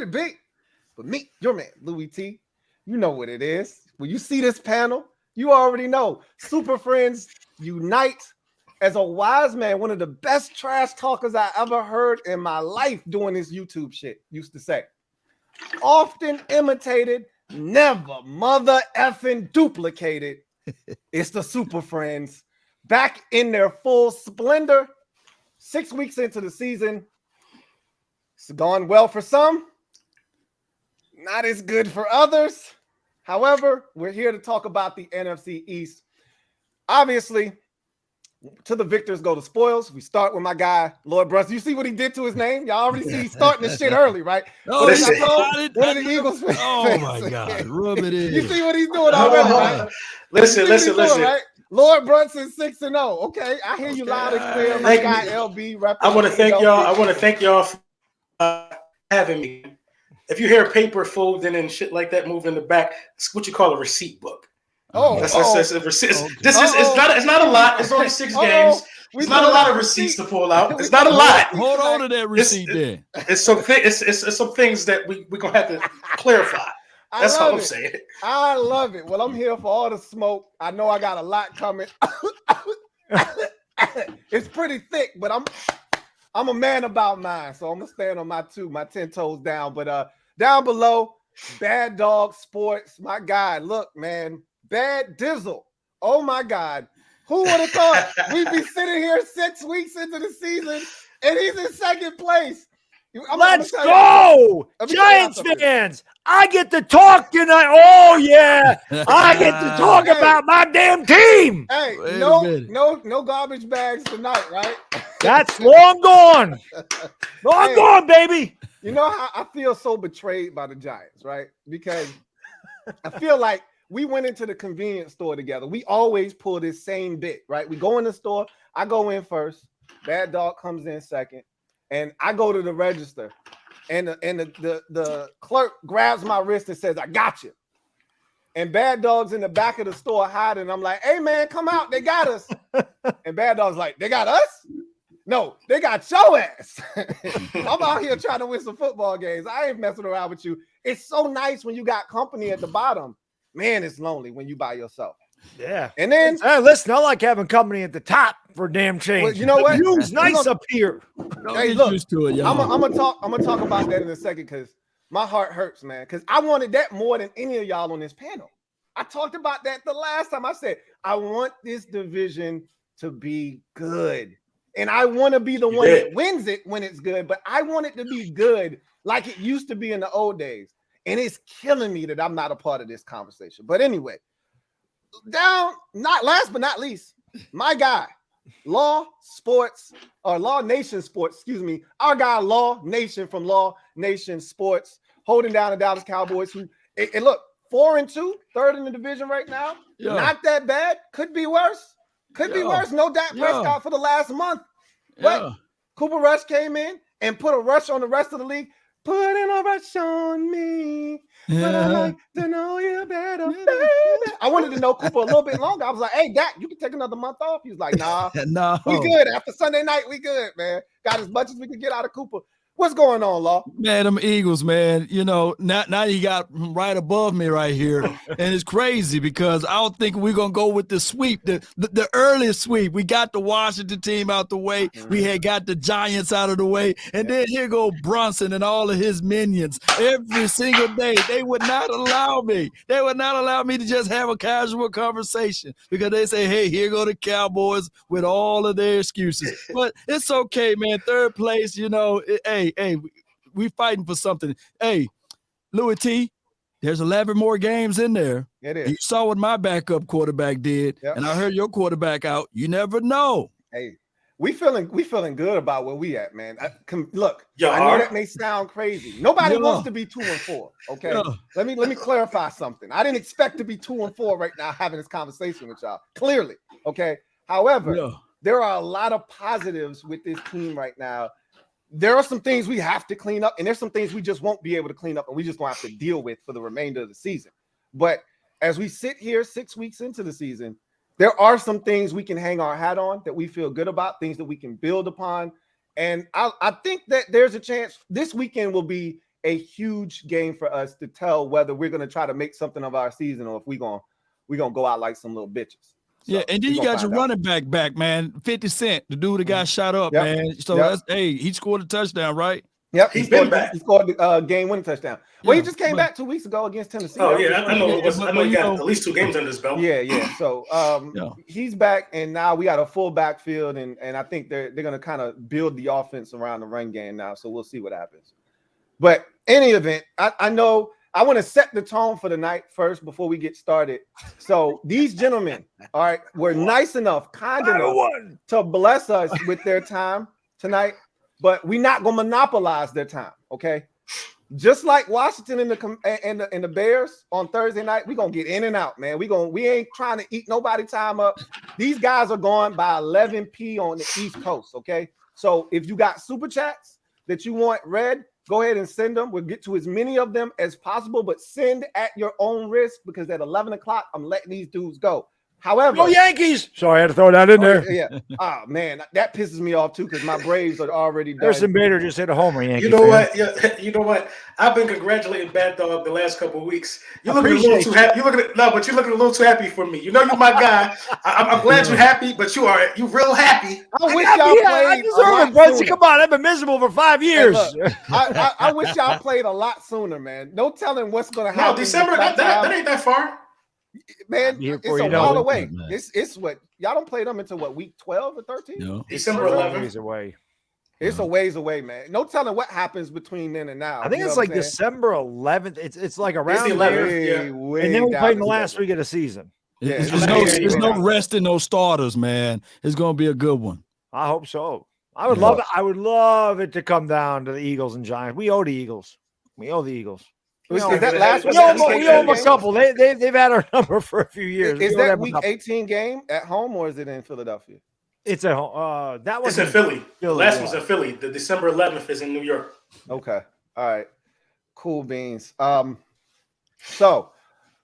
it be but me, your man, Louie Tee. You know what it is. When you see this panel, you already know. Super Friends Unite. As a wise man, one of the best trash talkers I ever heard in my life doing this YouTube shit used to say, often imitated, never mother effing duplicated. It's the Super Friends back in their full splendor. 6 weeks into the season. It's gone well for some, not as good for others. However, we're here to talk about the NFC East. Obviously, to the victors go the spoils. We start with my guy, Lord Brunson. You see what he did to his name? Y'all already see he's starting this shit early, right? Oh, one of the Eagles fans. Oh, my God. Rub it in. You see what he's doing already, right? Listen. Doing, right? Lord Brunson 6-0. Okay, I hear you loud and clear. My guy, LB. I want to thank y'all. I want to thank y'all for having me. If you hear paper folding and shit like that moving in the back, it's what you call a receipt book. That's a receipt. It's not a lot. It's only 6 games. It's not a lot of receipts to pull out. It's not a lot. Hold on to that receipt then. It's some things that we're gonna have to clarify. That's all I'm saying. I love it. Well, I'm here for all the smoke. I know I got a lot coming. It's pretty thick, but I'm a man about mine, so I'm gonna stand on my 10 toes down. But down below, Bad Dog Sports, my guy. Look, man, Bad Dizzle. Oh my God, who would have thought we'd be sitting here 6 weeks into the season and he's in second place? Let's go, Giants fans! I get to talk tonight. Oh yeah, I get to talk about my damn team. Hey, no garbage bags tonight, right? That's long gone. Long gone, baby. You know how I feel so betrayed by the Giants, right? Because I feel like we went into the convenience store together. We always pull this same bit, right? We go in the store. I go in first. Bad Dog comes in second. And I go to the register. And the clerk grabs my wrist and says, I got you. And Bad Dog's in the back of the store hiding. I'm like, hey, man, come out. They got us. And Bad Dog's like, they got us? No, they got your ass. I'm out here trying to win some football games. I ain't messing around with you. It's so nice when you got company at the bottom. Man, it's lonely when you by yourself. Yeah. And then listen, I like having company at the top for damn change. Well, you know what? View's nice up here. Hey, look, used to it, I'm gonna talk about that in a second because my heart hurts, man. Because I wanted that more than any of y'all on this panel. I talked about that the last time. I said I want this division to be good. And I want to be the one that wins it when it's good, but I want it to be good like it used to be in the old days. And it's killing me that I'm not a part of this conversation. But anyway, not last but not least, my guy, Law Nation Sports, excuse me, our guy Law Nation from Law Nation Sports, holding down the Dallas Cowboys, who, and look, 4-2, third in the division right now. Yeah. Not that bad. Could be worse. Could be worse. No Dak Prescott for the last month. But Cooper Rush came in and put a rush on the rest of the league. Putting a rush on me. But I like to know you better, baby. I wanted to know Cooper a little bit longer. I was like, hey, Dak, you can take another month off. He was like, nah, no. We good. After Sunday night, we good, man. Got as much as we could get out of Cooper. What's going on, Law? Man, them Eagles, man, you know, now you got right above me right here. And it's crazy because I don't think we're going to go with the sweep, the early sweep. We got the Washington team out the way. We had got the Giants out of the way. And then here go Brunson and all of his minions. Every single day, they would not allow me. They would not allow me to just have a casual conversation because they say, hey, here go the Cowboys with all of their excuses. But it's okay, man. Third place, you know, hey, we fighting for something. Hey, Louie Tee, there's 11 more games in there. It is. You saw what my backup quarterback did, and I heard your quarterback out. You never know. Hey, we feeling good about where we at, man. Look, I know that may sound crazy. Nobody wants to be 2-4. Okay, let me clarify something. I didn't expect to be 2-4 right now having this conversation with y'all. Clearly, okay. However, there are a lot of positives with this team right now. There are some things we have to clean up, and there's some things we just won't be able to clean up, and we just gonna have to deal with for the remainder of the season. But as we sit here 6 weeks into the season, there are some things we can hang our hat on that we feel good about, things that we can build upon. And I think that there's a chance this weekend will be a huge game for us to tell whether we're going to try to make something of our season or if we're going to go out like some little bitches. So yeah, and then you got your running back, man, 50 Cent, the dude that got shot up, man. So that's he scored a touchdown, right? Yep, he's been back. He scored the game-winning touchdown. Well, he just came back 2 weeks ago against Tennessee. Oh yeah, I know. I know he got at least 2 games under his belt. Yeah. So he's back, and now we got a full backfield, and I think they're going to kind of build the offense around the run game now. So we'll see what happens. But any event, I know I want to set the tone for the night first before we get started. So these gentlemen, all right, were nice enough, kind enough to bless us with their time tonight. But we're not gonna monopolize their time, okay? Just like Washington and the Bears on Thursday night, we're gonna get in and out, man. We ain't trying to eat nobody time up. These guys are going by 11 p on the East Coast, okay? So if you got super chats that you want read, go ahead and send them. We'll get to as many of them as possible, but send at your own risk because at 11 o'clock, I'm letting these dudes go. However, go Yankees! Sorry, I had to throw that in there. Yeah. Oh man, that pisses me off too because my Braves are already done. Harrison Bader just hit a homer. Yankee you know what? Yeah, you know what? I've been congratulating Bad Dog the last couple of weeks. You're looking a little too happy. You're looking a little too happy for me. You know you're my guy. I'm glad you're happy, but you real happy. I wish y'all played. I deserve it, Brunson. Come on, I've been miserable for 5 years. Hey, look, I wish y'all played a lot sooner, man. No telling what's going to happen. No, December. That ain't that far. Man, it's a while away. It's what y'all don't play them until what, week 12 or 13? No. December 11th. Away. It's a ways away, man. No telling what happens between then and now. I think it's like December 11th. It's like around the 11th, and then we play in the last week of the season. Yeah, there's no resting, no starters, man. It's gonna be a good one. I hope so. I would love it. I would love it to come down to the Eagles and Giants. We owe the Eagles. Is that last week? We owe them a couple. They've had our number for a few years. Is that week 18 game at home or is it in Philadelphia? It's at home. It's in Philly. The last one's in Philly. The December 11th is in New York. Okay. All right. Cool beans. So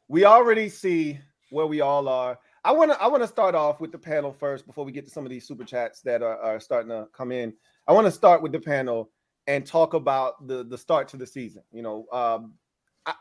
we already see where we all are. I want to start off with the panel first before we get to some of these super chats that are starting to come in. I want to start with the panel and talk about the start to the season. You know,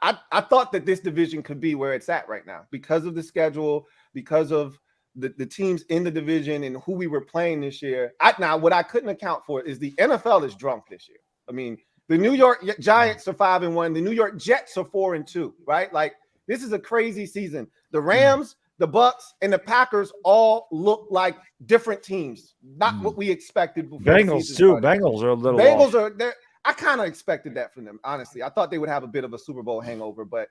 I thought that this division could be where it's at right now because of the schedule, because of the teams in the division and who we were playing this year. Now, what I couldn't account for is the NFL is drunk this year. I mean, the New York Giants are 5-1. The New York Jets are 4-2, right? Like, this is a crazy season. The Rams, the Bucks, and the Packers all look like different teams. Not what we expected before. Bengals, too. Bengals are a little Bengals are there. I kind of expected that from them, honestly. I thought they would have a bit of a Super Bowl hangover, but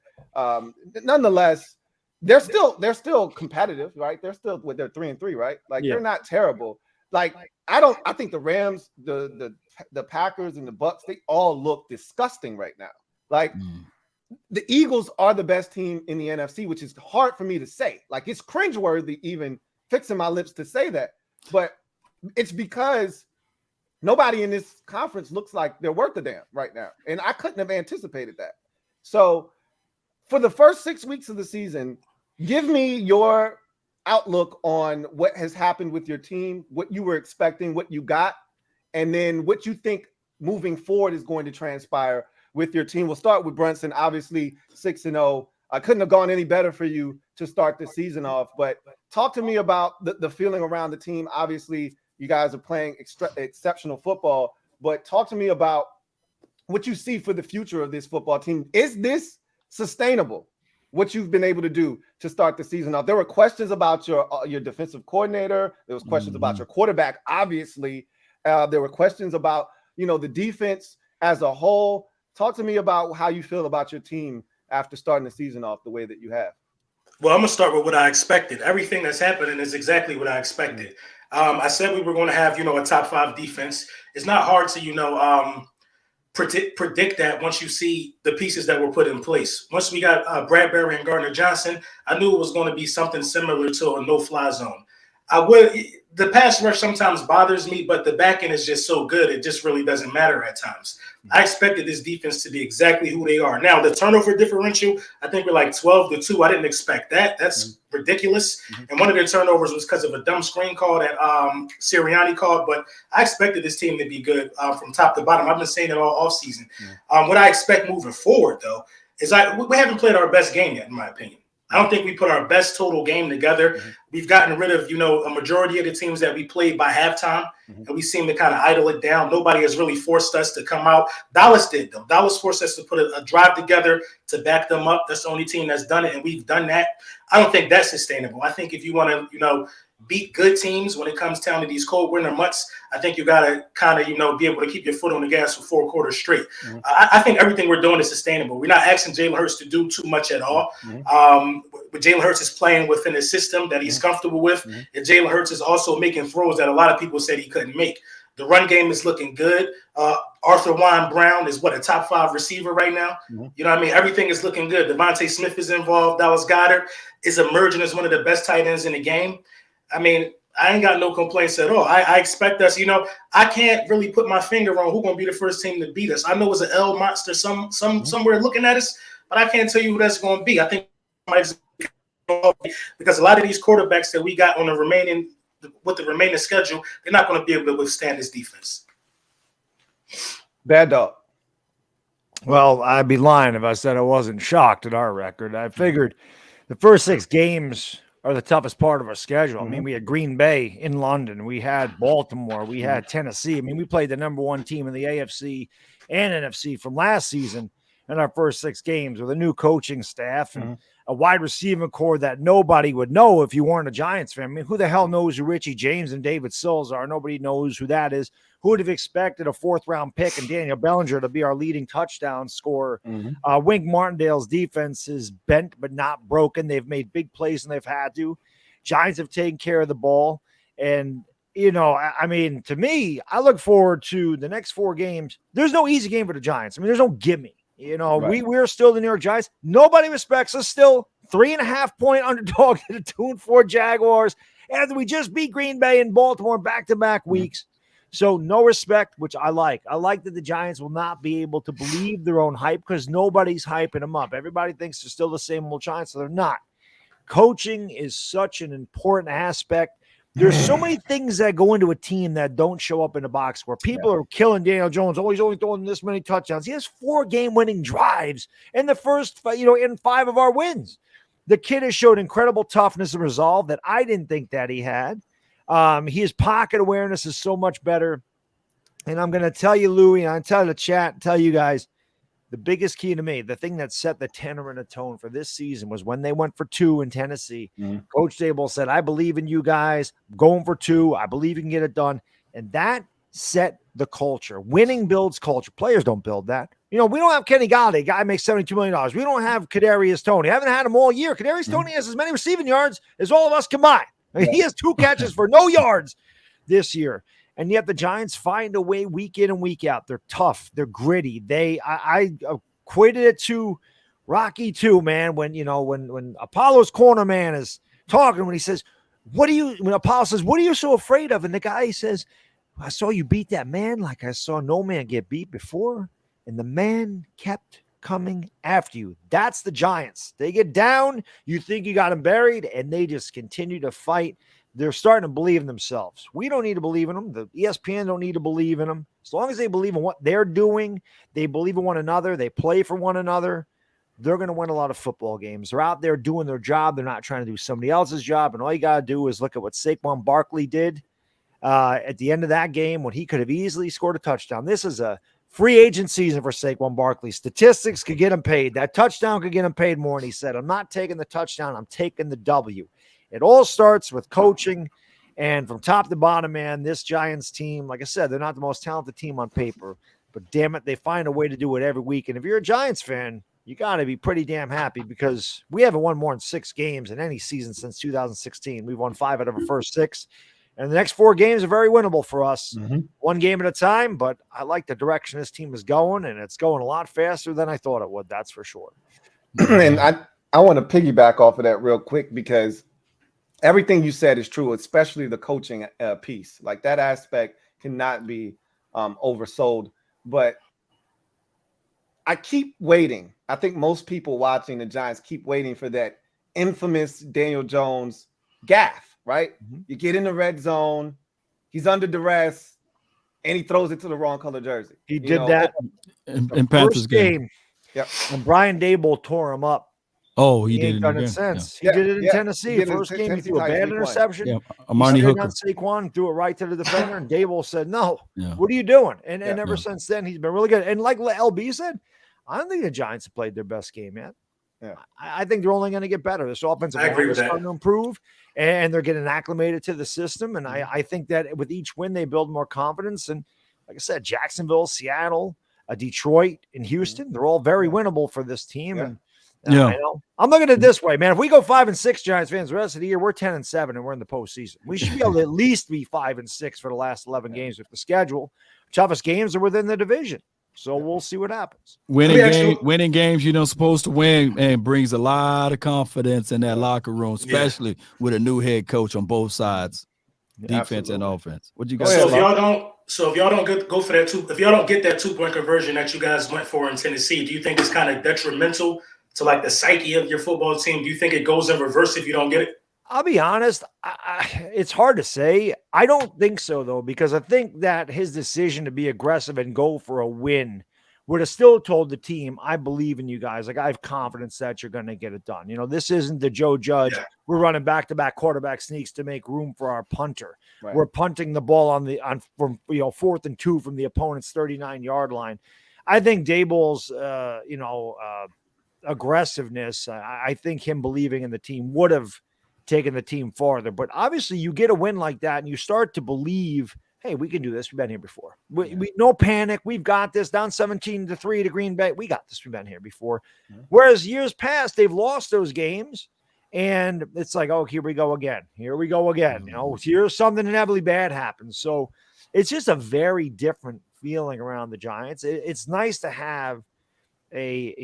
nonetheless, they're still competitive, right? They're still they're 3-3, right? Like they're not terrible. Like I think the Rams, the Packers, and the Bucks, they all look disgusting right now. Like the Eagles are the best team in the NFC, which is hard for me to say. Like it's cringeworthy even fixing my lips to say that, but it's because nobody in this conference looks like they're worth a damn right now. And I couldn't have anticipated that. So for the first 6 weeks of the season, give me your outlook on what has happened with your team, what you were expecting, what you got, and then what you think moving forward is going to transpire with your team. We'll start with Brunson, obviously 6-0. I couldn't have gone any better for you to start the season off, but talk to me about the feeling around the team. Obviously, you guys are playing exceptional football, but talk to me about what you see for the future of this football team. Is this sustainable, what you've been able to do to start the season off? There were questions about your defensive coordinator. There was questions about your quarterback, obviously. There were questions about, the defense as a whole. Talk to me about how you feel about your team after starting the season off the way that you have. Well, I'm going to start with what I expected. Everything that's happening is exactly what I expected. I said we were going to have, a top 5 defense. It's not hard to, predict that once you see the pieces that were put in place. Once we got Bradbury and Gardner Johnson, I knew it was going to be something similar to a no-fly zone. The pass rush sometimes bothers me, but the back end is just so good. It just really doesn't matter at times. I expected this defense to be exactly who they are. Now, the turnover differential, I think we're like 12-2. I didn't expect that. That's ridiculous. And one of their turnovers was because of a dumb screen call that Sirianni called. But I expected this team to be good from top to bottom. I've been saying it all offseason. What I expect moving forward, though, is we haven't played our best game yet, in my opinion. I don't think we put our best total game together. We've gotten rid of, a majority of the teams that we played by halftime, and we seem to kind of idle it down. Nobody has really forced us to come out. Dallas did, though. Dallas forced us to put a drive together to back them up. That's the only team that's done it, and we've done that. I don't think that's sustainable. I think if you want to, beat good teams when it comes down to these cold winter months, I think you got to kind of, be able to keep your foot on the gas for 4 quarters straight. I think everything we're doing is sustainable. We're not asking Jalen Hurts to do too much at all. But Jalen Hurts is playing within a system that he's comfortable with. And Jalen Hurts is also making throws that a lot of people said he couldn't make. The run game is looking good. Arthur Juan Brown is a top 5 receiver right now. You know what I mean? Everything is looking good. Devontae Smith is involved. Dallas Goedert is emerging as one of the best tight ends in the game. I mean, I ain't got no complaints at all. I expect us, I can't really put my finger on who's going to be the first team to beat us. I know it's an L monster somewhere looking at us, but I can't tell you who that's going to be. I think because a lot of these quarterbacks that we got on the remaining schedule, they're not going to be able to withstand this defense. Bad Dog. Well, I'd be lying if I said I wasn't shocked at our record. I figured the first 6 games are the toughest part of our schedule. I mean, we had Green Bay in London. We had Baltimore. We had Tennessee. I mean, we played the number 1 team in the AFC and NFC from last season in our first 6 games with a new coaching staff and a wide receiving core that nobody would know if you weren't a Giants fan. I mean, who the hell knows who Richie James and David Sills are? Nobody knows who that is. Who would have expected a 4th-round pick and Daniel Bellinger to be our leading touchdown scorer? Wink Martindale's defense is bent but not broken. They've made big plays and they've had to. Giants have taken care of the ball. And, I mean, to me, I look forward to the next 4 games. There's no easy game for the Giants. I mean, there's no gimme. We're still the New York Giants. Nobody respects us still. 3.5-point underdog to the 2-4 Jaguars after we just beat Green Bay and Baltimore back-to-back weeks. So no respect, which I like. I like that the Giants will not be able to believe their own hype because nobody's hyping them up. Everybody thinks they're still the same old Giants, so they're not. Coaching is such an important aspect. There's so many things that go into a team that don't show up in the box score. People are killing Daniel Jones. Oh, he's only throwing this many touchdowns. He has 4 game-winning drives in the first, in 5 of our wins. The kid has showed incredible toughness and resolve that I didn't think that he had. His pocket awareness is so much better. And I'm going to tell you, Louie, and I tell the chat, tell you guys, the biggest key to me, the thing that set the tenor and the tone for this season was when they went for 2 in Tennessee. Coach Dable said, I believe in you guys. I'm going for 2. I believe you can get it done. And that set the culture. Winning builds culture. Players don't build that. We don't have Kenny Golladay. Guy makes $72 million. We don't have Kadarius Toney. I haven't had him all year. Kadarius Toney has as many receiving yards as all of us combined. I mean, he has 2 catches for no yards this year. And yet the Giants find a way week in and week out. They're tough. They're gritty. I equated it to Rocky too, man. When Apollo's corner man is talking, when he says, when Apollo says, what are you so afraid of? And the guy says, I saw you beat that man like I saw no man get beat before. And the man kept coming after you. That's the Giants. They get down. You think you got them buried, and they just continue to fight. They're starting to believe in themselves. We don't need to believe in them. The ESPN don't need to believe in them. As long as they believe in what they're doing, they believe in one another, they play for one another, they're going to win a lot of football games. They're out there doing their job. They're not trying to do somebody else's job. And all you got to do is look at what Saquon Barkley did at the end of that game when he could have easily scored a touchdown. This is a free agent season for Saquon Barkley. Statistics could get him paid. That touchdown could get him paid more. And he said, I'm not taking the touchdown. I'm taking the W. It all starts with coaching. And from top to bottom, man, this Giants team, like I said, they're not the most talented team on paper. But damn it, they find a way to do it every week. And if you're a Giants fan, you got to be pretty damn happy because we haven't won more than 6 games in any season since 2016. We've won 5 out of our first 6. And the next 4 games are very winnable for us. One game at a time, but I like the direction this team is going, and it's going a lot faster than I thought it would, that's for sure. And I want to piggyback off of that real quick because everything you said is true, especially the coaching piece. Like that aspect cannot be oversold. But I keep waiting. I think most people watching the Giants keep waiting for that infamous Daniel Jones gaffe, right? You get in the red zone, he's under duress, and he throws it to the wrong color jersey. He did that in Panthers game. Yep. And Brian Dable tore him up. Oh, he did ain't it done again. it since. Yeah. He did it in Tennessee. First game, he threw a bad interception. Yeah, Amani Hooker. On Saquon, threw it right to the defender, and Dable said, "No, Yeah. what are you doing?" And ever since then, he's been really good. And like LB said, I don't think the Giants have played their best game yet. Yeah. I think they're only going to get better. This offensive line is starting to improve, and they're getting acclimated to the system. And I think that with each win, they build more confidence. And like I said, Jacksonville, Seattle, Detroit, and Houston, they're all very winnable for this team. Yeah. And I'm looking at it this way, man. If we go 5-6, Giants fans, the rest of the year, we're 10-7, and we're in the postseason. We should be able to at least be 5-6 for the last 11 games with the schedule. Toughest games are within the division. So we'll see what happens. Winning games you're not supposed to win, and brings a lot of confidence in that locker room, especially with a new head coach on both sides, defense and offense. What you guys? So if y'all don't go for that if y'all don't get that 2-point conversion that you guys went for in Tennessee, do you think it's kind of detrimental to like the psyche of your football team? Do you think it goes in reverse if you don't get it? I'll be honest. It's hard to say. I don't think so, though, because I think that his decision to be aggressive and go for a win would have still told the team, I believe in you guys. Like, I have confidence that you're going to get it done. You know, this isn't the Joe Judge. Yeah. We're running back-to-back quarterback sneaks to make room for our punter. Right. We're punting the ball from 4th and 2 from the opponent's 39-yard line. I think Dable's, aggressiveness, I think him believing in the team would have taken the team farther. But obviously you get a win like that and you start to believe, hey, we can do this. We've been here before. We no panic. We've got this. Down 17-3 to Green Bay. We got this. We've been here before. Whereas years past, they've lost those games and it's like, oh, here we go again. Here we go again. You know, here's something inevitably bad happens. So it's just a very different feeling around the Giants. It's nice to have a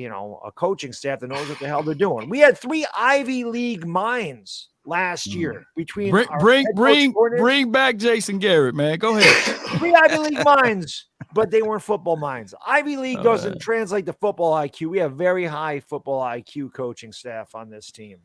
coaching staff that knows what the hell they're doing. We had 3 Ivy League minds last year between bring back Jason Garrett, man. Go ahead. 3 Ivy League minds, but they weren't football minds. Ivy League doesn't translate to football IQ. We have very high football IQ coaching staff on this team.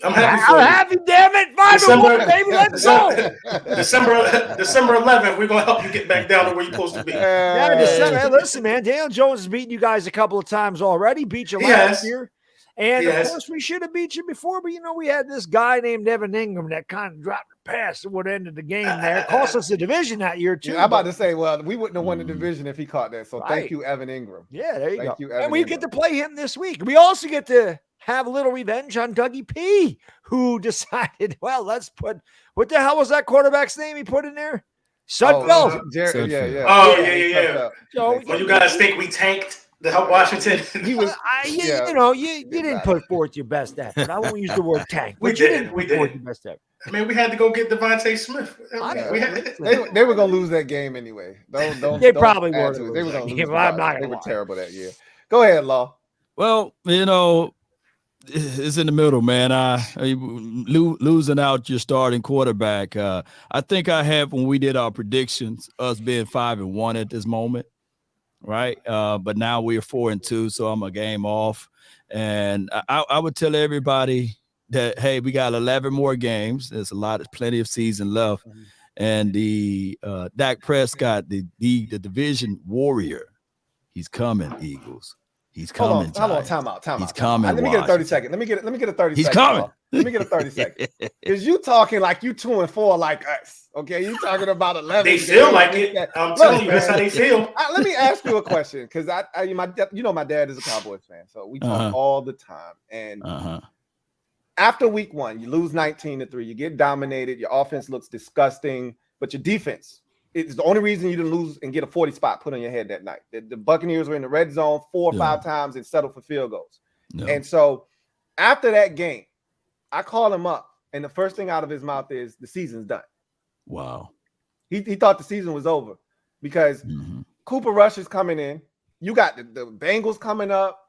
I'm happy, damn it. December, baby, let's go. December 11th, we're going to help you get back down to where you're supposed to be. Hey, listen, man, Daniel Jones has beaten you guys a couple of times already. Beat you last year. And, of course, we should have beat you before. But, we had this guy named Evan Ingram that kind of dropped the pass at what ended the game there. Cost us the division that year, too. Yeah, I'm about to say, well, we wouldn't have won the division if he caught that. So thank you, Evan Ingram. Yeah, there you go. Thank you, Evan and we Ingram. get to play him this week. We also get to have a little revenge on Dougie P, who decided, well, let's put – what the hell was that quarterback's name he put in there? Sudfeld. Yeah. So, you guys think we tanked to help Washington? You didn't put forth your best effort. I won't use the word tank. We did. Your best effort. I mean, we had to go get Devontae Smith. They were going to lose that game anyway. They probably were. They were going to lose. I'm not they were terrible that year. Go ahead, Law. Well, it's in the middle, man. Losing out your starting quarterback. I think I have, when we did our predictions, us being 5-1 at this moment, right? But now we're 4-2, so I'm a game off. And I would tell everybody that, hey, we got 11 more games. There's plenty of season left. And the Dak Prescott, the division warrior, he's coming, Eagles. He's coming. Hold on, time out. He's coming. Let me get a 30 second. Let me get a 30 He's second. coming. Let me get a 30 second. Because you talking like you 2-4 like us. Okay, you talking about 11. They feel like it. I'm telling you, that's how they feel. Let me ask you a question, because my dad is a Cowboys fan, so we talk all the time. And after week 1, you lose 19-3. You get dominated. Your offense looks disgusting, but your defense. It's the only reason you didn't lose and get a 40 spot put on your head that night. The Buccaneers were in the red zone 4 or 5 times and settled for field goals. And so after that game, I called him up, and the first thing out of his mouth is, the season's done. Wow. He thought the season was over because Cooper Rush is coming in. You got the Bengals coming up.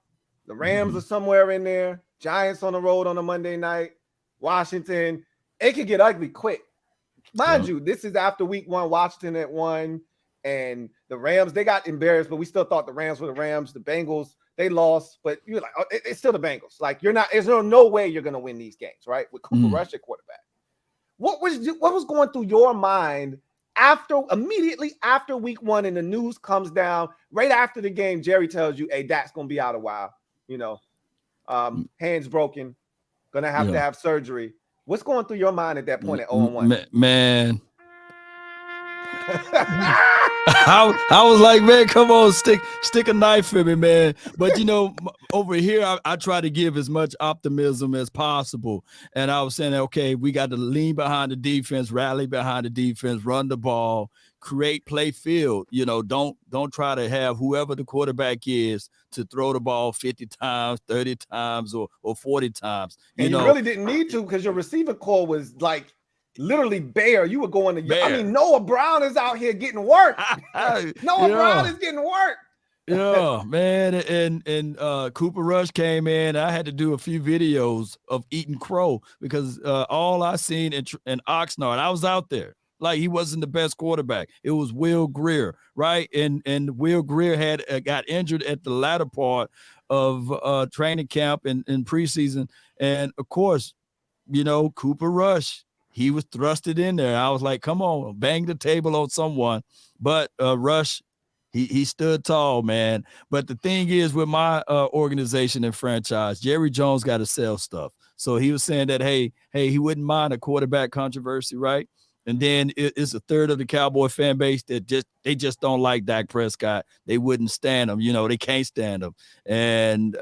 The Rams are somewhere in there. Giants on the road on a Monday night. Washington. it could get ugly quick. Mind you, this is after week 1. Washington had won, and the Rams, they got embarrassed, but we still thought the Rams were the Rams. The Bengals, they lost, but you're like, oh, it's still the Bengals. Like, there's no way you're going to win these games, right? With Cooper Rush at quarterback. What was going through your mind immediately after week 1 and the news comes down, right after the game, Jerry tells you, hey, Dak's going to be out a while, hands broken, going to have to have surgery. What's going through your mind at that point at 0-1? Man. I was like, man, come on, stick a knife in me, man. But over here, I try to give as much optimism as possible. And I was saying, okay, we got to lean behind the defense, rally behind the defense, run the ball, create play field. Don't try to have whoever the quarterback is to throw the ball 50 times, 30 times, or 40 times. You really didn't need to, because your receiver core was like literally bare. You were going to bare. I mean, Noah Brown is out here getting work. Noah Brown is getting work. Yeah, man. And Cooper Rush came in. I had to do a few videos of eating crow because all I seen in Oxnard, I was out there. Like, he wasn't the best quarterback. It was Will Greer, right? And Will Greer had got injured at the latter part of training camp and preseason. And of course, Cooper Rush, he was thrusted in there. I was like, come on, bang the table on someone. But Rush, he stood tall, man. But the thing is, with my organization and franchise, Jerry Jones got to sell stuff. So he was saying that, hey, he wouldn't mind a quarterback controversy, right? And then it's a third of the Cowboy fan base that they just don't like Dak Prescott. They wouldn't stand him. They can't stand him. And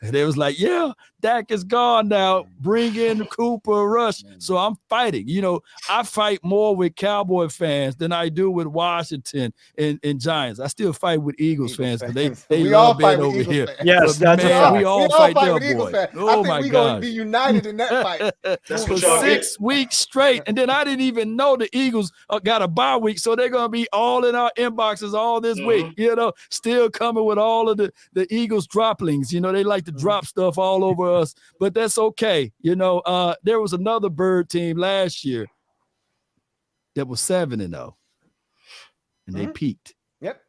they was like, yeah, Dak is gone now. Bring in Cooper Rush. So I'm fighting. I fight more with Cowboy fans than I do with Washington and Giants. I still fight with Eagles fans because they love being over here. Yes, that's man, we all fight their boy. Oh, my God. We're going to be united in that fight. That's for 6 weeks straight. And then I didn't even know the Eagles got a bye week, so they're going to be all in our inboxes all this week, still coming with all of the Eagles droplings. They like to drop stuff all over us, but that's okay. There was another bird team last year that was 7-0, and they peaked. Yep.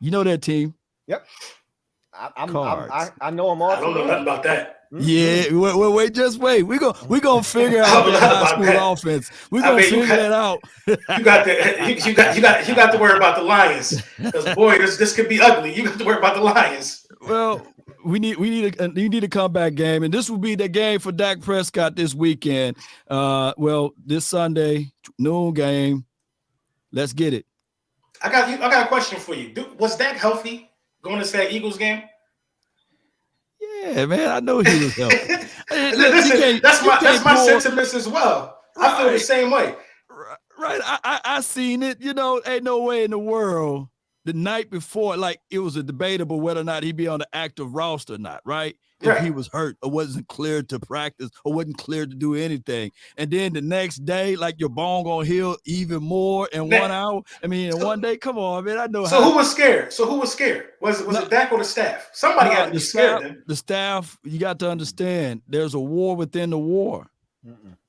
You know that team? Yep. I know them all. I don't know nothing about that. Yeah, wait, just wait. We're gonna figure out the high school offense. We're gonna figure that out. You got to worry about the Lions, because boy, this could be ugly. You got to worry about the Lions. Well, we need a comeback game, and this will be the game for Dak Prescott this weekend. This Sunday noon game. Let's get it. I got a question for you. Was Dak healthy going to that Eagles game? Yeah, man, I know he was healthy. Listen, that's my sentiments as well. I feel the same way. Right. I seen it. Ain't no way in the world the night before, like, it was a debatable whether or not he'd be on the active roster or not, right? If he was hurt or wasn't cleared to practice or wasn't cleared to do anything. And then the next day, like, your bone gonna heal even more in 1 hour. I mean, in one day, come on, man. I know. So who was scared? Was it Dak or the staff? Somebody had to be scared then. The staff, you got to understand, there's a war within the war.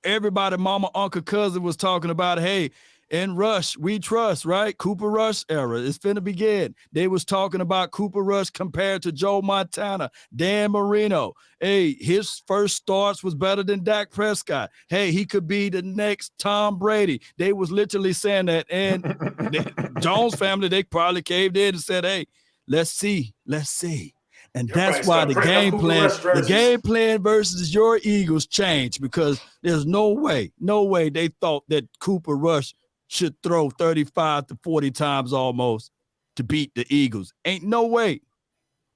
Everybody, mama, uncle, cousin was talking about, hey, in Rush, we trust, right? Cooper Rush era. It's finna begin. They was talking about Cooper Rush compared to Joe Montana, Dan Marino. Hey, his first starts was better than Dak Prescott. Hey, he could be the next Tom Brady. They was literally saying that. And Jones family, they probably caved in and said, hey, let's see. And that's why the game plan versus your Eagles changed, because there's no way they thought that Cooper Rush should throw 35 to 40 times almost to beat the Eagles. Ain't no way.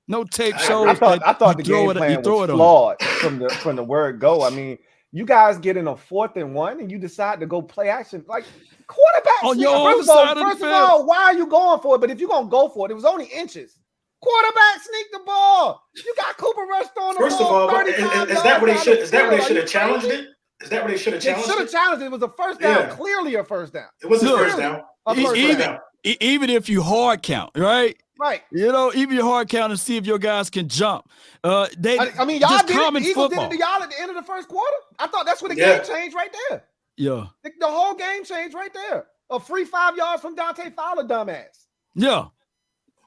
No tape shows. I thought the game plan was flawed from the word go. I mean, you guys get in a 4th and 1 and you decide to go play action. Like, quarterback on your own side of the field. First of all, why are you going for it? But if you're going to go for it, it was only inches. Quarterback sneak the ball. You got Cooper Rush throwing the ball. First of all, is that where they should have challenged it? Is that where they should have challenged it? They should have challenged it. It was a first down. Clearly a first down. It was a first down. Even if you hard count, right? Right. Even your hard count and see if your guys can jump. Y'all did it. The Eagles did it to y'all at the end of the first quarter. I thought that's when the game changed right there. Yeah. The whole game changed right there. A free 5 yards from Dante Fowler, dumbass. Yeah.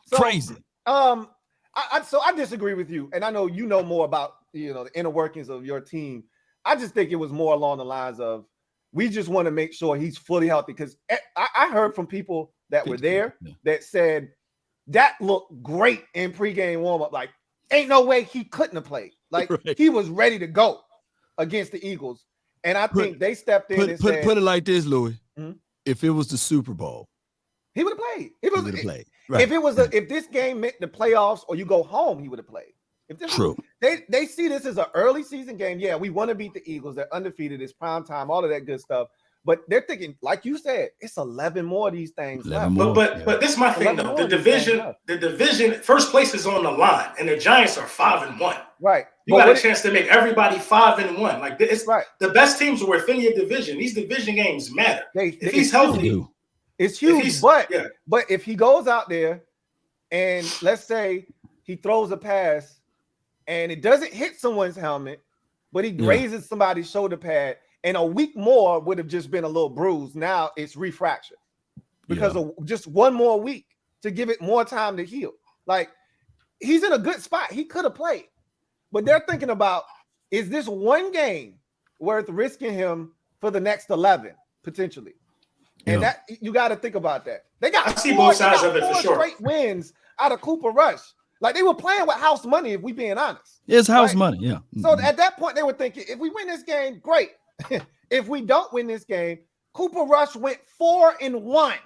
So, Crazy. So I disagree with you, and I know you know more about the inner workings of your team. I just think it was more along the lines of we just want to make sure he's fully healthy, because I heard from people that were there that said that looked great in pregame warmup. Like, ain't no way he couldn't have played. Like he was ready to go against the Eagles, and I think they stepped in and said, put it like this, Louie. If it was the Super Bowl, he would have played. He would have played. Right. If this game meant the playoffs or you go home, he would have played. True. They see this as an early season game. Yeah, we want to beat the Eagles. They're undefeated. It's prime time. All of that good stuff. But they're thinking, like you said, it's 11 more of these things left. But this is my thing though. The division, first place is on the line, and the Giants are 5-1. Right. You got a chance to make everybody 5-1. Like it's right. The best teams are within your division. These division games matter. If he's healthy, it's huge. But if he goes out there and let's say he throws a pass and it doesn't hit someone's helmet, but he grazes somebody's shoulder pad, and a week more would have just been a little bruise. Now it's refraction because of just one more week to give it more time to heal. Like, he's in a good spot. He could have played, but they're thinking about, is this one game worth risking him for the next 11 potentially? And that you got to think about that. They got both sides of it for sure. Straight wins out of Cooper Rush. Like, they were playing with house money, if we being honest. It's house money, yeah. So at that point, they were thinking, if we win this game, great. If we don't win this game, Cooper Rush went 4-1.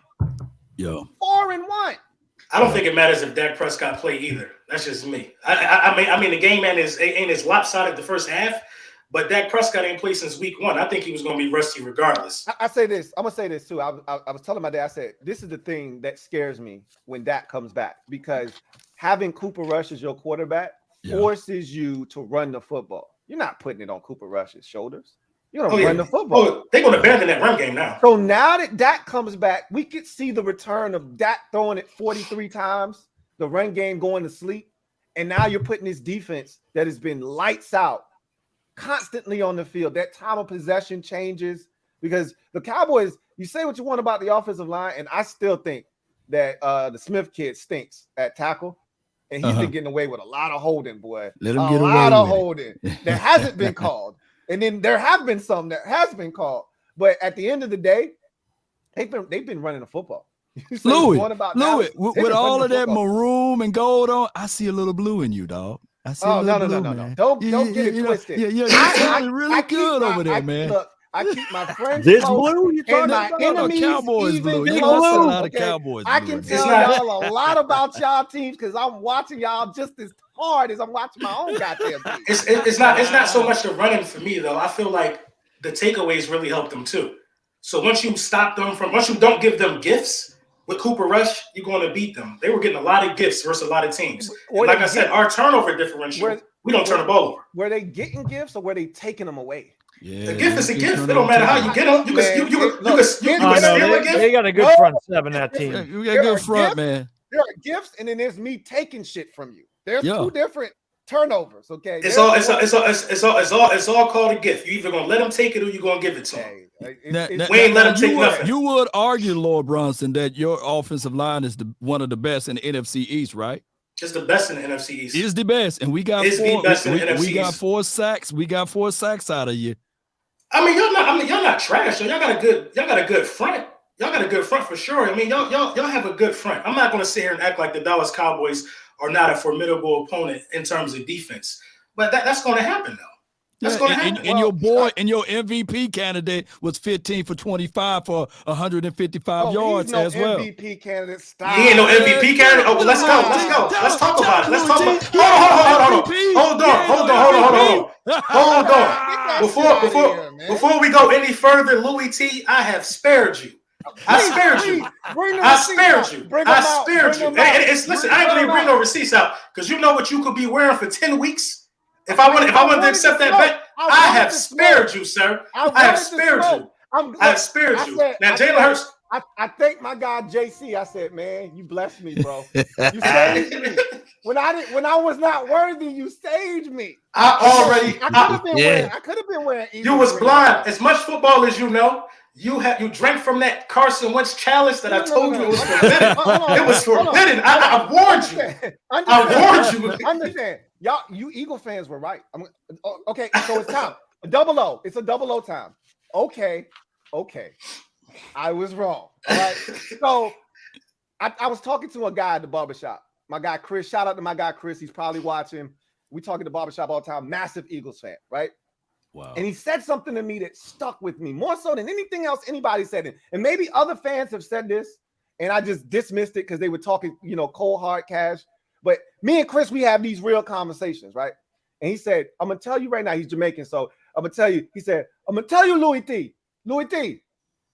Yeah. 4-1. I don't think it matters if Dak Prescott play either. That's just me. I mean, the game ain't as lopsided the first half, but Dak Prescott ain't played since week 1. I think he was going to be rusty regardless. I say this. I'm going to say this too. I was telling my dad, I said, this is the thing that scares me when Dak comes back, because having Cooper Rush as your quarterback forces you to run the football. You're not putting it on Cooper Rush's shoulders. You're going to run the football. Oh, they're going to abandon that run game now. So now that Dak comes back, we could see the return of Dak throwing it 43 times, the run game going to sleep, and now you're putting this defense that has been lights out constantly on the field. That time of possession changes because the Cowboys, you say what you want about the offensive line, and I still think that the Smith kid stinks at tackle, and he's been getting away with a lot of holding, boy. Let him get away with a lot of it. Holding that hasn't been called. And then there have been some that has been called. But at the end of the day, they've been running the football. Louie, with all of that maroon and gold on, I see a little blue in you, dog. I see a little blue, man. Don't get it twisted. You're sounding really good over there, man. Look, I keep my friends this close, blue you talking my about? enemies Cowboys even blue. You closer. know a lot of Cowboys I blue. can tell y'all a lot about y'all teams because I'm watching y'all just as hard as I'm watching my own goddamn team. It's not so much the running for me though. I feel like the takeaways really helped them too. So once you don't give them gifts with Cooper Rush, you're going to beat them. They were getting a lot of gifts versus a lot of teams. And like I said, our turnover differential, we don't turn the ball over. Were they getting gifts or were they taking them away? Yeah, the gift is a gift. It don't matter how you get them. You can steal a gift. They got a good front seven, that team. You got a good front, man. There are gifts, and then there's me taking shit from you. There's two different turnovers. Okay, it's all called a gift. You either gonna let them take it or you gonna give it to them. We ain't let them take nothing. You would argue, Lord Brunson, that your offensive line is one of the best in the NFC East, right? It's the best in the NFC East. It's the best, and we got we got 4 sacks. We got 4 sacks out of you. I mean, y'all not trash. Y'all got a good front. Y'all got a good front for sure. I mean, y'all have a good front. I'm not going to sit here and act like the Dallas Cowboys are not a formidable opponent in terms of defense, but that's going to happen though. That's going to happen. And your boy and your MVP candidate was 15 for 25 for 155 yards as well. MVP candidate. Stop. He ain't no MVP candidate. Oh, well, let's go. Let's talk about it. Hold on. Before we go any further, Louie Tee, I have spared you. I spared you. Listen, I ain't gonna bring no receipts out because you know what you could be wearing for 10 weeks. If I wanted to accept that bet, I have spared you, sir. I have spared you. Now Jalen Hurts, I thank my guy JC. I said, man, you blessed me, bro. You saved me. When I was not worthy, you saved me. I could have been wearing You was blind. As much football as you know, you drank from that Carson Wentz chalice that I told you it was forbidden. It was forbidden. I warned you. I warned you. Understand. Y'all, you Eagle fans were right. Okay, so it's time. A double O. It's a double O time. Okay. I was wrong. All right. So I was talking to a guy at the barbershop. My guy Chris. Shout out to my guy Chris. He's probably watching. We talk at the barbershop all the time. Massive Eagles fan, right? Wow. And he said something to me that stuck with me more so than anything else anybody said. And maybe other fans have said this, and I just dismissed it because they were talking, cold hard cash. But me and Chris, we have these real conversations, right? And he said, I'm going to tell you right now, he's Jamaican, so I'm going to tell you. He said, I'm going to tell you, Louie Tee. Louie Tee,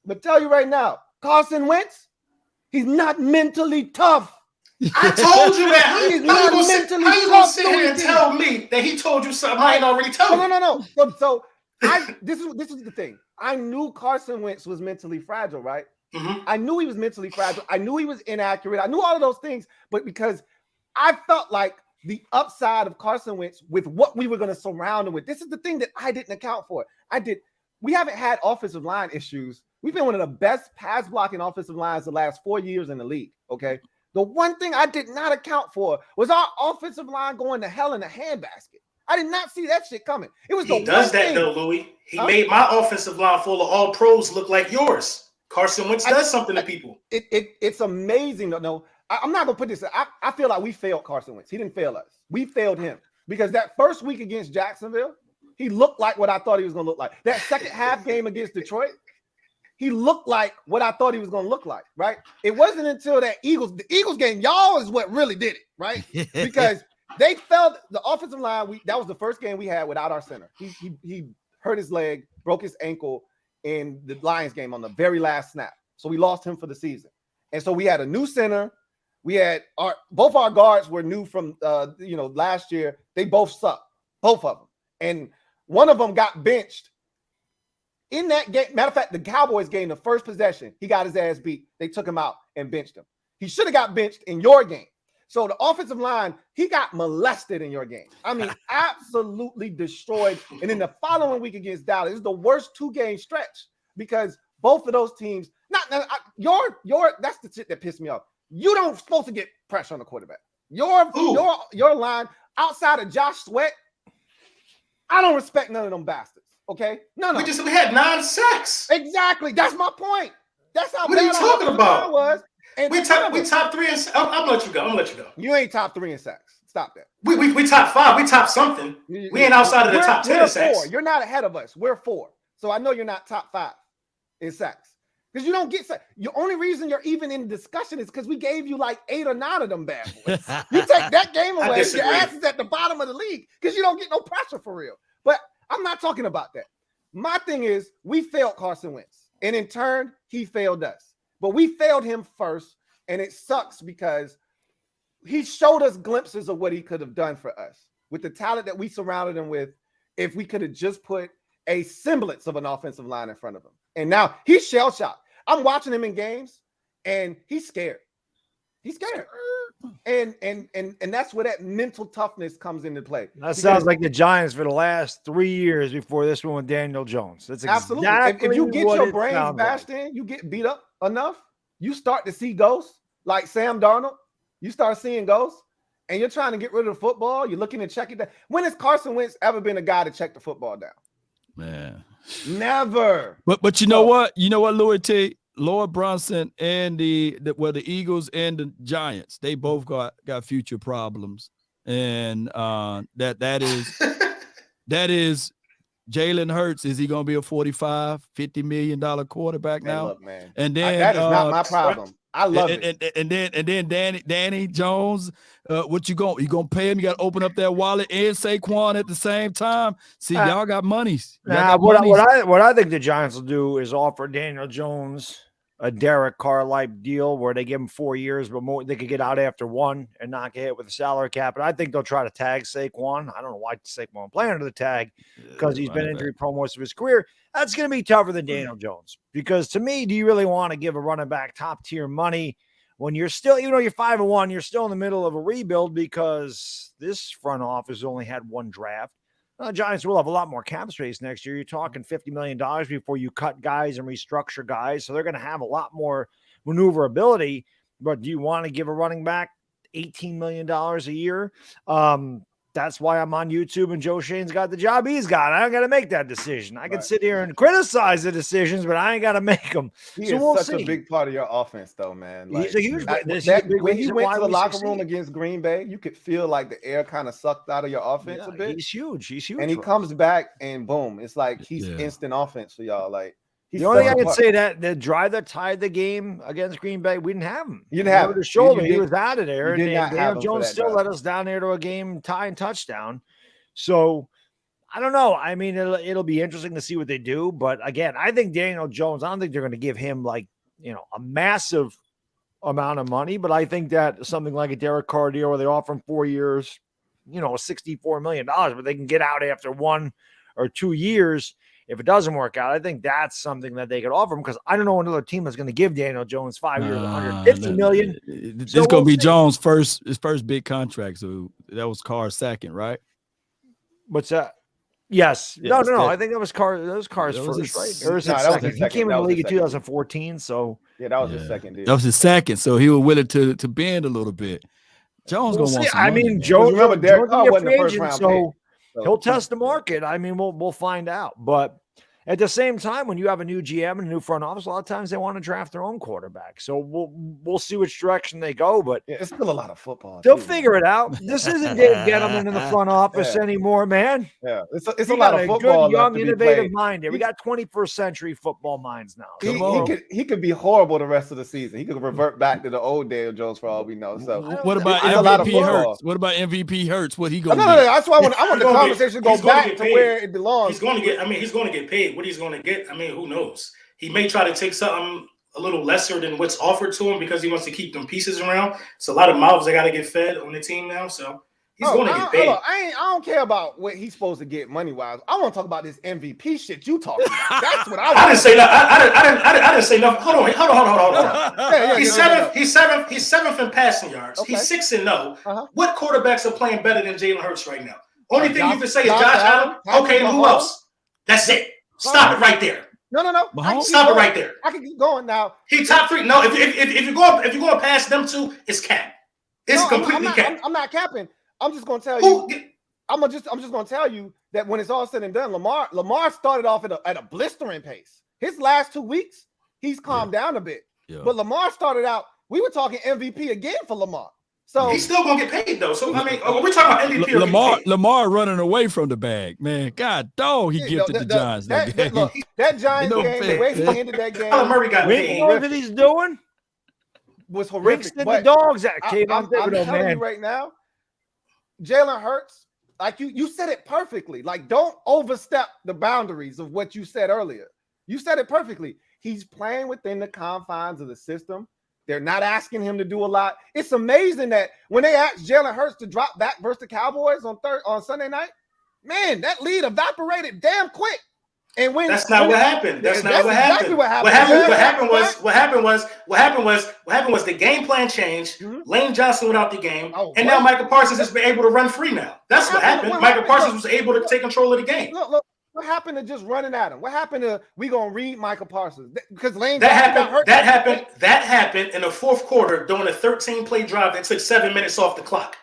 I'm going to tell you right now, Carson Wentz, he's not mentally tough. I told you that. How you gonna sit here and tell me that he told you something I ain't already told you? No. So this is the thing. I knew Carson Wentz was mentally fragile, right? Mm-hmm. I knew he was mentally fragile. I knew he was inaccurate. I knew all of those things, but because I felt like the upside of Carson Wentz with what we were going to surround him with. This is the thing that I didn't account for. We haven't had offensive line issues. We've been one of the best pass blocking offensive lines the last 4 years in the league. Okay. The one thing I did not account for was our offensive line going to hell in a handbasket. I did not see that shit coming. It was he does that though, Louie. He made my offensive line full of all pros look like yours. Carson Wentz does something to people. It's amazing. No, I'm not gonna put this. I feel like we failed Carson Wentz. He didn't fail us. We failed him because that first week against Jacksonville, he looked like what I thought he was gonna look like. That second half game against Detroit, he looked like what I thought he was going to look like, right? It wasn't until the Eagles game, y'all is what really did it, right? Because they felt the offensive line. That was the first game we had without our center. He hurt his leg, broke his ankle in the Lions game on the very last snap. So we lost him for the season. And so we had a new center. We had both our guards were new from last year. They both sucked, both of them. And one of them got benched. In that game, matter of fact, the Cowboys game, the first possession, he got his ass beat. They took him out and benched him. He should have got benched in your game. So the offensive line, he got molested in your game. I mean, absolutely destroyed. And then the following week against Dallas, is the worst 2-game stretch because both of those teams, that's the shit that pissed me off. You don't supposed to get pressure on the quarterback. Your line outside of Josh Sweat, I don't respect none of them bastards. Okay, no. We had 9 sacks. Exactly, that's my point. That's how. What are you talking about? Was. And we top 3 in. I'm gonna let you go. You ain't top 3 in sacks. Stop that. We top 5. We top something. We ain't outside of the top 10 in sacks. 4. You're not ahead of us. We're 4. So I know you're not top 5 in sacks because you don't get sacks. The only reason you're even in discussion is because we gave you like 8 or 9 of them bad boys. You take that game away, your ass is at the bottom of the league because you don't get no pressure for real. But I'm not talking about that. My thing is we failed Carson Wentz, and in turn, he failed us. But we failed him first, and it sucks because he showed us glimpses of what he could have done for us with the talent that we surrounded him with if we could have just put a semblance of an offensive line in front of him. And now he's shell-shocked. I'm watching him in games, and he's scared. He's scared. And that's where that mental toughness comes into play. That sounds like the Giants for the last 3 years before this one with Daniel Jones. That's absolutely exactly if you get your brains bashed in, you get beat up enough, you start to see ghosts like Sam Darnold. You start seeing ghosts, and you're trying to get rid of the football. You're looking to check it down. When has Carson Wentz ever been a guy to check the football down? Man, never. But you know what? You know what, Louie Tee? Lord Brunson and the Eagles and the Giants, they both got future problems, and that is Jalen Hurts. Is he going to be a $45-50 million quarterback now? Look, man. And then that is not my problem. I love it. And then Danny Jones, what you gonna pay him? You got to open up that wallet and Saquon at the same time. See, y'all got monies. What I think the Giants will do is offer Daniel Jones a Derek Carr-like deal where they give him 4 years, but more they could get out after 1 and not get hit with the salary cap. And I think they'll try to tag Saquon. I don't know why Saquon playing under the tag because he's been injury prone most of his career. That's going to be tougher than Daniel Jones because to me, do you really want to give a running back top tier money when you're still, even though you're 5-1, you're still in the middle of a rebuild because this front office only had 1 draft. Giants will have a lot more cap space next year. You're talking $50 million before you cut guys and restructure guys. So they're going to have a lot more maneuverability. But do you want to give a running back $18 million a year? That's why I'm on YouTube and Joe Shane's got the job he's got. I don't got to make that decision. I can sit here and criticize the decisions, but I ain't got to make them. He is such a big part of your offense, though, man. Like, he's a huge when he went to the locker room against Green Bay, you could feel like the air kind of sucked out of your offense a bit. He's huge. He's huge. And he comes back and boom, it's like he's instant offense for y'all. Like the only thing I can say that the drive that tied the game against Green Bay, we didn't have him. You didn't have the shoulder. He was out of there. And Daniel Jones still let us down there to a game tie and touchdown. So I don't know. I mean, it'll be interesting to see what they do. But again, I think Daniel Jones, I don't think they're going to give him like, a massive amount of money. But I think that something like a Derek Carr deal where they offer him 4 years, $64 million, but they can get out after 1 or 2 years. If it doesn't work out, I think that's something that they could offer him because I don't know another team that's going to give Daniel Jones 5 years, $150 million. It's going to be Jones' his first big contract. So that was Carr's second, right? What's that? Yes. No. I think that was Carr's first, right? Or was it second? He came in the league in 2014. So that was his second deal. That was his second. So he was willing to bend a little bit. Jones going to want some money, Jones, remember Derek Carr wasn't the first round so he'll test the market. I mean, we'll find out. But at the same time, when you have a new GM and a new front office, a lot of times they want to draft their own quarterback. So we'll see which direction they go. But it's still a lot of football. They'll figure it out. This isn't Dave Gettleman in the front office anymore, man. Yeah, it's a lot of football. Good, young, innovative mind here. We got 21st century football minds now. He could be horrible the rest of the season. He could revert back to the old Daniel Jones for all we know. So what about MVP Hurts? What about MVP Hurts? What he going to do? No. That's why I want the conversation to go back to where it belongs. He's going to get paid. What he's going to get, who knows? He may try to take something a little lesser than what's offered to him because he wants to keep them pieces around. It's a lot of mouths that got to get fed on the team now. So he's going to get paid. I don't care about what he's supposed to get money wise. I want to talk about this MVP shit you talking about. That's what I want. I didn't say that. I didn't say nothing. Hold on. He's seventh in passing yards. Okay. He's 6-0. What quarterbacks are playing better than Jalen Hurts right now? Only thing you can say is Josh Allen. Okay, and who else? That's it. Stop it right there. No. Stop it right there. I can keep going now. He top 3. No, if you're going past them two, it's cap. It's completely cap. I'm not capping. I'm just going to tell you. I'm just going to tell you that when it's all said and done, Lamar started off at a blistering pace. His last 2 weeks, he's calmed down a bit. Yeah. But Lamar started out. We were talking MVP again for Lamar. So he's still gonna get paid though. So when we're talking about MVP, Lamar running away from the bag, man. God dog, he gifted the Giants that game. Look, that Giants game, the way he ended that game. Murray got paid. You know what he's doing? Was horrific. The dogs at I'm telling you right now, Jalen Hurts, like you said it perfectly. Like, don't overstep the boundaries of what you said earlier. You said it perfectly. He's playing within the confines of the system. They're not asking him to do a lot. It's amazing that when they asked Jalen Hurts to drop back versus the Cowboys on Sunday night, man, that lead evaporated damn quick. And when that's not what happened. That's not what happened. Exactly what happened was the game plan changed. Lane Johnson went out the game, and now Michael Parsons has been able to run free now. That's what happened. Michael Parsons was able to take control of the game. Look. What happened to just running at him? What happened to we gonna read Michael Parsons? Because Lane that happened in the fourth quarter during a 13-play drive that took 7 minutes off the clock.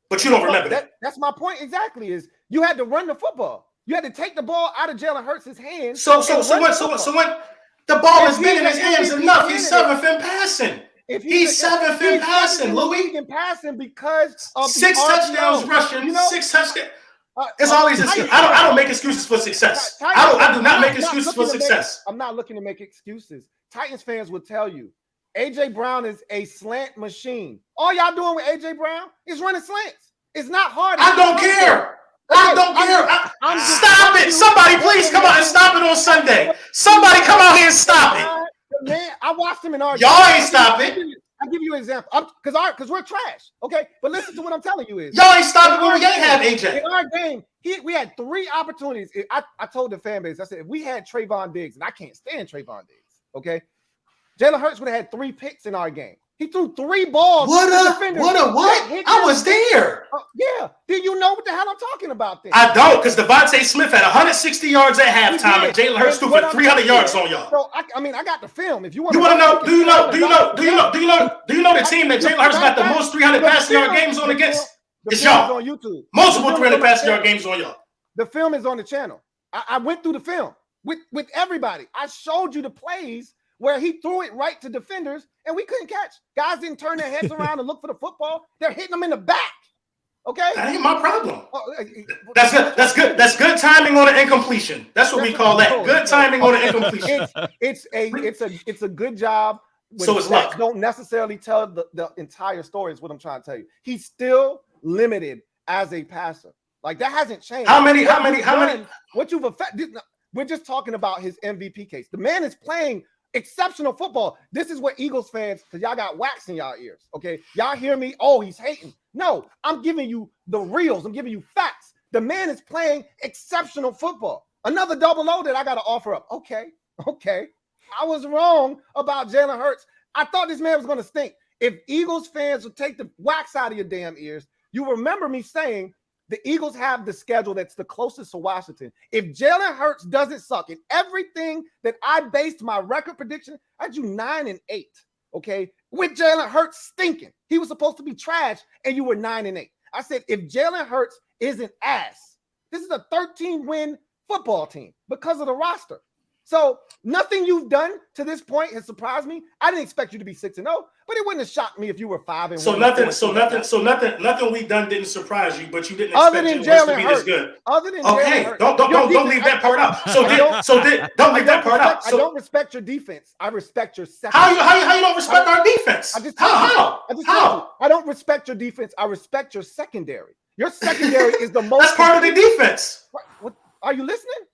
But you don't remember that. That's my point exactly. Is you had to run the football. You had to take the ball out of Jalen Hurts' hands. So when the ball has been in his hands enough, he's 7th in passing. He's 7th in passing, Louie. In passing because of 6 touchdowns rushing, 6 touchdowns. It's always I don't make excuses for success. I do not make excuses for success. I'm not looking to make excuses. Titans fans will tell you, AJ Brown is a slant machine. All y'all doing with AJ Brown is running slants. It's not hard. I don't care. I don't care. Stop it. Somebody please come out and stop it on Sunday. Somebody come out here and stop it. Man, I watched him in our Y'all ain't stopping. I'll give you an example. Because we're trash. Okay. But listen to what I'm telling you is Y'all ain't stopping when we ain't have AJ. In our game, we had 3 opportunities. I told the fan base, I said, if we had Trayvon Diggs, and I can't stand Trayvon Diggs, okay? Jalen Hurts would have had 3 picks in our game. He threw 3 balls. What? I was there. Yeah. Do you know what the hell I'm talking about then? I don't, because Devontae Smith had 160 yards at halftime, and Jalen Hurts threw for 300 yards on y'all. So I got the film. If you want to know, do you know the team that Jalen Hurts got the most 300 passing yard games on against? It's y'all. On YouTube. Multiple 300 passing yard games on y'all. The film is on the channel. I went through the film with everybody. I showed you the plays where he threw it right to defenders and we couldn't catch. Guys didn't turn their heads around and look for the football. They're hitting them in the back. Okay, that ain't my problem. That's good. That's good timing on an incompletion. That's what we call that. Good timing on an incompletion. It's a good job. So it's luck. Don't necessarily tell the entire story. Is what I'm trying to tell you. He's still limited as a passer. Like that hasn't changed. How many? What you've affected? We're just talking about his MVP case. The man is playing exceptional football. This is what Eagles fans, because y'all got wax in y'all ears. Okay, y'all hear me? Oh, he's hating. No, I'm giving you the reals. I'm giving you facts. The man is playing exceptional football. Another double O that I got to offer up. Okay. I was wrong about Jalen Hurts. I thought this man was going to stink. If Eagles fans would take the wax out of your damn ears, you remember me saying the Eagles have the schedule that's the closest to Washington. If Jalen Hurts doesn't suck in everything that I based my record prediction, I do 9-8, okay? With Jalen Hurts stinking. He was supposed to be trash, and you were 9-8. I said, if Jalen Hurts isn't ass, this is a 13-win football team because of the roster. So nothing you've done to this point has surprised me. I didn't expect you to be 6-0, but it wouldn't have shocked me if you were 5-1. So nothing we done didn't surprise you, but you didn't expect Jalen Hurts to be this good. Other than Jalen Hurts. Don't leave that part out. Don't leave that part out. I don't respect your defense. I respect your second. How you don't respect our defense? How? I don't respect your defense. I respect your secondary. Your secondary is the most. That's part of the defense. What are you listening?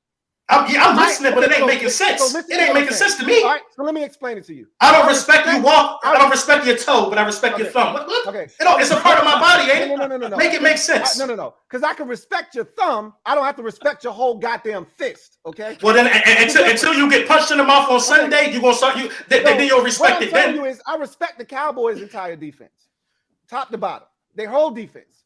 I'm listening, but it ain't making sense. It ain't making sense to me. All right, so let me explain it to you. I don't respect you walk. I don't respect your toe, but I respect your thumb. What? Okay. It's a part of my body, ain't it? No. Make it make sense. No. Because I can respect your thumb. I don't have to respect your whole goddamn fist. Okay. Well, then until you get punched in the mouth on Sunday, you're gonna start then you'll respect it. What I'm telling you is I respect the Cowboys' entire defense, top to bottom, their whole defense.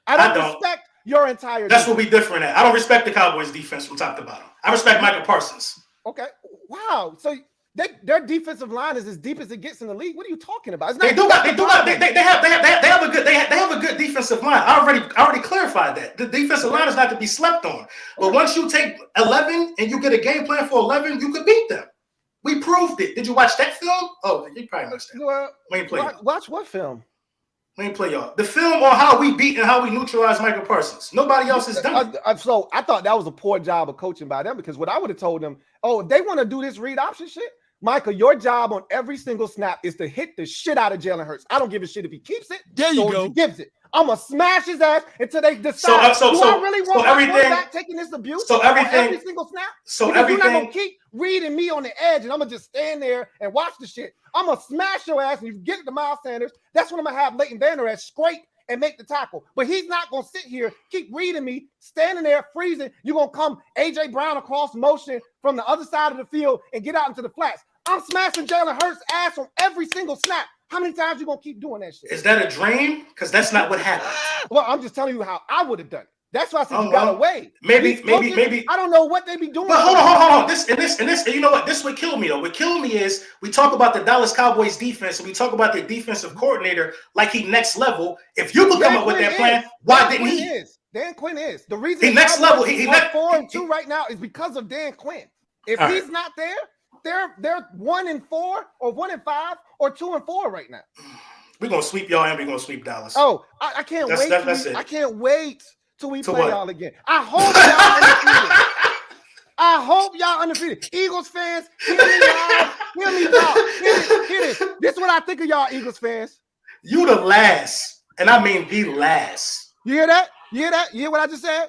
I don't respect your entire. That's what we different at. I don't respect the Cowboys' defense from top to bottom. I respect Michael Parsons. Okay. Wow. So their defensive line is as deep as it gets in the league. What are you talking about? They have a good defensive line. I already clarified that. The defensive line is not to be slept on. But once you take 11 and you get a game plan for 11, you could beat them. We proved it. Did you watch that film? Oh, you probably missed that. Well, we ain't play. Watch what film? We ain't play y'all. The film on how we beat and how we neutralized Michael Parsons. Nobody else has done it. So I thought that was a poor job of coaching by them, because what I would have told them, if they want to do this read option shit, Michael, your job on every single snap is to hit the shit out of Jalen Hurts. I don't give a shit if he keeps it. There you go. He gives it. I'm going to smash his ass until they decide, do I really want my quarterback taking this abuse every single snap? Because you're not going to keep reading me on the edge, and I'm going to just stand there and watch the shit. I'm going to smash your ass, and you get it to Miles Sanders. That's when I'm going to have Leighton Vander Esch scrape and make the tackle. But he's not going to sit here, keep reading me, standing there, freezing. You're going to come A.J. Brown across motion from the other side of the field and get out into the flats. I'm smashing Jalen Hurts' ass on every single snap. How many times you going to keep doing that shit? Is that a dream? Because that's not what happened. Well, I'm just telling you how I would have done it. That's why I said you got away. Maybe. I don't know what they be doing. But hold on. This, you know what? This would kill me, though. What killed me is we talk about the Dallas Cowboys defense, and we talk about their defensive coordinator like he next level. If you could come up with that plan, why didn't he? Dan Quinn is. The reason he next level. He 4-2 right now is because of Dan Quinn. If he's not there, they're 1-4 or 1-5 or 2-4 right now. We're gonna sweep y'all and we're gonna sweep Dallas. Oh, I can't wait. That's it. I can't wait till we play y'all again. I hope y'all undefeated. I hope y'all undefeated. Eagles fans, hear me loud. Hear me loud. Hear this. This is what I think of y'all Eagles fans. You the last, and I mean the last. You hear that? You hear that? You hear what I just said?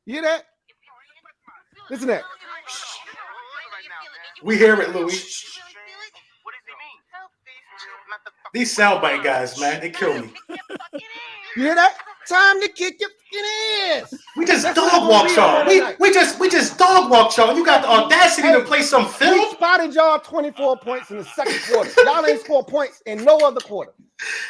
You hear that? Listen to that. We hear it, Louie. These soundbite guys, man, they kill me. You hear that? Time to kick your fucking ass. We just dog walk y'all. We just dog walk y'all. You got the audacity to play some film. We spotted y'all 24 points in the second quarter. Y'all ain't scored points in no other quarter.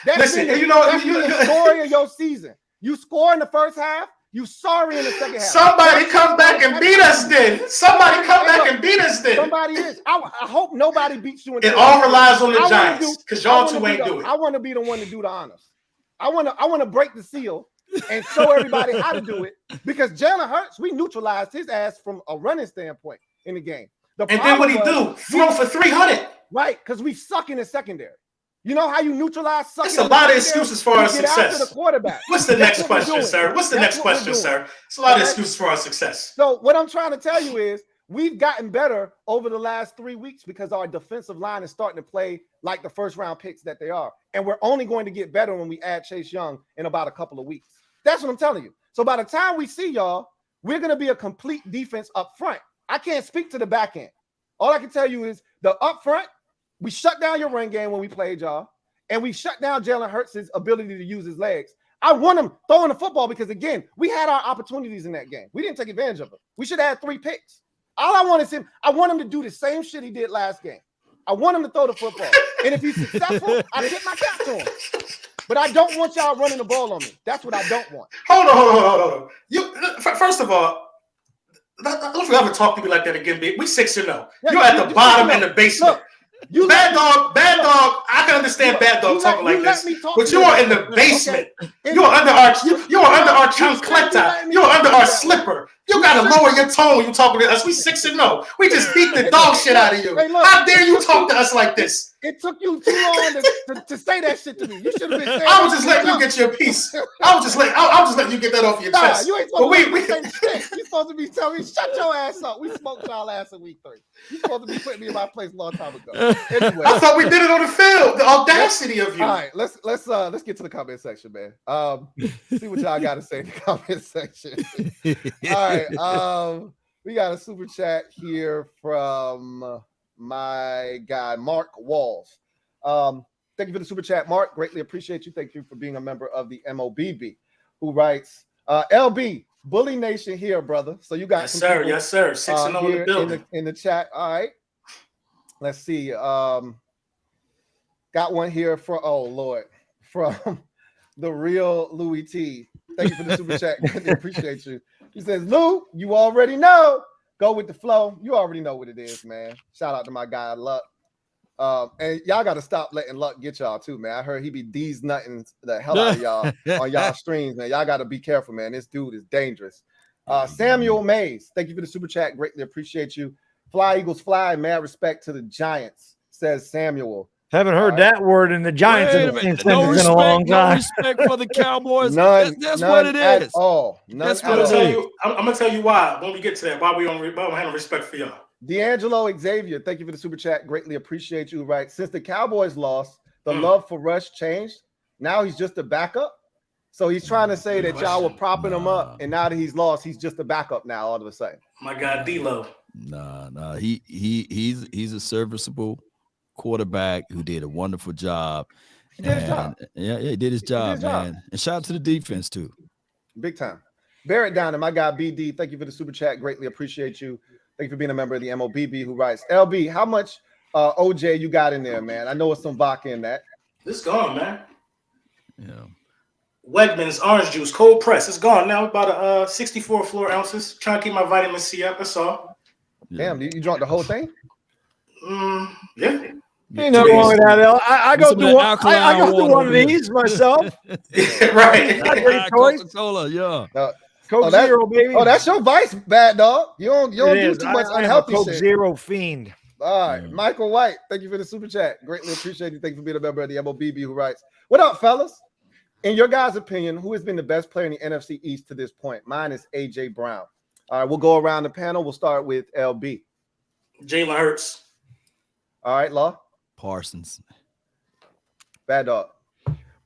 That's been the story of your season. You score in the first half. You sorry in the second half. Somebody come back and beat us then. Somebody come back and beat us then. Somebody is. I hope nobody beats you. It all relies on the Giants because y'all two ain't do it. I want to be the one to do the honors. I want to break the seal and show everybody how to do it because Jalen Hurts, we neutralized his ass from a running standpoint in the game. And then what he do? Throw for 300. Right, because we suck in the secondary. You know how you neutralize sucking? That's a lot of excuses for our success. The quarterback. What's the next question, sir? What's the next question, sir? It's a lot of excuses for our success. So what I'm trying to tell you is we've gotten better over the last 3 weeks because our defensive line is starting to play like the first round picks that they are. And we're only going to get better when we add Chase Young in about a couple of weeks. That's what I'm telling you. So by the time we see y'all, we're going to be a complete defense up front. I can't speak to the back end. All I can tell you is the up front, we shut down your run game when we played y'all, and we shut down Jalen Hurts' ability to use his legs. I want him throwing the football because, again, we had our opportunities in that game. We didn't take advantage of it. We should have had 3 picks. All I want is him. I want him to do the same shit he did last game. I want him to throw the football. And if he's successful, I tip my cap to him. But I don't want y'all running the ball on me. That's what I don't want. Hold on. You first of all, don't ever talk to me like that again, B. We 6-0. Yeah, you're at the bottom in the basement. Look, bad dog. I can understand bad dog talking like this, but you are in the basement. Okay. You are under our chancleta. You are under our slipper. You gotta lower your tone when you talking to us. We 6-0. We just beat the dog shit out of you. Hey, look, how dare you talk to us like this? It took you too long to say that shit to me. You should have been saying. I was just letting you get your piece. I was just letting you get that off your chest. You ain't supposed to be saying shit. You supposed to be telling me, shut your ass up. We smoked y'all ass in week 3. You supposed to be putting me in my place a long time ago. Anyway, I thought we did it on the field. The audacity of you. All right, let's get to the comment section, man. See what y'all got to say in the comment section. All right, we got a super chat here from my guy Mark Walls. Thank you for the super chat, Mark. Greatly appreciate you. Thank you for being a member of the MOBB. Who writes, LB Bully Nation here, brother. So you got yes, sir. Yes, sir. 6-0 in the building in the chat. All right. Let's see. Got one here from from the real Louie Tee. Thank you for the super chat. Greatly appreciate you. He says, Lou, you already know. Go with the flow. You already know what it is, man. Shout out to my guy, Luck. And y'all got to stop letting Luck get y'all, too, man. I heard he be nutting the hell out of y'all on y'all streams, man. Y'all got to be careful, man. This dude is dangerous. Samuel Mays, thank you for the super chat. Greatly appreciate you. Fly, Eagles, fly. Mad respect to the Giants, says Samuel. Haven't heard that word in the Giants in a long time. No respect for the Cowboys. None, that's what it is. At all. That's what it is. I'm gonna tell you why when we get to that. Why we don't have respect for y'all. D'Angelo Xavier, thank you for the super chat. Greatly appreciate you. Right, since the Cowboys lost, the love for Rush changed. Now he's just a backup. So he's trying to say that y'all were propping him up, and now that he's lost, he's just a backup now. All of a sudden, my guy D-Lo. Nah. He's a serviceable quarterback who did a wonderful job. He did his job. Yeah, he did his job, man. And shout out to the defense too. Big time. Bear it down. And my guy BD, thank you for the super chat. Greatly appreciate you. Thank you for being a member of the MOBB who writes, LB, how much OJ you got in there, man? I know it's some vodka in that. It's gone, man. Yeah. Wegmans orange juice, cold press. It's gone now. About 64 floor ounces. Trying to keep my vitamin C up. That's all. Yeah. Damn, you drank the whole thing? Yeah. Ain't nothing wrong with that. I go through one of these myself. Right. Coca-Cola, yeah. Coke Zero, baby. Oh, that's your vice, bad dog. You don't do too much unhealthy Coke shit. Zero fiend. All right, Michael White, thank you for the super chat. Greatly appreciate you. Thank you for being a member of the MOBB who writes, what up, fellas? In your guys' opinion, who has been the best player in the NFC East to this point? Mine is A.J. Brown. All right, we'll go around the panel. We'll start with LB. Jalen Hurts. All right, Law. Parsons. Bad dog.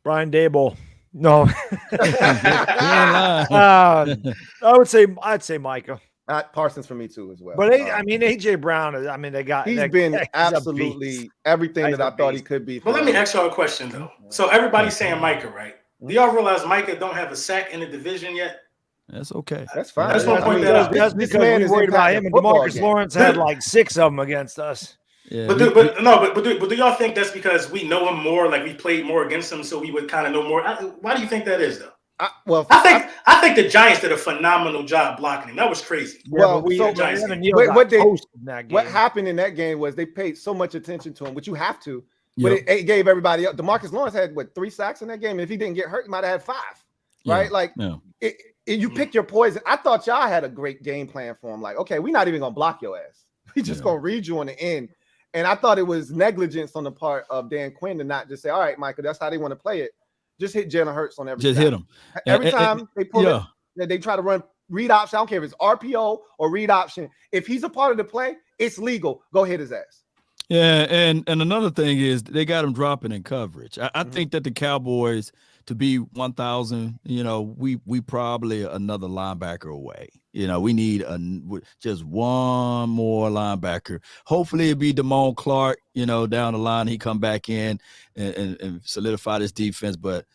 Brian Daboll. No. I'd I'd say Micah. Parsons for me too as well. But I mean, AJ Brown. I mean, he's been absolutely everything that I thought he could be. But let me ask y'all a question though. So everybody's saying Micah, right? Do y'all realize Micah don't have a sack in the division yet? That's okay. That's fine. That's one point that out. That's because we worried about him, and DeMarcus Lawrence had like 6 of them against us. Yeah, but do y'all think that's because we know him more, like we played more against him, so we would kind of know more? Why do you think that is, though? I think the Giants did a phenomenal job blocking him. That was crazy. Well, what happened in that game was they paid so much attention to him, which you have to. But it gave everybody up. DeMarcus Lawrence had 3 sacks in that game. And if he didn't get hurt, he might have had 5. Right? Like you pick your poison. I thought y'all had a great game plan for him. Like, okay, we're not even gonna block your ass. We just gonna read you on the end. And I thought it was negligence on the part of Dan Quinn to not just say, all right, Michael, that's how they want to play it. Just hit Jalen Hurts on every hit him. Every time they pull it, they try to run read option. I don't care if it's RPO or read option. If he's a part of the play, it's legal. Go hit his ass. Yeah, and another thing is they got him dropping in coverage. I think that the Cowboys, to be 1,000, we probably another linebacker away. We need just one more linebacker. Hopefully it'll be Damone Clark, down the line. He come back in and solidify this defense. But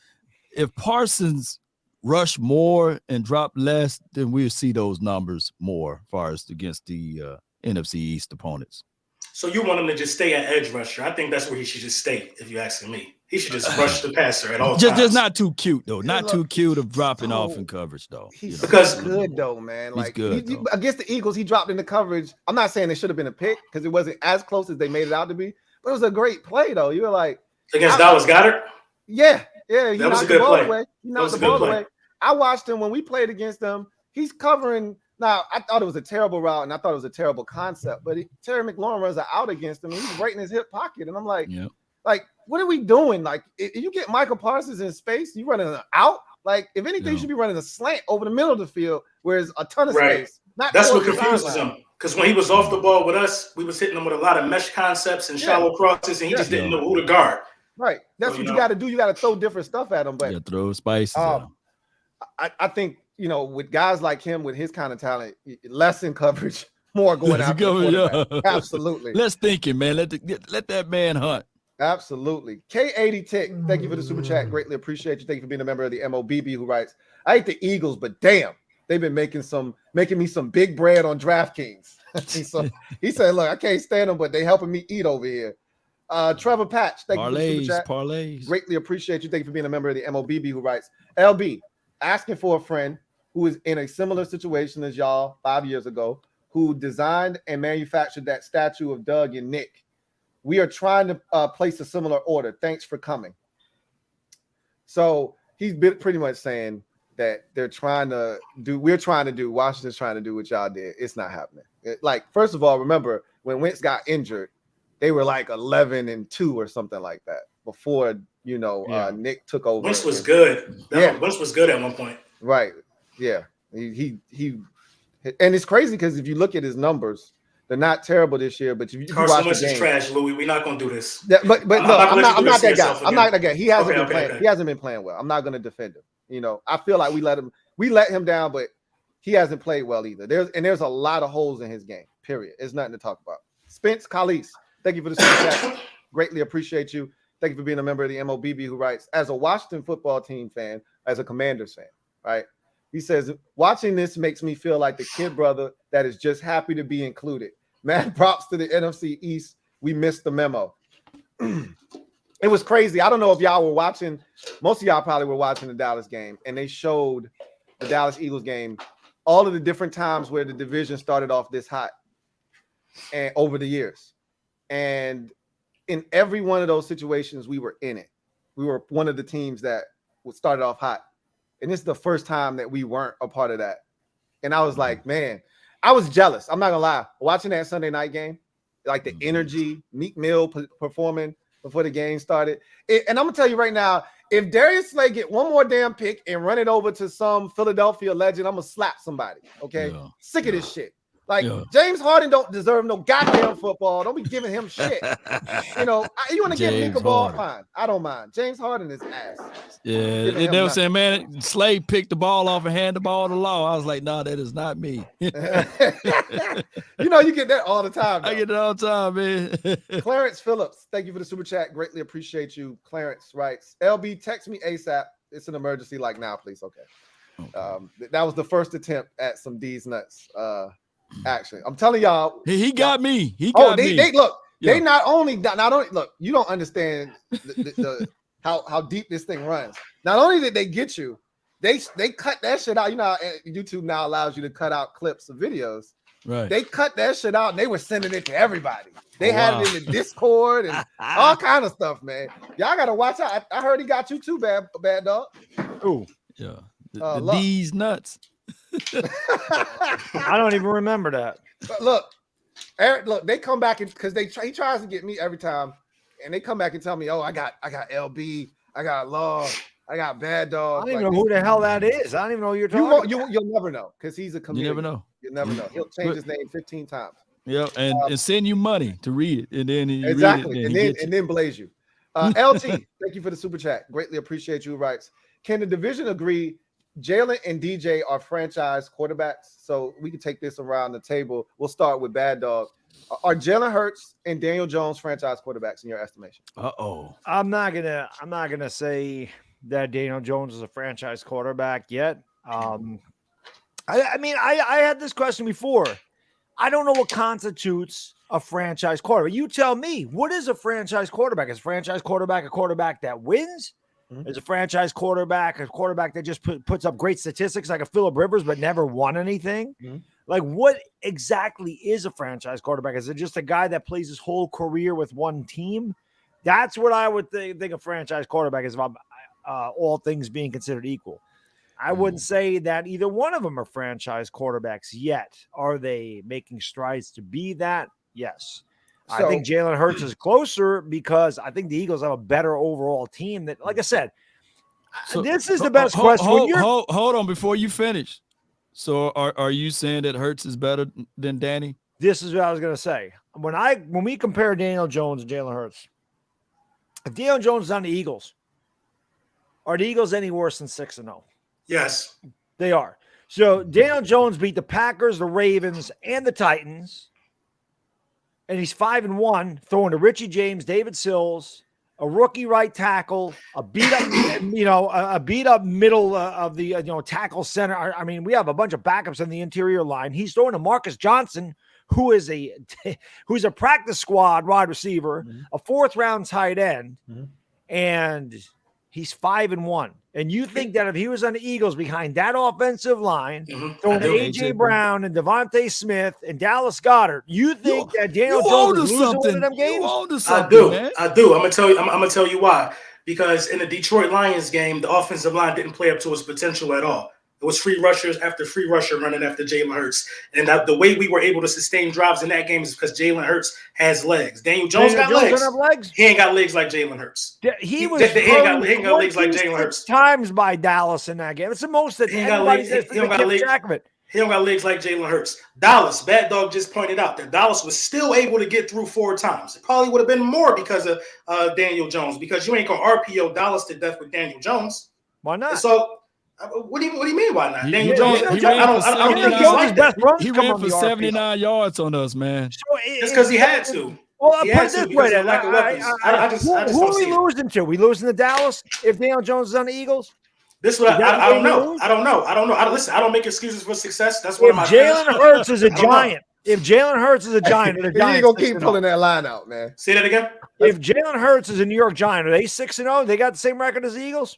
if Parsons rush more and drop less, then we'll see those numbers more as far as against the NFC East opponents. So you want him to just stay at edge rusher? I think that's where he should just stay, if you're asking me. He should just rush the passer at all times. Just not too cute, though. Not too cute of dropping off in coverage, though. He's good, though, man. Like, he's good, against the Eagles, he dropped into coverage. I'm not saying it should have been a pick because it wasn't as close as they made it out to be. But it was a great play, though. You were like. Against Dallas Goedert? Yeah. He that was a good play. Away. He knocked the ball away. I watched him when we played against them. He's covering. Now, I thought it was a terrible route, and I thought it was a terrible concept. But Terry McLaurin runs out against him, and he's right in his hip pocket. And I'm like, what are we doing? Like, if you get Michael Parsons in space, you running an out? Like, if anything, you should be running a slant over the middle of the field where there's a ton of space. That's what confuses him. Because when he was off the ball with us, we was hitting him with a lot of mesh concepts and shallow crosses, and he just didn't know who to guard. Right. That's what you got to do. You got to throw different stuff at him. But throw spices at him. I think, with guys like him, with his kind of talent, less in coverage, more going after. Absolutely. Less thinking, man. Let that man hunt. Absolutely. K80 Tick, thank you for the super chat. Greatly appreciate you. Thank you for being a member of the MOBB who writes, I hate the Eagles, but damn, they've been making me some big bread on DraftKings. He said, look, I can't stand them, but they helping me eat over here. Trevor Patch, thank you for the super chat. Parlays. Greatly appreciate you. Thank you for being a member of the MOBB who writes, LB, asking for a friend who is in a similar situation as y'all 5 years ago, who designed and manufactured that statue of Doug and Nick. We are trying to place a similar order. Thanks for coming. So he's been pretty much saying that we're trying to do, Washington's trying to do what y'all did. It's not happening. First of all, remember when Wentz got injured, they were like 11-2 or something like that before, Nick took over. Wentz was good. Wentz was good at one point. Right. Yeah. He and it's crazy because if you look at his numbers, they're not terrible this year, but if you Carson Wentz is trash, Louie. We're not going to do this. Yeah, but no, I'm not that guy. I'm not that guy. He hasn't been playing. He hasn't been playing well. I'm not going to defend him. I feel like we let him down, but he hasn't played well either. There's a lot of holes in his game. Period. There's nothing to talk about. Spence Khalees, thank you for the super chat. Greatly appreciate you. Thank you for being a member of the MOBB who writes, as a Washington football team fan, as a Commanders fan, right? He says, watching this makes me feel like the kid brother that is just happy to be included. Mad props to the NFC East. We missed the memo. It was crazy. I don't know if y'all were watching. Most of y'all probably were watching the Dallas game, and they showed the Dallas Eagles game, all of the different times where the division started off this hot and over the years. And in every one of those situations, we were in it. We were one of the teams that started off hot. And this is the first time that we weren't a part of that. And I was like, man, I was jealous. I'm not going to lie. Watching that Sunday night game, like the energy, Meek Mill performing before the game started. And I'm going to tell you right now, if Darius Slay get one more damn pick and run it over to some Philadelphia legend, I'm going to slap somebody, okay? Sick of this shit. Like James Harden don't deserve no goddamn football. Don't be giving him shit. You know, you want to give Nick a ball, fine. I don't mind. James Harden is ass. Yeah, they were saying, man, Slade picked the ball off and handed the ball to Law. I was like, no, that is not me. You know, you get that all the time. Though. I get it all the time, man. Clarence Phillips, thank you for the super chat. Greatly appreciate you. Clarence writes, LB, text me ASAP. It's an emergency, like now, please. Okay. That was the first attempt at some D's nuts. Actually, I'm telling y'all, he got me. He got me. They look. Yeah. They not only look. You don't understand how deep this thing runs. Not only did they get you, they cut that shit out. You know, YouTube now allows you to cut out clips of videos. Right. They cut that shit out and they were sending it to everybody. They had it in the Discord and all kind of stuff, man. Y'all gotta watch out. I heard he got you too, bad dog. Ooh, yeah. The D's nuts. I don't even remember that. But look, Eric, look, they come back because he tries to get me every time, and they come back and tell me, "Oh, I got LB, I got Law, I got Bad Dog." I don't even know who the hell that is. I don't even know who you're talking about. You'll never know because he's a comedian. You never know. You'll never know. He'll change his name 15 times. Yeah, and send you money to read it, and then exactly, read it, and then blaze you. LT, thank you for the super chat. Greatly appreciate you. Writes, can the division agree Jalen and DJ are franchise quarterbacks? So we can take this around the table. We'll start with Bad Dog. Are Jalen Hurts and Daniel Jones franchise quarterbacks in your estimation? I'm not gonna say that Daniel Jones is a franchise quarterback yet. I mean, I had this question before. I don't know what constitutes a franchise quarterback. You tell me, what is a franchise quarterback? Is a franchise quarterback a quarterback that wins? Mm-hmm. Is a franchise quarterback a quarterback that just puts up great statistics like a Phillip Rivers but never won anything? Mm-hmm. Like, what exactly is a franchise quarterback? Is it just a guy that plays his whole career with one team? That's what I would think a franchise quarterback is about, all things being considered equal. I wouldn't say that either one of them are franchise quarterbacks yet. Are they making strides to be that? Yes. So, I think Jalen Hurts is closer because I think the Eagles have a better overall team. That, like I said, this is the best question. Hold on before you finish. So are you saying that Hurts is better than Danny? This is what I was going to say. When we compare Daniel Jones and Jalen Hurts, if Daniel Jones is on the Eagles, are the Eagles any worse than 6-0? Yes. They are. So Daniel Jones beat the Packers, the Ravens, and the Titans. And he's 5-1, throwing to Richie James, David Sills, a rookie right tackle, a beat up, middle of the tackle center. I mean, we have a bunch of backups in the interior line. He's throwing to Marcus Johnson, who's a practice squad wide receiver, a 4th-round tight end, and he's 5-1. And you think that if he was on the Eagles behind that offensive line, throwing to A.J. Brown and Devontae Smith and Dallas Goedert, you think that Daniel Jones is losing one of them games? I do. I'm gonna tell you why. Because in the Detroit Lions game, the offensive line didn't play up to its potential at all. It was free rushers after free rusher running after Jalen Hurts. And the way we were able to sustain drives in that game is because Jalen Hurts has legs. Daniel Jones got legs. He ain't got legs like Jalen Hurts. He ain't got legs like Jalen Hurts. Times by Dallas in that game. It's the most that anybody's kept track of it. He don't got legs like Jalen Hurts. Dallas, Bad Dog just pointed out that Dallas was still able to get through 4 times. It probably would have been more because of Daniel Jones, because you ain't going to RPO Dallas to death with Daniel Jones. Why not? So, what do you mean? Why not? Daniel Jones. I don't think he's like that. He ran for 79 yards on us, man. It's because he had to. Well, put it this way, who are we losing to? We losing to Dallas if Daniel Jones is on the Eagles? This is what I don't know. I don't know. Listen, I don't make excuses for success. That's one of my. Jalen Hurts is a giant. If Jalen Hurts is a giant, the Giants you gonna keep pulling that line out, man. Say that again. If Jalen Hurts is a New York Giant, are they 6-0? They got the same record as the Eagles.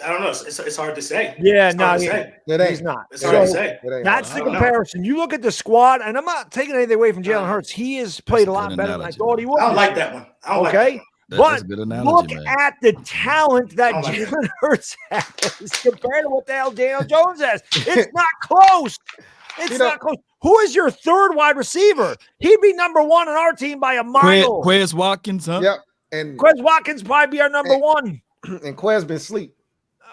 I don't know. It's hard to say. Yeah, no, he's not. It's hard to say. That's the comparison. You look at the squad, and I'm not taking anything away from Jalen Hurts. He has played a lot better than I thought he would. I don't like that one. But look at the talent that Jalen Hurts has compared to what the hell Daniel Jones has. It's not close. It's not close. Who is your 3rd wide receiver? He'd be number 1 on our team by a mile. Quez Watkins, huh? Yep. And Quez Watkins probably be our number 1. And Quez been asleep.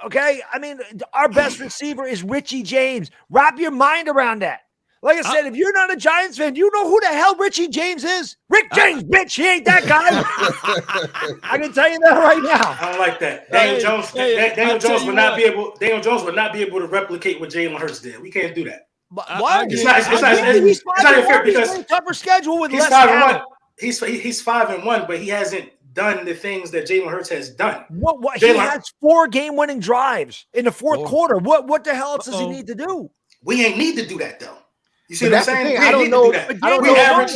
Okay. I mean, our best receiver is Richie James. Wrap your mind around that. Like I said, if you're not a Giants fan, you know who the hell Richie James is? Rick James, bitch. He ain't that guy. I can tell you that right now. I don't like that. Daniel Jones would not be able. Daniel Jones would not be able to replicate what Jalen Hurts did. We can't do that. Why? It's not even fair because a tougher schedule with he's less 5-1. He's 5-1, but he hasn't done the things that Jalen Hurts has done. He has 4 game-winning drives in the fourth quarter. What the hell else does he need to do? We ain't need to do that though. You see what I'm saying? I don't know. We average.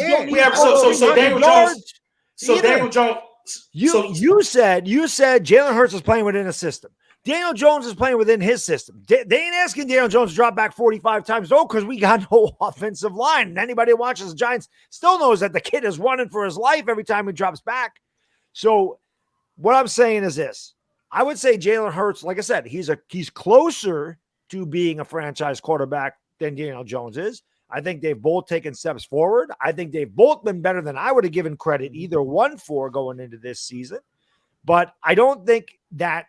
So Daniel Jones. You said Jalen Hurts is playing within a system. Daniel Jones is playing within his system. They ain't asking Daniel Jones to drop back 45 times, though, because we got no offensive line. And anybody who watches the Giants still knows that the kid is running for his life every time he drops back. So what I'm saying is this. I would say Jalen Hurts, like I said, he's closer to being a franchise quarterback than Daniel Jones is. I think they've both taken steps forward. I think they've both been better than I would have given credit either one for going into this season. But I don't think that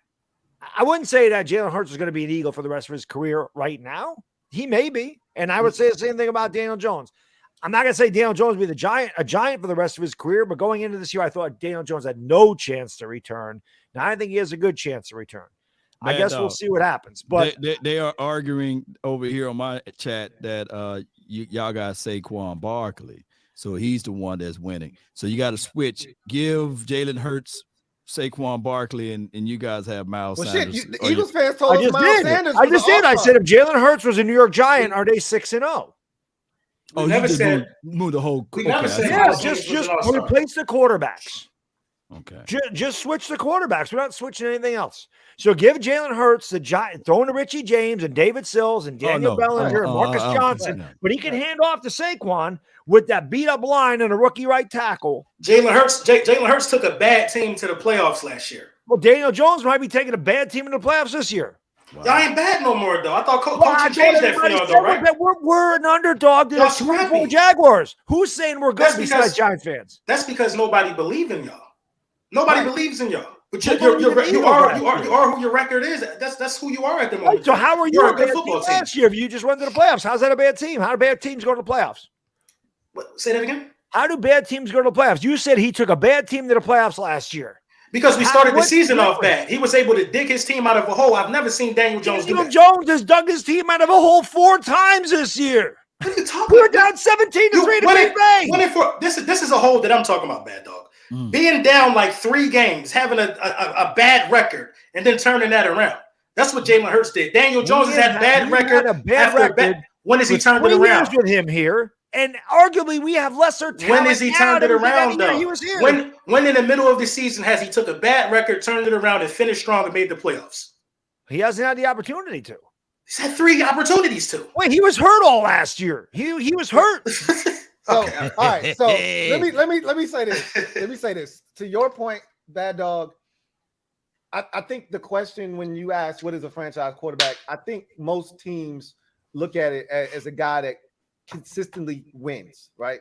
I wouldn't say that Jalen Hurts is going to be an Eagle for the rest of his career right now. He may be. And I would say the same thing about Daniel Jones. I'm not going to say Daniel Jones will be a giant for the rest of his career, but going into this year, I thought Daniel Jones had no chance to return. Now I think he has a good chance to return. I guess we'll see what happens. But they are arguing over here on my chat that y'all got Saquon Barkley. So he's the one that's winning. So you got to switch. Give Jalen Hurts Saquon Barkley, and you guys have Miles Sanders. Shit, the Eagles fans told us Miles Sanders. I just did. I said if Jalen Hurts was a New York Giant, are they 6-0? Oh, you never said move the whole. Just replace the quarterbacks. Okay. Just switch the quarterbacks. We're not switching anything else. So give Jalen Hurts the Giant, throwing to Richie James and David Sills and Daniel Bellinger and Marcus Johnson, but he can hand off to Saquon with that beat up line and a rookie right tackle. Jalen Hurts took a bad team to the playoffs last year. Well, Daniel Jones might be taking a bad team in the playoffs this year. Wow. Y'all ain't bad no more, though. I thought Coach changed that for y'all, though, right? We're an underdog to the 2-4 Jaguars. Who's saying we're good besides Giants fans? That's because nobody believes in y'all. Nobody believes in y'all. But you are who your record is. That's who you are at the moment. Right, so how are you a bad team last year if you just went to the playoffs? How's that a bad team? How do bad teams go to the playoffs? What, say that again? How do bad teams go to the playoffs? You said he took a bad team to the playoffs last year. Because we started the season off bad. He was able to dig his team out of a hole. I've never seen Daniel Jones do that. Daniel Jones has dug his team out of a hole 4 times this year. What are you talking about? We're down 17-3 to Green Bay. This is a hole that I'm talking about, Bad Dog. Being down like 3 games, having a bad record, and then turning that around. That's what Jalen Hurts did. Daniel Jones has had bad record When has he turned it around? With him here, and arguably we have lesser talent. When has he turned it around, though? He was here. When in the middle of the season has he took a bad record, turned it around, and finished strong and made the playoffs? He hasn't had the opportunity to. He's had 3 opportunities to. Wait, he was hurt all last year. He was hurt. Okay. All right. So let me say this. Let me say this. To your point, Bad Dog, I think the question when you ask what is a franchise quarterback, I think most teams look at it as a guy that consistently wins, right?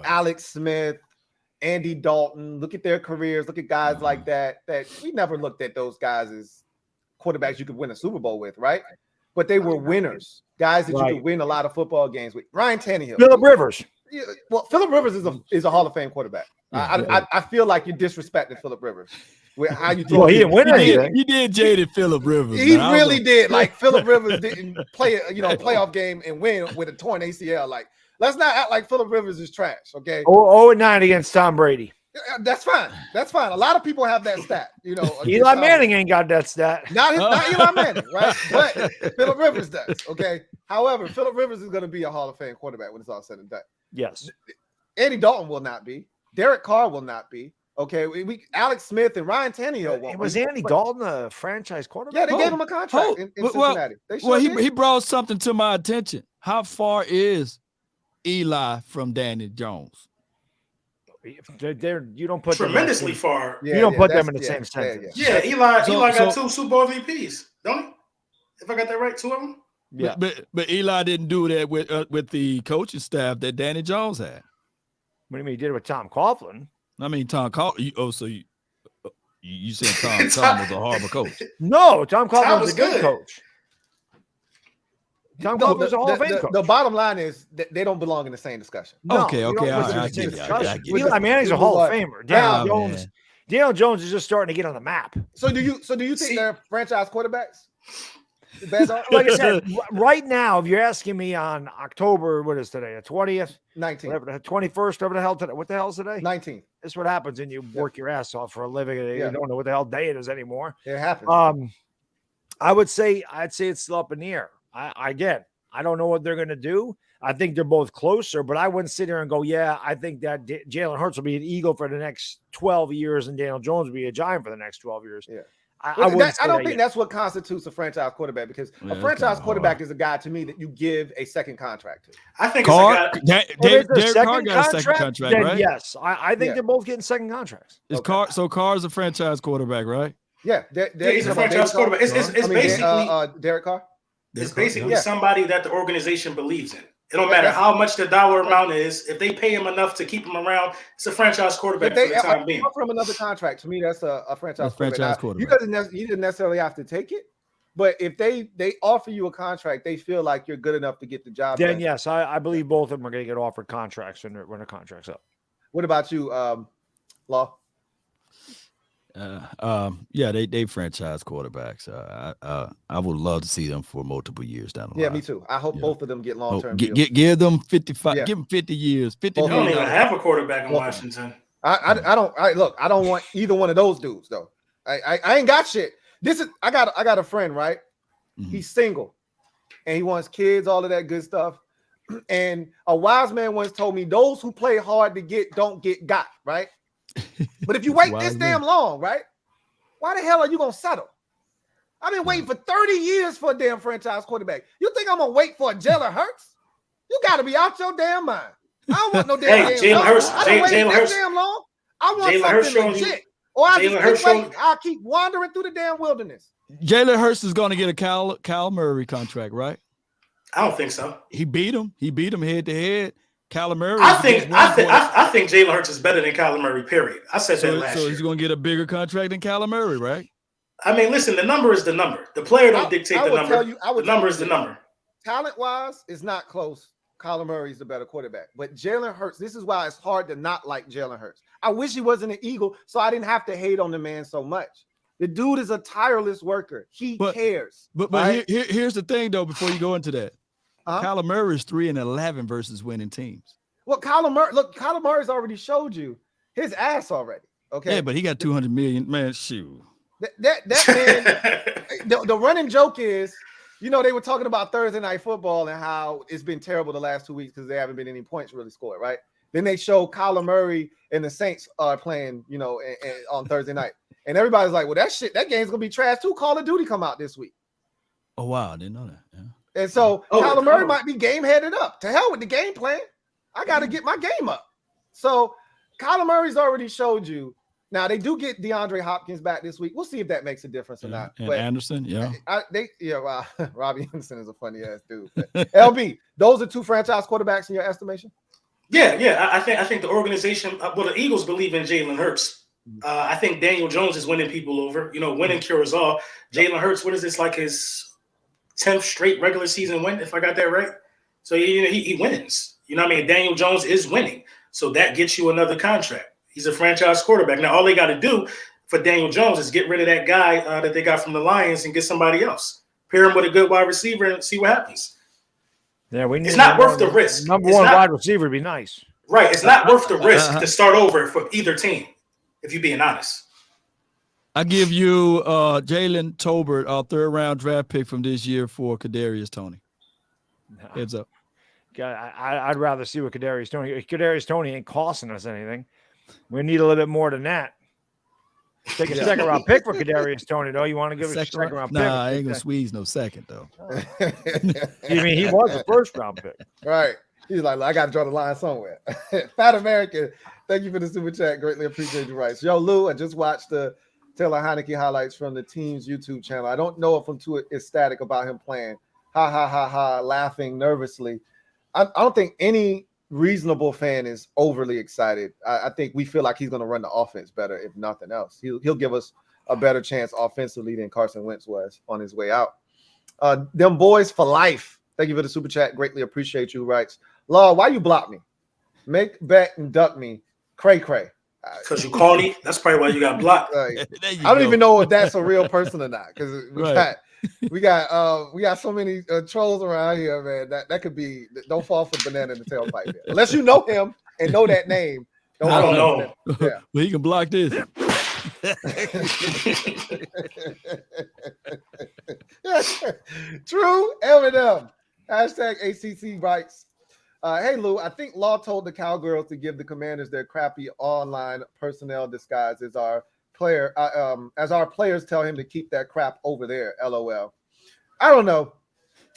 Alex Smith, Andy Dalton, look at their careers, look at guys like that we never looked at those guys as quarterbacks you could win a Super Bowl with, right? But they were winners, guys that you could win a lot of football games with. Ryan Tannehill. Phillip Rivers. Yeah, well, Phillip Rivers is a Hall of Fame quarterback. I feel like you disrespected Phillip Rivers with how you throw. Well, he didn't win anything. You did jaded Phillip Rivers. He really did. Like Phillip Rivers didn't play a playoff game and win with a torn ACL. Like, let's not act like Phillip Rivers is trash. Okay. 0-9 against Tom Brady. That's fine. That's fine. A lot of people have that stat. Eli Manning ain't got that stat. Not Eli Manning, right? But Phillip Rivers does. Okay. However, Phillip Rivers is going to be a Hall of Fame quarterback when it's all said and done. Yes. Andy Dalton will not be. Derek Carr will not be. Okay. Alex Smith and Ryan Tannehill won't. Was Andy Dalton a franchise quarterback? Yeah, they gave him a contract in Cincinnati. He brought something to my attention. How far is Eli from Danny Jones? You don't put tremendously far. You don't put them in the same sentence. Yeah, Eli got 2 Super Bowl VPs, don't he? If I got that right, 2 of them. Yeah, but Eli didn't do that with the coaching staff that Danny Jones had. What do you mean he did it with Tom Coughlin? I mean Tom Coughlin. You said Tom was a horrible coach. No, Tom Coughlin Tom was a good coach. Tom Coughlin was a Hall of Fame coach. The bottom line is that they don't belong in the same discussion. No, okay. I get it. Eli Manning's a Hall of Famer. Daniel Jones is just starting to get on the map. So do you think they're franchise quarterbacks? Like I said, right now, if you're asking me on October, what is today? The 20th? 19th. Whatever, the 21st, whatever the hell today. What the hell is today? 19th. That's what happens when you work your ass off for a living. You don't know what the hell day it is anymore. It happens. I'd say it's still up in the air. I don't know what they're going to do. I think they're both closer, but I wouldn't sit here and go, yeah, I think that Jalen Hurts will be an Eagle for the next 12 years and Daniel Jones will be a Giant for the next 12 years. Yeah. I don't think that's what constitutes a franchise quarterback, because a franchise quarterback is a guy to me that you give a second contract to. I think Derek Carr got a second contract, right? Yes, I think they're both getting second contracts. So Carr's a franchise quarterback, right? Yeah, he's a franchise quarterback. It's basically Derek Carr. It's basically somebody that the organization believes in. It don't matter how much the dollar amount is. If they pay him enough to keep him around, it's a franchise quarterback for the time being. From another contract, to me, that's a franchise quarterback. You didn't necessarily have to take it, but if they offer you a contract, they feel like you're good enough to get the job done. Then yes, I believe both of them are going to get offered contracts when their contract's up. What about you, Law? Yeah, they franchise quarterbacks. I would love to see them for multiple years down the line. Yeah, me too. I hope both of them get long-term deals. Give them 55. Yeah. Give them 50 years. 50 million. Don't even have a quarterback in Washington. I don't want either one of those dudes though. I ain't got shit. I got a friend, right? Mm-hmm. He's single, and he wants kids, all of that good stuff. And a wise man once told me, those who play hard to get don't get got, right? But if you wait this damn long, right? Why the hell are you gonna settle? I've been waiting for 30 years for a damn franchise quarterback. You think I'm gonna wait for a Jalen Hurts? You gotta be out your damn mind. I don't want no damn Jalen Hurts. Jalen Hurts. Damn long. I want something legit. Or I'll keep wandering through the damn wilderness. Jalen Hurts is gonna get a Kyle Murray contract, right? I don't think so. He beat him head to head. Kyler Murray. I think Jalen Hurts is better than Kyler Murray, period. I said that last year. So he's going to get a bigger contract than Kyler Murray, right? I mean, listen, the number is the number. The player don't dictate the number. The number is the number. Talent-wise, it's not close. Kyler Murray is the better quarterback. But Jalen Hurts, this is why it's hard to not like Jalen Hurts. I wish he wasn't an Eagle, so I didn't have to hate on the man so much. The dude is a tireless worker. He cares. But right? here's the thing, though, before you go into that. Kyler Murray is 3-11 versus winning teams. Well, Kyler Murray's already showed you his ass already. Okay. Yeah, but he got 200 million. Man, shoot. That man. the running joke is, they were talking about Thursday Night Football and how it's been terrible the last 2 weeks because there haven't been any points really scored, right? Then they show Kyler Murray and the Saints are playing, on Thursday night, and everybody's like, "Well, that game's gonna be trash too." Call of Duty come out this week. Oh wow, I didn't know that. Yeah. And so Kyler Murray might be game headed up. To hell with the game plan. I got to get my game up. So Kyler Murray's already showed you. Now they do get DeAndre Hopkins back this week. We'll see if that makes a difference or not. And Anderson, Robbie Anderson is a funny ass dude. LB, those are two franchise quarterbacks in your estimation? Yeah. I think the organization. Well, the Eagles believe in Jalen Hurts. I think Daniel Jones is winning people over. Winning cures all. Jalen Hurts, what is this, like his 10th straight regular season win, if I got that right? So he wins. You know what I mean? Daniel Jones is winning. So that gets you another contract. He's a franchise quarterback. Now, all they got to do for Daniel Jones is get rid of that guy that they got from the Lions and get somebody else. Pair him with a good wide receiver and see what happens. Yeah, it's not worth the risk. Number one wide receiver would be nice. Right. It's not worth the risk to start over for either team, if you're being honest. I give you Jalen Tolbert, our third-round draft pick from this year for Kadarius Toney. Heads up. I'd rather see what Kadarius Toney. Kadarius Toney ain't costing us anything. We need a little bit more than that. Take a second-round pick for Kadarius Toney, though. You want to give us a second-round pick? Nah, I ain't gonna squeeze no second, though. You mean he was a first-round pick? Right. He's like, I got to draw the line somewhere. Fat American, thank you for the super chat. Greatly appreciate your rights. Yo, Lou, I just watched the Taylor Heineke highlights from the team's YouTube channel. I don't know if I'm too ecstatic about him playing. Ha, ha, ha, ha, laughing nervously. I don't think any reasonable fan is overly excited. I think we feel like he's going to run the offense better, if nothing else. He'll give us a better chance offensively than Carson Wentz was on his way out. Them boys for life. Thank you for the super chat. Greatly appreciate you. Writes, Law, why you block me? Make, bet, and duck me. Cray. Because you corny. That's probably why you got blocked. I don't even know if that's a real person or not. Because we got so many trolls around here, man. That could be. Don't fall for banana in the tailpipe. There. Unless you know him and know that name. I don't know. Yeah. Well, he can block this. True Eminem. Hashtag ACC Bites. Hey Lou, I think Law told the Cowgirls to give the Commanders their crappy online personnel disguise as our players tell him to keep that crap over there. LOL. I don't know.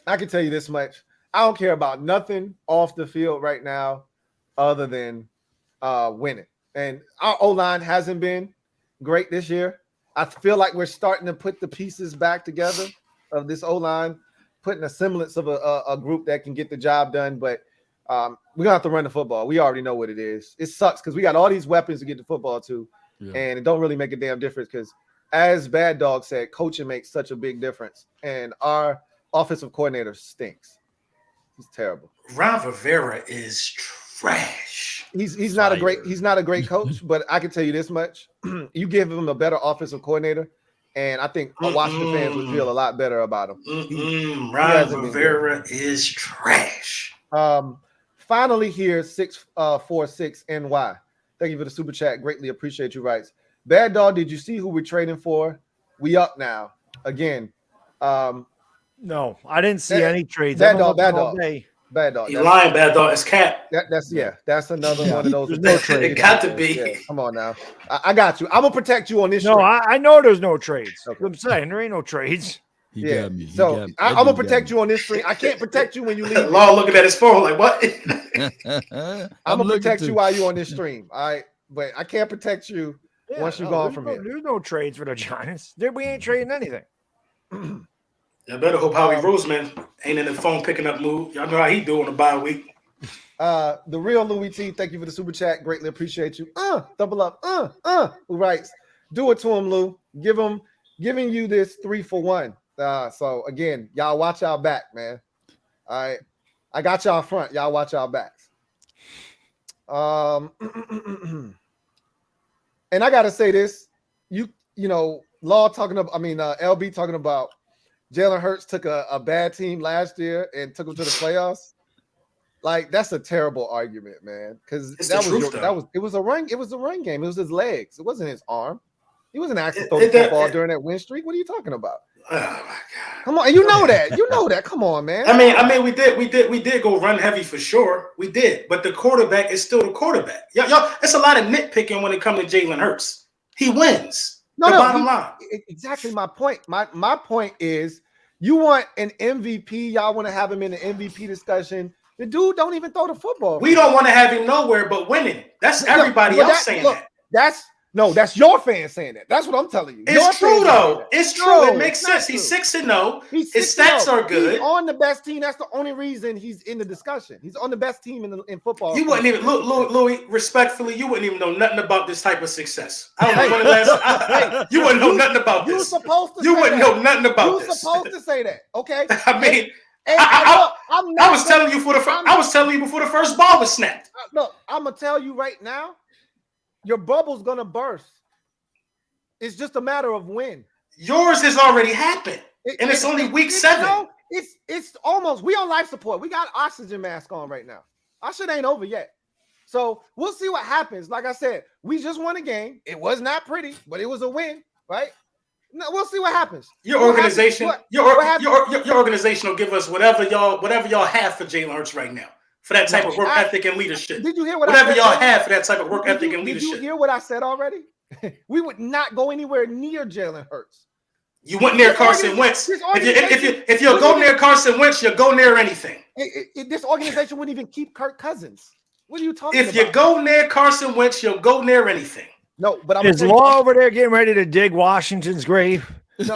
I can tell you this much. I don't care about nothing off the field right now other than winning. And our O-line hasn't been great this year. I feel like we're starting to put the pieces back together of this O-line, putting a semblance of a group that can get the job done. But we're going to have to run the football. We already know what it is. It sucks because we got all these weapons to get the football to, and it don't really make a damn difference because, as Bad Dog said, coaching makes such a big difference. And our offensive coordinator stinks. He's terrible. Ron Rivera is trash. He's not a great coach, but I can tell you this much. You give him a better offensive coordinator, and I think Washington fans would feel a lot better about him. Ron Rivera is trash. Finally here, 646 NY. Thank you for the super chat. Greatly appreciate you. Writes, Bad Dog, did you see who we're trading for? We up now. Again. No, I didn't see any trades. Bad Dog. You lying, Bad Dog. It's Cap. That's another one of those. No trade. It got to be. Yeah, come on now. I got you. I'm gonna protect you on this. No, I know there's no trades. Okay. I'm saying there ain't no trades. He got me. I'm gonna protect you on this stream. I can't protect you when you leave. Law looking at his phone like what? I'm gonna protect you while you're on this stream. All right, but I can't protect you once you're gone from here. There's no trades for the Giants. We ain't trading anything. I better hope Howie Roseman ain't in the phone picking up mood. Y'all know how he do on the bye week. The real Louie Tee, thank you for the super chat. Greatly appreciate you. Double up. Who writes, do it to him, Lou. Giving you this 3 for 1. So again, y'all watch y'all back, man. All right. I got y'all front. Y'all watch y'all backs. And I gotta say this, you know, LB talking about Jalen Hurts took a bad team last year and took them to the playoffs. Like, that's a terrible argument, man. Because it was a run game. It was his legs. It wasn't his arm. He wasn't actually throwing the football during that win streak. What are you talking about? Oh my God! Come on, you know that. Come on, man. I mean, we did go run heavy for sure. We did, but the quarterback is still the quarterback. Y'all, it's a lot of nitpicking when it comes to Jalen Hurts. He wins. Bottom line. Exactly my point. My point is, you want an MVP. Y'all want to have him in the MVP discussion. The dude don't even throw the football. We don't want to have him nowhere but winning. That's everybody else saying that. That's your fans saying that. That's what I'm telling you. It's true, though. It's true. It makes sense. He's 6-0. His stats are good. He's on the best team. That's the only reason he's in the discussion. He's on the best team in football. You wouldn't even Louis, respectfully, you wouldn't even know nothing about this type of success. I don't know when the last. You wouldn't know nothing about this. You're supposed to. You wouldn't know nothing about this. You're supposed to say that. Okay. I mean, I was telling you before the first ball was snapped. Look, I'm gonna tell you right now, your bubble's gonna burst. It's just a matter of when. Yours has already happened, and it's only week 7. No, it's almost. We on life support. We got oxygen mask on right now. Our shit ain't over yet. So we'll see what happens. Like I said, we just won a game. It was not pretty, but it was a win, right? No, we'll see what happens. Your organization will give us whatever y'all have for Jalen Hurts right now. For that type of work ethic and leadership. Did you hear what whatever I said? Y'all have for that type of work ethic and leadership. Did you hear what I said already? We would not go anywhere near Jalen Hurts. You went near Carson Wentz. If you go near Carson Wentz, you go near anything. This organization wouldn't even keep Kirk Cousins. What are you talking about? If you go near Carson Wentz, you'll go near anything. No, but is Law over there getting ready to dig Washington's grave? No,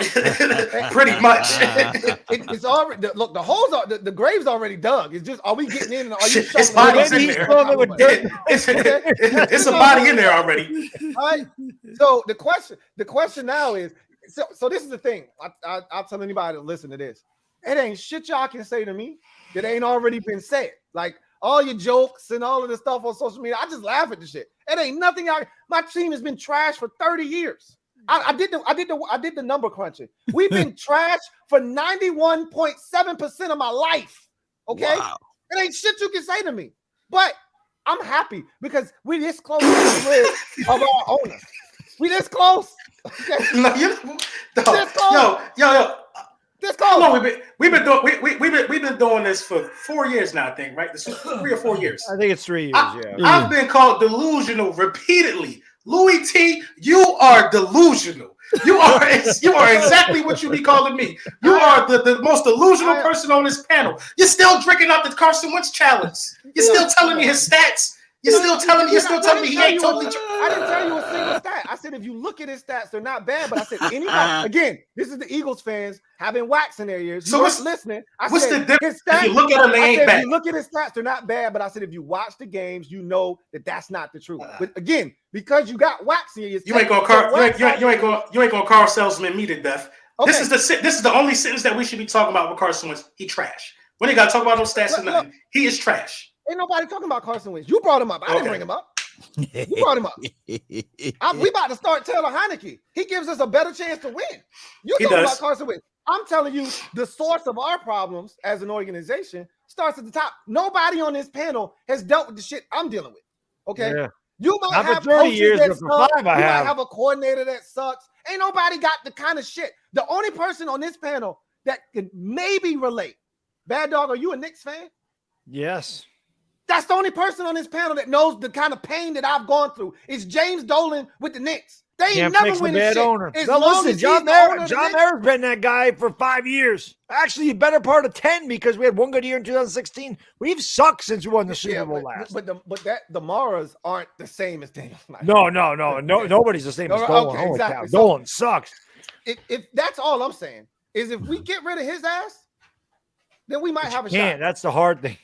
Pretty much. It's already look. The holes are the grave's already dug. It's just are we getting in? And are you It's bodies in there. It's a body in there already. All right. So the question now is, so this is the thing. I'll tell anybody to listen to this. It ain't shit y'all can say to me that ain't already been said. Like all your jokes and all of the stuff on social media, I just laugh at the shit. It ain't nothing. My team has been trashed for 30 years. I did the number crunching. We've been trashed for 91.7% of my life. Okay, wow. It ain't shit you can say to me. But I'm happy because we this close to the rid of our owner. We this close. Okay? This close. Yo. This close. How long we've been doing this for 4 years now, I think, right? This is 3 or 4 years. I think it's 3 years. I've been called delusional repeatedly. Louie Tee, you are delusional. You are exactly what you be calling me. You are the most delusional person on this panel. You're still drinking out the Carson Wentz challenge. You're still telling me his stats. You're still telling me he ain't totally. I didn't tell you a single stat. I said if you look at his stats, they're not bad. But I said anybody again. This is the Eagles fans having wax in their ears. So what's listening? What's the difference? If you look at them, they ain't bad. If you look at his stats, they're not bad. But I said if you watch the games, you know that that's not the truth. But again, because you got wax in your ears, you ain't gonna Carl Salesman me to death. Okay. This is the only sentence that we should be talking about with Carson Wentz. He trash. We ain't gotta talk about those stats or nothing. He is trash. Ain't nobody talking about Carson Wentz. You brought him up. I didn't bring him up. You brought him up. We about to start Taylor Heineke. He gives us a better chance to win. You talking about Carson Wentz. I'm telling you, the source of our problems as an organization starts at the top. Nobody on this panel has dealt with the shit I'm dealing with. Okay? Yeah. You might have 30 years that suck. You might have a coordinator that sucks. Ain't nobody got the kind of shit. The only person on this panel that could maybe relate. Bad Dog, are you a Knicks fan? Yes. That's the only person on this panel that knows the kind of pain that I've gone through. It's James Dolan with the Knicks. They ain't never win shit. No, listen, John Mayer's been that guy for 5 years. Actually, a better part of 10 because we had one good year in 2016. We've sucked since we won the Super Bowl last. But the Maras aren't the same as Daniel Snyder. No, nobody's the same as Dolan. Okay, exactly. Dolan sucks. If that's all I'm saying is if we get rid of his ass, then we might have a shot. That's the hard thing.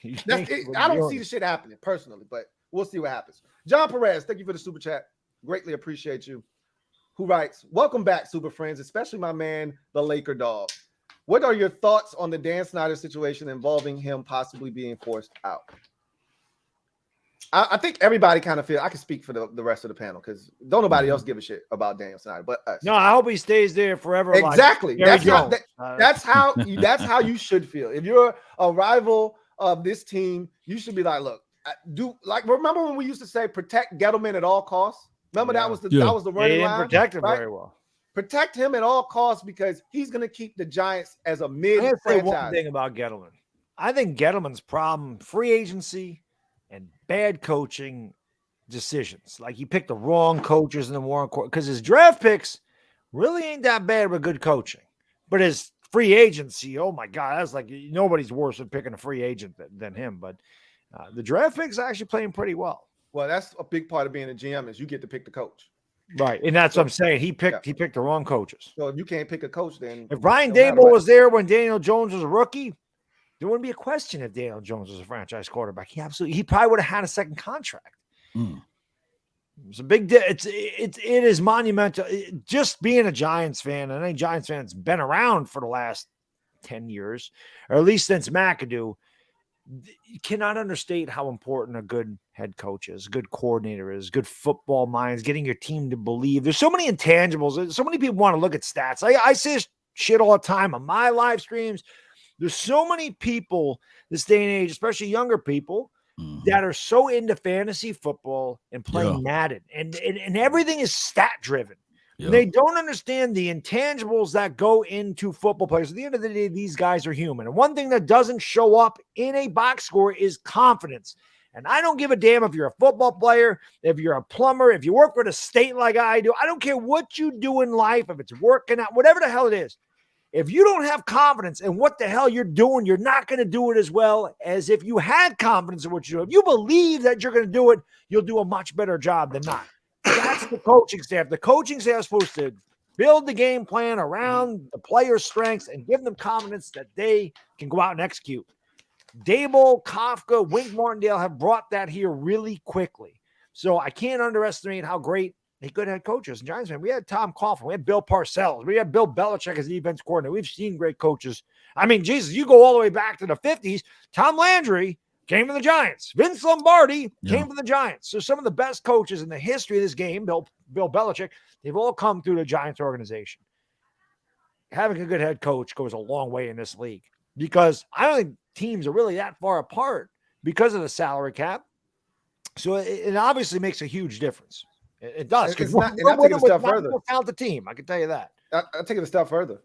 I don't see the shit happening personally, but we'll see what happens. John Perez, thank you for the super chat. Greatly appreciate you. Who writes, welcome back, Super Friends, especially my man, the Laker dog. What are your thoughts on the Dan Snyder situation involving him possibly being forced out? I think everybody kind of feels, I can speak for the rest of the panel because don't nobody else give a shit about Daniel Snyder but us. No, I hope he stays there forever. Exactly. That's how you should feel. If you're a rival of this team, you should be like, look, remember when we used to say protect Gettleman at all costs? Remember that was the running line. Protect him very well. Protect him at all costs because he's going to keep the Giants as a mid. I'm say one thing about Gettleman. I think Gettleman's problem, free agency and bad coaching decisions. Like he picked the wrong coaches in the wrong court because his draft picks really ain't that bad with good coaching. But his free agency, oh my God, that's like nobody's worse at picking a free agent than him. But the draft picks are actually playing pretty well. Well, that's a big part of being a GM is you get to pick the coach. Right. And that's what I'm saying. He picked the wrong coaches. So if you can't pick a coach, then if Brian Daboll was there when Daniel Jones was a rookie, there wouldn't be a question if Daniel Jones was a franchise quarterback. He probably would have had a second contract. It's a big deal. It is monumental. Just being a Giants fan, and any Giants fan that's been around for the last 10 years, or at least since McAdoo, you cannot understate how important a good head coach is, good coordinator is, good football minds, getting your team to believe. There's so many intangibles. So many people want to look at stats. I say this shit all the time on my live streams. There's so many people this day and age, especially younger people, that are so into fantasy football and playing Madden. And everything is stat driven. Yeah. They don't understand the intangibles that go into football players. At the end of the day, these guys are human. And one thing that doesn't show up in a box score is confidence. And I don't give a damn if you're a football player, if you're a plumber, if you work for the state like I do. I don't care what you do in life, if it's working out, whatever the hell it is. If you don't have confidence in what the hell you're doing, you're not going to do it as well as if you had confidence in what you do. If you believe that you're going to do it, you'll do a much better job than not. That's the coaching staff. The coaching staff is supposed to Build the game plan around the players' strengths and give them confidence that they can go out and execute. Dable, Kafka, Wink Martindale have brought that here really quickly. So I can't underestimate how great they good head coaches. Giants, man, we had Tom Coughlin, we had Bill Parcells, we had Bill Belichick as defense coordinator. We've seen great coaches. I mean, Jesus, you go all the way back to the 50s. Tom Landry came from the Giants. Vince Lombardi came from the Giants. So some of the best coaches in the history of this game, Bill Belichick, they've all come through the Giants organization. Having a good head coach goes a long way in this league because I don't think teams are really that far apart because of the salary cap. So it obviously makes a huge difference. It does. It's not, and I'll take it a step further. Count the team. I can tell you that. I'll take it a step further.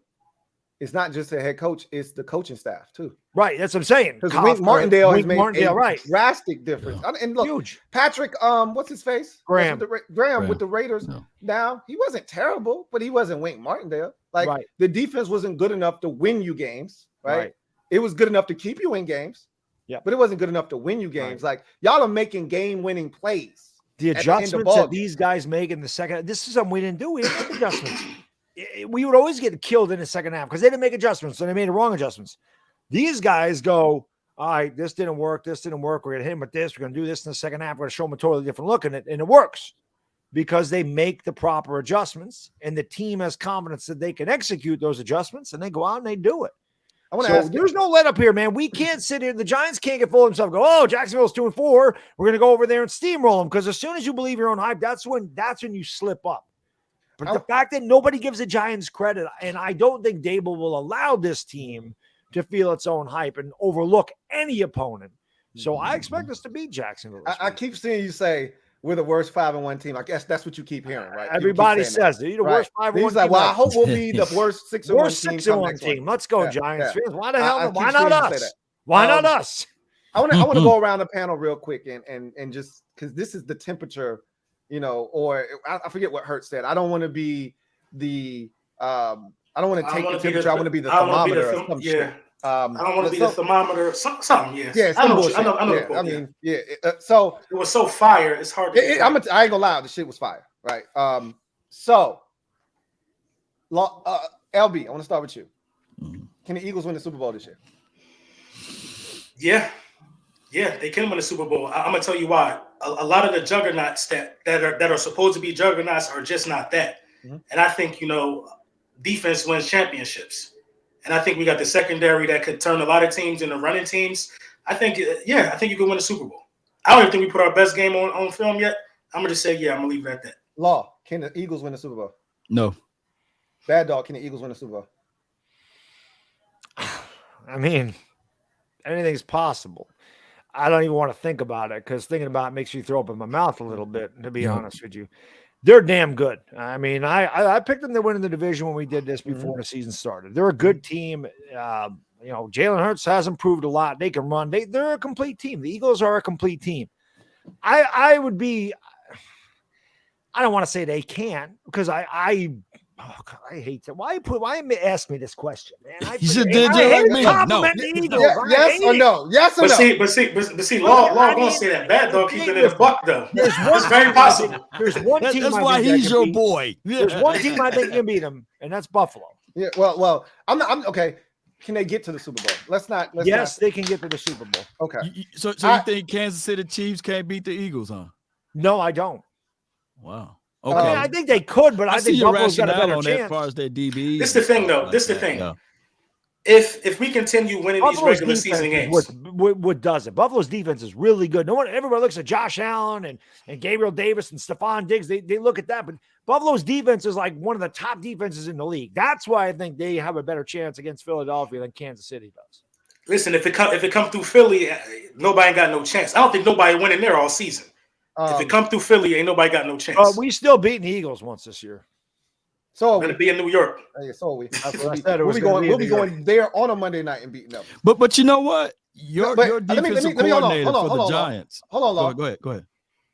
It's not just the head coach; it's the coaching staff too. Right. That's what I'm saying. Because Wink Martindale has made a drastic difference. Yeah. And look, huge. Patrick, what's his face? Graham with the Raiders. No. Now he wasn't terrible, but he wasn't Wink Martindale. Like the defense wasn't good enough to win you games. Right. It was good enough to keep you in games. Yeah. But it wasn't good enough to win you games. Like y'all are making game-winning plays. The adjustments that these guys make in the second, this is something we didn't do. We didn't make adjustments. We would always get killed in the second half because they didn't make adjustments. So they made the wrong adjustments. These guys go, all right, this didn't work. This didn't work. We're going to hit him with this. We're going to do this in the second half. We're going to show them a totally different look in it. And it works because they make the proper adjustments and the team has confidence that they can execute those adjustments and they go out and they do it. I want to ask, there's no let up here, man. We can't sit here. The Giants can't get full of themselves. Go, oh, Jacksonville's 2-4. We're going to go over there and steamroll them because as soon as you believe your own hype, that's when you slip up. But the fact that nobody gives the Giants credit, and I don't think Dable will allow this team to feel its own hype and overlook any opponent. So I expect us to beat Jacksonville. I keep seeing you say we're the worst 5-1 team. I guess that's what you keep hearing, right? Everybody says they're the worst 5-1 team. He's like, well, I hope we'll be the worst 6-1 team. Let's go, Giants fans. Why the hell? Why not us? Why not us? I want to go around the panel real quick and just because this is the temperature, or I forget what Hurt said. I don't want to be the I don't want to take the temperature. I want to be the thermometer or some shit. I don't want to be the thermometer. Something, yes. Yeah, I know. I mean, so it was so fire. It's hard. I ain't gonna lie. The shit was fire, right? So, LB, I want to start with you. Can the Eagles win the Super Bowl this year? Yeah, they can win the Super Bowl. I'm gonna tell you why. A lot of the juggernauts that are supposed to be juggernauts are just not that. Mm-hmm. And I think defense wins championships. And I think we got the secondary that could turn a lot of teams into running teams. I think you can win the Super Bowl. I don't even think we put our best game on film yet. I'm going to just say, I'm going to leave it at that. Law, can the Eagles win the Super Bowl? No. Bad Dog, can the Eagles win the Super Bowl? I mean, anything's possible. I don't even want to think about it because thinking about it makes you throw up in my mouth a little bit, to be honest with you. They're damn good. I mean, I picked them to win in the division when we did this before the season started. They're a good team. Jalen Hurts has improved a lot. They can run. They're a complete team. The Eagles are a complete team. I don't want to say they can because I hate that. Why ask me this question, man? You should did like me. No. Yes or no? Yes or no? But see, Law gonna say that Bad Dog keep it in a buck though. It's very possible. There's one team. That's why he's your boy. There's one team I think can beat him, and that's Buffalo. Yeah. Well, I'm okay. Can they get to the Super Bowl? Let's not. They can get to the Super Bowl. Okay. So you think Kansas City Chiefs can't beat the Eagles, huh? No, I don't. Wow. Okay. I think they could, but I think Buffalo's got a better chance. As far as their DBs. This is the thing, though. This is the thing. Yeah. If we continue winning Buffalo's these regular season games, what does it? Buffalo's defense is really good. Everybody looks at Josh Allen and Gabriel Davis and Stephon Diggs. They look at that, but Buffalo's defense is like one of the top defenses in the league. That's why I think they have a better chance against Philadelphia than Kansas City does. Listen, if it come through Philly, nobody ain't got no chance. I don't think nobody went in there all season. If it come through Philly, ain't nobody got no chance. We still beaten the Eagles once this year. So we're gonna be in New York. So are we. We'll be going there on a Monday night and beating them. But you know what? Your defensive coordinator for the Giants. Hold on, Law. Go ahead.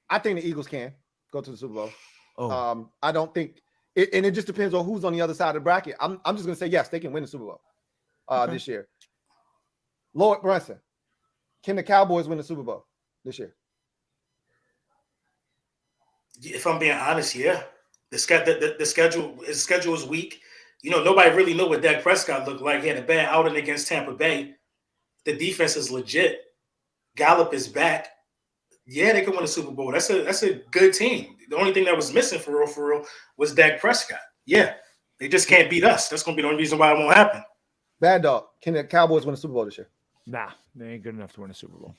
I think the Eagles can go to the Super Bowl. Oh. I don't think it, and it just depends on who's on the other side of the bracket. I'm just gonna say yes, they can win the Super Bowl this year. Lord Brunson, can the Cowboys win the Super Bowl this year? If I'm being honest, yeah. The schedule is weak. You know, nobody really knew what Dak Prescott looked like. He had a bad outing against Tampa Bay. The defense is legit. Gallup is back. Yeah, they could win a Super Bowl. That's a good team. The only thing that was missing for real was Dak Prescott. Yeah, they just can't beat us. That's gonna be the only reason why it won't happen. Bad Dog, can the Cowboys win a Super Bowl this year? Nah, they ain't good enough to win a Super Bowl.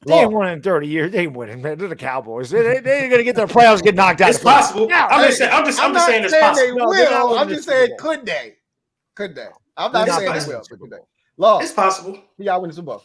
They ain't won in 30 years. They ain't winning. They're the Cowboys. They ain't gonna get their playoffs, get knocked out. It's possible. I'm just saying it's possible. They will. I'm just saying, could they? Could they? I'm not saying they will. Could they? Law. It's possible. Y'all win the Super Bowl.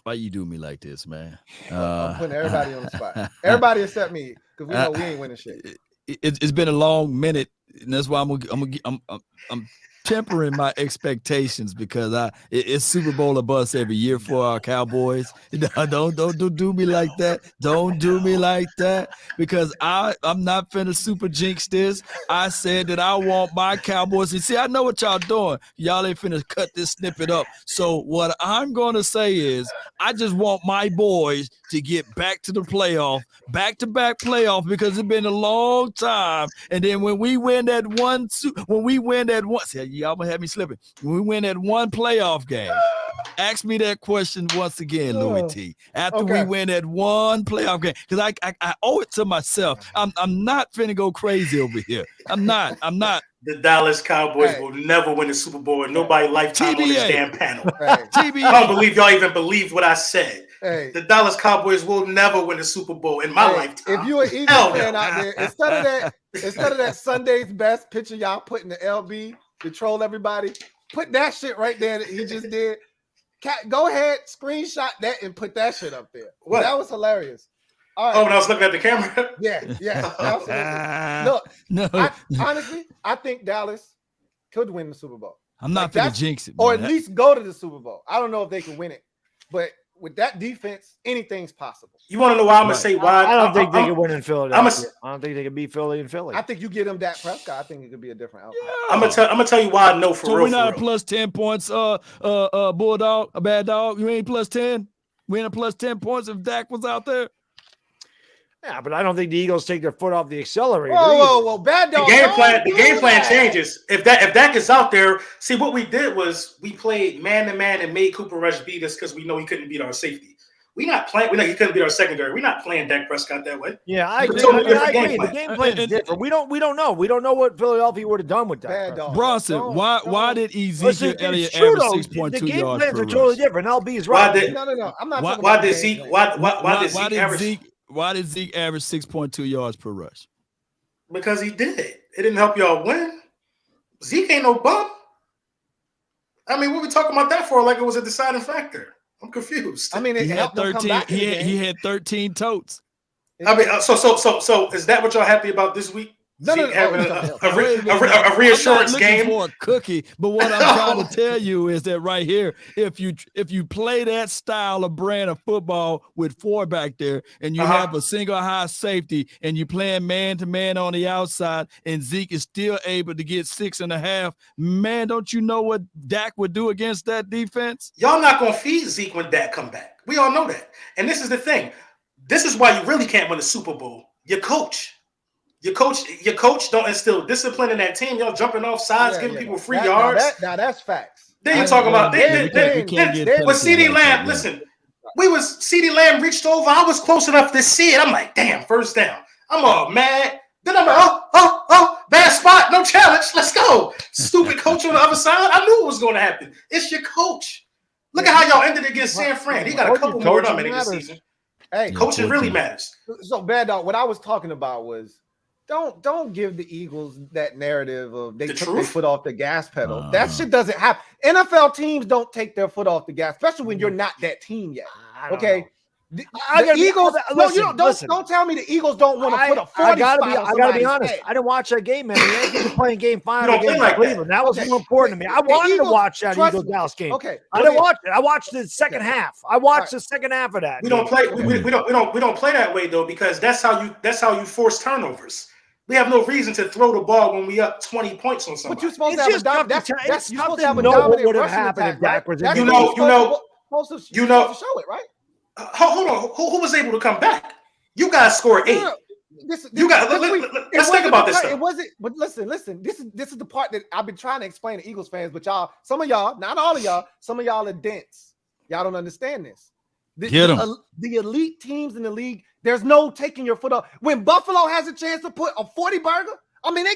Why you do me like this, man? I'm putting everybody on the spot. Everybody except me, because we know we ain't winning shit. It's been a long minute, and that's why I'm tempering my expectations because it's Super Bowl or bust every year for our Cowboys. Don't do me like that. Don't do me like that because I'm not finna super jinx this. I said that I want my Cowboys. And see, I know what y'all doing. Y'all ain't finna cut this snippet up. So what I'm gonna say is I just want my boys to get back to the playoff, back-to-back playoff, because it's been a long time. And then when we win that one, see, y'all gonna have me slipping. When we win that one playoff game, ask me that question once again, Louie Tee. After we win that one playoff game, because I owe it to myself. I'm not finna go crazy over here. I'm not. The Dallas Cowboys will never win the Super Bowl, and nobody lifetime on this damn panel. TBA. I don't believe y'all even believe what I said. The Dallas Cowboys will never win the Super Bowl in my lifetime. If you're an Eagles fan out there, instead of that Sunday's best picture y'all put in the LB to troll everybody, put that shit right there that he just did. Go ahead, screenshot that and put that shit up there. What? That was hilarious. All right. Oh, when I was looking at the camera? Yeah, absolutely. Look, honestly, I think Dallas could win the Super Bowl. I'm not gonna jinx it, or at least go to the Super Bowl. I don't know if they can win it, but with that defense, anything's possible. You want to know why I'm gonna say why? I don't think they can win in Philadelphia. I don't think they can beat Philly in Philly. I think you get them Dak Prescott. I think it could be a different outcome. Yeah. I'm gonna tell you why I know for real. So we're not a plus 10 points, Bulldog, a bad dog. You ain't plus 10. We ain't a plus 10 points if Dak was out there. Yeah, but I don't think the Eagles take their foot off the accelerator. Whoa, bad dog. The game plan changes. If Dak is out there, see what we did was we played man to man and made Cooper Rush beat us because we know he couldn't beat our safety. We know he couldn't beat our secondary. We're not playing Dak Prescott that way. Yeah, I agree. The game plan is different. We don't know. We don't know what Philadelphia would have done with that. Bronson, why did Ezekiel Elliott average 6.2 yards per rush? The game plans are totally different. LB is right. No. I'm not. Why did Zeke average? Why did Zeke average 6.2 yards per rush? Because he did. It didn't help y'all win. Zeke ain't no bum. I mean, what we talking about that for? Like it was a deciding factor. I'm confused. I mean, he had 13. He had 13 totes. I mean, so is that what y'all happy about this week? Having a reassurance game for a cookie, but what I'm trying to tell you is that right here, if you play that style of brand of football with 4 back there, and you have a single high safety, and you playing man to man on the outside, and Zeke is still able to get 6.5, man, don't you know what Dak would do against that defense? Y'all not gonna feed Zeke when Dak come back. We all know that, and this is the thing. This is why you really can't win the Super Bowl. Your coach don't instill discipline in that team. Y'all jumping off sides, giving people free yards. Now that's facts. Then you're talking about with CeeDee Lamb. Listen, CeeDee Lamb reached over. I was close enough to see it. I'm like, damn, first down. I'm all mad. Then I'm like, oh, bad spot, no challenge. Let's go. Stupid coach on the other side. I knew it was going to happen. It's your coach. Look at how y'all ended against San Fran. He got a couple more of them in this season. Hey, coaching really matters. So bad dog. What I was talking about was don't give the Eagles that narrative of they took their foot off the gas pedal. That shit doesn't happen. NFL teams don't take their foot off the gas, especially when you're not that team yet. Okay. The Eagles. Don't tell me the Eagles don't want to put a 40 I gotta be honest. I didn't watch that game, man. The Yankees were playing game 5 against Cleveland. That was more important to me. I wanted to watch that Eagles Dallas game. Okay. I didn't watch it. I watched the second half. I watched the second half of that. We don't play. We don't play that way though, because that's how you force turnovers. We have no reason to throw the ball when we up 20 points on somebody. But you're supposed to have a dominant. That's supposed to have a know dominant what would have happened if Dak was in. You know. Show it, right? Hold on. Who was able to come back? You guys scored 8. Let's think about this. It wasn't. But listen. This is the part that I've been trying to explain to Eagles fans. But some of y'all, not all of y'all, some of y'all are dense. Y'all don't understand this. The elite teams in the league, there's no taking your foot off. When Buffalo has a chance to put a 40 burger, I mean, they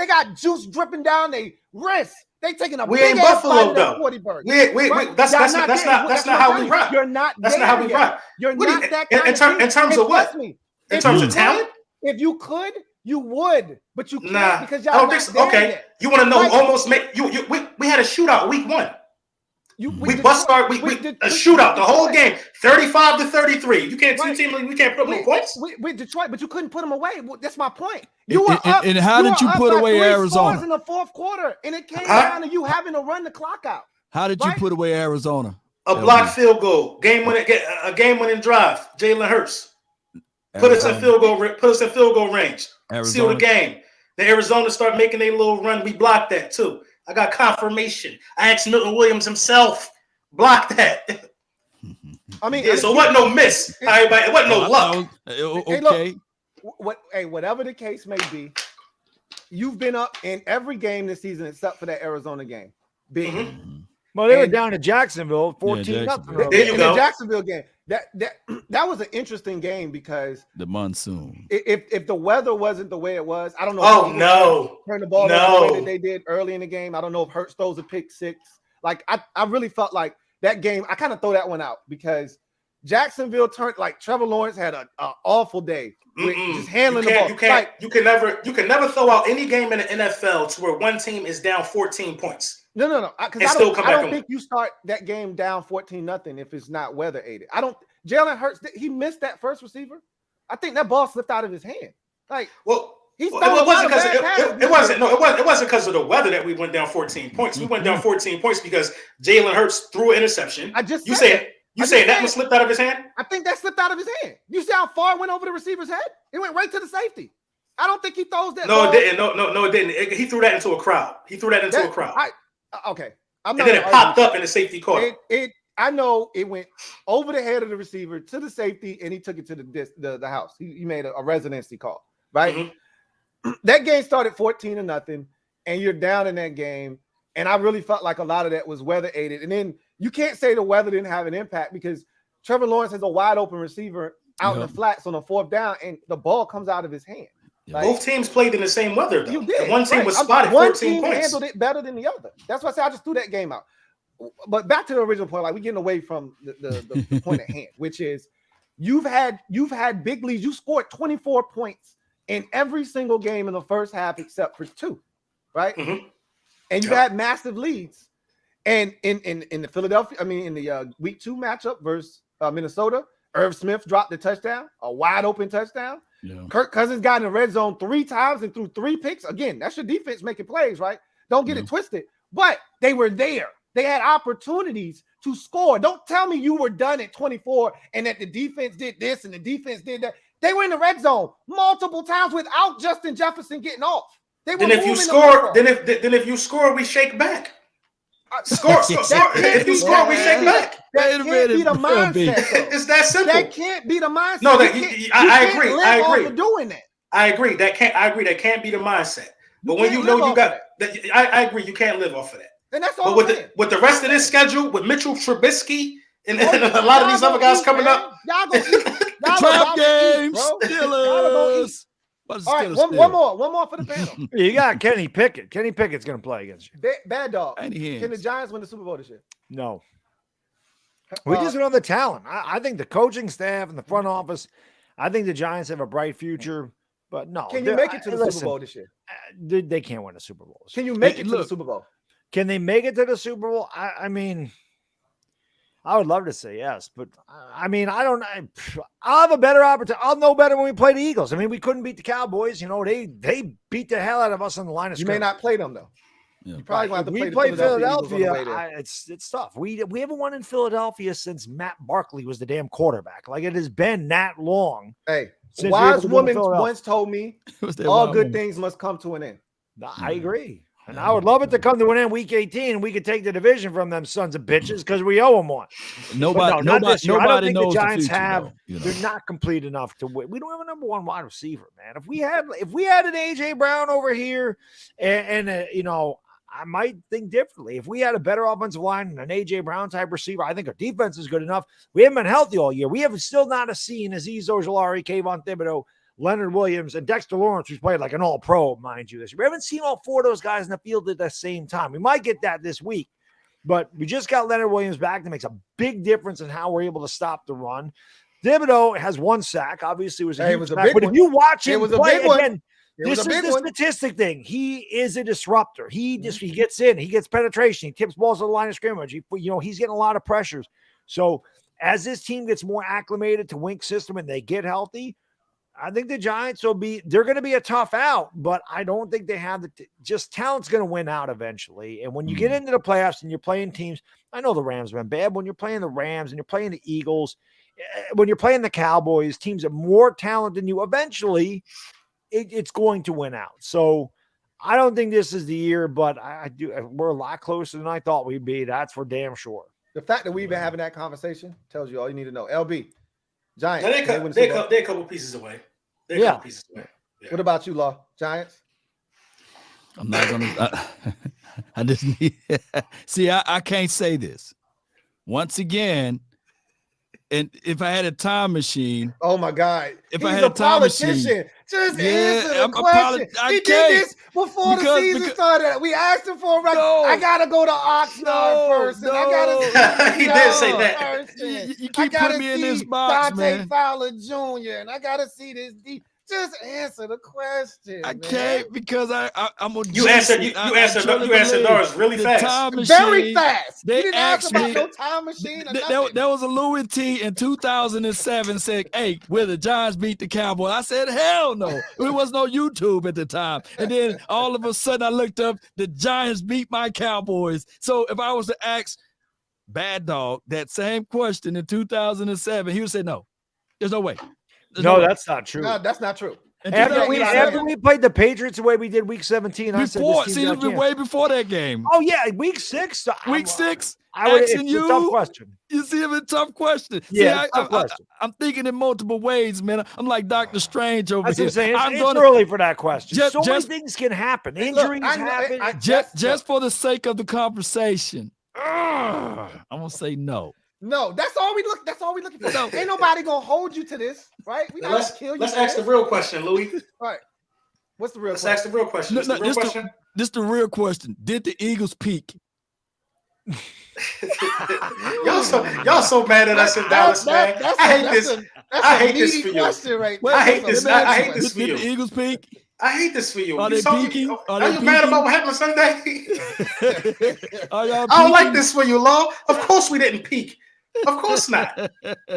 got juice dripping down their wrists. They taking a big ass bite of that 40 burger. That's not how we rock. You're not. That's not how we rock. You're not that kind of team. In terms of what? In terms of talent? If you could, you would, but you can't because y'all. I don't think so. Okay, you want to know? We had a shootout week 1. We a shootout the whole game, 35-33. You can't we can't put no points with Detroit, but you couldn't put them away. That's my point. And how did you put away Arizona in the fourth quarter? And it came down to you having to run the clock out. How did you put away Arizona? A blocked field goal, game winning drive. Jalen Hurts put us in field goal range. Seal the game. The Arizona start making a little run. We blocked that too. I got confirmation. I asked Milton Williams himself. Block that. I mean, so what? No miss. Everybody, it wasn't no luck. Okay. Whatever the case may be, you've been up in every game this season except for that Arizona game. Big. Mm-hmm. Well, they were down to Jacksonville, 14-0. There you go. The Jacksonville game. That was an interesting game because the monsoon. If the weather wasn't the way it was, I don't know. Oh no! Turn the ball the way that they did early in the game. I don't know if Hurts throws a pick 6. Like I really felt like that game. I kind of throw that one out because Jacksonville turned like Trevor Lawrence had an awful day with just handling the ball. You can never throw out any game in the NFL to where one team is down 14 points. No. Because I don't think you start that game down 14-0 if it's not weather aided. Jalen Hurts, he missed that first receiver. I think that ball slipped out of his hand. Like, it wasn't because of the weather that we went down 14 points. We went down 14 points because Jalen Hurts threw an interception. You say that one slipped out of his hand? I think that slipped out of his hand. You see how far it went over the receiver's head? It went right to the safety. I don't think he throws that. No, it didn't. No, it didn't. He threw that into a crowd. Okay. And then it popped up in the safety court. I know it went over the head of the receiver to the safety, and he took it to the house. He made a residency call, right? Mm-hmm. That game started 14-0, and you're down in that game. And I really felt like a lot of that was weather aided. And then you can't say the weather didn't have an impact because Trevor Lawrence has a wide open receiver out in the flats on a 4th down, and the ball comes out of his hand. Like, both teams played in the same weather, though. You did. And one team was spotted 14 points. One team handled it better than the other. That's why I said I just threw that game out. But back to the original point, like we're getting away from the point at hand, which is you've had big leads. You scored 24 points in every single game in the first half except for 2, right? Mm-hmm. And you've had massive leads. And in the Philadelphia, in the week 2 matchup versus Minnesota, Irv Smith dropped the touchdown, a wide open touchdown. Yeah. Kirk Cousins got in the red zone 3 times and threw 3 picks. Again, that's your defense making plays, right? Don't get it twisted. But they were there. They had opportunities to score. Don't tell me you were done at 24 and that the defense did this and the defense did that. They were in the red zone multiple times without Justin Jefferson getting off. If you score, we shake back. Score. If you score, we shake back. That can't be the mindset. It's that simple. That can't be the mindset. No, I agree. I agree. Doing that. I agree. That can't be the mindset. But when you know you got that, I agree. You can't live off of that. And that's all. But with the rest of this schedule, with Mitchell Trubisky and a lot of these other guys coming up, y'all gonna eat. Trap games, Steelers. All right, one more for the panel. You got Kenny Pickett. Kenny Pickett's going to play against you. Bad dog. Can the Giants win the Super Bowl this year? No. We just don't have the talent. I think the coaching staff and the front office, I think the Giants have a bright future, but no. Can you make it to the Super Bowl this year? They can't win a Super Bowl. Can you make it to the Super Bowl? Can they make it to the Super Bowl? I mean, I would love to say yes, but I mean, I don't. I'll have a better opportunity. I'll know better when we play the Eagles. I mean, we couldn't beat the Cowboys. You know, they beat the hell out of us on the line of scrimmage. You may not play them though. Yeah. You probably going to have to play Philadelphia. It's tough. We haven't won in Philadelphia since Matt Barkley was the damn quarterback. Like, it has been that long. Hey, wise woman once told me all good things must come to an end. I agree. And I would love it to come to an end week 18 and we could take the division from them sons of bitches because we owe them one. Nobody knows the Giants future, have. though, They're not complete enough to win. We don't have a number one wide receiver, man. If we had an AJ Brown over here, and I might think differently. If we had a better offensive line and an AJ Brown type receiver, I think our defense is good enough. We haven't been healthy all year. We have still not seen Azeez Ojulari, Kayvon Thibodeau, Leonard Williams, and Dexter Lawrence, who's played like an all-pro, mind you, this year. We haven't seen all four of those guys in the field at the same time. We might get that this week, but we just got Leonard Williams back. That makes a big difference in how we're able to stop the run. Thibodeau has 1 sack. Obviously, it was a huge sack. But if you watch him play again, this is the statistic thing. He is a disruptor. He gets in, he gets penetration, he tips balls to the line of scrimmage. He's getting a lot of pressures. So as this team gets more acclimated to Wink's system and they get healthy, I think the Giants they're going to be a tough out, but I don't think they have just talent's going to win out eventually. And when you get into the playoffs and you're playing teams, I know the Rams have been bad. When you're playing the Rams and you're playing the Eagles, when you're playing the Cowboys, teams have more talent than you, eventually it's going to win out. So I don't think this is the year, but I do. We're a lot closer than I thought we'd be. That's for damn sure. The fact that we've been having that conversation tells you all you need to know. LB, Giants. They're a couple pieces away. They're a couple pieces away. Yeah. What about you, Law? Giants? I'm not gonna. I just need. See, I can't say this. Once again, and if I had a time machine, oh my God, if I had a time machine, just answer the question. He did this before the season started. We asked him for a record. I gotta go to Oxnard first, and I gotta. He did say that. You keep putting me in this box, Dante man. Fowler Jr. and I gotta see this deep. Just answer the question. I can't because I'm gonna. You answered ours really fast. Very fast. They you didn't asked ask about me. no time machine. There was a Louie Tee in 2007 said, "Hey, will the Giants beat the Cowboys?" I said, "Hell no." There was no YouTube at the time, and then all of a sudden I looked up, the Giants beat my Cowboys. So if I was to ask Bad Dog that same question in 2007, he would say, "No, there's no way." No, that's not true. No, that's not true. After we played the Patriots the way we did week 17, I said this it's been way before that game. Oh yeah, week 6. Week 6. It's a tough question. You see, it's a tough question. Yeah, I'm thinking in multiple ways, man. I'm like Dr. Strange over here. It's gonna, early for that question. Many things can happen. Injuries happen. Just for the sake of the conversation, I'm gonna say no. No, that's all we looking for. No, ain't nobody gonna hold you to this, right? We not kill you. Let's ask the real question, Louie. All right. What's the real question? Let's ask the real question. This the real question. Did the Eagles peak? y'all so mad at us in Dallas, man. I hate this for you. Right, I hate this for you. Did the Eagles peak? I hate this for you. Are they peaking? Are you mad about what happened Sunday? I don't like this for you, Law. Of course we didn't peak. Of course not.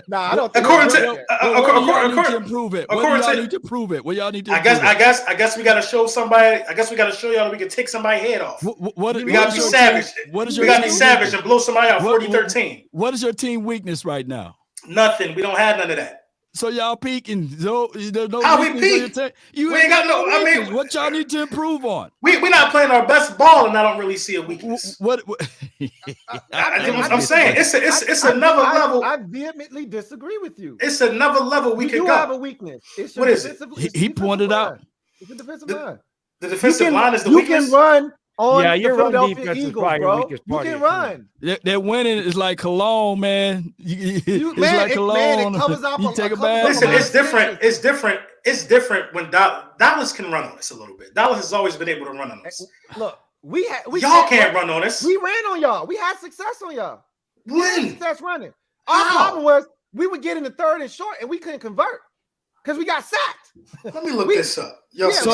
Nah, I don't think according to improve it. What y'all need to prove it? What y'all need to I guess we gotta show somebody. I guess we gotta show y'all that we can take somebody's head off. We gotta be savage. We gotta be savage and blow somebody out 40-13. What is your team weakness right now? Nothing. We don't have none of that. So y'all peaking? No how we peak? We ain't got no. I mean, what y'all need to improve on? We're not playing our best ball, and I don't really see a weakness. What I'm saying, it's another level. I vehemently disagree with you. It's another level we can go. You have a weakness. What is it? He pointed out. It's the defensive line. The defensive line is the weakness. You can run. Your run Philadelphia defense is Eagles, probably bro. your weakest part. You can run. That winning is like cologne, man. It's like cologne. It covers up. You take a bath. Listen, it's different. It's different when Dallas can run on us a little bit. Dallas has always been able to run on us. Look, y'all can't run on us. We ran on y'all. We had success on y'all. When? We had success running. Our problem was we would get in the third and short, and we couldn't convert because we got sacked. Let me look this up. So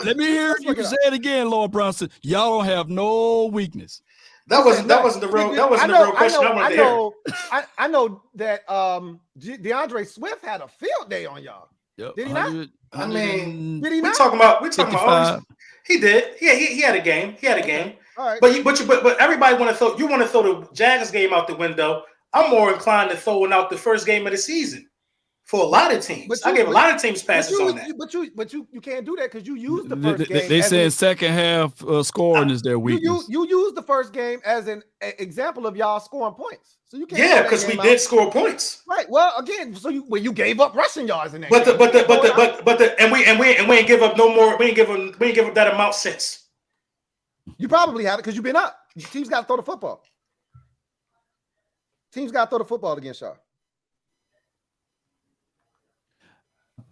let me hear you say it again, Lord Brunson. Y'all don't have no weakness. That wasn't the real question I wanted to hear. I know that DeAndre Swift had a field day on y'all. Yep. Did he not? I mean, did he not? We're talking about. He did. Yeah, he had a game. He had a game. All right. But everybody want to throw the Jags game out the window. I'm more inclined to throwing out the first game of the season. For a lot of teams. I gave a lot of teams passes on that. But you can't do that because you used the first game. They said second half scoring is their weakness. You used the first game as an example of y'all scoring points. So you can't. Yeah, because we did score points. Right. Well, again, so you gave up rushing yards in that. We ain't give up no more. We ain't give up that amount since. You probably have it because you've been up. Teams got to throw the football. Teams got to throw the football against y'all.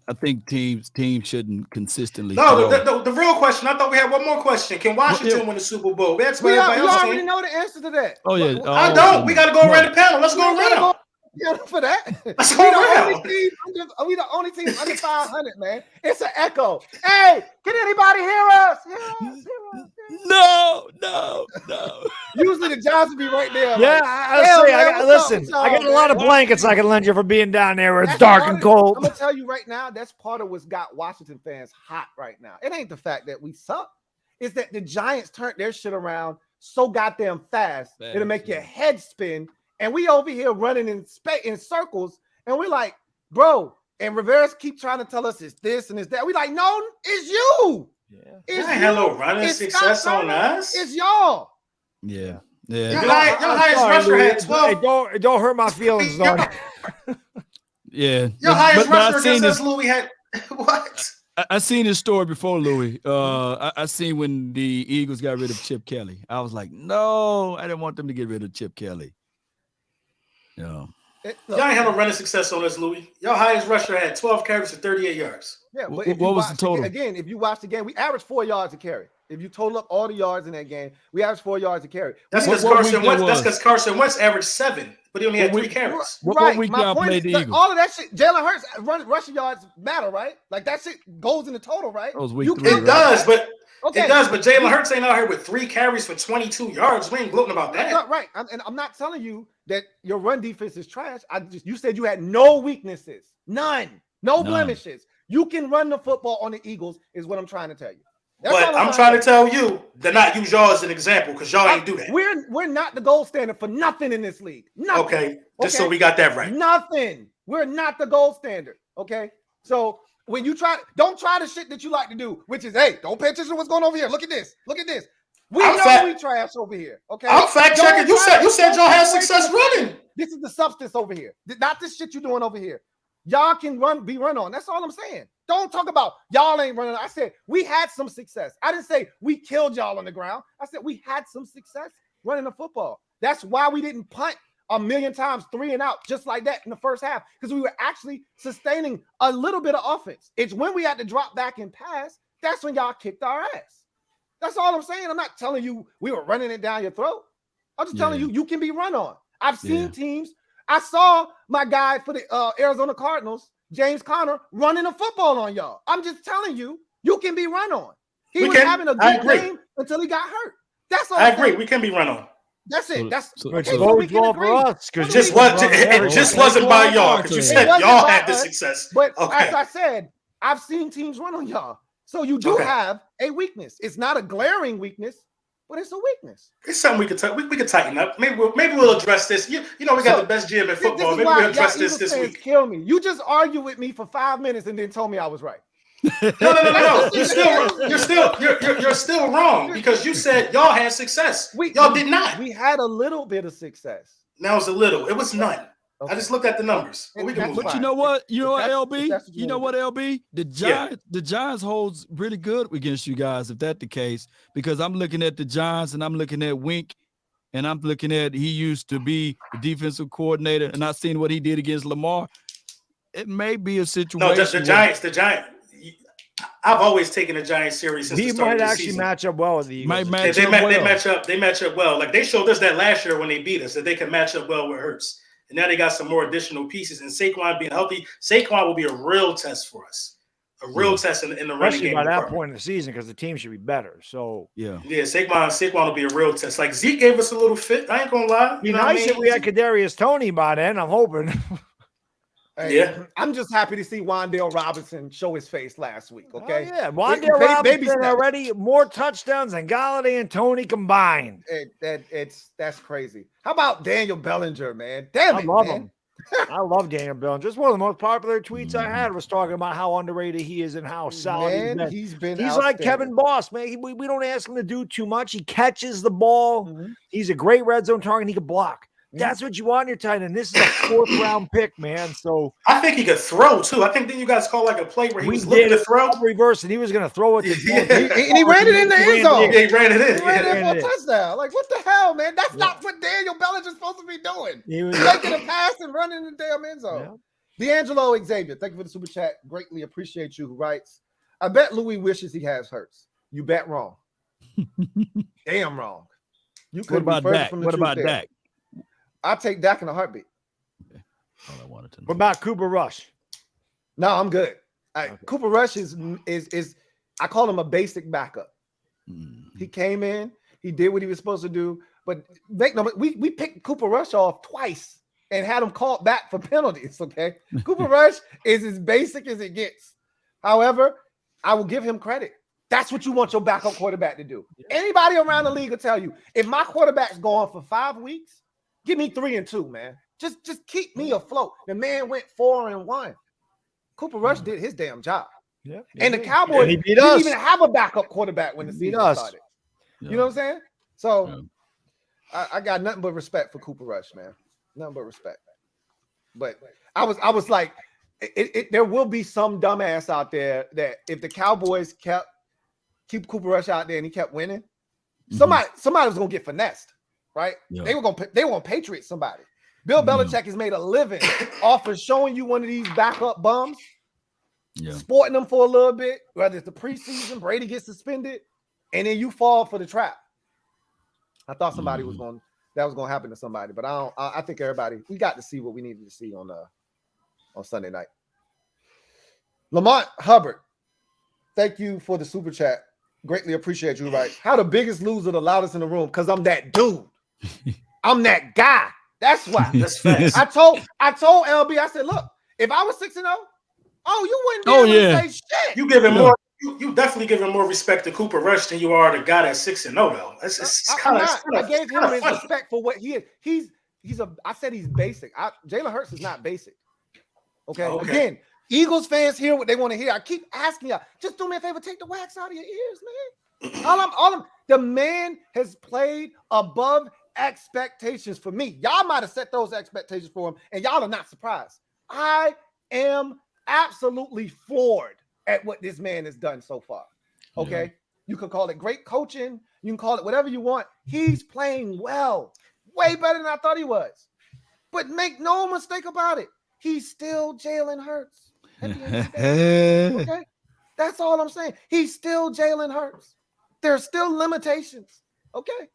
I think teams shouldn't consistently. No, the real question. I thought we had one more question. Can Washington win the Super Bowl? We already know the answer to that. Oh yeah. I don't. We got to go around the panel. Let's go around. Yeah, for that. Let's go around. We the only team under 500, man. It's an echo. Hey, can anybody hear us? No. Usually the Giants would be right there. Yeah, I got a lot of blankets I can lend you for being down there where it's dark and cold. I'm gonna tell you right now, that's part of what's got Washington fans hot right now. It ain't the fact that we suck. It's that the Giants turned their shit around so goddamn fast it'll make your head spin. And we over here running in circles, and we're like, bro. And Rivera's keep trying to tell us it's this and it's that. We like, no, it's you. Yeah. Hello, running success on us. It's y'all. Yeah. Your highest rusher had 12. Don't hurt my feelings, though. Yeah. Your highest rusher against us, Louie, had what? I seen this story before, Louie. I seen when the Eagles got rid of Chip Kelly. I was like, no, I didn't want them to get rid of Chip Kelly. No. Y'all ain't have no running success on us, Louie. Your highest rusher had 12 carries for 38 yards. Yeah, but what was the total? Again, if you watch the game, we averaged 4 yards a carry. If you total up all the yards in that game, we averaged 4 yards a carry. That's because Carson Wentz averaged 7, but he only had 3 carries. What week y'all played the Eagles? All of that shit, Jalen Hurts rushing yards matter, right? Like that shit goes in the total, right? It does, but Jalen Hurts ain't out here with 3 carries for 22 yards. We ain't gloating about that. Right. And I'm not telling you that your run defense is trash. You said you had no weaknesses, none, no blemishes. You can run the football on the Eagles, is what I'm trying to tell you. But I'm trying to tell you to not use y'all as an example because y'all ain't do that. We're not the gold standard for nothing in this league. Nothing. Okay, so we got that right. Nothing. We're not the gold standard. Okay, so when you don't try the shit that you like to do, which is, hey, don't pay attention to what's going on over here. Look at this. We trash over here. Okay, I'm fact checking. You said y'all had success running. This is the substance over here, not this shit you're doing over here. Y'all can be run on. That's all I'm saying. Don't talk about y'all ain't running. I said we had some success. I didn't say we killed y'all on the ground. I said we had some success running the football. That's why we didn't punt a million times 3 and out just like that in the first half, because we were actually sustaining a little bit of offense. It's when we had to drop back and pass, that's when y'all kicked our ass. That's all I'm saying. I'm not telling you we were running it down your throat. I'm just telling you can be run on. I've seen teams. I saw my guy for the Arizona Cardinals, James Conner, running a football on y'all. I'm just telling you can be run on. He was having a good game until he got hurt. That's all. I agree. We can be run on. That's it. Which is always well for us because it just wasn't by y'all because you said y'all had the success. But as I said, I've seen teams run on y'all. So you do have a weakness. It's not a glaring weakness, but it's a weakness. It's something we could tighten up. Maybe we'll address this. You know, we got the best GM in football. Maybe we'll address this week. Kill me. You just argued with me for 5 minutes and then told me I was right. No. You're still wrong because you said y'all had success. Y'all did not. We had a little bit of success. Now it's a little. It was none. Okay. I just looked at the numbers. We can move on. But you know what? LB? You know what, LB? The Giants holds really good against you guys if that's the case, because I'm looking at the Giants and I'm looking at Wink and I'm looking at he used to be the defensive coordinator and I seen what he did against Lamar. It may be a situation. No, just the Giants. I've always taken the Giants serious since the start of the season. He might actually match up well with the Eagles. They match up well. Like they showed us that last year when they beat us that they can match up well with Hurts. And now they got some more additional pieces. And Saquon being healthy, Saquon will be a real test for us. A real test in the running game. By that point in the season, because the team should be better. So Saquon will be a real test. Like Zeke gave us a little fit. I ain't gonna lie. It'd be nice if we had Kadarius Toney by then. I'm hoping. Hey, I'm just happy to see Wan'Dale Robinson show his face last week. Okay, Wan'Dale Robinson already more touchdowns than Galladay and Toney combined. That's crazy. How about Daniel Bellinger, man? Damn it, I love him. I love Daniel Jones. Just one of the most popular tweets I had was talking about how underrated he is and how solid he's been. He's like Kevin Boss, man. We don't ask him to do too much. He catches the ball. He's a great red zone target. He can block. That's what you want in your tight end. This is a 4th round pick, man. So I think he could throw too. I think then you guys call like a play where he was looking to throw reverse, and he was going to throw it. And he ran it in the end zone. He ran it in. He ran it for a touchdown. Like, what the hell, man? That's not what Daniel Bellinger is supposed to be doing. He was taking a pass and running in the damn end zone. D'Angelo Xavier, thank you for the super chat. Greatly appreciate you. Who writes, I bet Louis wishes he has Hurts. You bet wrong. Damn wrong. You could be further from the truth. What about Dak? I'll take Dak in a heartbeat. Okay. All I wanted to know. What about Cooper Rush? No, I'm good. Cooper Rush is I call him a basic backup. He came in, he did what he was supposed to do, but we picked Cooper Rush off twice and had him called back for penalties. Okay, Cooper Rush is as basic as it gets. However, I will give him credit. That's what you want your backup quarterback to do. Anybody around the league will tell you, if my quarterback's gone for 5 weeks, give me 3-2, man. Just keep me afloat. The man went 4-1. Cooper Rush did his damn job. Yeah, and the Cowboys didn't even have a backup quarterback when the season started. You know what I'm saying? So I got nothing but respect for Cooper Rush, man. Nothing but respect. But I was like, there will be some dumbass out there that if the Cowboys keep Cooper Rush out there and he kept winning, somebody was gonna get finessed, right? Yeah. They were gonna Patriot somebody. Bill Belichick has made a living off of showing you one of these backup bums, sporting them for a little bit, whether it's the preseason, Brady gets suspended, and then you fall for the trap. I thought somebody was going to happen to somebody, but I think we got to see what we needed to see on Sunday night. Lamont Hubbard, thank you for the super chat. Greatly appreciate you, right? How the biggest loser, the loudest in the room, because I'm that dude. I'm that guy. That's why. That's fast. I told LB, I said, look, if I was 6-0, you wouldn't be able to say shit. You give him more. You definitely give him more respect to Cooper Rush than you are the guy that's 6-0 though. I gave him his respect for what he is. I said he's basic. Jalen Hurts is not basic. Okay. Again, Eagles fans hear what they want to hear. I keep asking y'all, just do me a favor, take the wax out of your ears, man. The man has played above expectations for me. Y'all might have set those expectations for him, and y'all are not surprised. I am absolutely floored at what this man has done so far. Okay. Yeah. You can call it great coaching. You can call it whatever you want. He's playing well, way better than I thought he was. But make no mistake about it. He's still Jalen Hurts. Okay. That's all I'm saying. He's still Jalen Hurts. There's still limitations. Okay.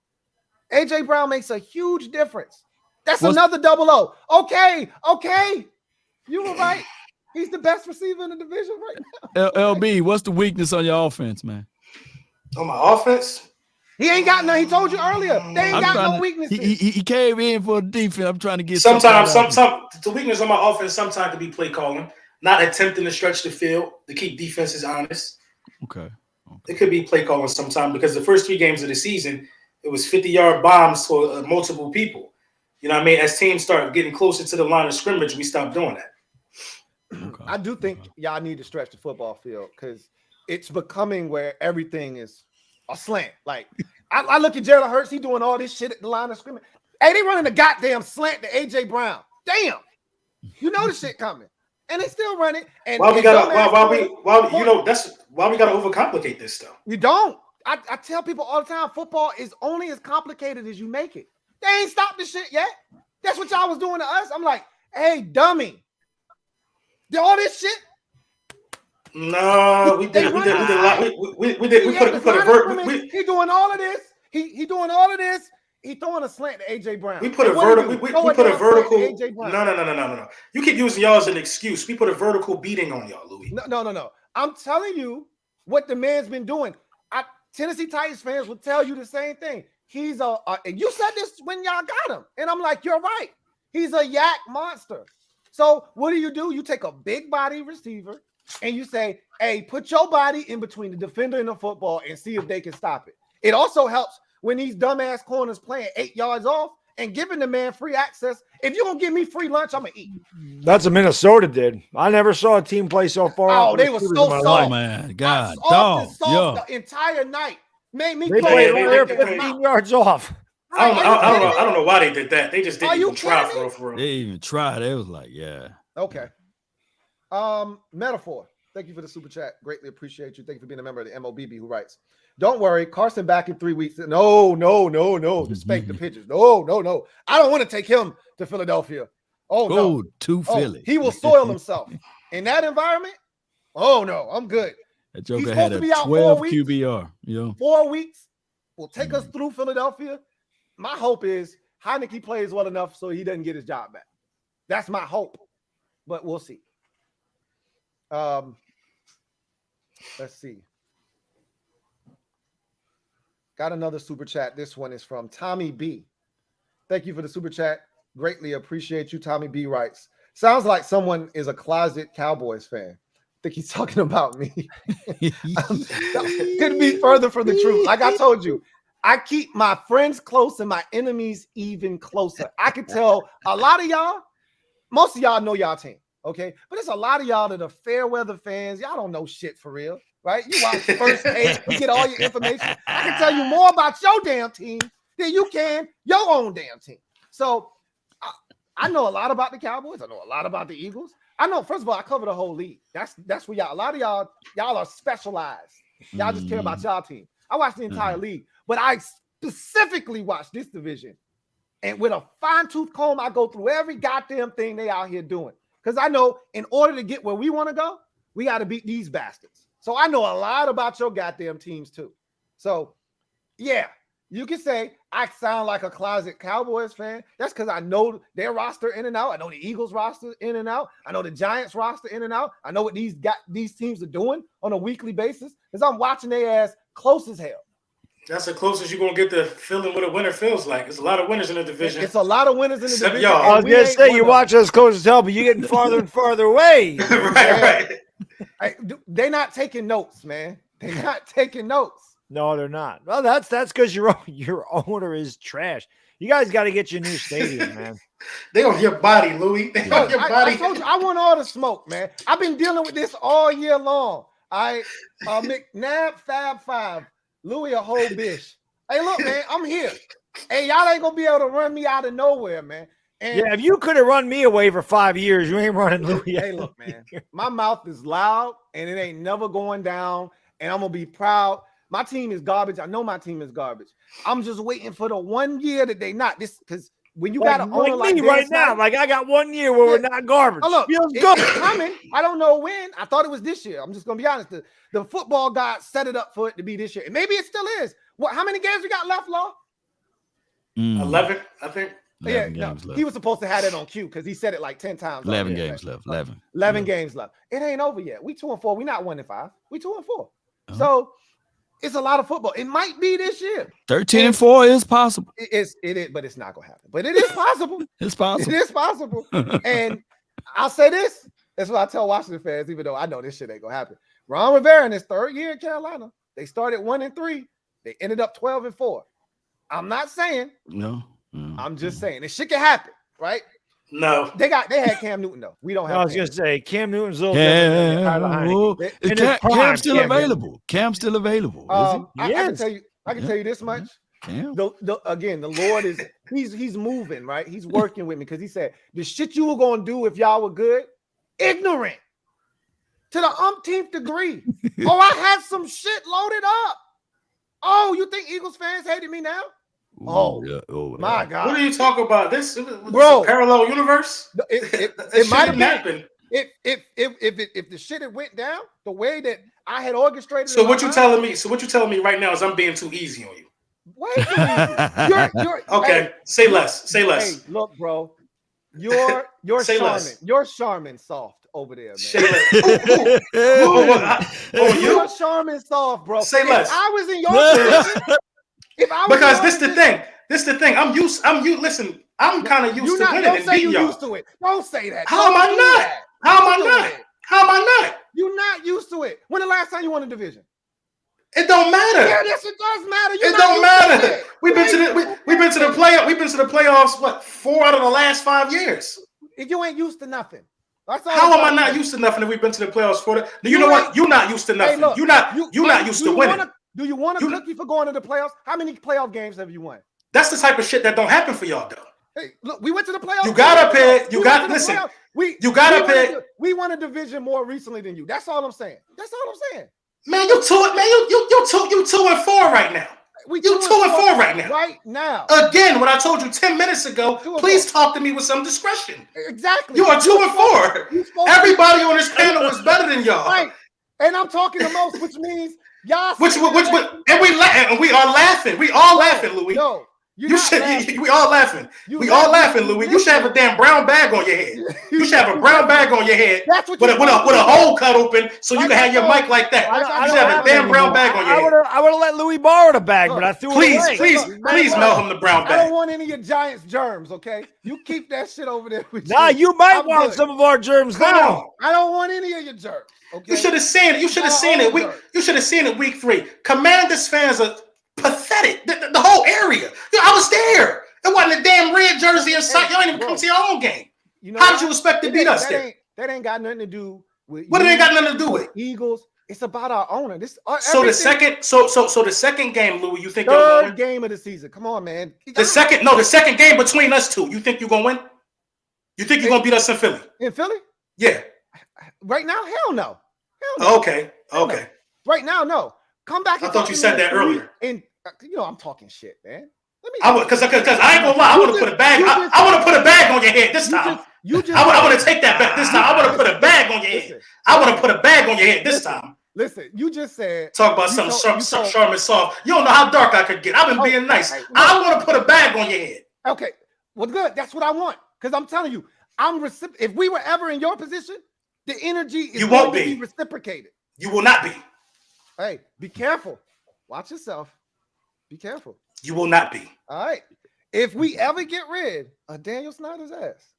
AJ Brown makes a huge difference. That's another 0-0. Okay. You were right. He's the best receiver in the division right now. LB, what's the weakness on your offense, man? On my offense? He ain't got none. He told you earlier. They ain't got no weaknesses. He came in for the defense. I'm trying to get sometimes the weakness on my offense sometimes could be play calling, not attempting to stretch the field to keep defenses honest. Okay. It could be play calling sometimes because the first 3 games of the season, it was 50-yard bombs for multiple people. You know what I mean? As teams start getting closer to the line of scrimmage, we stopped doing that. Okay. I do think y'all need to stretch the football field because it's becoming where everything is a slant. Like I look at Jalen Hurts, he doing all this shit at the line of scrimmage. Hey, they running a goddamn slant to AJ Brown. Damn, you know the shit coming, and they still run it. And that's why we gotta overcomplicate this stuff. You don't. I tell people all the time, football is only as complicated as you make it. They ain't stopped this shit yet. That's what y'all was doing to us. I'm like, hey, dummy. Did all this shit? No, we did a lot. We put a vertical. He doing all of this. He doing all of this. He throwing a slant to AJ Brown. We put a vertical. We put a vertical. No. You keep using y'all as an excuse. We put a vertical beating on y'all, Louie. No. I'm telling you what the man's been doing. Tennessee Titans fans will tell you the same thing. He's and you said this when y'all got him, and I'm like, you're right. He's a yak monster. So what do? You take a big body receiver and you say, hey, put your body in between the defender and the football and see if they can stop it. It also helps when these dumbass corners playing 8 yards off and giving the man free access. If you're going to give me free lunch, I'm going to eat. That's what Minnesota did. I never saw a team play so far. Oh, they were so soft. Man, God, soft the entire night. Made me they played over 15 yards off. I don't know why they did that. They just didn't even try for real. They even tried. It was like, yeah. Okay. Metaphor. Thank you for the super chat. Greatly appreciate you. Thank you for being a member of the MOBB who writes, don't worry, Carson back in 3 weeks. No. To spank the pitches. No. I don't want to take him to Philadelphia. Oh, go to Philly. He will soil himself. In that environment, oh, no, I'm good. That Joker had a 12 QBR. 4 weeks will take us through Philadelphia. My hope is Heineke plays well enough so he doesn't get his job back. That's my hope. But we'll see. Let's see. Got another super chat. This one is from Tommy B. Thank you for the super chat. Greatly appreciate you. Tommy B writes, sounds like someone is a closet Cowboys fan. I think he's talking about me. Couldn't be further from the truth. Like I told you, I keep my friends close and my enemies even closer. I can tell a lot of y'all, most of y'all know y'all team. Okay, but there's a lot of y'all that are fair weather fans. Y'all don't know shit for real, right? You watch First Take, you get all your information. I can tell you more about your damn team than you can your own damn team. So I know a lot about the Cowboys. I know a lot about the Eagles. I know, first of all, I cover the whole league. That's where a lot of y'all are specialized. Y'all just care about y'all team. I watch the entire league, but I specifically watch this division. And with a fine-tooth comb, I go through every goddamn thing they out here doing. Because I know in order to get where we want to go, we got to beat these bastards. So I know a lot about your goddamn teams too. So, yeah, you can say I sound like a closet Cowboys fan. That's because I know their roster in and out. I know the Eagles roster in and out. I know the Giants roster in and out. I know what these teams are doing on a weekly basis because I'm watching their ass close as hell. That's the closest you're going to get to feeling what a winner feels like. There's a lot of winners in the division. It's a lot of winners in the division. Y'all. I was going to say, you watch us close as hell, but you're getting farther and farther away. right. They're not taking notes, man. They're not taking notes. No, they're not. Well, that's because your owner is trash. You guys got to get your new stadium, man. They on your body, Louie. They on your body. I told you, I want all the smoke, man. I've been dealing with this all year long. McNabb, Fab 5. Louie a whole bitch. Hey, look, man, I'm here. Hey, y'all ain't gonna be able to run me out of nowhere, man. And yeah, if you could have run me away for 5 years, you ain't running Louie. Hey, look, man, my mouth is loud and it ain't never going down. And I'm gonna be proud. My team is garbage. I know my team is garbage. I'm just waiting for the 1 year that they not this because when you got an owner like me right now, like I got 1 year where we're not garbage. Oh, look, it's coming. I don't know when. I thought it was this year. I'm just gonna be honest. The football god set it up for it to be this year, and maybe it still is. What? How many games we got left, Law? 11, I think. 11 games left. He was supposed to have that on cue because he said it like 10 times. 11 games left. 11 games left. It ain't over yet. We 2-4. We not 1-5. We 2-4. So it's a lot of football. It might be this year. 13-4 is possible. It is, but it's not gonna happen. But it is possible. It's possible. It is possible. And I'll say this. That's what I tell Washington fans, even though I know this shit ain't gonna happen. Ron Rivera in his third year in Carolina, they started 1-3. They ended up 12-4. I'm not saying. No. I'm just saying this shit can happen, right? No. They had Cam Newton though. We don't have. I was gonna say Cam Newton's a little different. Cam's still available. Cam's still available. I can tell you this much. Cam. The Lord is he's moving, right? He's working with me because he said the shit you were gonna do if y'all were good, ignorant to the umpteenth degree. Oh, I had some shit loaded up. Oh, you think Eagles fans hated me now? My God! What are you talking about? This bro, a parallel universe. It might have happened. If the shit had went down the way that I had orchestrated. So what you telling me? So what you telling me right now is I'm being too easy on you. Way too easy. You're okay. Hey, say less. Say less. Hey, look, bro. You're say Charmin. Less. You're Charmin soft over there, man. Say less. You're Charmin soft, bro. Say less. If I was in your position. Because this the thing. Listen, I'm kind of used to winning and beating y'all. Used to it. Don't say that. How am I not? How am I not? You're not used to it. When the last time you won a division? It don't matter. Yeah, yes, it does matter. It don't matter. We've been to the playoff. We've been to the playoffs. What, 4 out of the last 5 years? You ain't used to nothing. That's all. How am I not used to nothing if we've been to the playoffs for that? You know what? You're not used to nothing. Hey, look, you're not used to winning. Do you want a cookie for going to the playoffs? How many playoff games have you won? That's the type of shit that don't happen for y'all, though. Hey, look, we went to the playoffs. You got up here. You got listen. You got up here. We won a division more recently than you. That's all I'm saying. That's all I'm saying. Man, you 2-4 right now. You 2-4 right now. Right now. Again, what I told you 10 minutes ago, please talk to me with some discretion. Exactly. You are 2-4. Everybody on this panel is better than y'all. Right. And I'm talking the most, which means y'all. And we are laughing. We all laughing, Louie. No. We all laughing. We all laughing, Louie. You should have a damn brown bag on your head. You should have a brown bag on your head with a hole cut open so you can have your mic like that. You should have a damn brown bag on your head. I would have let Louie borrow the bag, but I threw it away. Please mail him the brown bag. I don't want any of your Giants germs, okay? You keep that shit over there with you. Nah, you might want some of our germs now. I don't want any of your germs, okay? You should have seen it. You should have seen it. You should have seen it week 3. Commanders fans are pathetic. The whole area. I was there. It wasn't a damn red jersey in sight. Y'all ain't even come to your own game. How did you expect to beat us there? That ain't got nothing to do with what. It ain't got nothing to do with Eagles. It's about our owner. The second game, Louie, you think third game of the season? Come on, man. The second game between us two. You think you're gonna win? You think you're gonna beat us in Philly? In Philly? Yeah. Right now, hell no. Okay. No. Right now, no. Come back. I thought you said that earlier. And I'm talking shit, man. Because I ain't gonna lie. I want to put a bag. I want to put a bag on your head this time. I want to take that back this time. I want to put a bag on your head. I want to put a bag on your head this time. Listen, you just said talk about some Charmin soft. You don't know how dark I could get. I've been being nice. I want to put a bag on your head. Okay, well, good. That's what I want. Because I'm telling you, if we were ever in your position, the energy is going to be reciprocated. You will not be. Hey, be careful. Watch yourself. Be careful. You will not be. All right. If we ever get rid of Daniel Snyder's ass,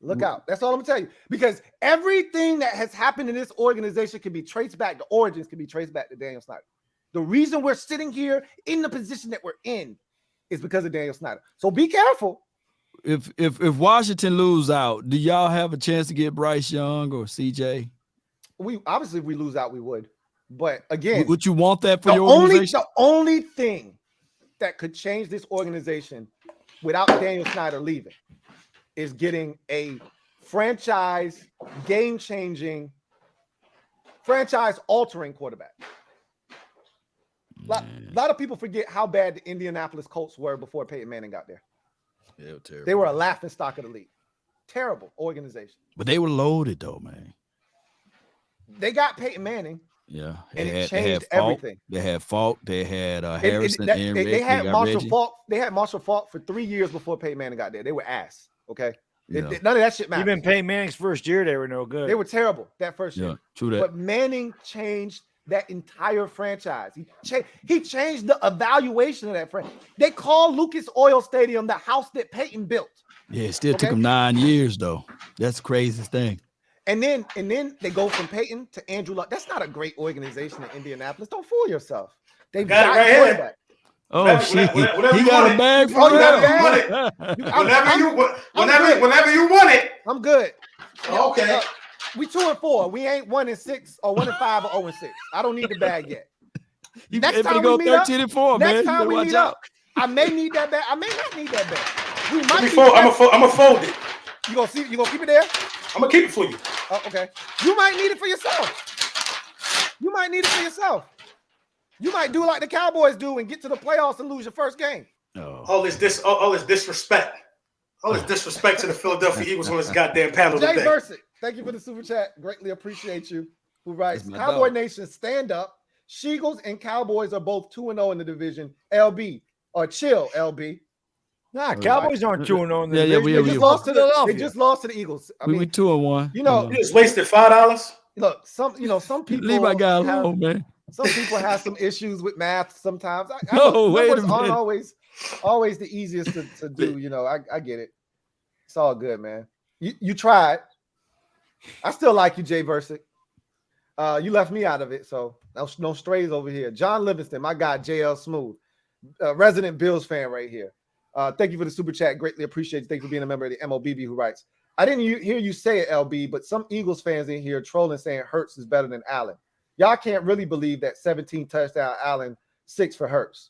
look out. That's all I'm going to tell you. Because everything that has happened in this organization can be traced back. The origins can be traced back to Daniel Snyder. The reason we're sitting here in the position that we're in is because of Daniel Snyder. So be careful. If Washington lose out, do y'all have a chance to get Bryce Young or CJ? Obviously, if we lose out, we would. But again, would you want that for your organization? The only thing that could change this organization without Daniel Snyder leaving is getting a franchise game-changing, franchise-altering quarterback. A lot of people forget how bad the Indianapolis Colts were before Peyton Manning got there. They were terrible. They were a laughingstock of the league. Terrible organization. But they were loaded, though, man. They got Peyton Manning. Yeah, and it changed everything. They had Falk. They had Harrison. They had Marshall Falk. They had Marshall Falk for 3 years before Peyton Manning got there. They were ass. Okay, none of that shit mattered. Even Peyton Manning's first year, they were no good. They were terrible that first year. True that. But Manning changed that entire franchise. He changed the evaluation of that franchise. They call Lucas Oil Stadium the house that Peyton built. Yeah, it still took him 9 years though. That's the craziest thing. And then they go from Peyton to Andrew Luck. That's not a great organization in Indianapolis. Don't fool yourself. They got it right here. Oh shit! He got a bag for whenever you want it. I'm good. Okay. We 2-4. We ain't 1-6 or 1-5 or 0-6. I don't need the bag yet. Next time we meet up, 13-4, man. Next time we meet up, I may need that bag. I may not need that bag. We might. I'm gonna fold it. You gonna keep it there? I'm gonna keep it for you. Okay. You might need it for yourself. You might do like the Cowboys do and get to the playoffs and lose your first game. Oh. All this disrespect. All this disrespect to the Philadelphia Eagles on this goddamn panel Jay today. Versick, thank you for the super chat. Greatly appreciate you. Who writes, Cowboy Nation, stand up. Sheagles and Cowboys are both 2-0 in the division. LB, or chill, LB. Nah, Cowboys aren't 2-0 in the division. They just lost to the Eagles. I mean, we 2-1. You just wasted $5. Look, some people leave my guy alone, man. Some people have some issues with math sometimes. Wait a minute. Aren't always the easiest to do. I get it. It's all good, man. You tried. I still like you, Jay Versick. You left me out of it, so no strays over here. John Livingston, my guy, JL Smooth, resident Bills fan right here. Thank you for the super chat. Greatly appreciate it. Thank you for being a member of the MOBB who writes, I didn't hear you say it, LB, but some Eagles fans in here trolling saying Hurts is better than Allen. Y'all can't really believe that 17 touchdown Allen, 6 for Hurts.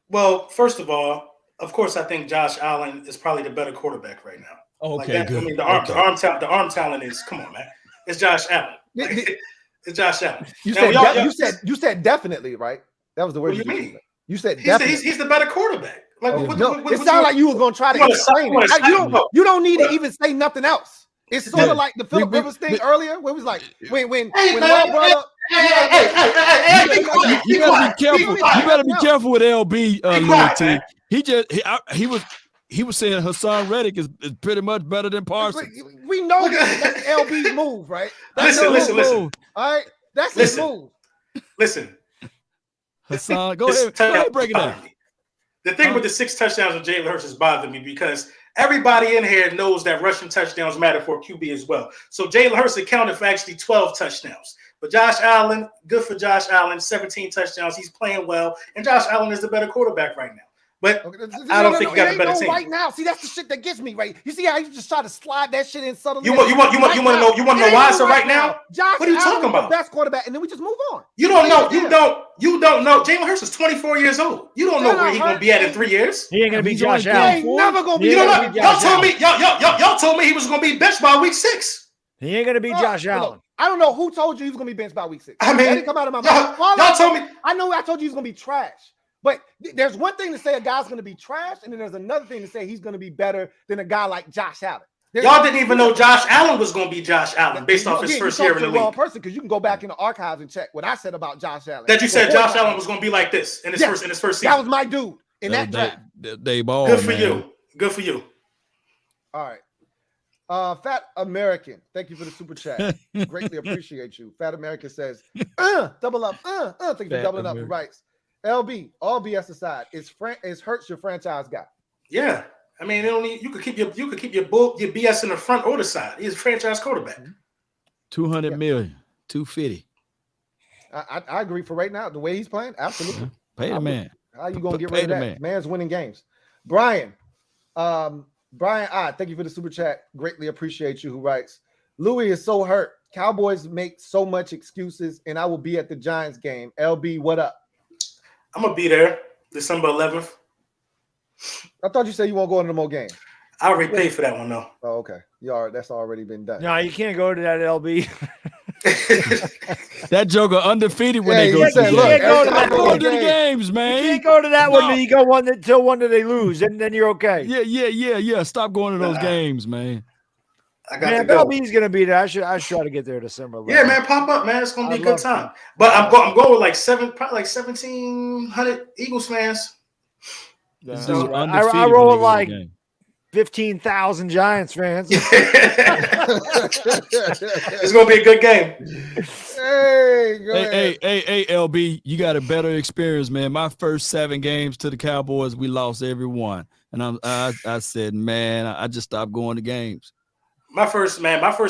Well, first of all, of course, I think Josh Allen is probably the better quarterback right now. Okay, good. I mean, the arm talent is, come on, man. It's Josh Allen. It's Josh Allen. You said definitely, right? That was the word you mean. You said definitely. He's the better quarterback. Like, it sounded like you were going to try to explain it. You don't need to even say nothing else. It's sort of like the Phillip Rivers thing earlier, where it was like when Law brought up. You better be careful. You better be careful with LB, Louie Tee. He was saying Hassan Reddick is pretty much better than Parsons. We know that's LB's move, right? Listen. All right, that's his move. Listen, Hassan, go ahead, break it down. The thing with the 6 touchdowns of Jalen Hurts is bothering me because everybody in here knows that rushing touchdowns matter for QB as well. So Jalen Hurts accounted for actually 12 touchdowns. But Josh Allen, good for Josh Allen, 17 touchdowns. He's playing well, and Josh Allen is the better quarterback right now. But I don't think you got a better team right now. See, that's the shit that gets me, right? You see how you just try to slide that shit in subtly. You want to know why? So right now, Josh what are you talking about? The best quarterback, and then we just move on. You don't know. You don't know. Jalen Hurts is 24 years old. You don't know where he's gonna be at in 3 years. He ain't gonna be Josh Allen. He ain't never gonna be. Y'all told me he was gonna be benched by week 6. He ain't gonna be Josh Allen. I don't know who told you he was gonna be benched by week 6. I mean, that didn't come out of my mouth. Y'all told me. I know I told you he's gonna be trash. But there's one thing to say a guy's going to be trash, and then there's another thing to say he's going to be better than a guy like Josh Allen. Y'all didn't even know Josh Allen was going to be Josh Allen based off his first year in the league. Wrong person, because you can go back in the archives and check what I said about Josh Allen. That you said Josh Allen was going to be like this in his first season. That was my dude in that draft. They ball. Good for you. Good for you. All right. Fat American, thank you for the super chat. Greatly appreciate you. Fat American says, double up. Thank you for doubling up for rights. LB, all BS aside, is Hurts your franchise guy? Yeah, I mean, you could keep your BS in the front or the side. He's a franchise quarterback. 200 million, 250. I agree for right now. The way he's playing, absolutely. Pay the man. How you gonna get rid of that? Man. Man's winning games. Brian, thank you for the super chat. Greatly appreciate you. Who writes, Louie is so hurt. Cowboys make so much excuses, and I will be at the Giants game. LB, what up? I'm gonna be there December 11th. I thought you said you won't go into more games. I already paid for that one though. Oh, okay. That's already been done. No, you can't go to that, LB. That joker undefeated when they go to the games, man. You can't go to that one. You go until one that they lose, and then you're okay. Yeah. Stop going to those games, man. LB's gonna be there. I should try to get there December 11th. Yeah, man, pop up, man. It's gonna be a good time. But I'm going with probably 1,700 Eagles fans. So I roll with like 15,000 Giants fans. It's gonna be a good game. Hey, LB, you got a better experience, man. My first 7 games to the Cowboys, we lost every one, and I said, man, I just stopped going to games. My first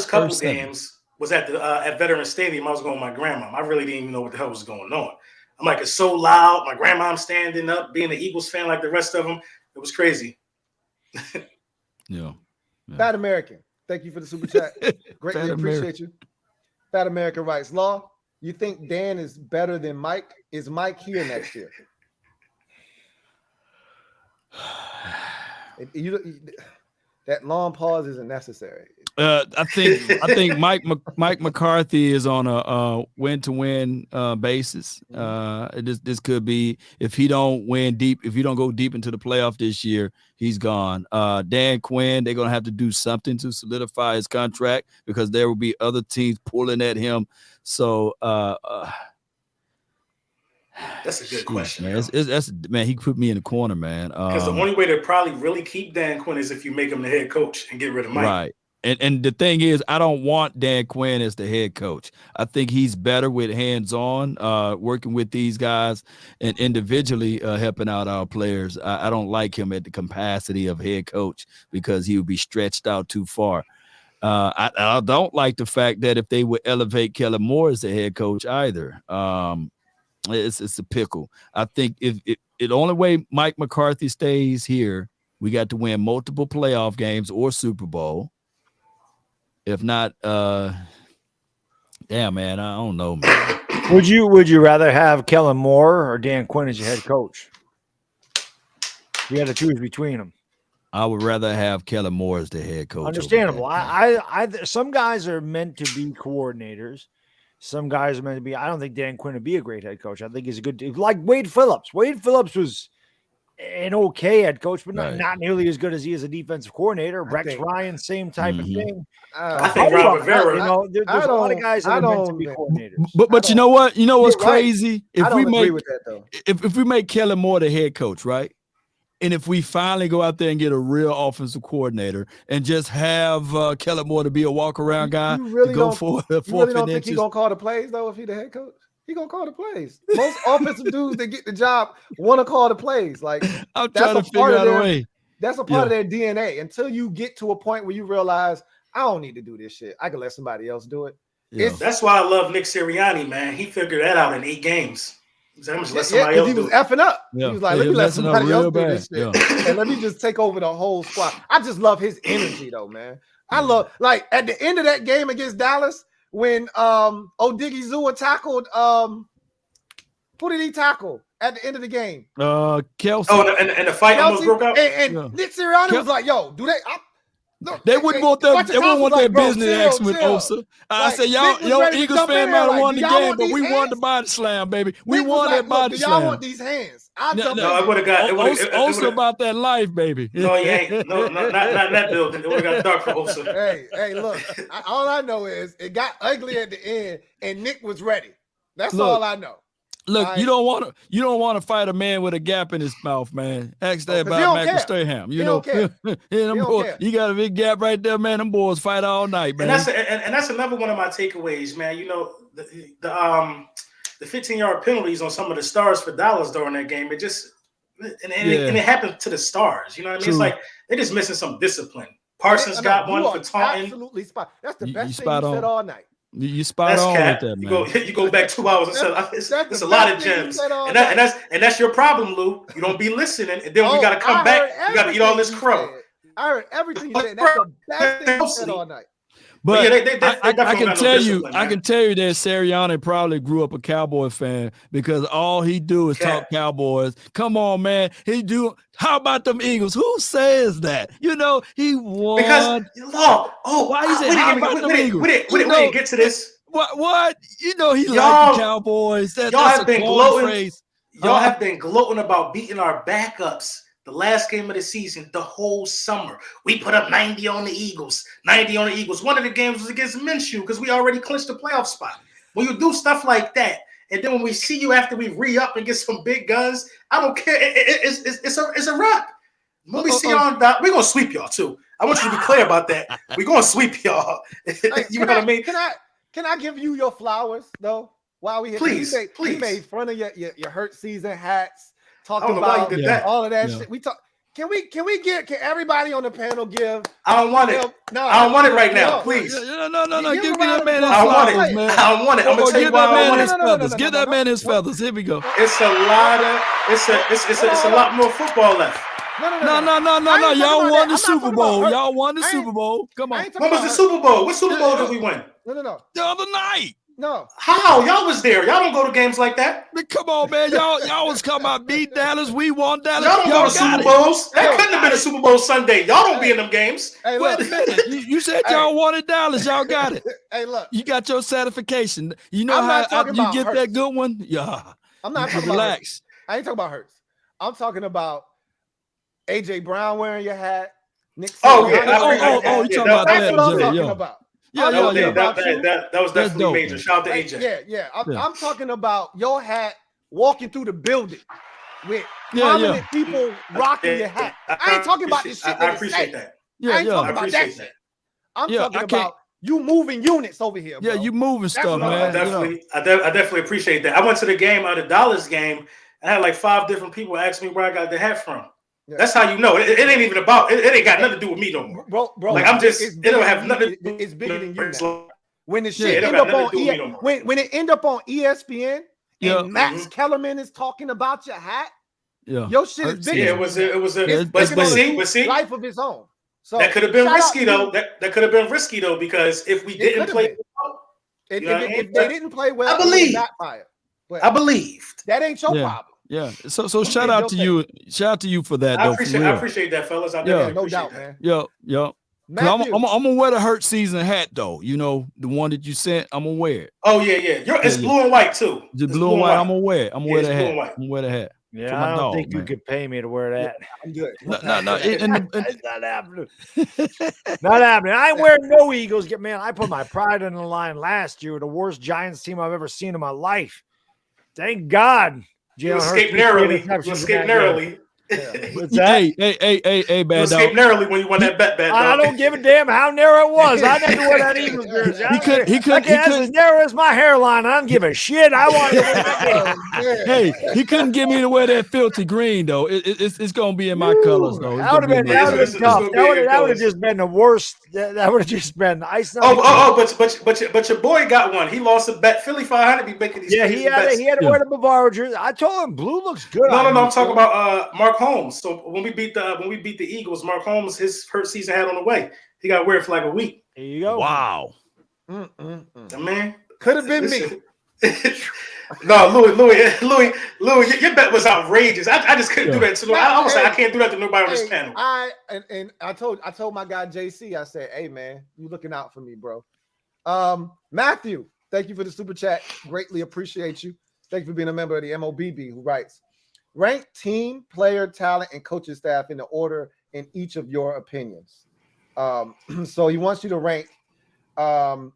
couple games was at Veterans Stadium. I was going with my grandma. I really didn't even know what the hell was going on. I'm like, it's so loud. My grandma's standing up, being an Eagles fan like the rest of them. It was crazy. Yeah. Fat American, thank you for the super chat. Greatly appreciate you. Fat American writes, Law, you think Dan is better than Mike? Is Mike here next year? That long pause isn't necessary. I think Mike McCarthy is on a win-to-win basis. This could be, if he don't go deep into the playoff this year, he's gone. Dan Quinn, they're gonna have to do something to solidify his contract because there will be other teams pulling at him. So that's a good question, man. He put me in the corner, man. Because the only way to probably really keep Dan Quinn is if you make him the head coach and get rid of Mike. Right. And the thing is, I don't want Dan Quinn as the head coach. I think he's better with hands-on, working with these guys and individually helping out our players. I don't like him at the capacity of head coach because he would be stretched out too far. I don't like the fact that if they would elevate Kellen Moore as the head coach either. It's a pickle. I think if the only way Mike McCarthy stays here, we got to win multiple playoff games or Super Bowl. If not, damn, man, I don't know, man. Would you rather have Kellen Moore or Dan Quinn as your head coach? You had to choose between them. I would rather have Kellen Moore as the head coach. Understandable. I some guys are meant to be coordinators. Some guys are meant to be. I don't think Dan Quinn would be a great head coach. I think he's a good, like Wade Phillips. Wade Phillips was an okay head coach, but not nearly as good as he is a defensive coordinator. Rex Ryan, same type of thing. I think Ron Rivera. There's a lot of guys that are meant to be coordinators. But you know what? You know what's crazy? I don't agree with that though. If we make Kellen Moore the head coach, right? And if we finally go out there and get a real offensive coordinator and just have Kellen Moore to be a walk-around guy, you really to go don't, for you really don't think inches. he's going to call the plays, though, if he's the head coach? He's going to call the plays. Most offensive dudes that get the job want to call the plays. Like, I'm trying to figure out a way. That's a part of their DNA. Until you get to a point where you realize, I don't need to do this shit. I can let somebody else do it. Yeah. That's why I love Nick Sirianni, man. He figured that out in 8 games. I'm just let somebody else he was effing up. Yeah. He was like, let me let somebody else do this shit. Yeah. And let me just take over the whole squad. I just love his energy, though, man. I love, like, at the end of that game against Dallas, when Odigizua tackled, who did he tackle at the end of the game? Kelsey. Oh, and the fight almost broke out. And Nick Sirianni was like, yo, do they... They wouldn't want their business action with Osa. I said, y'all Eagles fan might have won the game, but we won the body slam, baby. We won that body slam. Y'all want these hands? I would have got Osa about that life, baby. No, he ain't. No, not that building. It would have got dark for Osa. Hey, look. All I know is it got ugly at the end, and Nick was ready. That's all I know. Look, you don't want to fight a man with a gap in his mouth, man. Ask that about Michael Strahan. You know, you got a big gap right there, man. Them boys fight all night, man. And that's another one of my takeaways, man. You know, the 15-yard penalties on some of the stars for Dallas during that game. It just it happened to the stars. You know what I mean? True. It's like they're just missing some discipline. Parsons got one for taunting. Absolutely spot. That's the best thing you said all night. You spot on with that, man. You go back 2 hours and said it's a lot of gems, and that's your problem, Lou. You don't be listening, and then we got to come back. You got to eat all this crow. I heard everything you said. That's the best thing you said all night. But I can tell you that Sirianni probably grew up a Cowboy fan because all he do is talk Cowboys. Come on, man. How about them Eagles? Who says that? You know, he won. Because why is it? How about them Eagles? We didn't get to this. What? You know, he liked the Cowboys. Y'all have been gloating. Y'all have been gloating about beating our backups. The last game of the season, the whole summer, we put up 90 on the Eagles. 90 on the Eagles. One of the games was against Minshew because we already clinched the playoff spot. When you do stuff like that, and then when we see you after we re-up and get some big guns, I don't care. It's a wrap. When we see y'all, we're gonna sweep y'all too. I want you to be clear about that. We're gonna sweep y'all. You know what I mean? Can I give you your flowers though? While we please. We made fun of your hurt season hats. Talking about all of that shit. Can everybody on the panel give? I don't want it. No, I don't want it right now. Please. No. Give me that man his flowers, man. I don't want it. I'm gonna tell you why I want it. Give that man his feathers. Here we go. It's a lot more football left. No. Y'all won the Super Bowl. Y'all won the Super Bowl. Come on. When was the Super Bowl? What Super Bowl did we win? No. The other night. No. How? Y'all was there. Y'all don't go to games like that. Come on, man. Y'all was coming about beat Dallas. We won Dallas. Y'all don't go to Super Bowls. That couldn't have been a Super Bowl Sunday. Y'all don't be in them games. Hey, wait a minute. You said y'all wanted Dallas. Y'all got it. Hey, look. You got your certification. You know how you get that good one? Yeah. I'm not talking relax. I ain't talking about Hurts. I'm talking about AJ Brown wearing your hat. Nick you talking about that? That's what I'm talking about. Yeah. That was definitely major. Shout out to AJ. Yeah. I'm talking about your hat walking through the building with prominent people rocking your hat. I ain't talking about this shit. I appreciate that. I ain't talking about that shit. I'm talking about you moving units over here, bro. Yeah, you moving stuff, man. I definitely appreciate that. I went to the game, the Dallas game, and I had like 5 different people ask me where I got the hat from. Yeah. That's how you know. It ain't even about. It ain't got nothing to do with me no more. Bro, like I'm just. It don't have nothing. It's bigger than you now. When the Yeah, shit it don't end got up nothing on to do with me no more. when it end up on ESPN Yeah. and Max Kellerman is talking about your hat, Yeah. your shit is bigger. Yeah, it was a but see, life of his own. So that could have been risky though. That could have been risky though, because if we didn't play well, if they didn't play well, I believe backfire. But I believed that ain't your problem. Yeah. So shout out to you. Shout out to you for that. I though, appreciate that, fellas. I definitely no appreciate doubt, that. man. Yeah. I'm gonna wear the Hurt season hat though. You know, the one that you sent. I'm gonna wear it. Oh yeah. It's blue and white too. Just blue and white. I'm gonna wear it. I'm gonna wear the hat. I'm gonna wear the hat. Yeah, I don't think you could pay me to wear that. I'm good. No. It's not happening. Not happening. I ain't wearing no Eagles. Man, I put my pride on the line last year with the worst Giants team I've ever seen in my life. Thank God. You escaped narrowly. What's that? Hey, bad you escaped narrowly when you won that bet, bad dog. I don't give a damn how narrow it was. I never wear that Eagles jersey. He couldn't as narrow as my hairline. I don't give a shit. I want to wear that. Hey, he couldn't get me to wear that filthy green though. It's gonna be in my colors though. That would have been tough. That would have just been the worst. That would have just been ice. But your boy got one. He lost a bet. Philly 500 be making these. Yeah, he had to wear the Bavaro jersey. I told him blue looks good. No. I'm talking about Mark Holmes. So when we beat the Eagles, Mark Holmes, his first season had on the way. He got wear it for like a week. There you go. Wow. Man, could have been me. No, Louie, your bet was outrageous. I just couldn't do that. So I was like, I can't do that to nobody on this panel. I told my guy JC, I said, hey man, you looking out for me, bro. Matthew, thank you for the super chat. Greatly appreciate you. Thank you for being a member of the MOBB, who writes, rank team, player, talent, and coaching staff in the order in each of your opinions. So he wants you to rank the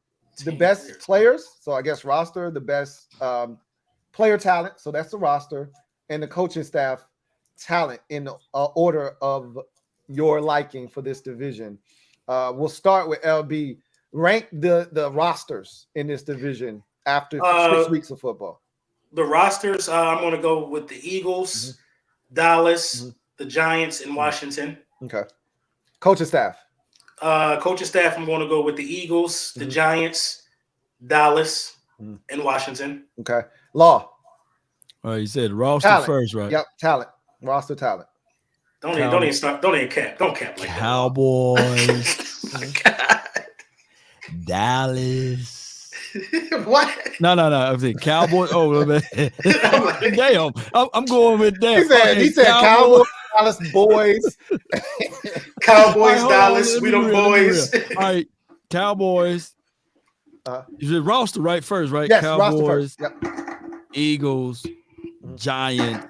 best players. So I guess roster, the best player talent. So that's the roster, and the coaching staff talent in the order of your liking for this division. We'll start with LB. Rank the rosters in this division after 6 weeks of football. The rosters, I'm going to go with the Eagles, Dallas, the Giants, and Washington. Okay. Coaching staff. Coaching staff, I'm going to go with the Eagles, the Giants, Dallas, and Washington. Okay. Law. You said roster talent. First, right? Yep. Talent. Roster talent. Don't even start. Don't even cap. Don't cap like Cowboys. that. Dallas. What? No. I was saying Cowboys. Oh, man. Damn. I'm going with that. He said Cowboys, Dallas boys. Cowboys, Dallas. We them boys. All right. Cowboys. Is it roster right first, right? Yes, Cowboys, roster first. Yep. Eagles, Giants,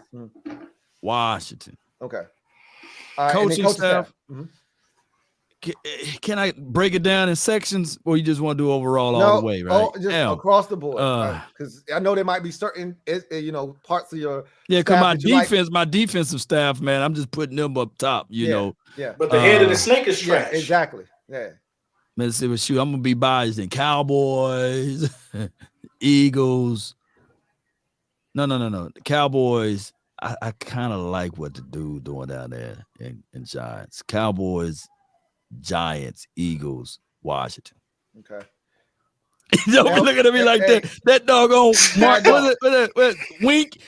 Washington. Okay. Coaching staff. Can I break it down in sections, or you just want to do overall all the way, right? Just across the board. Because I know there might be certain, parts of your because my defensive staff, man, I'm just putting them up top, you know. Yeah. But the head of the snake is trash. Yeah, exactly. Yeah. Let's see what shoot. I'm gonna be biased in Cowboys, Eagles. No. The Cowboys. I kind of like what the dude doing down there in Giants. Cowboys, Giants, Eagles, Washington. Okay. Don't be looking at me like that. That doggone Mark,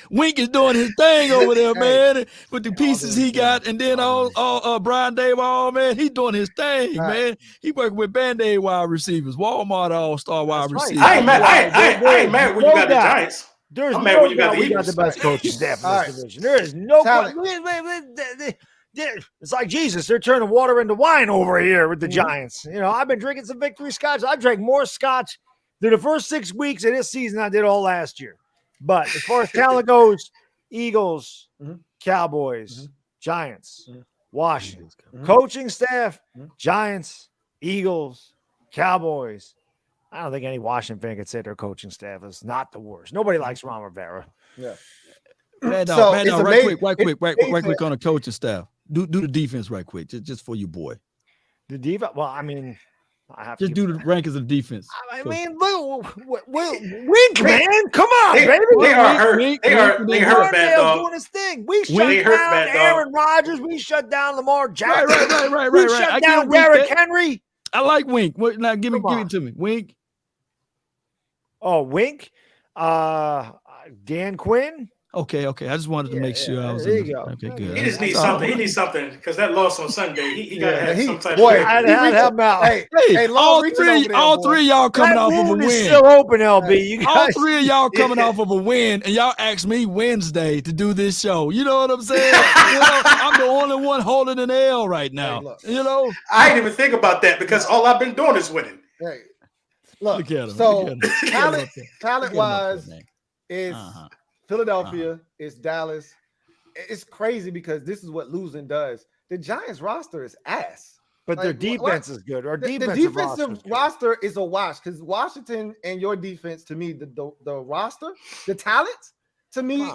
Wink is doing his thing over there, man, with the pieces he got, and then all Brian Daboll, man, he doing his thing, man. He working with Band-Aid wide receivers, Walmart all-star wide receivers. I ain't mad when you got the Giants. There's I'm no mad when you got doubt the we got Eagles. the best coaching staff in this division. There is no it's like Jesus. They're turning water into wine over here with the Giants. I've been drinking some victory scotch. I drank more scotch through the first 6 weeks of this season than I did all last year. But as far as talent goes, Eagles, Cowboys, Giants, Washington. Coaching staff, Giants, Eagles, Cowboys. I don't think any Washington fan could say their coaching staff is not the worst. Nobody likes Ron Rivera. Yeah. Right quick on the coaching staff. Do the defense right quick, just for you, boy. The defense. Well, I mean, I have to Just do the rankings of defense. I mean, look, Wink, man, come on, baby. They are hurt. They hurt, bad dog. Doing his thing. We shut down Aaron Rodgers. We shut down Lamar Jackson. Right. We shut down Derrick Henry. I like Wink. Now give it to me. Wink. Oh, Wink. Dan Quinn. Okay. I just wanted to make sure I was. There you go. Okay, good. He just needs something. He needs something because that loss on Sunday. He got to have some type of. I'd help him out. Hey, all three of y'all coming off of a win. Is still open, LB. You guys. All three of y'all coming off of a win, and y'all asked me Wednesday to do this show. You know what I'm saying? I'm the only one holding an L right now. Hey, I didn't even think about that because all I've been doing is winning. Hey, look at him. So talent-wise is Philadelphia, it's Dallas. It's crazy because this is what losing does. The Giants roster is ass. But their defense is good. Our defensive roster is a wash because Washington and your defense, to me, the roster, the talent, to me,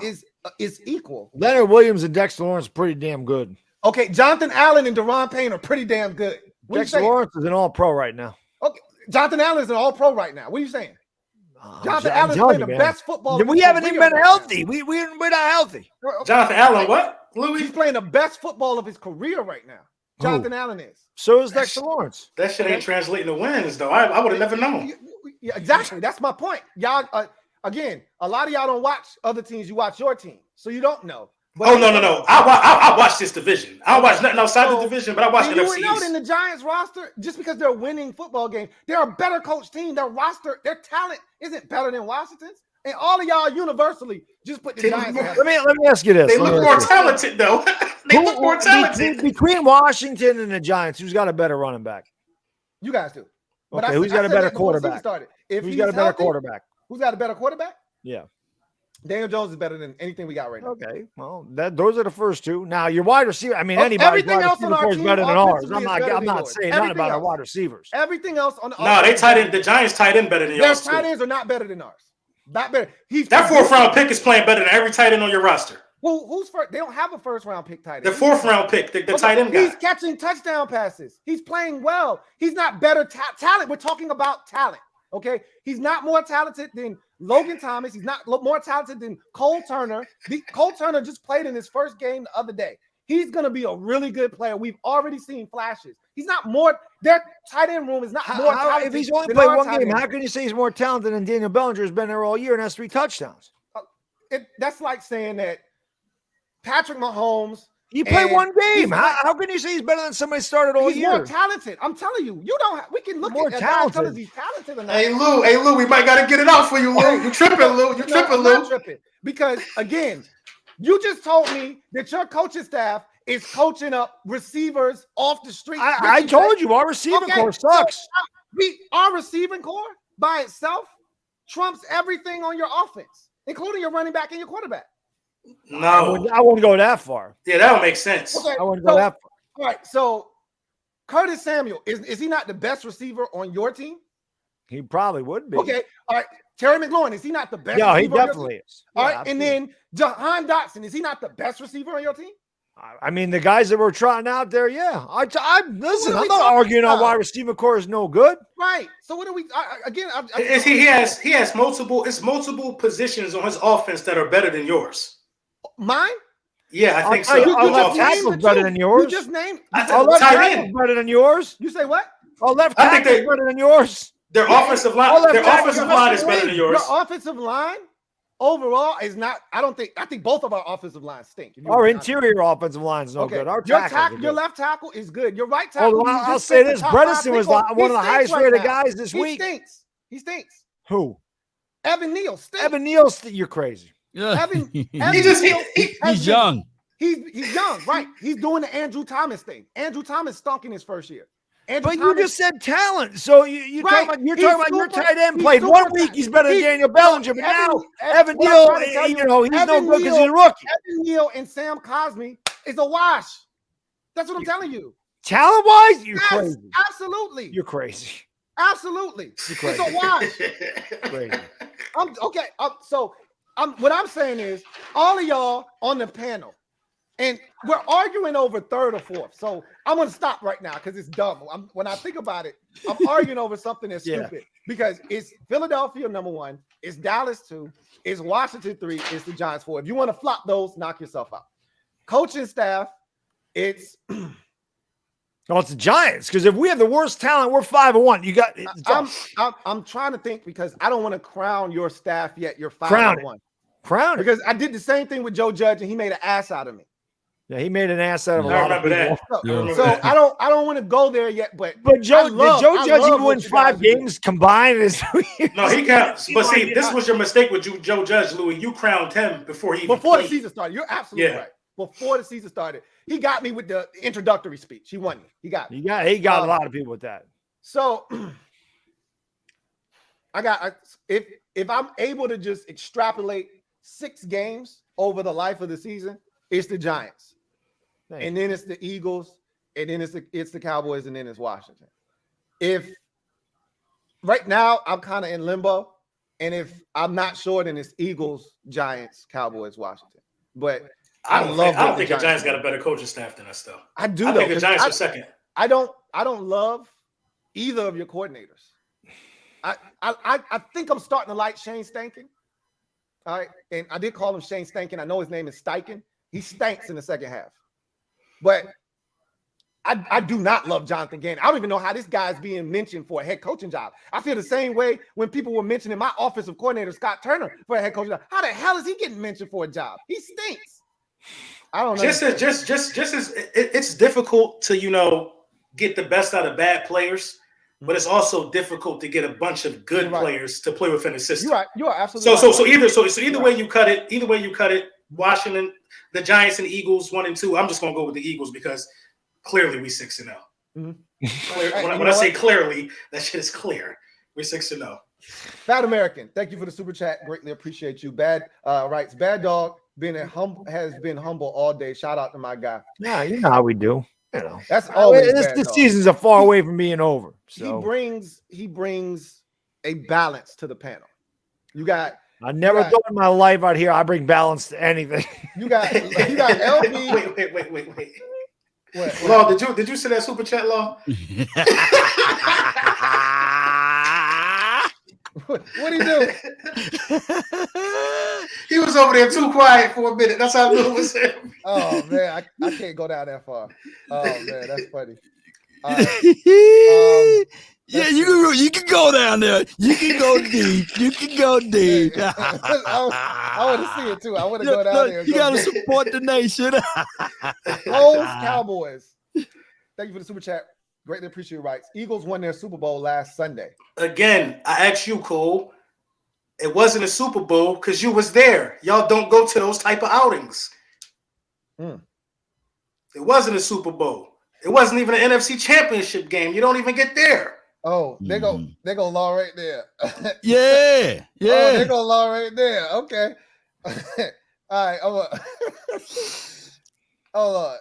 is equal. Leonard Williams and Dexter Lawrence are pretty damn good. Okay, Jonathan Allen and Deron Payne are pretty damn good. Dexter Lawrence is an all-pro right now. Okay, Jonathan Allen is an all-pro right now. What are you saying? Jonathan Allen's playing the best football. We haven't even been healthy. We're not healthy. Jonathan Allen, what? Louie? He's playing the best football of his career right now. Jonathan Allen is. So is Dexter Lawrence. That shit ain't translating to wins, though. I would have never known. Yeah, exactly. That's my point. Y'all, again, a lot of y'all don't watch other teams. You watch your team, so you don't know. But no. I watch this division. I don't watch nothing outside the division, but I watch the NFC EAST. In the Giants roster, just because they're winning football games, they're a better coach team. Their roster, their talent isn't better than Washington's. And all of y'all universally just put the Giants. Let me ask you this. They look more talented, though. They look more talented. Between Washington and the Giants, who's got a better running back? You guys do. Okay, who's got a better quarterback? Who's got a better quarterback? Who's got a better quarterback? Yeah. Daniel Jones is better than anything we got right now. Okay, well, those are the first two. Now your wide receiver. I mean, anybody's wide receiver core is better than ours. I'm not saying nothing about our wide receivers. Everything else on the they tight end. The Giants tight end better than yours. Their tight ends are not better than ours. Not better. That fourth round pick is playing better than every tight end on your roster. Well, who's first? They don't have a first round pick tight end. The fourth round pick, the tight end guy. He's catching touchdown passes. He's playing well. He's not better talent. We're talking about talent. Okay, he's not more talented than Logan Thomas. He's not more talented than Cole Turner. Cole Turner just played in his first game the other day. He's going to be a really good player. We've already seen flashes. He's not more. Their tight end room is not more talented. If he's only played one game, how can you say he's more talented than Daniel Bellinger has been there all year and has 3 touchdowns? That's like saying that Patrick Mahomes. He played one game. How can you say he's better than somebody started all year? He's more talented. I'm telling you. We can look more at talented. He's talented or not. Hey Lou, we might got to get it out for you, Lou. You tripping, Lou? You tripping, Lou? I'm tripping because again, you just told me that your coaching staff is coaching up receivers off the street. I told you our receiving core sucks. So our receiving core by itself trumps everything on your offense, including your running back and your quarterback. No, I wouldn't go that far. Yeah, that would make sense. Okay, I wouldn't go that far. All right, so Curtis Samuel, is he not the best receiver on your team? He probably would be. Okay, all right. Terry McLaurin, is he not the best? Yeah, he definitely is. All right, and then Jahan Dotson, is he not the best receiver on your team? I mean, the guys that were trotting out there, yeah. Listen, I'm not arguing our wide receiver core is no good. Right. So what are we again? He has multiple positions on his offense that are better than yours. Mine? Yeah, I think so. Our left tackle's better than yours. You just named. Our left tackle's better than yours. You say what? Our left tackle's better than yours. Their offensive line is better than yours. Your offensive line overall is not. I think both of our offensive lines stink. Our interior offensive line is no good. Our your left tackle is good. Your right tackle. I'll say this: Bredesen was one of the highest rated guys this week. He stinks. Who? Evan Neal stinks. Evan Neal, you're crazy. Yeah. He's young. He's young, right? He's doing the Andrew Thomas thing. Andrew Thomas stunk in his first year. You just said talent, so you're talking about your tight end played 1 week. He's better than Daniel Bellinger, but now Evan Neal, he's no good because he's a rookie. Evan Neal and Sam Cosmi is a wash. That's what I'm telling you. Talent-wise, you're crazy. Absolutely, you're crazy. Absolutely, you're crazy. It's a wash. Crazy. What I'm saying is, all of y'all on the panel, And we're arguing over third or fourth. So I'm going to stop right now because it's dumb. When I think about it, I'm arguing over something that's stupid because it's Philadelphia number 1, it's Dallas 2, it's Washington 3, it's the Giants 4. If you want to flop those, knock yourself out. Coaching staff, it's well, it's the Giants, because if we have the worst talent, we're 5-1. You got. I'm trying to think because I don't want to crown your staff yet. You're 5-1. Crown it. Because I did the same thing with Joe Judge and he made an ass out of me. Yeah, he made an ass out of a I lot of remember people. that. So I don't want to go there yet. But Joe Judge even win 5 games combined. No, he counts. But see, this was your mistake with Joe Judge, Louie. You crowned him before he the season started. You're absolutely right. Before the season started, he got me with the introductory speech. He won me. He got me. He got a lot of people with that. So if I'm able to just extrapolate 6 games over the life of the season, it's the Giants. And then it's the Eagles, and then it's the Cowboys, and then it's Washington. If right now I'm kind of in limbo, and if I'm not sure, then it's Eagles, Giants, Cowboys, Washington. But I don't think the Giants got a better coaching staff than us, though. I do. I think the Giants are second. I don't love either of your coordinators. I think I'm starting to like Shane Stankin. All right, and I did call him Shane Stankin. I know his name is Steichen. He stinks in the second half. But I do not love Jonathan Gannon. I don't even know how this guy's being mentioned for a head coaching job. I feel the same way when people were mentioning my offensive coordinator, Scott Turner, for a head coaching job. How the hell is he getting mentioned for a job? He stinks. I don't know. Just as it's difficult to, get the best out of bad players, but it's also difficult to get a bunch of good players to play within the system. You are absolutely right. So either way you cut it, Washington, the Giants and Eagles 1 and 2. I'm just gonna go with the Eagles because clearly we 6-0. Mm-hmm. When I say clearly, that shit is clear. We're 6-0. Fat American, thank you for the super chat. Greatly appreciate you. Bad writes, Bad Dog has been humble all day. Shout out to my guy. Yeah, you know how we do. That's always this season's a far away from being over. So he brings a balance to the panel. I never thought in my life out here I bring balance to anything. You got LB. Wait. What? Law, did you see that super chat, Law? What he do? He was over there too quiet for a minute. That's how Lou was saying. Oh man, I can't go down that far. Oh man, that's funny. Right. Yeah, you can go down there. You can go deep. You can go deep. I want to see it too. I want to go down there. You got to support the nation. Cowboys. Thank you for the super chat. Greatly appreciate your rights. Eagles won their Super Bowl last Sunday. Again, I asked you, Cole. It wasn't a Super Bowl because you was there. Y'all don't go to those type of outings. It wasn't a Super Bowl. It wasn't even an NFC Championship game. You don't even get there. Oh, they go law right there. Yeah. Oh, they go law right there. Okay. All right. Hold on.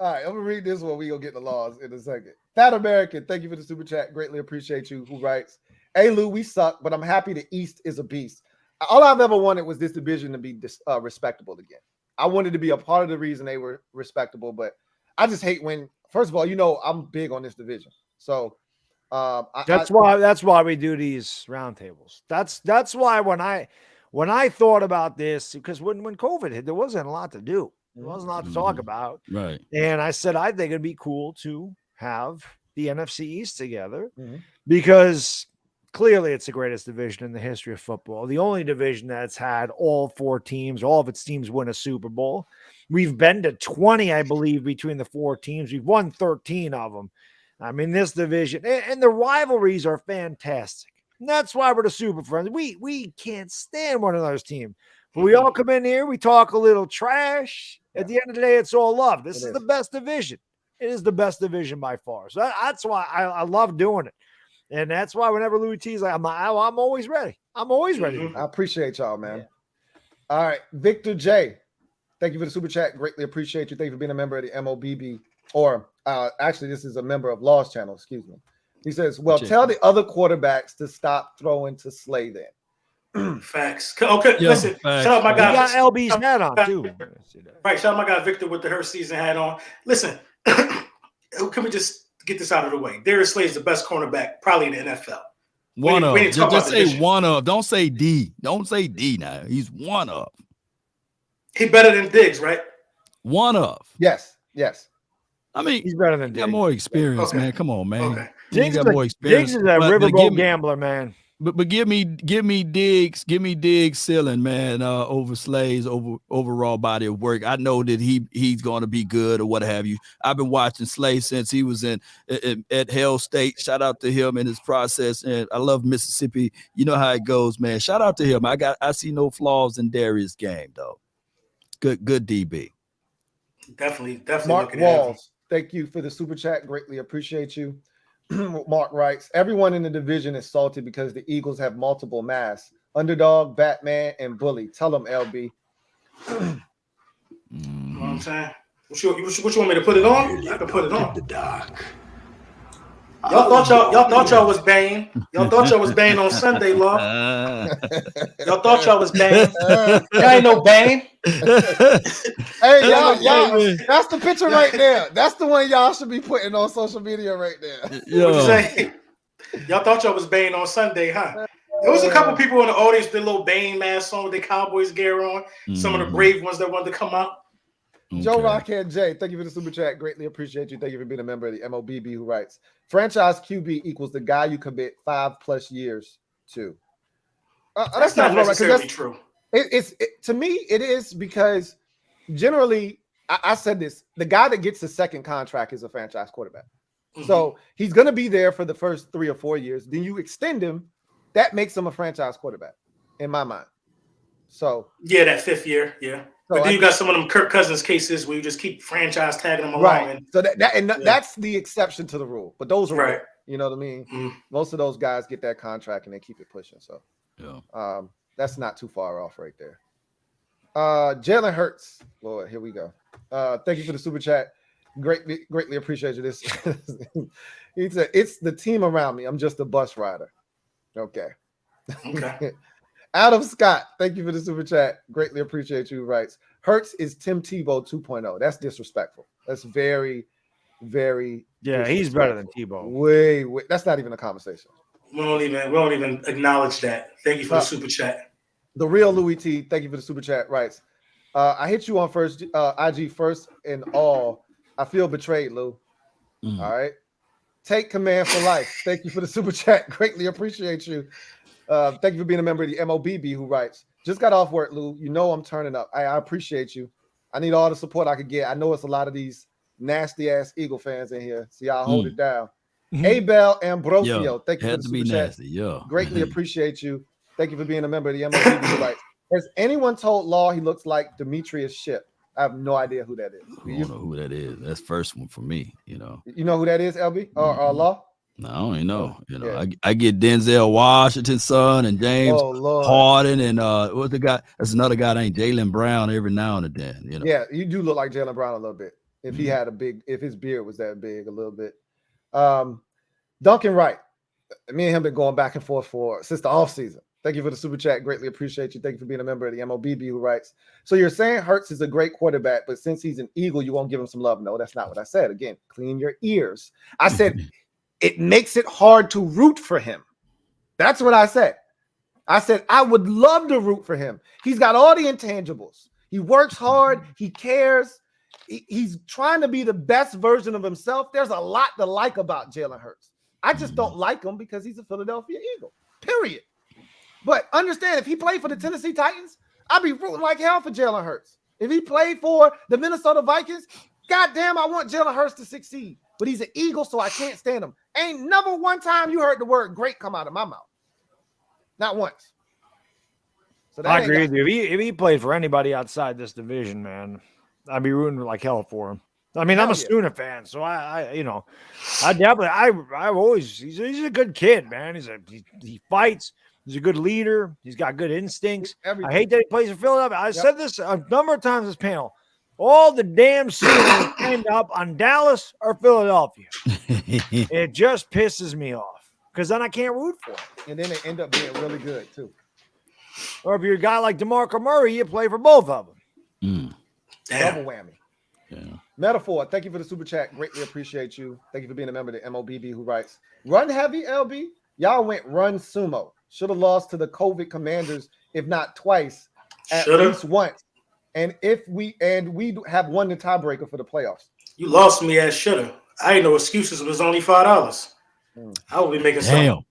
All right, I'm gonna read this one. We gonna get the laws in a second. Fat American, thank you for the super chat. Greatly appreciate you. Who writes, "Hey Lou, we suck, but I'm happy the East is a beast. All I've ever wanted was this division to be respectable again. I wanted to be a part of the reason they were respectable, but I just hate when. First of all, I'm big on this division, so that's why we do these roundtables. That's why when I thought about this, because when COVID hit, there wasn't a lot to do. There wasn't a lot to talk about. Right. And I said, I think it'd be cool to have the NFC East together because clearly it's the greatest division in the history of football. The only division that's had all of its teams win a Super Bowl. We've been to 20, I believe, between the 4 teams. We've won 13 of them. I mean, this division and the rivalries are fantastic. And that's why we're the Super Friends. We can't stand one another's team. But we all come in here, we talk a little trash. At the end of the day, it's all love. This is the best division. It is the best division by far. So that's why I love doing it. And that's why whenever Louie Tee's like, I'm always ready. I'm always ready. I appreciate y'all, man. Yeah. All right. Victor J. Thank you for the super chat. Greatly appreciate you. Thank you for being a member of the MOBB. Or actually, this is a member of Law's channel. Excuse me. He says, well, tell the other quarterbacks to stop throwing to Slay then. Facts. Okay, Yeah, listen. facts. Shout out my He guy. got LB's hat on too. Right. Shout out my guy Victor with the Hurts season hat on. Listen, can we just get this out of the way? Darius Slay is the best cornerback probably in the NFL. One of. Just say division. one of. Don't say D. Don't say D now. He's one of. He better than Diggs, right? One of. Yes. I mean, He's better than Diggs. Got more experience, Okay. man. Come on, man. Okay. Diggs got more experience. Diggs is a riverboat gambler, man. But give me Diggs ceiling, man, over Slay's overall body of work. I know that he's going to be good or what have you. I've been watching Slay since he was at Hell State. Shout out to him and his process. And I love Mississippi. You know how it goes, man. Shout out to him. I see no flaws in Darius' game, though. Good DB. Definitely. Mark Walls, thank you for the super chat. Greatly appreciate you. Mark writes, everyone in the division is salty because the Eagles have multiple masks. Underdog, Batman, and Bully. Tell them, LB. You know what I'm saying? What you want me to put it on? I can put it on. The dark. Y'all thought y'all was Bane. Y'all thought y'all was Bane on Sunday, Law. Y'all thought y'all was Bane. Y'all ain't no Bane. Hey, y'all, that's the picture right there. That's the one y'all should be putting on social media right there. What you say? Y'all thought y'all was Bane on Sunday, huh? There was a couple people in the audience with their little Bane mask on with their Cowboys gear on. Some of the brave ones that wanted to come out. Okay. Joe Rockhead J, thank you for the super chat. Greatly appreciate you. Thank you for being a member of the MOBB who writes, franchise QB equals the guy you commit 5+ years to. That's not necessarily true. To me, it is because generally, I said this, the guy that gets the second contract is a franchise quarterback. So he's going to be there for the first 3 or 4 years. Then you extend him. That makes him a franchise quarterback in my mind. So yeah, that 5th year. Yeah. So but then you got some of them Kirk Cousins cases where you just keep franchise tagging them along. Right. So that's the exception to the rule. But those are right. You know what I mean? Most of those guys get that contract and they keep it pushing. So yeah, that's not too far off right there. Jalen Hurts. Lord, here we go. Thank you for the super chat. Greatly appreciate you. This he said, it's the team around me. I'm just a bus rider. Okay. Adam Scott, thank you for the super chat. Greatly appreciate you. Writes, Hurts is Tim Tebow 2.0. That's disrespectful. That's very, very. Yeah, he's better than Tebow. Way. That's not even a conversation. We don't even acknowledge that. Thank you for the super chat. The real Louie Tee, thank you for the super chat. Writes, I hit you on first IG first and all. I feel betrayed, Lou. All right. Take command for life. Thank you for the super chat. Greatly appreciate you. Thank you for being a member of the MOBB who writes, just got off work, Lou. You know I'm turning up. I appreciate you. I need all the support I could get. I know it's a lot of these nasty-ass Eagle fans in here. So y'all hold it down. Abel Ambrosio, thank you for the super chat. Greatly appreciate you. Thank you for being a member of the MOBB who writes, has anyone told Law he looks like Demetrius Shipp? I have no idea who that is. I don't know who that is. That's first one for me, you know. You know who that is, LB? Or Law? No, I don't even know. You know, I get Denzel Washington's son and James Harden and what's the guy? That's another guy named Jalen Brown every now and then. You know. Yeah, you do look like Jalen Brown a little bit. If he had if his beard was that big a little bit. Duncan Wright. Me and him been going back and forth since the offseason. Thank you for the super chat. Greatly appreciate you. Thank you for being a member of the MOBB who writes, so you're saying Hurts is a great quarterback, but since he's an Eagle, you won't give him some love. No, that's not what I said. Again, clean your ears. I said it makes it hard to root for him. That's what I said. I said I would love to root for him. He's got all the intangibles. He works hard. He cares. He's trying to be the best version of himself. There's a lot to like about Jalen Hurts. I just don't like him because he's a Philadelphia Eagle, period. But understand, if he played for the Tennessee Titans, I'd be rooting like hell for Jalen Hurts. If he played for the Minnesota Vikings, goddamn, I want Jalen Hurts to succeed. But he's an Eagle, so I can't stand him. Ain't never one time you heard the word great come out of my mouth. Not once. So I agree with you. If he played for anybody outside this division, man, I'd be rooting like hell for him. I mean, I'm a Sooner fan, so I he's a good kid, man. He fights. He's a good leader. He's got good instincts. I hate that he plays for Philadelphia. I said this a number of times this panel. All the damn seasons end up on Dallas or Philadelphia. It just pisses me off because then I can't root for him. And then they end up being really good too. Or if you're a guy like DeMarco Murray, you play for both of them. Double whammy. Yeah. Metaphor, thank you for the super chat. Greatly appreciate you. Thank you for being a member of the MOBB who writes, run heavy, LB. Y'all went run sumo. Should have lost to the COVID Commanders, if not twice, at least once. And we have won the tiebreaker for the playoffs. You lost me at shoulda. I ain't no excuses. It was only $5. I will be making some.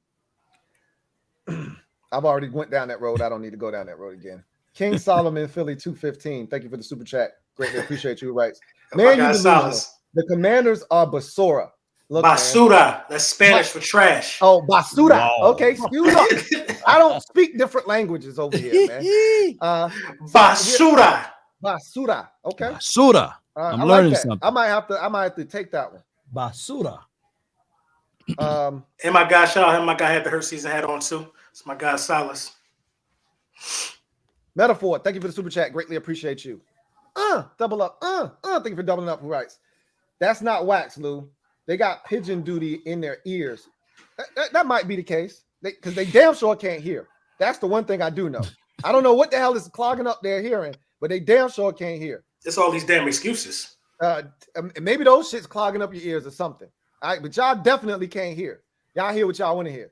I've already went down that road. I don't need to go down that road again. King Solomon, Philly 215. Thank you for the super chat. Greatly appreciate you. Right. Man, you delusional. The Commanders are basura. Look, basura. Man. That's Spanish for trash. Oh, basura. Wow. Okay, excuse me. I don't speak different languages over here, man. Basura. Basura. Okay. Basura. I'm learning something. I might have to take that one. Basura. And my guy, shout out him. My guy had the Hurt season hat on too. It's my guy Silas. Metaphor, thank you for the super chat. Greatly appreciate you. Double up. Thank you for doubling up. Who writes? That's not wax, Lou. They got pigeon duty in their ears. That might be the case because they damn sure can't hear. That's the one thing I do know. I don't know what the hell is clogging up their hearing, but they damn sure can't hear. It's all these damn excuses. Maybe those shit's clogging up your ears or something. All right, but y'all definitely can't hear. Y'all hear what y'all want to hear.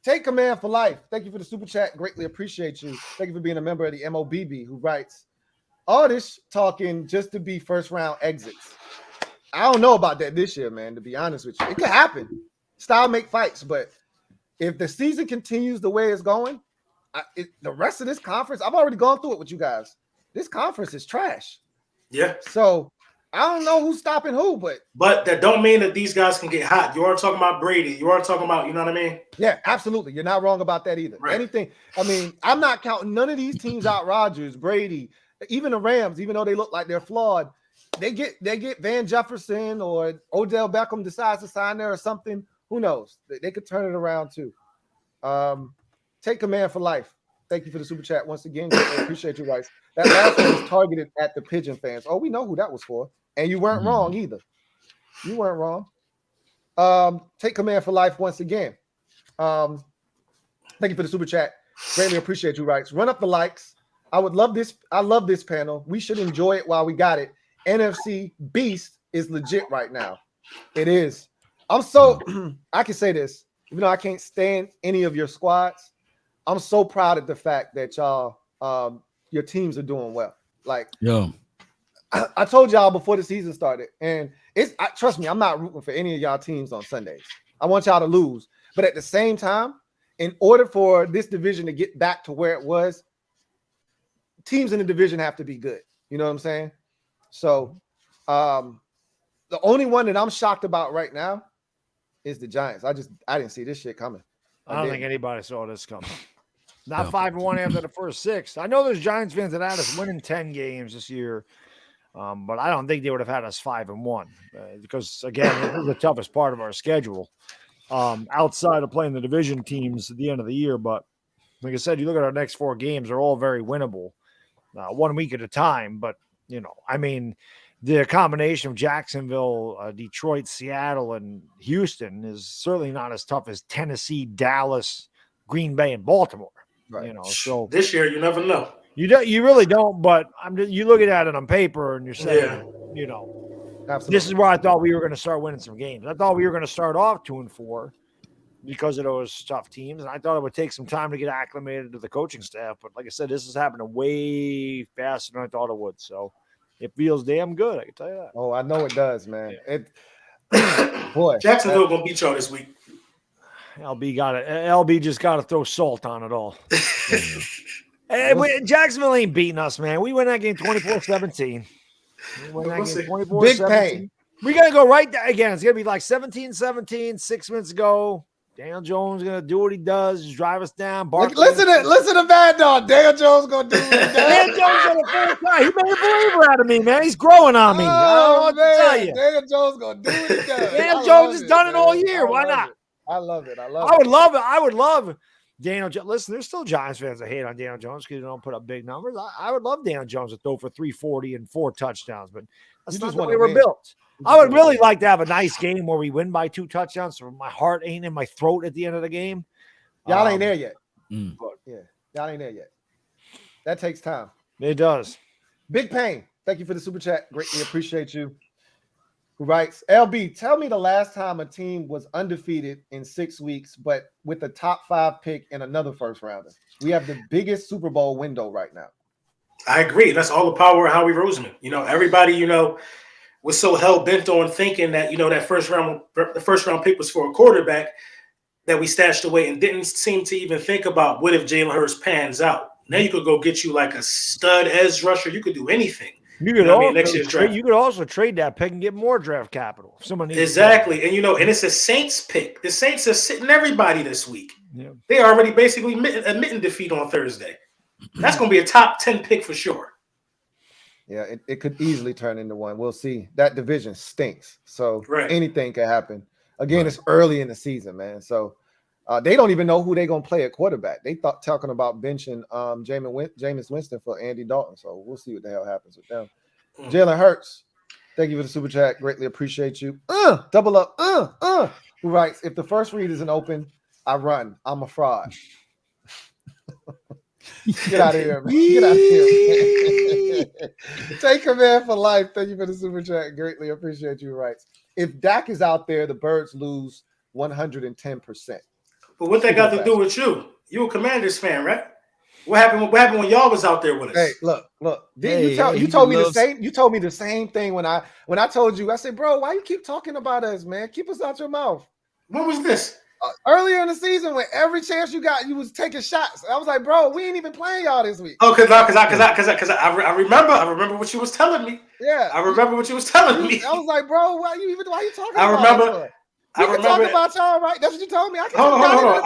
Take command for life. Thank you for the super chat. Greatly appreciate you. Thank you for being a member of the MOBB who writes, all this talking just to be first round exits. I don't know about that this year, man, to be honest with you. It could happen. Style make fights, but if the season continues the way it's going, the rest of this conference, I've already gone through it with you guys. This conference is trash. Yeah. So I don't know who's stopping who, but that don't mean that these guys can get hot. You are talking about Brady. You are talking about, you know what I mean? Yeah, absolutely. You're not wrong about that either. Right. Anything. I mean, I'm not counting none of these teams out. Rodgers, Brady, even the Rams, even though they look like they're flawed, they get Van Jefferson or Odell Beckham decides to sign there or something. Who knows? They could turn it around too. Take command for life. Thank you for the super chat once again. I appreciate you guys. That last one was targeted at the Pigeon fans. Oh, we know who that was for. And you weren't wrong either. You weren't wrong. Take command for life once again. Thank you for the super chat. Greatly appreciate you, Rights. Run up the likes. I love this panel. We should enjoy it while we got it. NFC Beast is legit right now. It is. I'm so I can say this, even though I can't stand any of your squads. I'm so proud of the fact that y'all your teams are doing well. Like, I told y'all before the season started, and trust me, I'm not rooting for any of y'all teams on Sundays. I want y'all to lose. But at the same time, in order for this division to get back to where it was, teams in the division have to be good. You know what I'm saying? So the only one that I'm shocked about right now is the Giants. I didn't see this shit coming. I don't think anybody saw this coming. Not 5-1 after the first 6. I know there's Giants fans that had us winning 10 games this year, but I don't think they would have had us 5-1 because, again, this is the toughest part of our schedule outside of playing the division teams at the end of the year. But like I said, you look at our next 4 games, they're all very winnable, 1 week at a time. But, you know, I mean, the combination of Jacksonville, Detroit, Seattle, and Houston is certainly not as tough as Tennessee, Dallas, Green Bay, and Baltimore. Right. You know, so this year you never know. You really don't. But you looking at it on paper and you're saying, you know, absolutely. This is where I thought we were going to start winning some games. I thought we were going to start off 2-4 because of those tough teams, and I thought it would take some time to get acclimated to the coaching staff. But like I said, this is happening way faster than I thought it would. So it feels damn good. I can tell you that. Oh, I know it does, man. Yeah. Boy, Jacksonville gonna beat y'all this week. LB just got to throw salt on it all. Jacksonville ain't beating us, man. We win that game 24-17. Big pain. We got to go right there again. It's going to be like 17-17, 6 minutes ago. Daniel Jones is going to do what he does, just drive us down. Listen to Bad Dog. Daniel Jones going to do what he does. Daniel Jones on the first guy. He made a believer out of me, man. He's growing on me. I don't know what to tell you. Daniel Jones going to do what he does. Daniel Jones has done it all year. Why not? I love it. I would love Daniel Jones. Listen, there's still Giants fans that hate on Daniel Jones because they don't put up big numbers. I would love Daniel Jones to throw for 340 and 4 touchdowns, but that's not the way we're built. I would really like to have a nice game where we win by 2 touchdowns so my heart ain't in my throat at the end of the game. Y'all ain't there yet. But, yeah, y'all ain't there yet. That takes time. It does. Big Pain, thank you for the super chat. Greatly appreciate you. Who writes, LB, tell me the last time a team was undefeated in 6 weeks, but with a top 5 pick and another first rounder. We have the biggest Super Bowl window right now. I agree. That's all the power of Howie Roseman. Everybody, was so hell bent on thinking that, that the first round pick was for a quarterback that we stashed away and didn't seem to even think about what if Jalen Hurts pans out. Now you could go get you like a stud edge rusher. You could do anything. You could also trade that pick and get more draft capital. If someone needs exactly, and and it's a Saints pick. The Saints are sitting everybody this week. Yeah. They already basically admitting defeat on Thursday. That's going to be a top 10 pick for sure. Yeah, it could easily turn into one. We'll see. That division stinks, so anything can happen. Again, it's early in the season, man. So they don't even know who they're going to play at quarterback. They talking about benching Jameis Winston for Andy Dalton. So we'll see what the hell happens with them. Jalen Hurts, thank you for the super chat. Greatly appreciate you. Double up. Who writes, if the first read isn't open, I run. I'm a fraud. Get out of here, man. Get out of here, man. Take command for life. Thank you for the super chat. Greatly appreciate you. Writes, if Dak is out there, the Birds lose 110%. But what that got to do with you? You a Commanders fan, right? What happened when y'all was out there with us? Hey, look. You told me the same thing when I told you. I said, bro, why you keep talking about us, man? Keep us out your mouth. When was this? Earlier in the season, when every chance you got, you was taking shots. I was like, bro, we ain't even playing y'all this week. Oh, because I remember what you was telling me. Yeah, I remember what you was telling me. I was like, bro, why you talking I about remember. us? We can talk about y'all, right? That's what you told me. Hold on.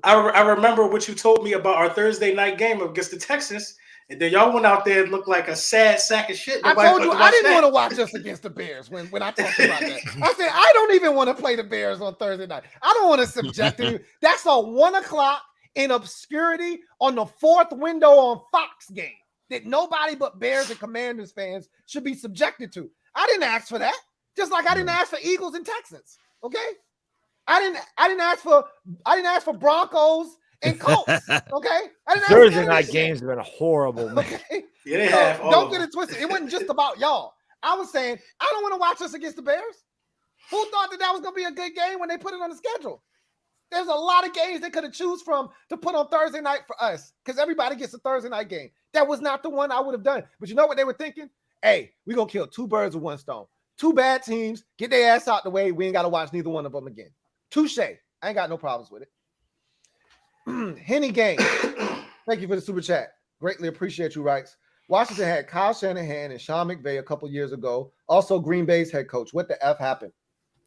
I remember what you told me about our Thursday night game against the Texans. And then y'all went out there and looked like a sad sack of shit. I told you I didn't want to watch us against the Bears when I talked about that. I said, I don't even want to play the Bears on Thursday night. I don't want to subject you. That's a 1 o'clock in obscurity on the 4th window on Fox game that nobody but Bears and Commanders fans should be subjected to. I didn't ask for that. Just like I didn't ask for Eagles and Texans. Okay? I didn't ask for Broncos and Colts. Okay, Thursday night games have been horrible, man. Okay? Yeah, they have. Don't get it twisted. It wasn't just about y'all. I was saying I don't want to watch us against the Bears. Who thought that was going to be a good game when they put it on the schedule? There's a lot of games they could have choose from to put on Thursday night for us because everybody gets a Thursday night game. That was not the one I would have done. But you know what they were thinking? Hey, we're going to kill 2 birds with 1 stone. 2 bad teams, get their ass out the way. We ain't got to watch neither one of them again. Touche. I ain't got no problems with it. Henny Gang, thank you for the super chat. Greatly appreciate you, Wrights. Washington had Kyle Shanahan and Sean McVay a couple years ago. Also, Green Bay's head coach. What the F happened?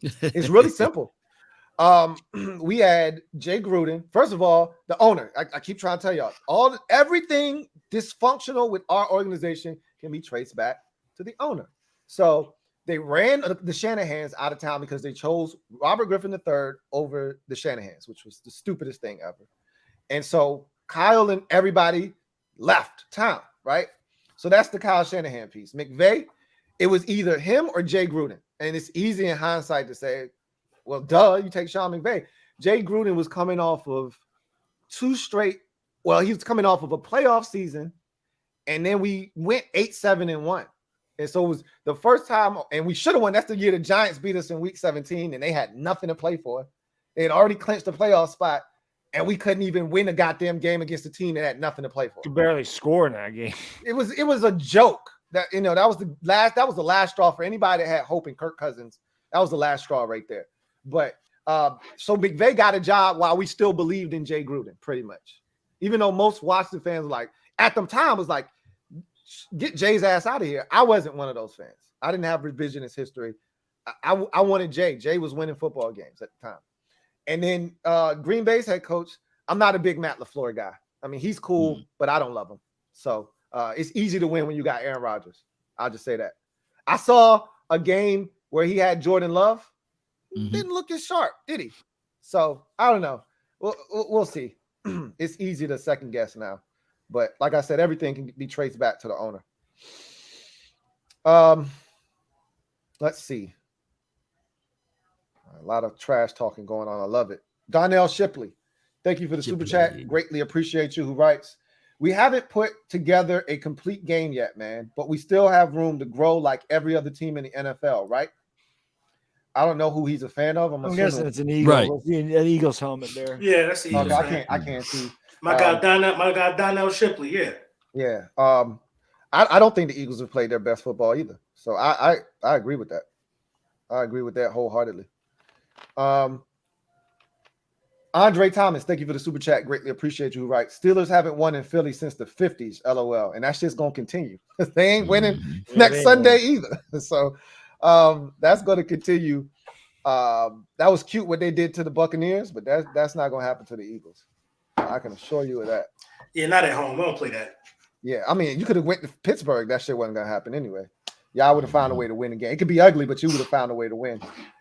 It's really simple. We had Jay Gruden. First of all, the owner. I keep trying to tell y'all, everything dysfunctional with our organization can be traced back to the owner. So they ran the Shanahans out of town because they chose Robert Griffin III over the Shanahans, which was the stupidest thing ever. And so Kyle and everybody left town, right? So that's the Kyle Shanahan piece. McVay, it was either him or Jay Gruden. And it's easy in hindsight to say, well, duh, you take Sean McVay. Jay Gruden was coming off of 2 straight. Well, he was coming off of a playoff season. And then we went 8-7-1. And so it was the first time, and we should have won. That's the year the Giants beat us in week 17, and they had nothing to play for. They had already clinched the playoff spot, and we couldn't even win a goddamn game against a team that had nothing to play for. You barely score in that game. It was a joke. That was the last straw for anybody that had hope in Kirk Cousins. That was the last straw right there. But so McVay got a job while we still believed in Jay Gruden, pretty much. Even though most Washington fans at the time was like, get Jay's ass out of here. I wasn't one of those fans. I didn't have revisionist history. I wanted Jay. Jay was winning football games at the time. And then Green Bay's head coach, I'm not a big Matt LaFleur guy. I mean, he's cool, but I don't love him. So it's easy to win when you got Aaron Rodgers. I'll just say that. I saw a game where he had Jordan Love. Didn't look as sharp, did he? So I don't know. We'll see. It's easy to second guess now. But like I said, everything can be traced back to the owner. Let's see. A lot of trash talking going on. I love it. Donnell Shipley, thank you for the super chat. Greatly appreciate you. Who writes, We haven't put together a complete game yet, man, but we still have room to grow like every other team in the NFL, right? I don't know who he's a fan of. I'm guessing it's an Eagle. Right. An Eagles helmet there. Yeah, that's the Eagles. Okay, I can't see. My guy Donnell Shipley. Yeah. Yeah. I don't think the Eagles have played their best football either. So I agree with that. I agree with that wholeheartedly. Andre Thomas, thank you for the super chat. Greatly appreciate you. Right. Steelers haven't won in Philly since the 50s. LOL. And that's just going to continue. They ain't winning next Sunday either. So that's going to continue. That was cute what they did to the Buccaneers, but that's not going to happen to the Eagles. I can assure you of that. Yeah, not at home. We don't play that. Yeah, I mean, you could have went to Pittsburgh. That shit wasn't going to happen anyway. Y'all would have found a way to win the game. It could be ugly, but you would have found a way to win.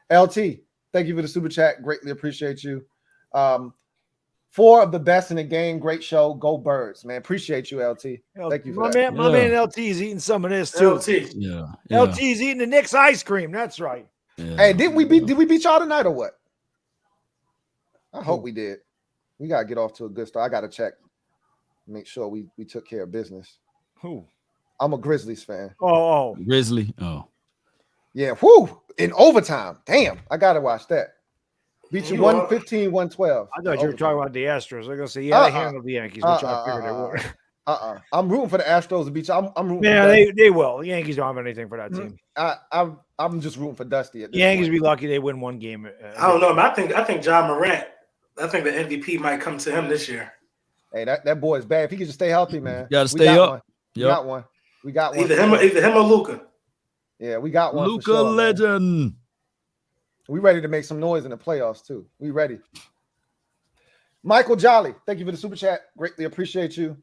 LT, thank you for the super chat. Greatly appreciate you. 4 of the best in the game. Great show. Go Birds, man. Appreciate you, LT. Thank you for that. My man LT is eating some of this too. LT. Yeah. LT's eating the Knicks ice cream. That's right. Yeah. Hey, did we beat y'all tonight or what? I hope we did. We gotta get off to a good start. I gotta check. Make sure we took care of business. Who? I'm a Grizzlies fan. Oh. Grizzly. Oh. Yeah. Whoo! In overtime. Damn. I gotta watch that. Beat you 115, 112. I thought you were talking about the Astros. I was gonna say, yeah, they handled the Yankees, which I figured they would. I'm rooting for the Astros to beat you. I'm rooting. Yeah, they will. The Yankees don't have anything for that team. I'm just rooting for Dusty. The Yankees be lucky they win one game. I don't know, but I think John Morant. I think the MVP might come to him this year. Hey, that boy is bad. If he can just stay healthy, man. You gotta stay up. We got one. We got one. Either him or Luka. Yeah, we got one. Luka sure, legend. Man. We ready to make some noise in the playoffs too. We ready. Michael Jolly, thank you for the super chat. Greatly appreciate you.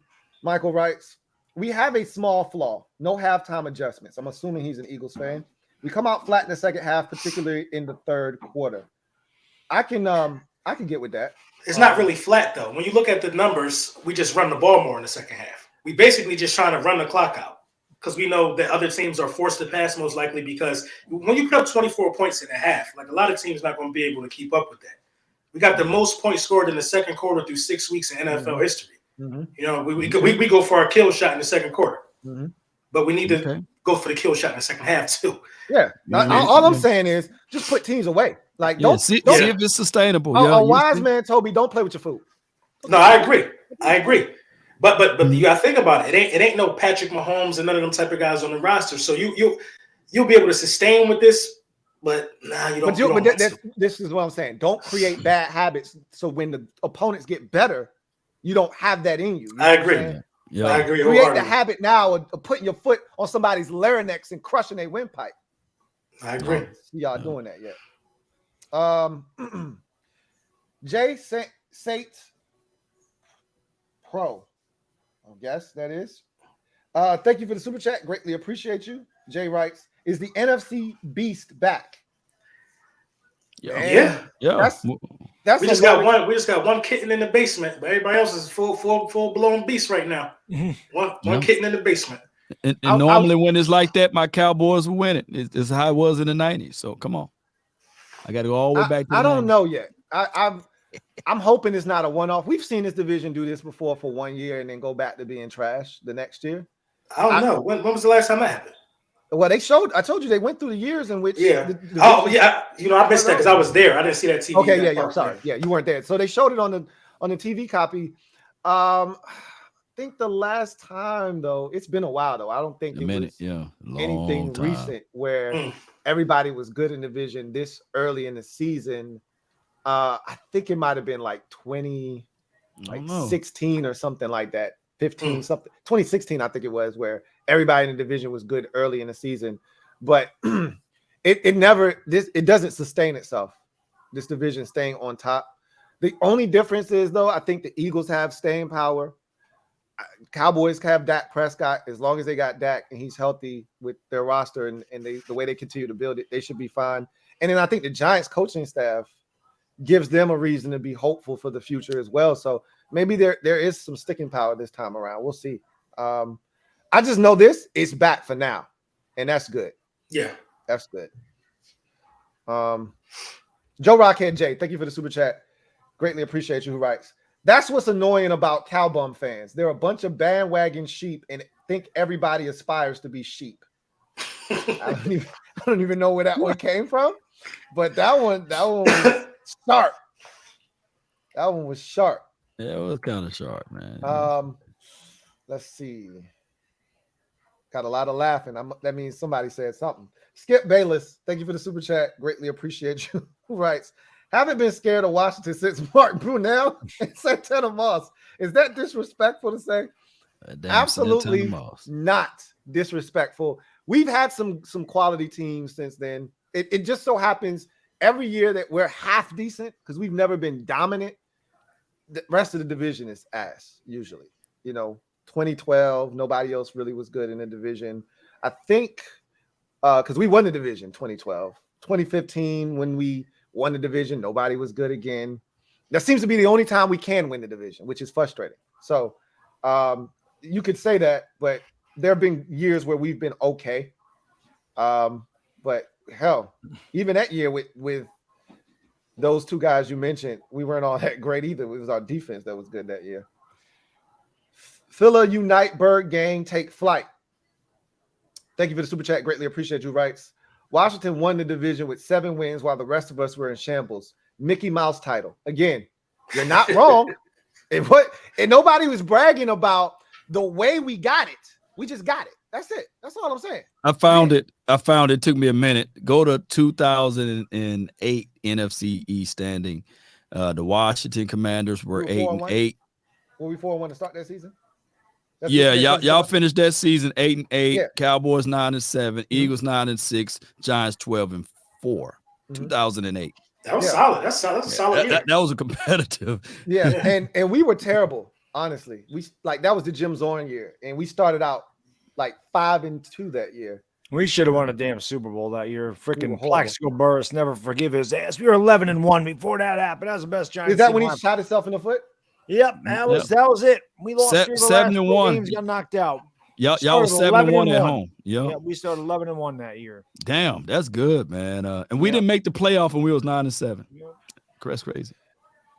Michael writes, we have a small flaw. No halftime adjustments. I'm assuming he's an Eagles fan. We come out flat in the second half, particularly in the third quarter. I can get with that. It's not really flat though. When you look at the numbers, we just run the ball more in the second half. We basically just trying to run the clock out because we know that other teams are forced to pass most likely because when you put up 24 points in a half, like a lot of teams not going to be able to keep up with that. We got the most points scored in the second quarter through 6 weeks in NFL history. Mm-hmm. You know, we go for our kill shot in the second quarter, but we need to go for the kill shot in the second half too. Yeah. All I'm saying is just put teams away. Like don't see if it's sustainable. A wise man told me don't play with your food. No, I agree. But you gotta think about it. It ain't no Patrick Mahomes and none of them type of guys on the roster. So you'll be able to sustain with this, but you don't. This is what I'm saying. Don't create bad habits. So when the opponents get better, you don't have that in you. I agree. I agree. Create the habit now of putting your foot on somebody's larynx and crushing their windpipe. I agree. See y'all doing that yet? Jay Sate Pro. I guess that is. Thank you for the super chat. Greatly appreciate you. Jay writes, is the NFC Beast back? Yeah. That's we just got one kitten in the basement, but everybody else is full blown beast right now. One kitten in the basement. And normally when it's like that, my Cowboys will win it. It's how it was in the 90s. So come on. I got to go all the way back to I don't know yet. I'm hoping it's not a one-off. We've seen this division do this before for 1 year and then go back to being trash the next year. I don't know. When was the last time that happened? Well, I told you they went through the years in which. Yeah. I missed that because I was there. I didn't see that TV. Okay, yeah. Sorry. Yeah, you weren't there. So they showed it on the TV copy. I think the last time though, it's been a while though. I don't think anything recent where everybody was good in the division this early in the season. I think it might have been like 16 or something like that. 15 something. 2016, I think it was, where everybody in the division was good early in the season, but it doesn't sustain itself. This division staying on top. The only difference is though, I think the Eagles have staying power. Cowboys have Dak Prescott. As long as they got Dak and he's healthy with their roster and the way they continue to build it, they should be fine. And then I think the Giants coaching staff gives them a reason to be hopeful for the future as well. So maybe there is some sticking power this time around. We'll see. I just know it's back for now, and that's good. Yeah, that's good. Joe Rockhead J, thank you for the super chat. Greatly appreciate you. Who writes, That's what's annoying about Cowbum fans. They're a bunch of bandwagon sheep and think everybody aspires to be sheep. I don't even know where that one came from, but that one was sharp. That one was sharp. Yeah, it was kind of sharp, man. Let's see. Got a lot of laughing. That means somebody said something. Skip Bayless, thank you for the super chat. Greatly appreciate you. Who writes, haven't been scared of Washington since Mark Brunell and Santana Moss. Is that disrespectful to say? Absolutely not disrespectful. We've had some quality teams since then. It just so happens every year that we're half decent because we've never been dominant. The rest of the division is ass usually. 2012, nobody else really was good in the division. I think because we won the division 2012. 2015, when we won the division, nobody was good again. That seems to be the only time we can win the division, which is frustrating. So you could say that, but there have been years where we've been okay. But hell, even that year with those two guys you mentioned, we weren't all that great either. It was our defense that was good that year. Phila Unite Bird Gang take flight. Thank you for the super chat. Greatly appreciate you. Writes, Washington won the division with 7 wins while the rest of us were in shambles. Mickey Mouse title. Again, you're not wrong. And nobody was bragging about the way we got it. We just got it. That's it. That's all I'm saying. I found it. It took me a minute. Go to 2008 NFC EAST standing. The Washington Commanders were 8-8. Were we 4-1 to start that season? Y'all finished that season 8-8. Yeah. Cowboys 9-7. Eagles 9-6. Giants 12-4. 2008. That was solid. That's a solid year. That was a competitive. Yeah, and we were terrible. Honestly, that was the Jim Zorn year, and we started out like 5-2 that year. We should have won a damn Super Bowl that year. Freaking Plaxico Burress never forgive his ass. We were 11-1 before that happened. That was the best Giants. Is that when he shot himself in the foot? Yep, that was it. We lost 7-1. Games, got knocked out. Y'all was 7-1 at home. Yeah, we started 11-1 that year. Damn, that's good, man. And we didn't make the playoff, and we was 9-7. Yep. That's crazy.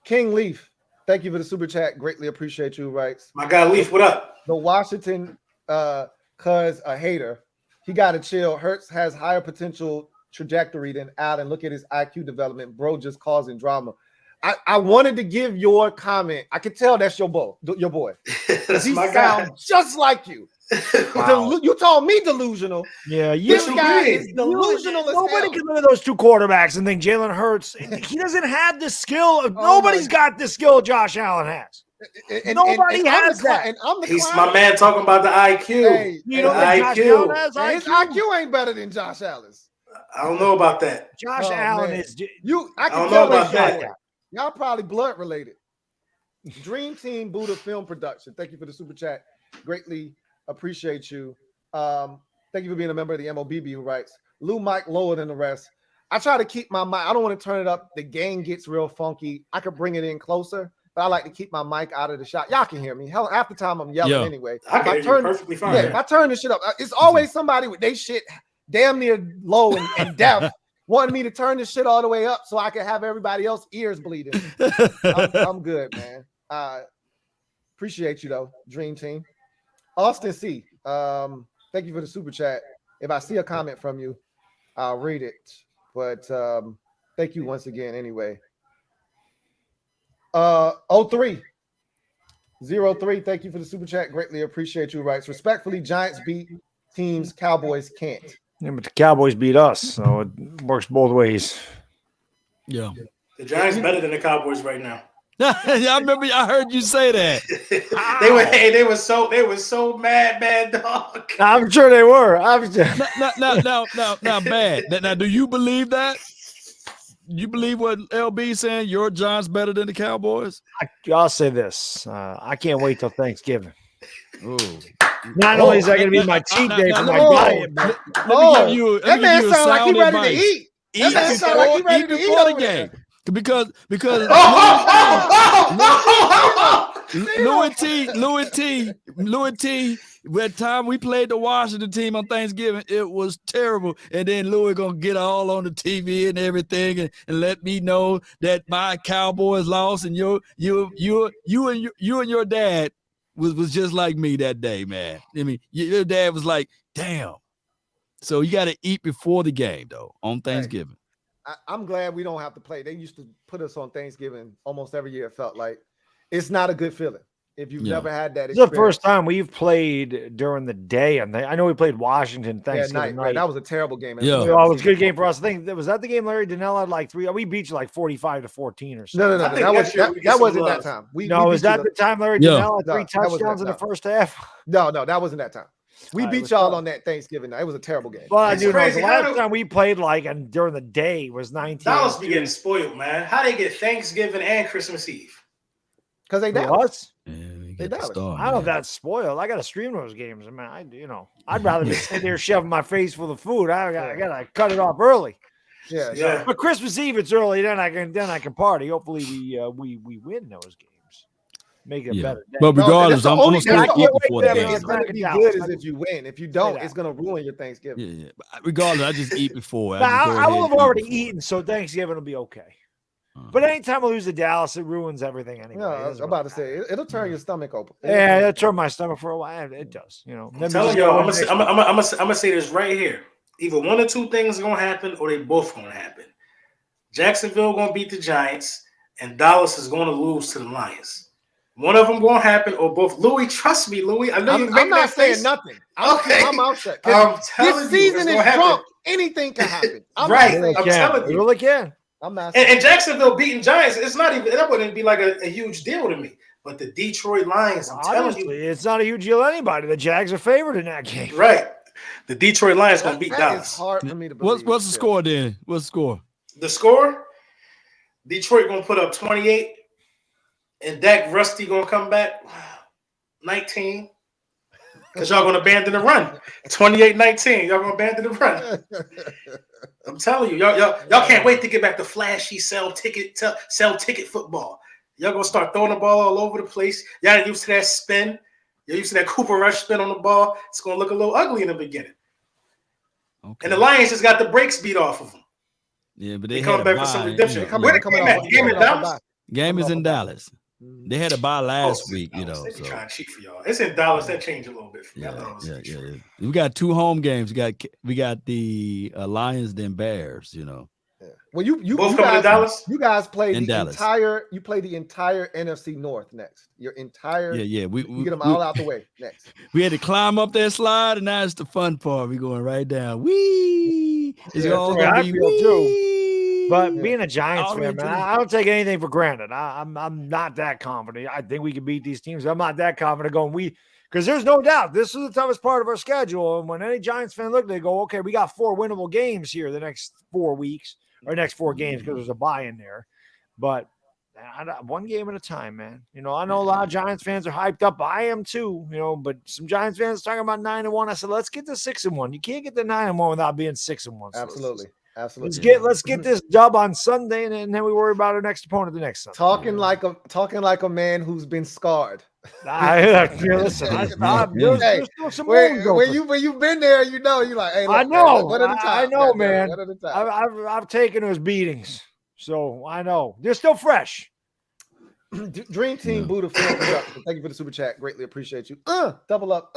King Leaf, thank you for the super chat. Greatly appreciate you. Writes, my guy Leaf, what up? The Washington, cuz a hater. He got to chill. Hurts has higher potential trajectory than Allen. Look at his IQ development. Bro, just causing drama. I wanted to give your comment. I could tell that's your boy. That's he my sounds guy. Just like you. Wow. You told me delusional. Yeah, this guy is delusional. Nobody can look at those two quarterbacks and think Jalen Hurts. He doesn't have the skill. Nobody's got the skill Josh Allen has. Nobody has that. And he's my man talking about the IQ. Hey, you know that Josh Allen has IQ? His IQ ain't better than Josh Allen's. I don't know about that. Josh Allen is. I can tell about that. Y'all probably blood related. Dream Team Buddha Film Production. Thank you for the super chat. Greatly appreciate you. Thank you for being a member of the MOBB who writes, Lou Mike lower than the rest. I try to keep my mic. I don't want to turn it up. The game gets real funky. I could bring it in closer, but I like to keep my mic out of the shot. Y'all can hear me. Hell, half the time I'm yelling anyway. I can hear you perfectly fine. Yeah, if I turn this shit up, it's always somebody with they shit damn near low and deaf. Wanted me to turn this shit all the way up so I could have everybody else ears bleeding. I'm good, man. Appreciate you though, Dream Team. Austin C. Thank you for the super chat. If I see a comment from you, I'll read it. But thank you once again anyway. 03. Thank you for the super chat. Greatly appreciate you. Writes, respectfully, Giants beat teams Cowboys can't. Yeah, but the Cowboys beat us, so it works both ways. Yeah. The Giants better than the Cowboys right now. I remember. I heard you say that. They were so mad, dog. I'm sure they were. Now, bad. Now, do you believe that? You believe what LB saying? Your Giants better than the Cowboys? I'll say this. I can't wait till Thanksgiving. Ooh. Not only is that going to be my cheat day for my diet, but that man sounds like he's ready to eat. Eat before the game. Because Louie Tee That time we played the Washington team on Thanksgiving, it was terrible. And then Louie gonna get all on the TV and everything, and let me know that my Cowboys lost, and you and your dad was just like me that day, man. I mean, your dad was like, damn. So you got to eat before the game, though, on Thanksgiving. I'm glad we don't have to play. They used to put us on Thanksgiving almost every year. It felt like it's not a good feeling if you've never had that experience. It's the first time we've played during the day, and I know we played Washington Thanksgiving night. Right. That was a terrible game. Yeah, it was a good game for us. I think was that the game Larry Donnell had like 3. We beat you like 45-14 or something. No. That wasn't that time. Was that the time Larry Donnell had 3 touchdowns in the first half? No, that wasn't that time. We beat y'all on that Thanksgiving night. It was a terrible game. Well, I do know the last time we played and during the day was 19. Dallas be getting spoiled, man. How they get Thanksgiving and Christmas Eve? Because they Dallas. They Dallas. I don't know if that's spoiled. I got to stream those games, man. I'd rather be sitting there shoving my face full of food. I gotta cut it off early. Yeah. But Christmas Eve it's early. Then I can party. Hopefully we win those games. Make it better. But regardless, I'm going to still eat before the game. It's going to be good as if you win. If you don't, it's going to ruin your Thanksgiving. Yeah. Regardless, I just eat before. I will have already eaten, so Thanksgiving will be okay. But anytime I lose to Dallas, it ruins everything anyway. I was about to say it'll turn your stomach open. Yeah, it'll turn my stomach for a while. It does. I'm telling y'all, I'm gonna say this right here. Either one or two things are gonna happen, or they both gonna happen. Jacksonville gonna beat the Giants, and Dallas is gonna lose to the Lions. One of them gonna happen, or both. Louie, trust me, Louie. I know I'm not saying nothing. I'm outside. I'm telling this season is drunk. Anything can happen. I'm telling you. Really can. I'm not. And Jacksonville beating Giants, it's not even. That wouldn't be like a huge deal to me. But the Detroit Lions, I'm telling you, it's not a huge deal to anybody. The Jags are favored in that game. Right. The Detroit Lions gonna beat Dallas. It's hard for me to believe. What's the score then? What's the score? The score? Detroit gonna put up 28. And Dak Rusty gonna come back 19. Because y'all gonna abandon the run. 28-19. Y'all gonna abandon the run. I'm telling you, y'all can't wait to get back to flashy sell ticket football. Y'all gonna start throwing the ball all over the place. Y'all ain't used to that spin. You're used to that Cooper Rush spin on the ball. It's gonna look a little ugly in the beginning. Okay. And the Lions just got the brakes beat off of them. Yeah, but they come back for some redemption. Game is in Dallas. They had a bye last week, They trying to cheat for y'all. It's in Dallas. That changed a little bit for y'all. Yeah. We got 2 home games. We got the Lions, then Bears. Yeah. Well, you both coming to Dallas. You guys play the entire. You play the entire NFC North next. Your entire. Yeah. We get them all out the way next. We had to climb up that slide, and now it's the fun part. We going right down. Wee. It's all gonna be too. But being a Giants fan, man, I don't take anything for granted. I'm not that confident. I think we can beat these teams. I'm not that confident going because there's no doubt this is the toughest part of our schedule. And when any Giants fan look, they go, okay, we got 4 winnable games here the next 4 weeks or next 4 games because there's a bye in there. But one game at a time, man. I know a lot of Giants fans are hyped up. I am too, but some Giants fans talking about 9-1. I said, let's get to 6-1. You can't get to 9-1 without being 6-1. So Absolutely. Let's get this dub on Sunday, and then we worry about our next opponent the next Sunday. Talking like a man who's been scarred. Listen, when you've been there, you're like, hey, look, I know, what are the I know, man. I've I've taken those beatings, so I know they're still fresh. Dream Team Buddha Film Production. Thank you for the super chat. Greatly appreciate you. Double up.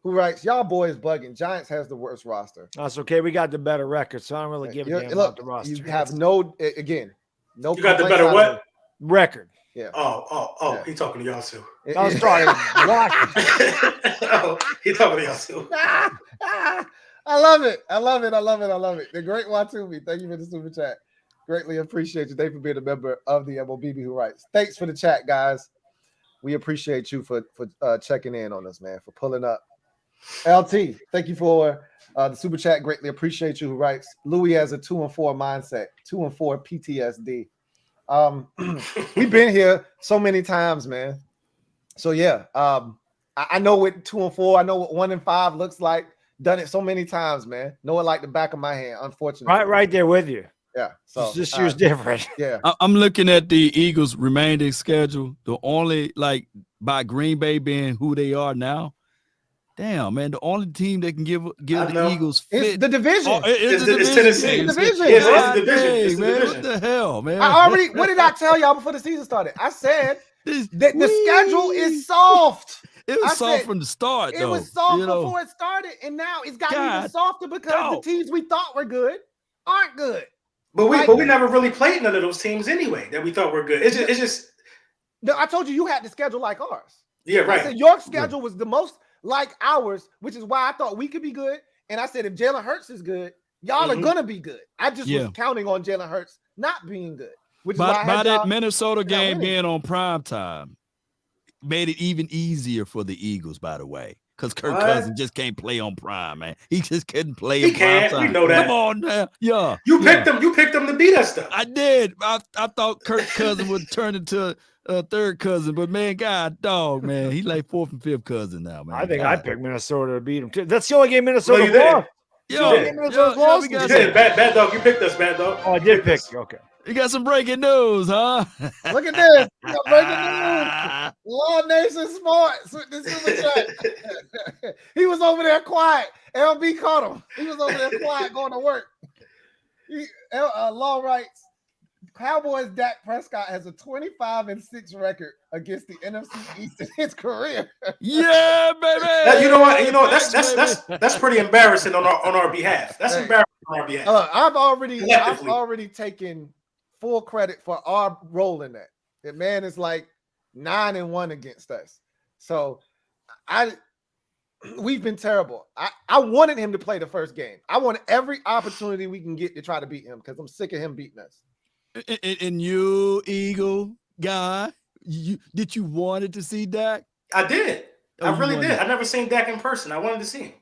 Who writes, y'all boys bugging. Giants has the worst roster. That's okay. We got the better record, so I don't really give a damn about the roster. You have no. You got the better what? Record. Yeah. Oh. Yeah. He talking to y'all too. I was talking Washington. He talking to y'all too. I love it. The great Watumi. Thank you for the super chat. Greatly appreciate you. Thank you for being a member of the MOBB who writes. Thanks for the chat, guys. We appreciate you for checking in on us, man, for pulling up. LT, thank you for the super chat. Greatly appreciate you. Who writes? Louie has a 2-4 mindset, 2-4 PTSD. We've been here so many times, man. So yeah, I know what 2-4. I know what 1-5 looks like. Done it so many times, man. Know it like the back of my hand. Unfortunately, right there with you. Yeah. So this year's different. Yeah. I'm looking at the Eagles' remaining schedule. The only by Green Bay being who they are now. Damn, man, the only team that can give the Eagles fit. It's the division. It's Tennessee. It's the division. It's the division. It's the man, division. what the hell, man? What did I tell y'all before the season started? I said that the schedule is soft. It was soft from the start, though. It was soft before it started, and now it's gotten even softer because the teams we thought were good aren't good. But we never really played none of those teams anyway that we thought were good. It's just. I told you had the schedule like ours. Yeah, right. I said your schedule was the most like ours, which is why I thought we could be good. And I said if Jalen Hurts is good, y'all are gonna be good. I just was counting on Jalen Hurts not being good. Which is why by that Minnesota game being on prime time. Made it even easier for the Eagles, by the way, because Kirk Cousins just can't play on prime, man. He just couldn't play on prime time. We know that. Come on now. Yeah. You picked them to beat us, though. I did. I thought Kirk Cousins would turn into a third cousin, but man, God dog, man. He's like fourth and fifth cousin now, man. I think I picked Minnesota to beat him too. That's the only game Minnesota lost. Bad dog, you picked us, bad dog. Oh, I did pick you. Okay. You got some breaking news, huh? Look at this. We got breaking news. Law Nation Sports with the super chat. He was over there quiet. LB caught him. He was over there quiet going to work. Law writes, Cowboys Dak Prescott has a 25-6 record against the NFC East in his career. Yeah, baby. You know what? That's pretty embarrassing on our behalf. That's embarrassing on our behalf. I've already taken full credit for our role in that. The man is like 9-1 against us. So we've been terrible. I wanted him to play the first game. I want every opportunity we can get to try to beat him because I'm sick of him beating us. And you, Eagle guy, did you wanted to see Dak? I did. I really did. I never seen Dak in person. I wanted to see him.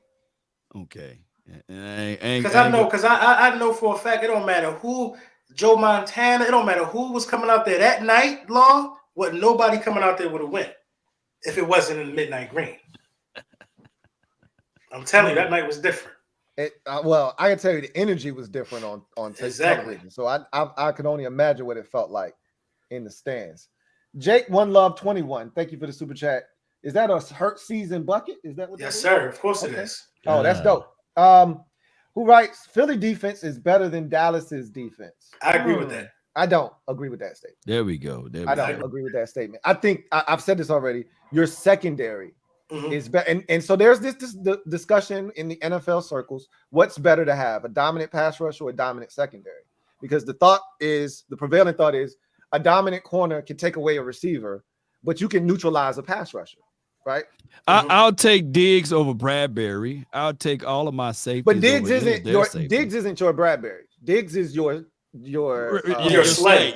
Okay. Because I know for a fact it don't matter who. Joe Montana, it don't matter who was coming out there that night, Law, wasn't nobody coming out there with a win if it wasn't in the midnight green. I'm telling you, that night was different. Well, I can tell you the energy was different on television. So I can only imagine what it felt like in the stands. Jake, One Love 21. Thank you for the super chat. Is that a hurt season bucket? Is that what? Yes, sir. Of course it is. Oh, that's dope. Who writes, Philly defense is better than Dallas's defense? I agree with that. I don't agree with that statement. There we go. I don't agree with that statement. I think I've said this already. Your secondary is better. And so there's this discussion in the NFL circles. What's better to have, a dominant pass rush or a dominant secondary? Because the prevailing thought is a dominant corner can take away a receiver, but you can neutralize a pass rusher. Right, I'll take Diggs over Bradbury. I'll take all of my safeties. But Diggs isn't your Bradbury. Diggs is your slay. Your slay.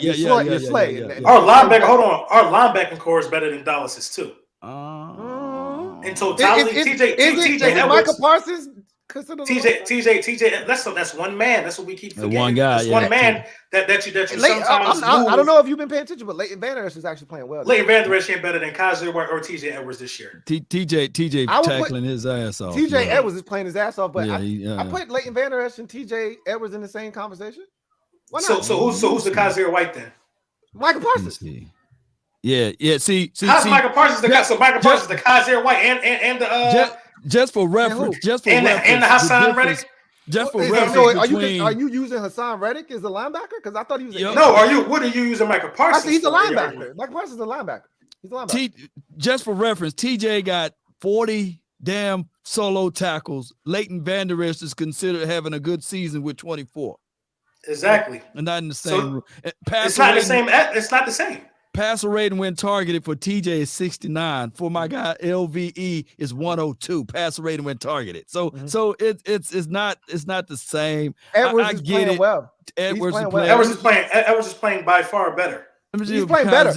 Our linebacker, hold on. Our linebacking core is better than Dallas's too. In totality, TJ Edwards, Michael Parsons. TJ, that's one man. That's what we keep forgetting. One guy, one man that you sometimes I don't know if you've been paying attention, but Leighton Vander Esch is actually playing well. Leighton Vander Esch ain't better than Kaiser or TJ Edwards this year. TJ tackling his ass off. TJ Edwards is playing his ass off, but I put Leighton Vander Esch and TJ Edwards in the same conversation. Why not? So who's the Kaiser White then? Michael Parsons. Yeah. See, how's Michael Parsons the guy? So Michael Parsons the Kaiser White and the Just for reference, and the Hassan Reddick. Just for reference, are you using Hassan Reddick as a linebacker? Because I thought he was. What are you using Michael Parsons? He's a linebacker. Michael Parsons is a linebacker. He's a linebacker. Just for reference, TJ got 40 damn solo tackles. Leighton Vander Esch is considered having a good season with 24. Exactly. And not in the same. It's not the same. It's not the same. Passer rating when targeted for TJ is 69. For my guy LVE is 102. Passer rating when targeted. So it's not the same. Edwards is playing well. Edwards is playing by far better. He's playing better.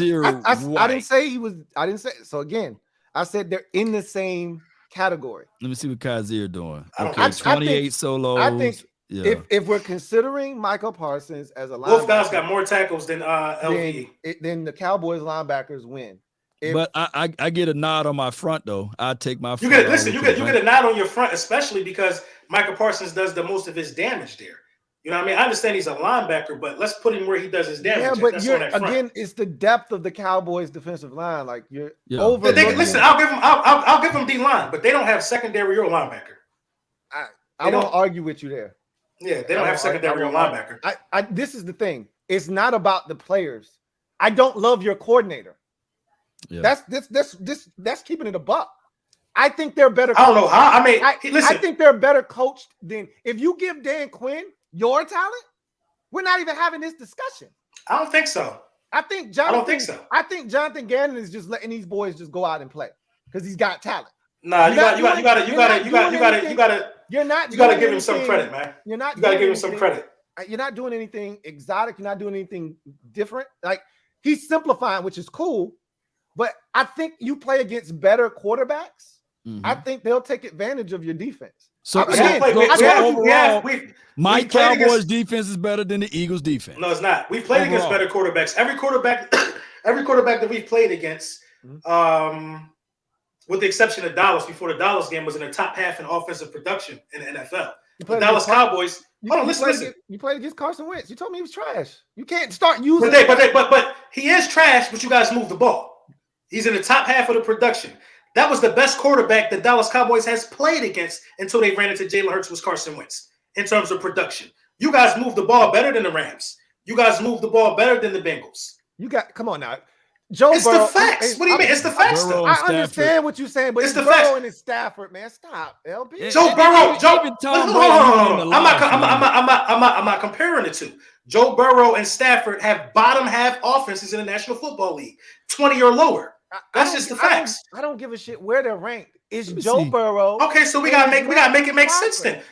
I didn't say he was. I didn't say so. Again, I said they're in the same category. Let me see what Kaiser doing. Okay, 28 solos. I think. Yeah. If we're considering Michael Parsons as a linebacker, both guys got more tackles than LVE. Then the Cowboys linebackers win. But I get a nod on my front though. I take my front. You get a nod on your front, especially because Michael Parsons does the most of his damage there. You know what I mean? I understand he's a linebacker, but let's put him where he does his damage. Yeah, but That's on that front. again, it's the depth of the Cowboys' defensive line. Like you're Listen, I'll give them D line, but they don't have secondary or linebacker. I won't argue with you there. Yeah, they don't have secondary or linebacker. This is the thing. It's not about the players. I don't love your coordinator. Yeah. That's keeping it a buck. I think they're better. I don't know how. I mean, listen. I think they're better coached than if you give Dan Quinn your talent. We're not even having this discussion. I don't think so. I think Jonathan Gannon is just letting these boys just go out and play because he's got talent. Nah, you gotta give him some credit, man. You gotta give him some credit. You're not doing anything exotic. You're not doing anything different. Like he's simplifying, which is cool. But I think you play against better quarterbacks. Mm-hmm. I think they'll take advantage of your defense. So overall, my Cowboys defense is better than the Eagles defense. No, it's not. We've played against better quarterbacks. Every quarterback that we've played against, with the exception of Dallas, before the Dallas game, was in the top half in offensive production in the NFL. The Dallas Cowboys. Listen. You played against Carson Wentz. You told me he was trash. You can't start using. But he is trash. But you guys move the ball. He's in the top half of the production. That was the best quarterback the Dallas Cowboys has played against until they ran into Jalen Hurts, was Carson Wentz, in terms of production. You guys moved the ball better than the Rams. You guys moved the ball better than the Bengals. Come on now. It's the facts. What do you mean? It's the facts. I understand what you're saying, but it's the Burrow and it's Stafford, man. Stop, LB. Joe Burrow. I'm not comparing the two. Joe Burrow and Stafford have bottom half offenses in the National Football League, 20 or lower. That's just the facts. I don't give a shit where they're ranked. It's Joe Burrow. Okay, so we gotta make it make sense then.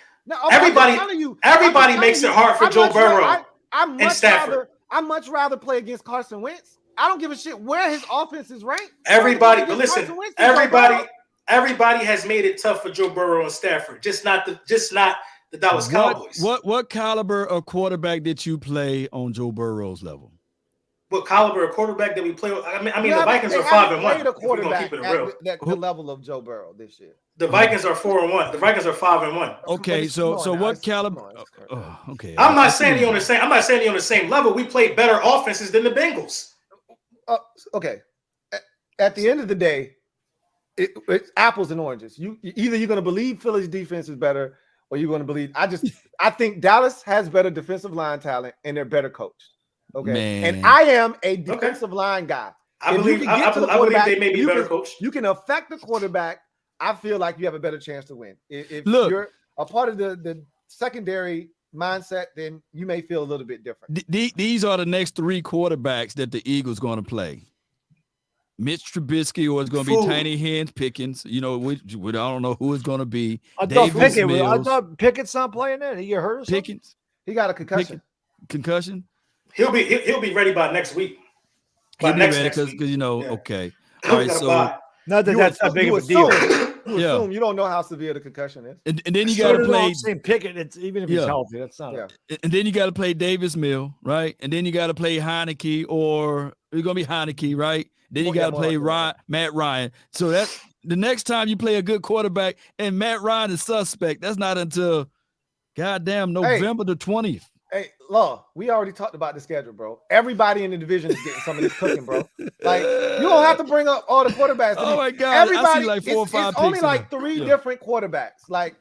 Everybody makes it hard for Joe Burrow and Stafford. I'd much rather play against Carson Wentz. I don't give a shit where his offense is ranked. Everybody has made it tough for Joe Burrow and Stafford. Just not the Dallas Cowboys. What caliber of quarterback did you play on Joe Burrow's level? What caliber of quarterback did we play? I mean, the Vikings are 5-1. We're gonna keep it real. At the level of Joe Burrow this year. The Vikings are 4-1. The Vikings are 5-1. Okay, so what caliber? Okay, I'm not saying you're on the same level. We played better offenses than the Bengals. Okay. At the end of the day, it's apples and oranges. Either you're gonna believe Philly's defense is better, or you're gonna believe. I think Dallas has better defensive line talent and they're better coached. Okay, man. And I am a defensive line guy. I believe they may be better coached. You can affect the quarterback. I feel like you have a better chance to win. If you're a part of the secondary mindset, then you may feel a little bit different. These are the next three quarterbacks that the Eagles going to play. Mitch Trubisky, or it's going to be Tiny Hands Pickens. You know, we don't know who it's going to be. I thought Pickett's not playing it. He get hurt or something? Pickens. He got a concussion. Concussion? He'll be ready by next week. He'll be ready because okay. All right, so not that that's a big of a deal. You don't know how severe the concussion is. And then you got to play Pickett. It's even if he's healthy, that's not. Yeah. And then you got to play Davis Mill, right? And then you got to play Heineke, or it's gonna be Heineke, right? Then you got to play Matt Ryan. So that's the next time you play a good quarterback, and Matt Ryan is suspect. That's not until goddamn November the 20th. Hey, Law, we already talked about the schedule, bro. Everybody in the division is getting some of this cooking, bro. Like, you don't have to bring up all the quarterbacks. Oh, my God. Everybody, I see like 4 or 5 it's only like 3 different quarterbacks. Like,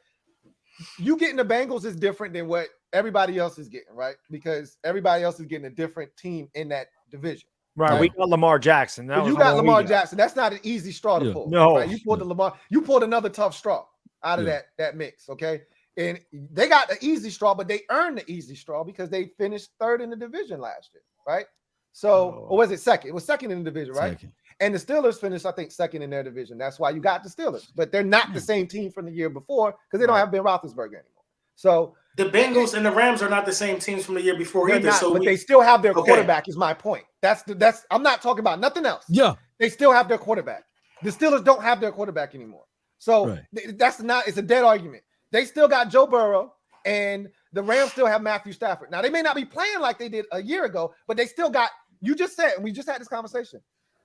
you getting the Bengals is different than what everybody else is getting, right? Because everybody else is getting a different team in that division. Right. We got Lamar Jackson. You got Lamar Jackson. That's not an easy straw to pull. No. Right? You pulled another tough straw out of that mix, okay? And they got the easy straw, but they earned the easy straw because they finished 3rd in the division last year, right? So, or was it 2nd? It was 2nd in the division, right? 2nd. And the Steelers finished, I think, 2nd in their division. That's why you got the Steelers. But they're not the same team from the year before because they don't have Ben Roethlisberger anymore. So the Bengals and the Rams are not the same teams from the year before either. But they still have their quarterback. Is my point. That's I'm not talking about nothing else. Yeah, they still have their quarterback. The Steelers don't have their quarterback anymore. So it's a dead argument. They still got Joe Burrow, and the Rams still have Matthew Stafford. Now, they may not be playing like they did a year ago, but they still got – you just said – we just had this conversation.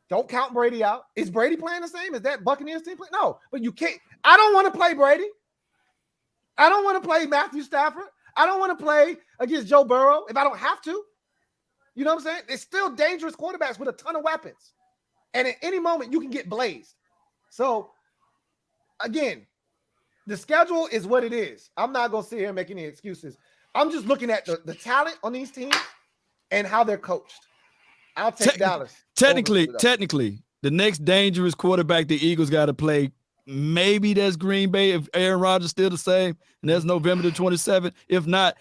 Don't count Brady out. Is Brady playing the same? Is that Buccaneers team playing? No, but you can't – I don't want to play Brady. I don't want to play Matthew Stafford. I don't want to play against Joe Burrow if I don't have to. You know what I'm saying? It's still dangerous quarterbacks with a ton of weapons. And at any moment, you can get blazed. So, again, the schedule is what it is. I'm not going to sit here and make any excuses. I'm just looking at the talent on these teams and how they're coached. I'll take Dallas. Technically, the next dangerous quarterback the Eagles got to play, maybe that's Green Bay if Aaron Rodgers still the same, and that's November the 27th. If not,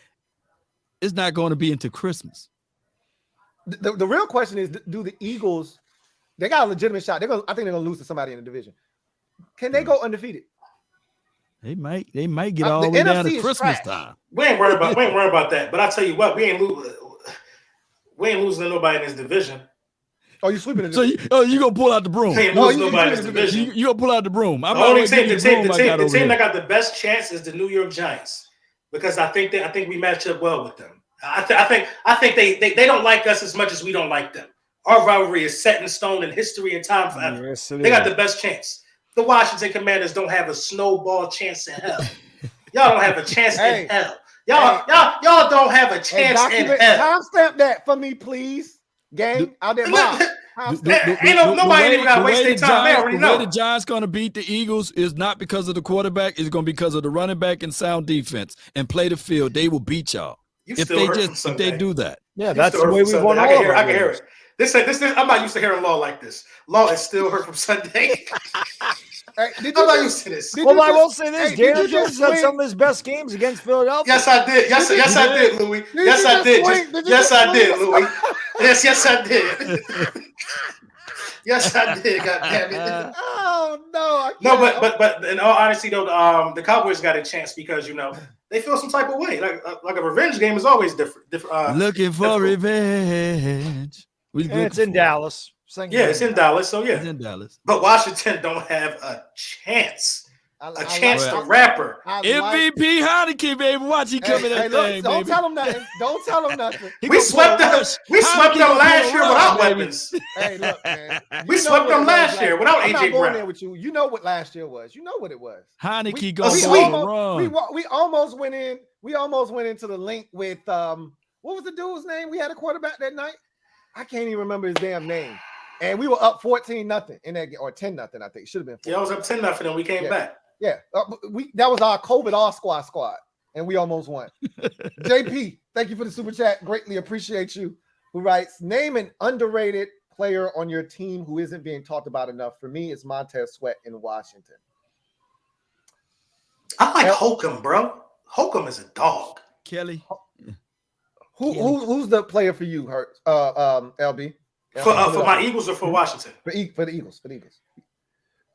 it's not going to be into Christmas. The real question is, do the Eagles, they got a legitimate shot. I think they're going to lose to somebody in the division. Can they go undefeated? They might get all the way down to Christmas time. We ain't worried about that. But I tell you what, we ain't losing to nobody in this division. Oh, you sweeping it? So you gonna pull out the broom? We ain't losing nobody in this division. You gonna pull out the broom? The only team that got the best chance is the New York Giants, because I think we match up well with them. I think they don't like us as much as we don't like them. Our rivalry is set in stone in history and time forever. Yes, they got the best chance. The Washington Commanders don't have a snowball chance in hell. Y'all don't have a chance in hell. Y'all don't have a chance in hell. Timestamp that for me, please, gang. Out there, nobody even got to waste their time. They already know. The way the Giants going to beat the Eagles is not because of the quarterback. It's going to be because of the running back and sound defense and play the field. They will beat y'all if they do that. Yeah, that's the way we want. I can hear it. This. I'm not used to hearing Law like this. Law is still hurt from Sunday. I'm not used to this. Well, I will say this: Daniel Jones had some of his best games against Philadelphia. Yes, I did. Yes, I did, Louie. Yes, I did. Yes, I did, Louie. Yes, I did. Yes, I did. God damn it. Oh no. But in all honesty, though, the Cowboys got a chance because they feel some type of way. Like a revenge game is always different. Looking for revenge. It's in Dallas. It's in Dallas. So yeah, it's in Dallas. But Washington don't have a chance. A chance to rapper. MVP Heineke, baby. Watch he coming that thing, don't baby. tell him nothing. Don't tell him nothing. We swept them last year without weapons. Hey, look, man. We swept them last year without AJ Brown. I'm not going there with you. You know what last year was. You know what it was. Heineke goes on a run. We almost went in. We almost went into the link with what was the dude's name? We had a quarterback that night. I can't even remember his damn name. And we were up 14-0 in that game, or 10-0. I think it should have been. 14. Yeah, I was up 10-0, and we came back. Yeah, that was our COVID all squad, and we almost won. JP, thank you for the super chat. Greatly appreciate you. Who writes, name an underrated player on your team who isn't being talked about enough. For me, it's Montez Sweat in Washington. I like Holcomb, bro. Holcomb is a dog. Kelly. Who's the player for you, LB? For my Eagles or for Washington? For the Eagles.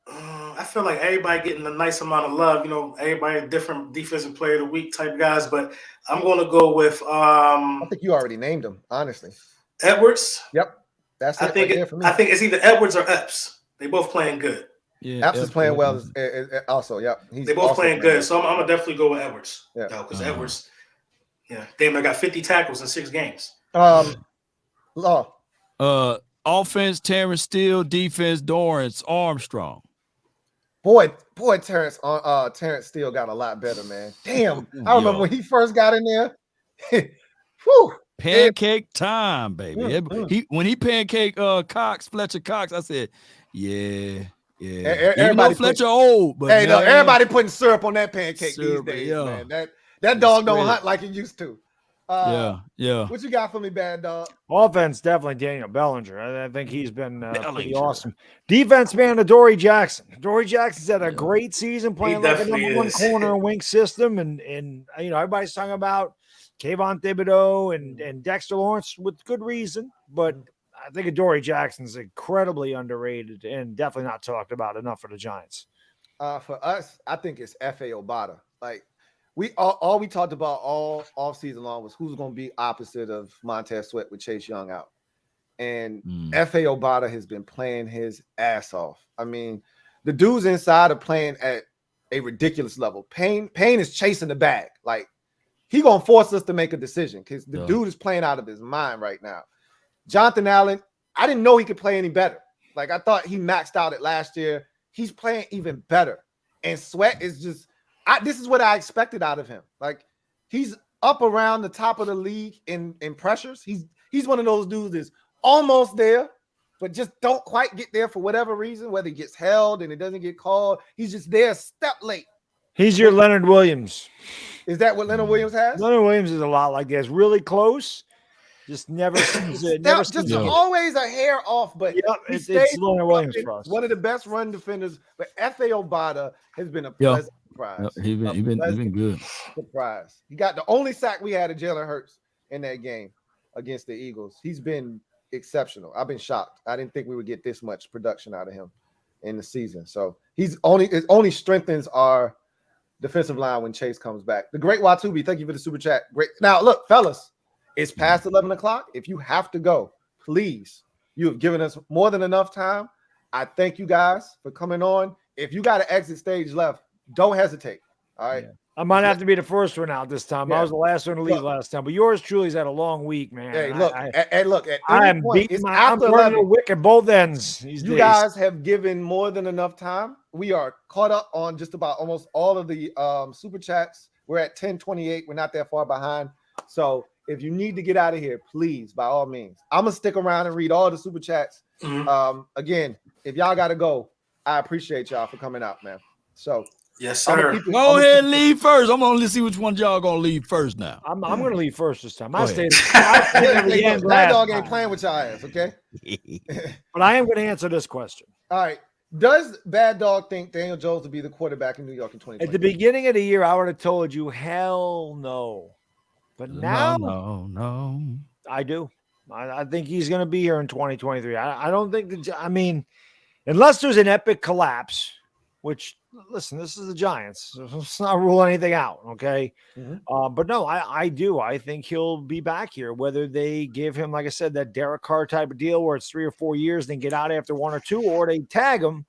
I feel like everybody getting a nice amount of love. Everybody different defensive player of the week type guys, but I'm going to go with. I think you already named him, honestly. Edwards. Yep, that's it. I think it's either Edwards or Epps. They both playing good. Yeah, Epps is playing well. Also, yep. They both playing good, so I'm gonna definitely go with Edwards. Yeah, because Edwards. Yeah, damn, I got 50 tackles in 6 games. Law. Offense, Terrence Steele. Defense, Dorrance Armstrong. Boy, Terrence Steele got a lot better, man. Damn, I remember when he first got in there. Whew. Pancake time, baby. When he pancake Fletcher Cox, I said, yeah. Everybody Fletcher old, but hey, look, everybody putting syrup on that pancake these days, man. That dog don't hunt like it used to. Yeah. What you got for me, Bad Dog? Offense, definitely Daniel Bellinger. I think he's been pretty awesome. Defense, man, Adoree Jackson. Adoree Jackson's had a great season playing like a number one corner and wing system, and everybody's talking about Kayvon Thibodeau and Dexter Lawrence with good reason, but I think Adoree Jackson's incredibly underrated and definitely not talked about enough for the Giants. For us, I think it's F.A. Obata. Like, we talked about all season long was who's going to be opposite of Montez Sweat with Chase Young out. And F.A. Obata has been playing his ass off. I mean, the dudes inside are playing at a ridiculous level. Payne is chasing the bag. Like, he going to force us to make a decision because the dude is playing out of his mind right now. Jonathan Allen, I didn't know he could play any better. Like, I thought he maxed out it last year. He's playing even better. And Sweat is just this is what I expected out of him. Like, he's up around the top of the league in pressures. He's one of those dudes that's almost there, but just don't quite get there for whatever reason, whether he gets held and it doesn't get called. He's just there a step late. He's your Leonard Williams. Is that what Leonard Williams has? Leonard Williams is a lot like this. Really close. Just never seems it. Never seems always a hair off, but it's Leonard Williams for us. One of the best run defenders, but F.A. Obata has been a pleasant surprise. He's been good. Surprise. He got the only sack we had of Jalen Hurts in that game against the Eagles. He's been exceptional. I've been shocked. I didn't think we would get this much production out of him in the season. So it only strengthens our defensive line when Chase comes back. The great Watubi, thank you for the super chat. Great. Now, look, fellas, it's past 11 o'clock. If you have to go, please, you have given us more than enough time. I thank you guys for coming on. If you got an exit stage left, don't hesitate. All right. Yeah. I might have to be the first one out this time. I was the last one to leave last time, but yours truly's had a long week, man. Hey, look, I'm burning the wick at both ends. You guys have given more than enough time. We are caught up on just about almost all of the super chats. We're at 10:28. We're not that far behind. So if you need to get out of here, please, by all means, I'm gonna stick around and read all the super chats. Again, if y'all gotta go, I appreciate y'all for coming out, man. So. Yes, sir. Go ahead and leave first. I'm gonna see which one y'all gonna leave first now. I'm gonna leave first this time. I stayed Bad Dog ain't playing with y'all ass, okay? But I am gonna answer this question. All right. Does Bad Dog think Daniel Jones will be the quarterback in New York in 2020? At the beginning of the year, I would have told you, hell no. But now, no. I do. I think he's gonna be here in 2023. I don't think unless there's an epic collapse. Which, listen, this is the Giants. Let's not rule anything out, okay? But no, I do. I think he'll be back here, whether they give him, like I said, that Derek Carr type of deal where it's 3 or 4 years, then get out after 1 or 2, or they tag him.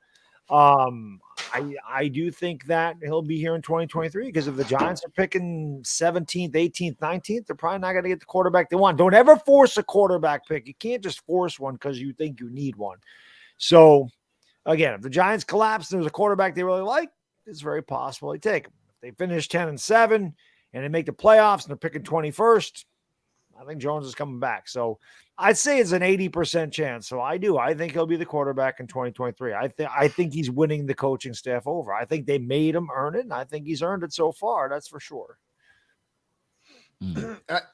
I do think that he'll be here in 2023 because if the Giants are picking 17th, 18th, 19th, they're probably not going to get the quarterback they want. Don't ever force a quarterback pick. You can't just force one because you think you need one. So, again, if the Giants collapse and there's a quarterback they really like, it's very possible they take him. If they finish 10-7 and they make the playoffs and they're picking 21st, I think Jones is coming back. So I'd say it's an 80% chance. So I do. I think he'll be the quarterback in 2023. I think he's winning the coaching staff over. I think they made him earn it, and I think he's earned it so far. That's for sure.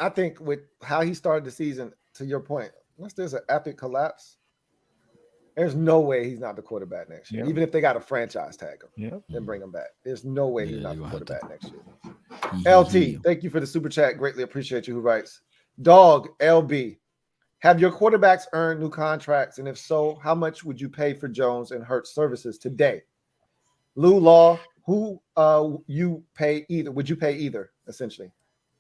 I think with how he started the season, to your point, unless there's an epic collapse, there's no way he's not the quarterback next year. Even if they got a franchise tag him, then bring him back. There's no way he's not the quarterback next year. LT, thank you for the super chat. Greatly appreciate you. Who writes? Dog LB, have your quarterbacks earned new contracts? And if so, how much would you pay for Jones and Hurts services today? Lou Law, who you pay either? Would you pay either? Essentially,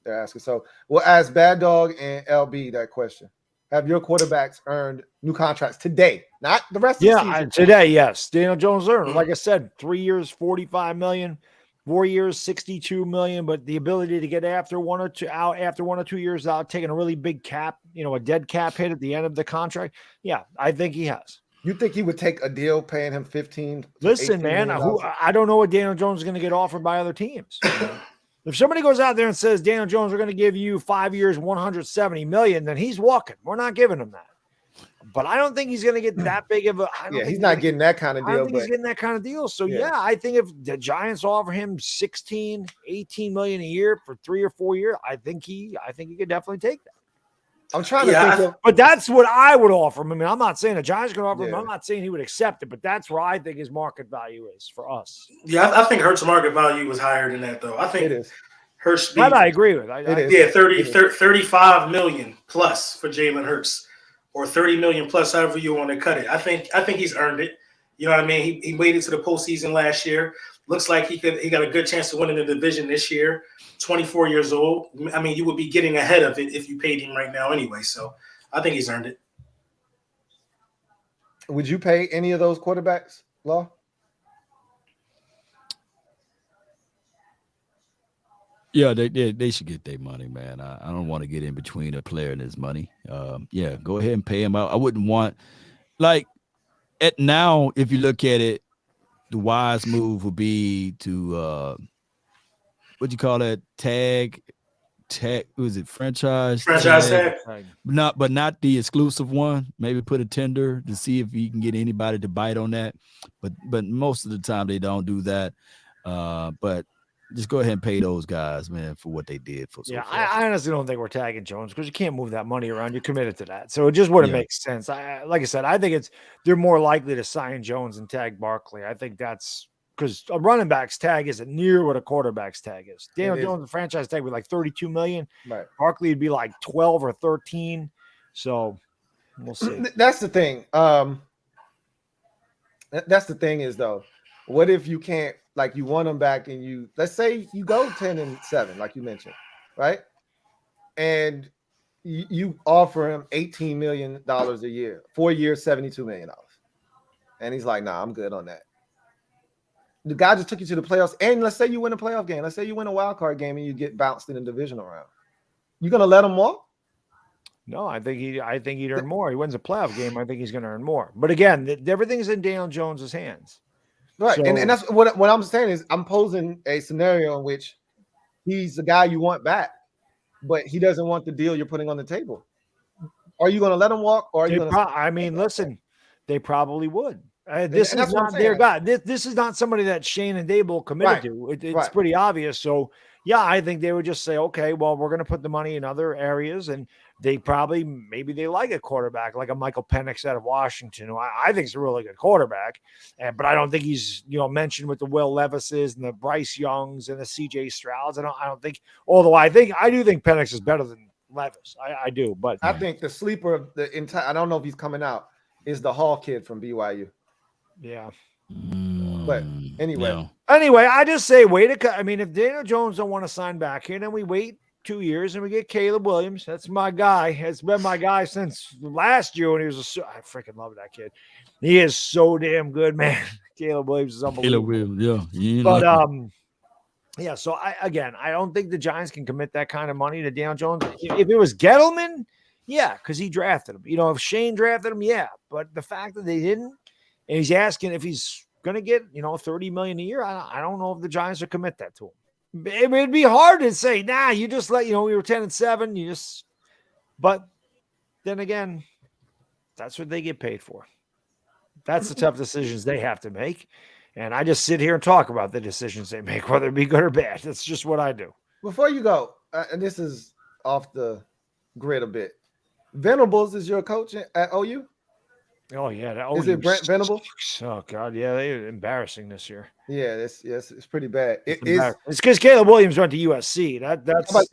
they're asking. So we'll ask Bad Dog and LB that question. Have your quarterbacks earned new contracts today? Not the rest of the season. Today, yes. Daniel Jones earned, like I said, 3 years, $45 million, 4 years, $62 million. But the ability to get after 1 or 2 years out, taking a really big cap, a dead cap hit at the end of the contract. Yeah, I think he has. You think he would take a deal paying him 15? Listen, man, I don't know what Daniel Jones is going to get offered by other teams. If somebody goes out there and says, Daniel Jones, we're going to give you 5 years, $170 million, then he's walking. We're not giving him that. But I don't think he's going to get that big of a. He's not getting that kind of deal. I don't think he's getting that kind of deal. So, I think if the Giants offer him 16, 18 million a year for 3 or 4 years, I think he could definitely take that. I'm trying to think but that's what I would offer him. I mean, I'm not saying the Giants are going to offer him. I'm not saying he would accept it, but that's where I think his market value is for us. Yeah, I think Hurts' market value was higher than that, though. I think it is. Hurts. That I agree with. 35 million plus for Jalen Hurts, or 30 million plus, however you want to cut it. I think he's earned it. You know what I mean? He waited to the postseason last year. Looks like he got a good chance to win in the division this year. 24 years old. I mean, you would be getting ahead of it if you paid him right now anyway. So I think he's earned it. Would you pay any of those quarterbacks, Law? Yeah, they should get their money, man. I don't want to get in between a player and his money. Go ahead and pay him out. I wouldn't want, at now, if you look at it, the wise move would be to what you call that, tag tech. Was it franchise tag. But not the exclusive one. Maybe put a tender to see if you can get anybody to bite on that. But most of the time they don't do that. But just go ahead and pay those guys, man, for what they did for. Yeah, I honestly don't think we're tagging Jones because you can't move that money around. You're committed to that, so it just wouldn't make sense. Like I said, I think they're more likely to sign Jones and tag Barkley. I think that's because a running back's tag isn't near what a quarterback's tag is. Daniel Jones, the franchise tag, would be like $32 million. Right. Barkley would be like 12 or 13. So we'll see. That's the thing. That's the thing is though, what if you can't? Like you want them back and let's say you go 10-7, like you mentioned, right? And you offer him $18 million a year, 4 years, $72 million. And he's like, nah, I'm good on that. The guy just took you to the playoffs. And let's say you win a playoff game. Let's say you win a wild card game and you get bounced in the divisional round. You going to let him walk? No, I think he'd earn more. He wins a playoff game. I think he's going to earn more. But again, everything's in Daniel Jones's hands. Right, so, and that's what I'm saying is I'm posing a scenario in which he's the guy you want back, but he doesn't want the deal you're putting on the table. Are you going to let him walk, or are you going to? I mean, listen, they probably would. This is not their guy. This is not somebody that Shane and Dable committed to. It's pretty obvious. So yeah, I think they would just say, okay, well, we're going to put the money in other areas, and they maybe they like a quarterback like a Michael Penix out of Washington, who I think is a really good quarterback, but I don't think he's mentioned with the Will Levises and the Bryce Youngs and the CJ Strouds. I don't think, although I do think Penix is better than Levis. I do, but I think the sleeper of the entire, I don't know if he's coming out, is the Hall kid from BYU. Yeah. But anyway. No. Anyway, I just say wait. I mean, if Daniel Jones don't want to sign back here, then we wait 2 years and we get Caleb Williams. That's my guy. It's been my guy since last year when he was I freaking love that kid. He is so damn good, man. Caleb Williams is unbelievable. Caleb Williams, yeah. But yeah. So I don't think the Giants can commit that kind of money to Daniel Jones. If it was Gettleman, yeah, because he drafted him. If Shane drafted him, yeah. But the fact that they didn't, and he's asking if he's going to get, $30 million a year. I don't know if the Giants will commit that to him. It would be hard to say, nah, you just let, we were 10-7. But then again, that's what they get paid for. That's the tough decisions they have to make. And I just sit here and talk about the decisions they make, whether it be good or bad. That's just what I do. Before you go, and this is off the grid a bit. Venables is your coach at OU? Oh yeah, is it Brent Venables? Oh god, yeah, they're embarrassing this year. Yeah, it's pretty bad. It's because Caleb Williams went to USC.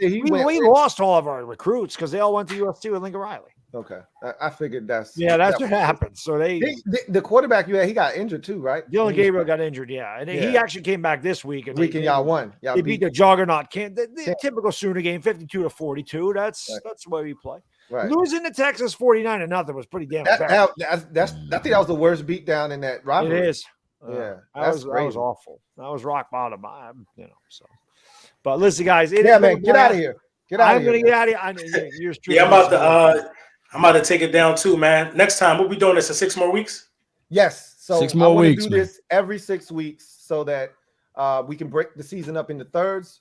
We lost all of our recruits because they all went to USC with Lincoln Riley. Okay, I figured that's what happened. So the quarterback he got injured too, right? Dylan Gabriel got injured, and he actually came back this week. And y'all won. They beat the juggernaut. The typical Sooner game, 52-42. That's the way we play. Right. Losing to Texas 49-0 was pretty damn bad. I think that was the worst beatdown in that rivalry. It is. Yeah, that was awful. That was rock bottom. So. But listen, guys. Man, get out of here. I'm gonna get out of here. Yeah, I'm about to take it down too, man. Next time we'll be doing this in 6 more weeks. Yes. So 6 more weeks. Do this every 6 weeks so that we can break the season up into thirds.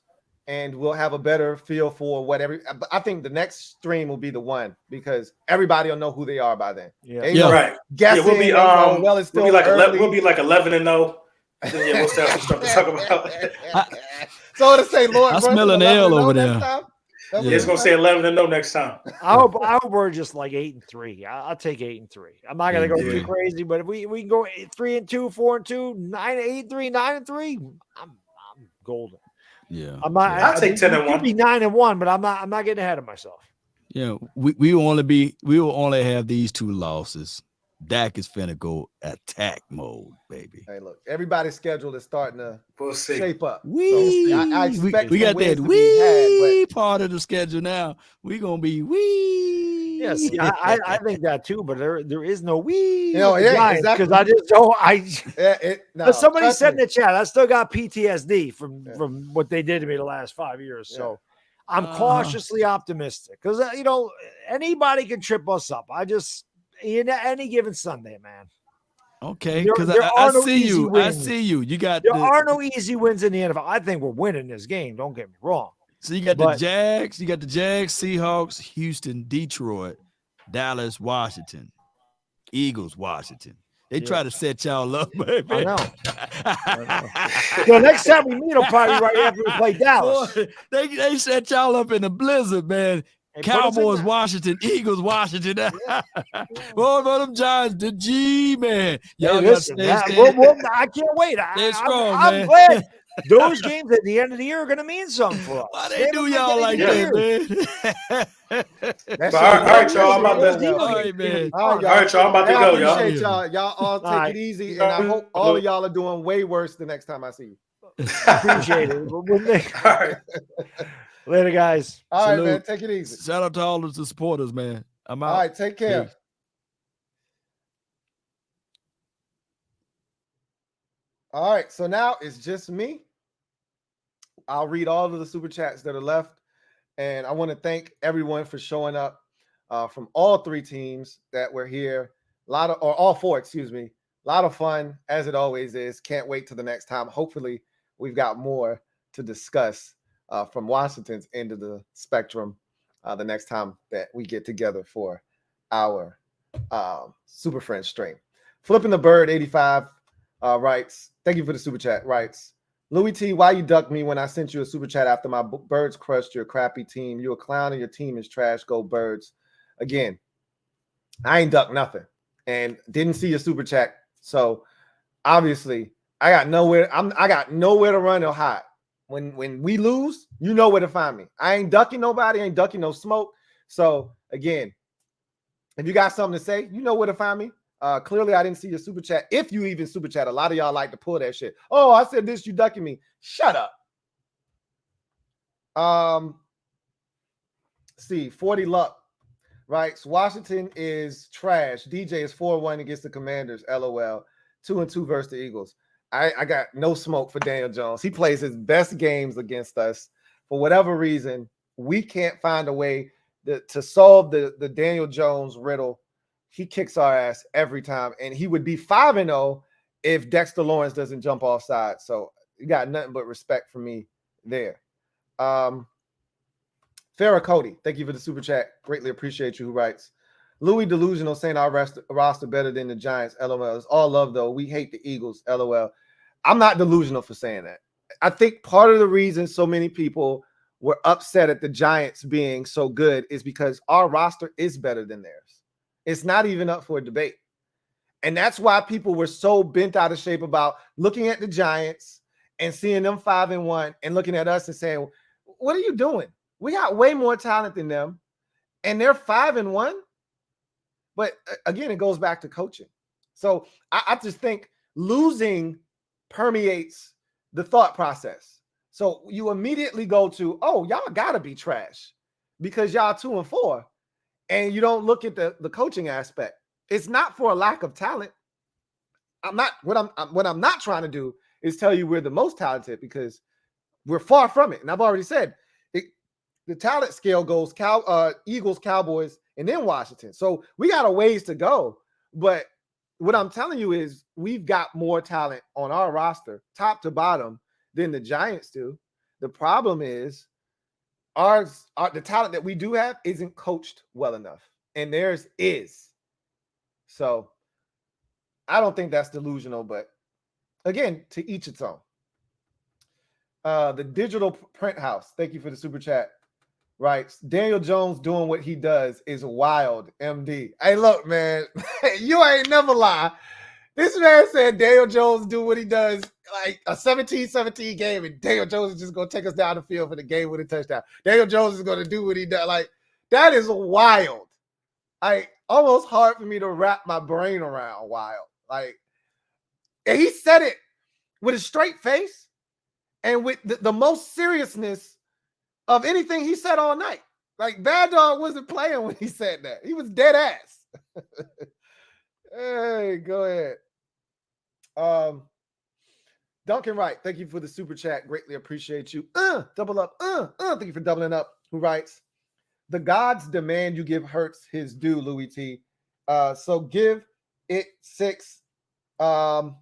And we'll have a better feel for I think the next stream will be the one because everybody will know who they are by then. Yeah. Right. Guessing, we'll be it's still we'll be like 11-0. Then we'll start to talk about. So to say, Lord, I smell an L over there. It's gonna say 11-0 next time. I hope we're just like 8-3. I'll take 8-3. I'm not gonna go too crazy, but if we can go 3-2, 4-2, 9-8-3, 9-3, I'm golden. Yeah, I'll take 10-1. Be 9-1, but I'm not getting ahead of myself. Yeah, we will only have these 2 losses. Dak is finna go attack mode, baby. Hey, look, everybody's schedule is starting to shape up. I expect we got that part of the schedule now. We gonna be Yes, I think that too, but there is no exactly. Because I just don't. Somebody said in the chat, I still got PTSD from what they did to me the last 5 years. So I'm cautiously optimistic because anybody can trip us up. Any given Sunday, man. Okay, because I see you. You got there are no easy wins in the NFL. I think we're winning this game. Don't get me wrong. So you got the Jags, Seahawks, Houston, Detroit, Dallas, Washington, Eagles, Washington. They try to set y'all up, baby. I know. So next time we meet, will probably right after we play Dallas. Boy, they set y'all up in a blizzard, man. Hey, Cowboys, Washington, Eagles, Washington. Boy, for them Giants, the G, man. Y'all got I can't wait. I'm glad those games at the end of the year are going to mean something for us. Why they do y'all like that, man? All right, y'all. I'm about to. All right, man. All right, y'all. I'm about to go, y'all. Appreciate y'all. Y'all all take it easy, and I hope all of y'all are doing way worse the next time I see you. Appreciate it. All right. Later, guys. All right, Salute. man. Take it easy. Shout out to all of the supporters, man. I'm out. All right, take care. Peace. All right, so now it's just me. I'll read all of the super chats that are left, and I want to thank everyone for showing up from all three teams that were here. All four, excuse me. A lot of fun, as it always is. Can't wait till the next time. Hopefully, we've got more to discuss from Washington's end of the spectrum the next time that we get together for our Super Friends stream. Flipping the Bird 85 writes, thank you for the super chat, writes, Louie Tee, why you ducked me when I sent you a super chat after my Birds crushed your crappy team? You a clown and your team is trash. Go Birds. Again, I ain't ducked nothing and didn't see your super chat. So obviously I got nowhere to run or hide. When we lose, you know where to find me. I ain't ducking nobody, ain't ducking no smoke. So again, if you got something to say, you know where to find me. Clearly, I didn't see your super chat. If you even super chat, a lot of y'all like to pull that shit. Oh, I said this, you ducking me. Shut up. See, 40 luck, right? So Washington is trash. DJ is 4-1 against the Commanders. LOL. 2-2 versus the Eagles. I got no smoke for Daniel Jones. He plays his best games against us. For whatever reason, we can't find a way to solve the Daniel Jones riddle. He kicks our ass every time, and he would be 5-0 if Dexter Lawrence doesn't jump offside. So you got nothing but respect for me there. Farrah Cody, thank you for the super chat. Greatly appreciate you. Who writes, Louis delusional saying our roster better than the Giants. LOL. It's all love though. We hate the Eagles. LOL. I'm not delusional for saying that. I think part of the reason so many people were upset at the Giants being so good is because our roster is better than theirs. It's not even up for a debate. And that's why people were so bent out of shape about looking at the Giants and seeing them 5-1 and looking at us and saying, what are you doing? We got way more talent than them, and they're 5-1. But again, it goes back to coaching. So I just think losing permeates the thought process. So you immediately go to, oh, y'all got to be trash because y'all 2-4. And you don't look at the coaching aspect. It's not for a lack of talent. What I'm not trying to do is tell you we're the most talented, because we're far from it. And I've already said the talent scale goes Eagles, Cowboys, and then Washington. So we got a ways to go. But what I'm telling you is we've got more talent on our roster, top to bottom, than the Giants do. The problem is the talent that we do have isn't coached well enough, and theirs is. So I don't think that's delusional, but again, to each its own. The Digital Print House, thank you for the super chat, writes, Daniel Jones doing what he does is wild, MD. Hey, look, man, you ain't never lie. This man said Daniel Jones do what he does, like a 17-17 game, and Daniel Jones is just going to take us down the field for the game with a touchdown. Daniel Jones is going to do what he does. Like, that is wild. Almost hard for me to wrap my brain around wild. Like, and he said it with a straight face and with the most seriousness of anything he said all night. Like, Bad Dog wasn't playing when he said that. He was dead ass. Hey, go ahead. Duncan Wright, thank you for the super chat. Greatly appreciate you. Double up. Thank you for doubling up. Who writes, the gods demand you give Hurts his due, Louie Tee. So give it 6. Then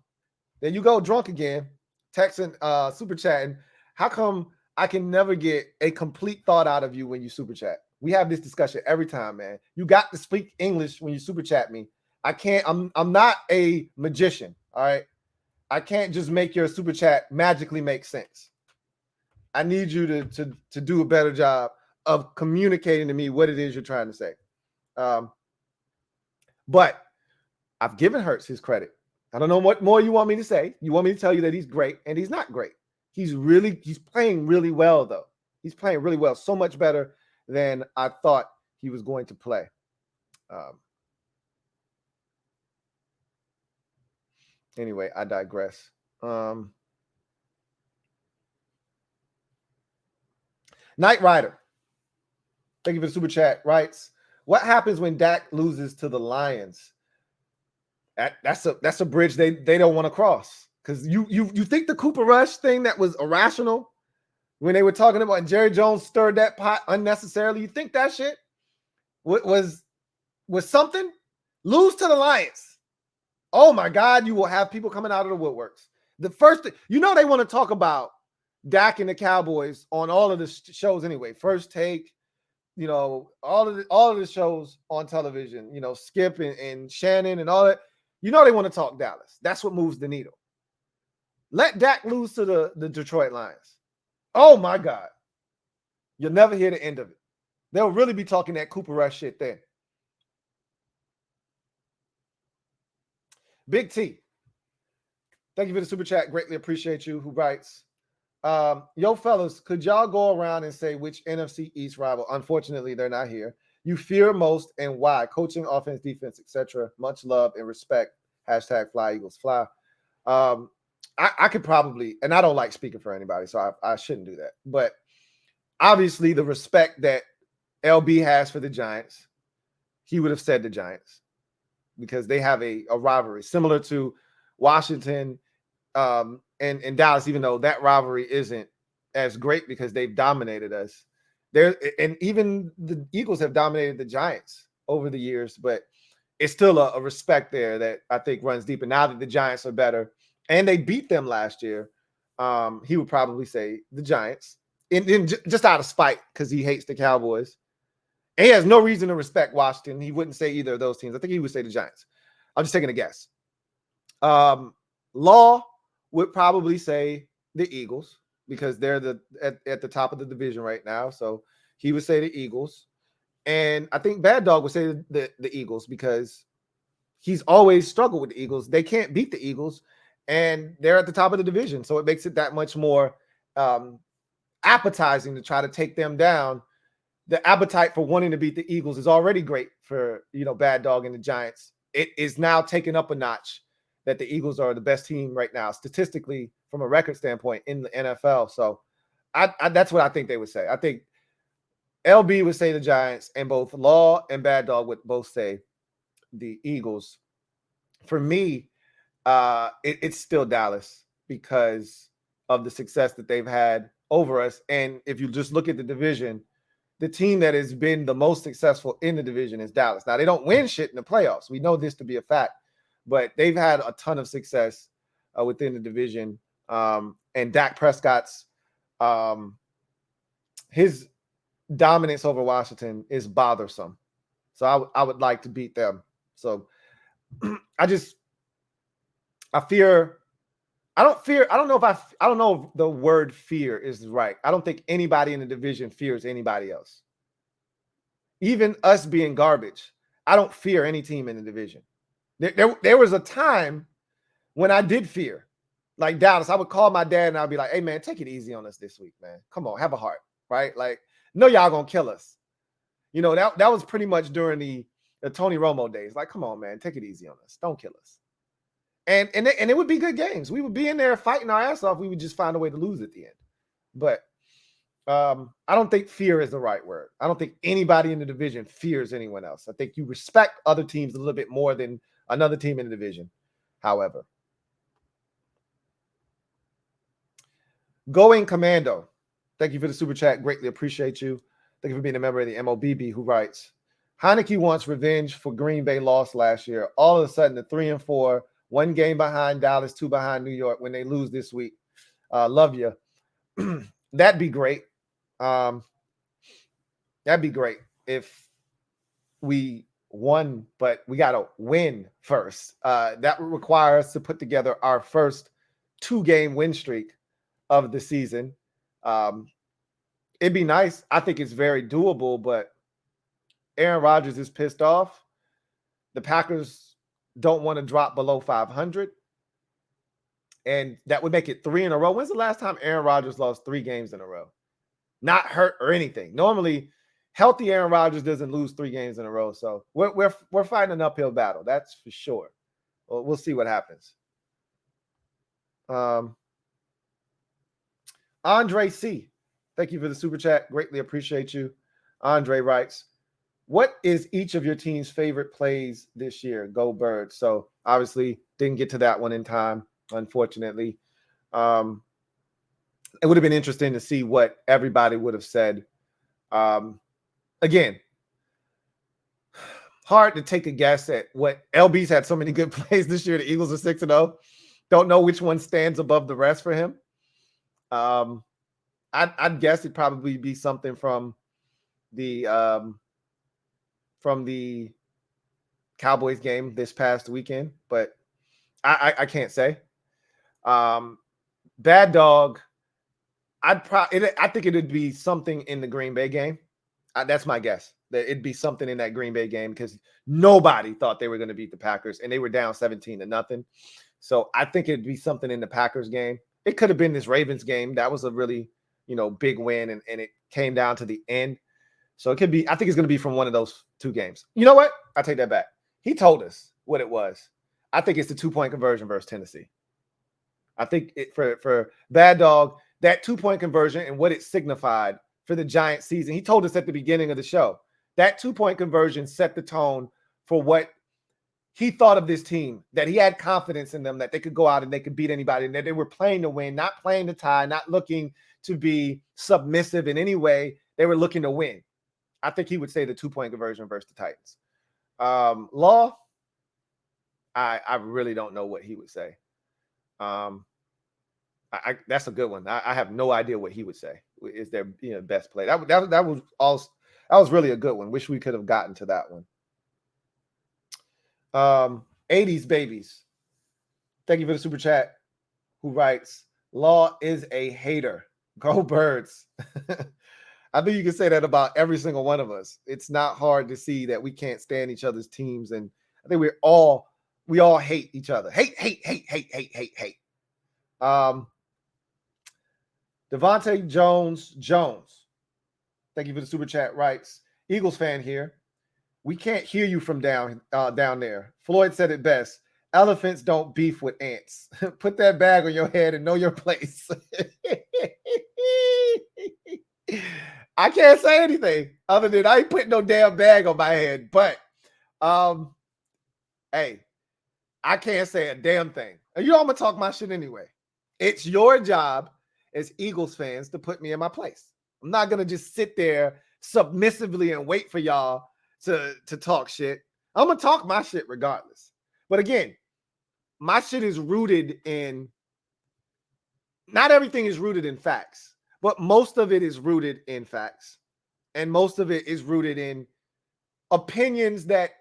you go drunk again. Texting, super chatting. How come I can never get a complete thought out of you when you super chat. We have this discussion every time, man. You got to speak English when you super chat me. I can't. I'm not a magician. All right. I can't just make your super chat magically make sense. I need you to do a better job of communicating to me what it is you're trying to say. But I've given Hurts his credit. I don't know what more you want me to say. You want me to tell you that he's great, and he's not great. He's playing really well, though. He's playing really well, so much better than I thought he was going to play. Anyway, I digress. Knight Rider, thank you for the super chat, writes, what happens when Dak loses to the Lions? That's a bridge they don't want to cross. Because you think the Cooper Rush thing that was irrational when they were talking about and Jerry Jones stirred that pot unnecessarily, you think that shit was something? Lose to the Lions. Oh my God, you will have people coming out of the woodworks. The first thing, they want to talk about Dak and the Cowboys on all of the shows anyway. First Take, all of the shows on television, Skip and Shannon and all that. They want to talk Dallas. That's what moves the needle. Let Dak lose to the Detroit Lions. Oh my God. You'll never hear the end of it. They'll really be talking that Cooper Rush shit then. Big T, thank you for the super chat. Greatly appreciate you. Who writes, yo, fellas, could y'all go around and say which NFC East rival, unfortunately, they're not here, you fear most and why? Coaching, offense, defense, etc. Much love and respect. Hashtag Fly Eagles Fly. I could probably, and I don't like speaking for anybody, so I shouldn't do that. But obviously, the respect that LB has for the Giants, he would have said the Giants because they have a rivalry similar to Washington and Dallas, even though that rivalry isn't as great because they've dominated us. And even the Eagles have dominated the Giants over the years, but it's still a respect there that I think runs deep. And now that the Giants are better and they beat them last year, he would probably say the Giants, just out of spite because he hates the Cowboys. And he has no reason to respect Washington. He wouldn't say either of those teams. I think he would say the Giants. I'm just taking a guess. Law would probably say the Eagles because they're at the top of the division right now. So he would say the Eagles. And I think Bad Dog would say the Eagles because he's always struggled with the Eagles. They can't beat the Eagles, and they're at the top of the division. So it makes it that much more appetizing to try to take them down. The appetite for wanting to beat the Eagles is already great for, Bad Dog and the Giants. It is now taken up a notch that the Eagles are the best team right now, statistically, from a record standpoint in the NFL. So that's what I think they would say. I think LB would say the Giants, and both Law and Bad Dog would both say the Eagles. For me, it's still Dallas because of the success that they've had over us. And if you just look at the division, the team that has been the most successful in the division is Dallas. Now, they don't win shit in the playoffs. We know this to be a fact, but they've had a ton of success within the division. And Dak Prescott's his dominance over Washington is bothersome. So I would like to beat them. So I don't know if the word fear is right. I don't think anybody in the division fears anybody else. Even us being garbage, I don't fear any team in the division. There was a time when I did fear, like Dallas. I would call my dad and I'd be like, hey, man, take it easy on us this week, man. Come on, have a heart, right? Like, no, y'all gonna kill us. That was pretty much during the Tony Romo days. Like, come on, man, take it easy on us. Don't kill us. And it would be good games. We would be in there fighting our ass off. We would just find a way to lose at the end. But I don't think fear is the right word. I don't think anybody in the division fears anyone else. I think you respect other teams a little bit more than another team in the division. However, Going Commando, thank you for the super chat. Greatly appreciate you. Thank you for being a member of the MOBB, who writes, Heineke wants revenge for Green Bay loss last year. All of a sudden, the 3-4, 1 game behind Dallas, 2 behind New York when they lose this week. Love you. That'd be great. That'd be great if we won, but we got to win first. That would require us to put together our first 2-game win streak of the season. It'd be nice. I think it's very doable, but Aaron Rodgers is pissed off. The Packers don't want to drop below 500. And that would make it 3 in a row. When's the last time Aaron Rodgers lost 3 games in a row? Not hurt or anything. Normally, healthy Aaron Rodgers doesn't lose 3 games in a row. So we're fighting an uphill battle. That's for sure. Well, we'll see what happens. Andre C. Thank you for the super chat. Greatly appreciate you. Andre writes, what is each of your team's favorite plays this year? Go Birds. So obviously didn't get to that one in time, unfortunately. It would have been interesting to see what everybody would have said. Again, hard to take a guess at what LB's had so many good plays this year. The Eagles are 6-0. Don't know which one stands above the rest for him. I'd guess it'd probably be something from the Cowboys game this past weekend, but I can't say. Bad Dog, I think it would be something in the Green Bay game. That's my guess. That it'd be something in that Green Bay game because nobody thought they were going to beat the Packers, and they were down 17-0. So I think it'd be something in the Packers game. It could have been this Ravens game. That was a really, big win, and it came down to the end. So it could be, I think it's going to be from one of those 2 games. You know what? I take that back. He told us what it was. I think it's the 2-point conversion versus Tennessee. I think for Bad Dog, that 2-point conversion and what it signified for the Giants season. He told us at the beginning of the show, that 2-point conversion set the tone for what he thought of this team, that he had confidence in them, that they could go out and they could beat anybody, and that they were playing to win, not playing to tie, not looking to be submissive in any way. They were looking to win. I think he would say the 2-point conversion versus the Titans. Law, I really don't know what he would say. That's a good one. I have no idea what he would say. Is their best play? That was really a good one. Wish we could have gotten to that one. 80s babies. Thank you for the super chat. Who writes, Law is a hater. Go Birds. I think you can say that about every single one of us. It's not hard to see that we can't stand each other's teams, and I think we all hate each other. Hate. Devontae Jones. Thank you for the super chat. Writes, Eagles fan here. We can't hear you from down there. Floyd said it best. Elephants don't beef with ants. Put that bag on your head and know your place. I can't say anything other than I ain't putting no damn bag on my head. But, hey, I can't say a damn thing. I'm going to talk my shit anyway. It's your job as Eagles fans to put me in my place. I'm not going to just sit there submissively and wait for y'all to talk shit. I'm going to talk my shit regardless. But again, my shit is rooted in, not everything is rooted in facts, but most of it is rooted in facts. And most of it is rooted in opinions that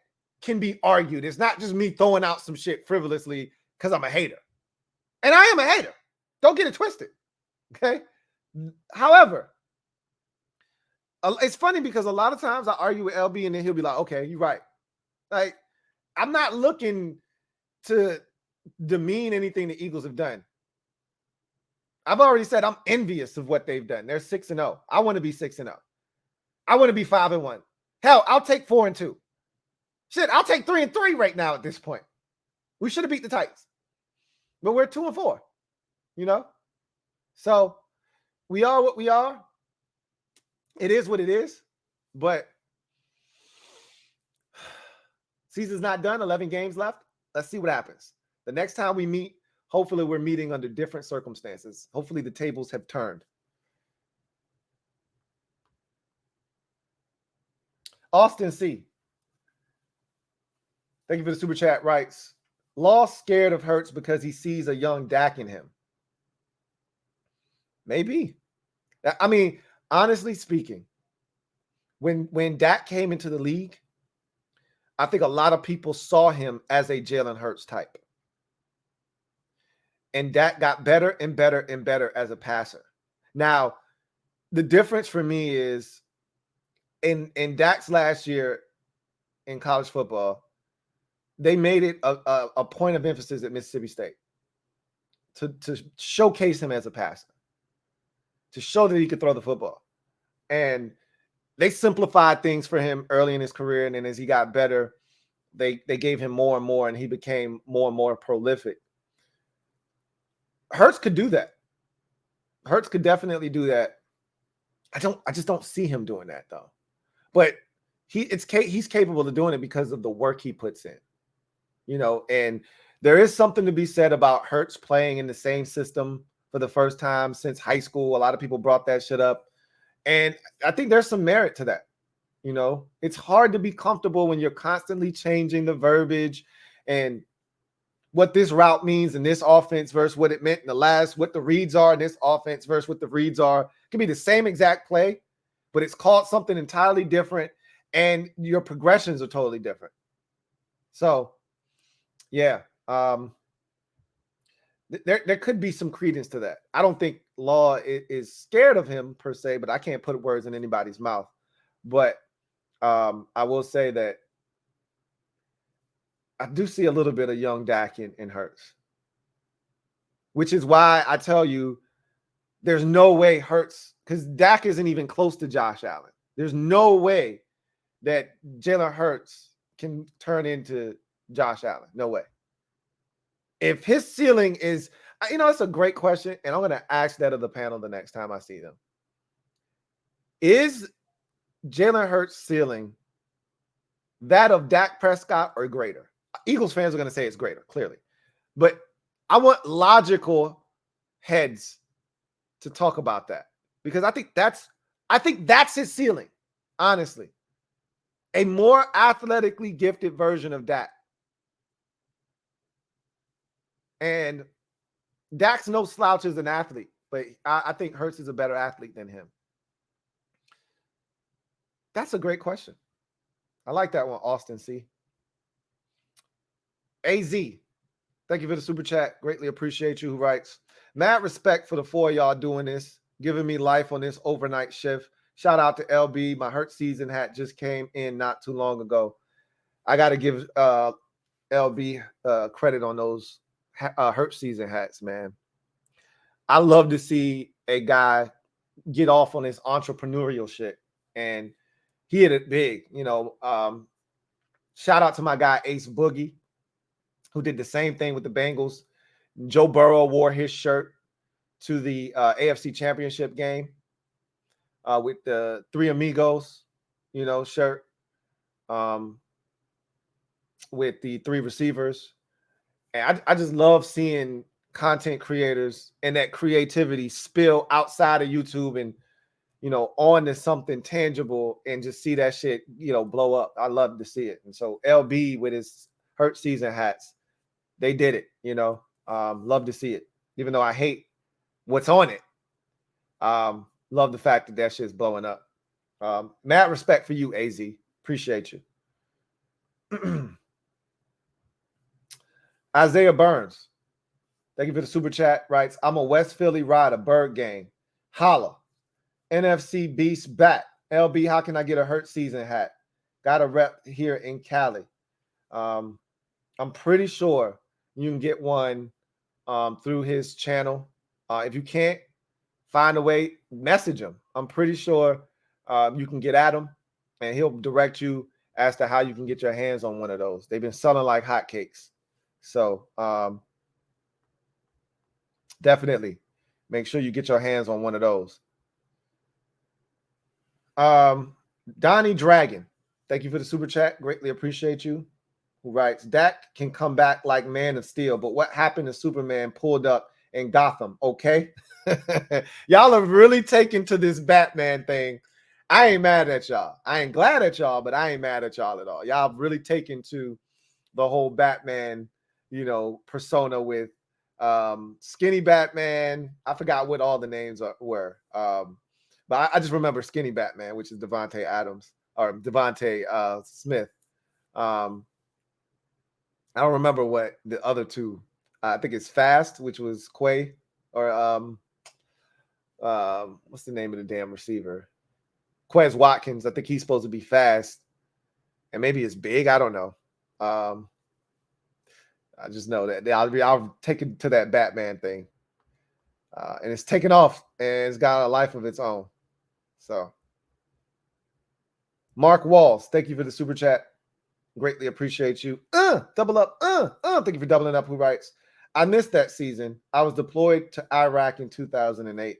can be argued. It's not just me throwing out some shit frivolously because I'm a hater. And I am a hater. Don't get it twisted. Okay? However, it's funny because a lot of times I argue with LB and then he'll be like, okay, you're right. Like, I'm not looking to demean anything the Eagles have done. I've already said I'm envious of what they've done. They're 6-0. I want to be 6-0. I want to be 5-1. Hell, I'll take 4-2. Shit, I'll take 3-3 right now at this point. We should have beat the Titans. But we're 2-4. So we are what we are. It is what it is. But season's not done. 11 games left. Let's see what happens. The next time we meet, hopefully we're meeting under different circumstances. Hopefully the tables have turned. Austin C. Thank you for the super chat. Writes, Law scared of Hurts because he sees a young Dak in him. Maybe. I mean, honestly speaking, when Dak came into the league, I think a lot of people saw him as a Jalen Hurts type. And Dak got better and better and better as a passer. Now, the difference for me is in Dak's last year in college football, they made it a point of emphasis at Mississippi State to showcase him as a passer, to show that he could throw the football. And they simplified things for him early in his career. And then as he got better, they gave him more and more, and he became more and more prolific. Hurts could do that. Hurts could definitely do that. I just don't see him doing that though. But he's capable of doing it because of the work he puts in. You know, and there is something to be said about Hurts playing in the same system for the first time since high school. A lot of people brought that shit up. And I think there's some merit to that. You know, it's hard to be comfortable when you're constantly changing the verbiage and what this route means in this offense versus what it meant in the last, what the reads are in this offense versus what the reads are. It can be the same exact play, but it's called something entirely different, and your progressions are totally different. So, yeah, there could be some credence to that. I don't think Law is scared of him per se, but I can't put words in anybody's mouth. But I will say that I do see a little bit of young Dak in Hurts, which is why I tell you there's no way Hurts, because Dak isn't even close to Josh Allen. There's no way that Jalen Hurts can turn into Josh Allen. No way. If his ceiling is, you know, it's a great question, and I'm going to ask that of the panel the next time I see them. Is Jalen Hurts' ceiling that of Dak Prescott or greater? Eagles fans are going to say it's greater, clearly. But I want logical heads to talk about that, because I think that's his ceiling, honestly. A more athletically gifted version of Dak. And Dak's no slouch as an athlete, but I think Hurts is a better athlete than him. That's a great question. I like that one, Austin C. AZ, thank you for the super chat. Greatly appreciate you. Who writes, mad respect for the four of y'all doing this, giving me life on this overnight shift. Shout out to LB. My Hurt season hat just came in not too long ago. I got to give LB credit on those Hurt season hats, man. I love to see a guy get off on his entrepreneurial shit, and he hit it big. You know, shout out to my guy Ace Boogie, who did the same thing with the Bengals. Joe Burrow wore his shirt to the AFC Championship game with the Three Amigos, you know, shirt with the three receivers. And I just love seeing content creators and that creativity spill outside of YouTube and, you know, on to something tangible and just see that shit, you know, blow up. I love to see it. And so LB with his Hurt season hats, they did it, you know. Love to see it, even though I hate what's on it. Love the fact that that shit's blowing up. Mad respect for you, AZ. Appreciate you. Isaiah Burns, thank you for the super chat, writes, I'm a West Philly rider, Bird game. Holla. NFC Beast back. LB, how can I get a Hurt season hat? Got a rep here in Cali. I'm pretty sure you can get one through his channel. If you can't, find a way, message him. I'm pretty sure you can get at him, and he'll direct you as to how you can get your hands on one of those. They've been selling like hotcakes. So definitely make sure you get your hands on one of those. Donnie Dragon, thank you for the super chat. Greatly appreciate you. Who writes, Dak can come back like Man of Steel, but what happened to Superman pulled up in Gotham? Okay. Y'all are really taking to this Batman thing. I ain't mad at y'all. I ain't glad at y'all, but I ain't mad at y'all at all. Y'all really taken to the whole Batman, you know, persona with skinny Batman. I forgot what all the names were. But I just remember Skinny Batman, which is Devontae Adams or Devontae Smith. I don't remember what the other two. I think it's Fast, which was Quay, or what's the name of the damn receiver? Quez Watkins. I think he's supposed to be fast, and maybe it's big. I don't know. I just know that I'll take it to that Batman thing, and it's taken off, and it's got a life of its own. So, Mark Walls, thank you for the super chat. Greatly appreciate you. Double up. Thank you for doubling up. Who writes? I missed that season. I was deployed to Iraq in 2008.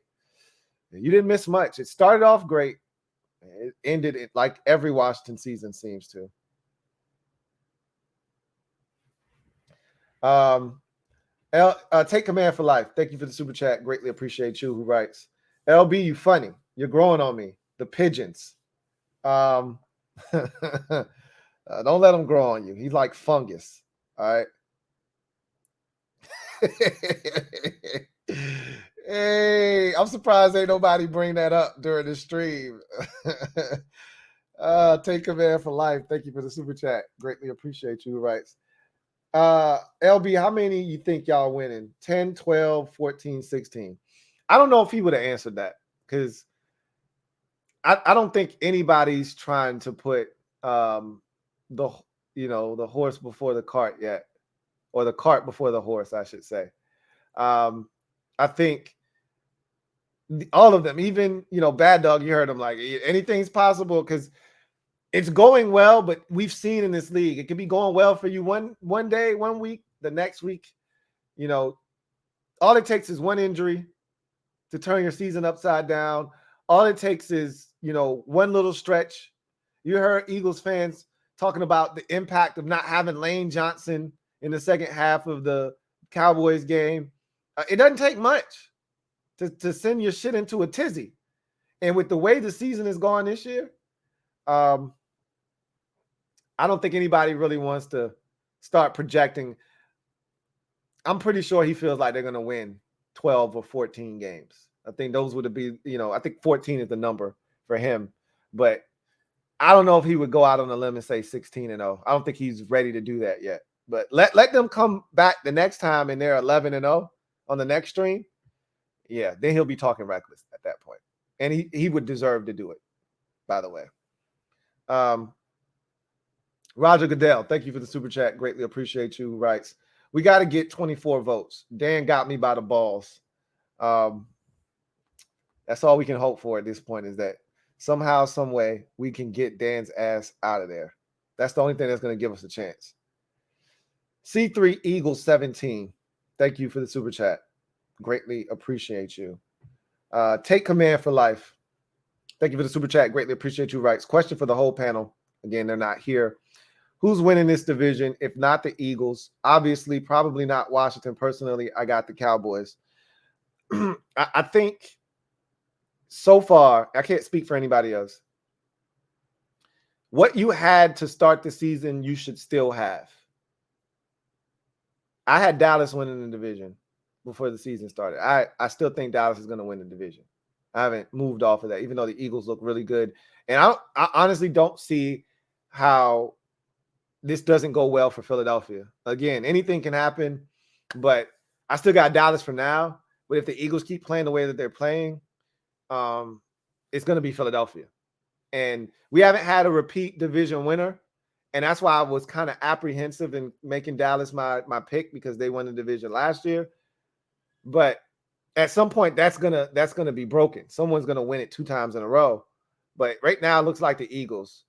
You didn't miss much. It started off great. It ended it like every Washington season seems to. Take command for life. Thank you for the super chat. Greatly appreciate you. Who writes? LB, you funny. You're growing on me. The pigeons. Don't let him grow on you. He's like fungus. All right. Hey, I'm surprised ain't nobody bring that up during the stream. Take command for life. Thank you for the super chat. Greatly appreciate you. Who writes? LB, how many you think y'all winning? 10, 12, 14, 16? I don't know if he would have answered that because I don't think anybody's trying to put the horse before the cart yet, or the cart before the horse, I should say. I think all of them, even Bad Dog, you heard him like anything's possible because it's going well. But we've seen in this league, it could be going well for you one day, 1 week, the next week. All it takes is one injury to turn your season upside down. All it takes is one little stretch. You heard Eagles fans talking about the impact of not having Lane Johnson in the second half of the Cowboys game. It doesn't take much to send your shit into a tizzy. And with the way the season is going this year, I don't think anybody really wants to start projecting. I'm pretty sure he feels like they're going to win 12 or 14 games. I think those would be, I think 14 is the number for him. But I don't know if he would go out on a limb and say 16-0. I don't think he's ready to do that yet. But let them come back the next time and they're 11-0 on the next stream. Yeah, then he'll be talking reckless at that point. And he would deserve to do it, by the way. Roger Goodell, thank you for the super chat. Greatly appreciate you. Who writes, we got to get 24 votes. Dan got me by the balls. That's all we can hope for at this point, is that somehow, some way, we can get Dan's ass out of there. That's the only thing that's going to give us a chance. C3 Eagles 17. Thank you for the super chat. Greatly appreciate you. Take command for life. Thank you for the super chat. Greatly appreciate you. Writes, question for the whole panel. Again, they're not here. Who's winning this division? If not the Eagles, obviously, probably not Washington. Personally, I got the Cowboys. I think so far, I can't speak for anybody else. What you had to start the season, you should still have. I had Dallas winning the division before the season started. I still think Dallas is going to win the division. I haven't moved off of that, even though the Eagles look really good. And I honestly don't see how this doesn't go well for Philadelphia. Again, anything can happen, but I still got Dallas for now. But if the Eagles keep playing the way that they're playing, it's going to be Philadelphia. And we haven't had a repeat division winner. And that's why I was kind of apprehensive in making Dallas my pick, because they won the division last year. But at some point, that's gonna be broken. Someone's gonna win it 2 times in a row. But right now, it looks like the Eagles.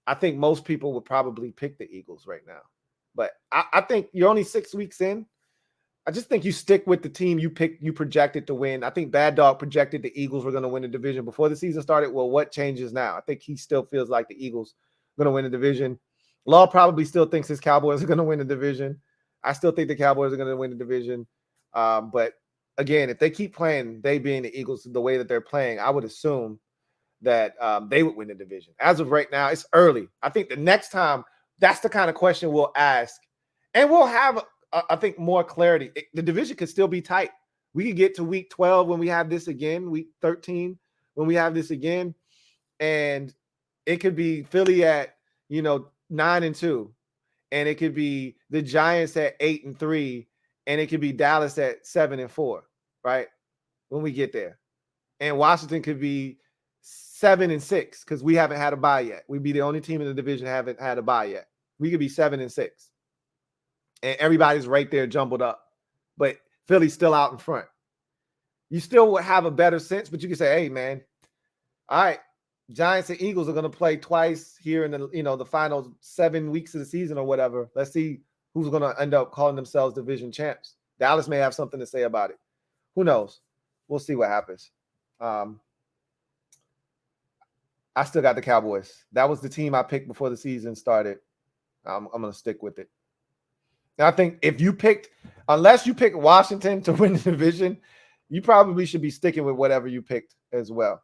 I think most people would probably pick the Eagles right now. But I think you're only 6 weeks in. I just think you stick with the team you picked, you projected to win. I think Bad Dog projected the Eagles were going to win the division before the season started. Well, what changes now? I think he still feels like the Eagles are going to win the division. Law probably still thinks his Cowboys are going to win the division. I still think the Cowboys are going to win the division. But again, if they keep playing, they being the Eagles, the way that they're playing, I would assume that they would win the division. As of right now, it's early. I think the next time, that's the kind of question we'll ask. And we'll have, I think, more clarity. The division could still be tight. We could get to week 12 when we have this again, week 13, when we have this again, and it could be Philly at 9-2, and it could be the Giants at 8-3, and it could be Dallas at 7-4, right? When we get there, and Washington could be 7-6 because we haven't had a bye yet. We'd be the only team in the division that haven't had a bye yet. We could be 7-6, and everybody's right there jumbled up, but Philly's still out in front. You still would have a better sense, but you can say, hey, man, all right, Giants and Eagles are going to play twice here in the final 7 weeks of the season or whatever. Let's see who's going to end up calling themselves division champs. Dallas may have something to say about it. Who knows? We'll see what happens. I still got the Cowboys. That was the team I picked before the season started. I'm going to stick with it. And I think unless you pick Washington to win the division, you probably should be sticking with whatever you picked as well.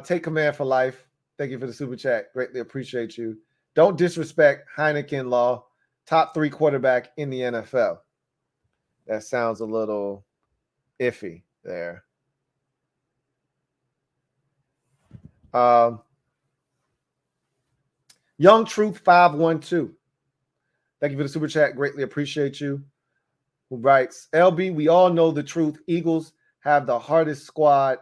Take command for life. Thank you for the super chat. Greatly appreciate you. Don't disrespect Heineken Law, top 3 quarterback in the NFL. That sounds a little iffy there. Young Truth 512. Thank you for the super chat. Greatly appreciate you. Who writes, LB, we all know the truth. Eagles have the hardest squad,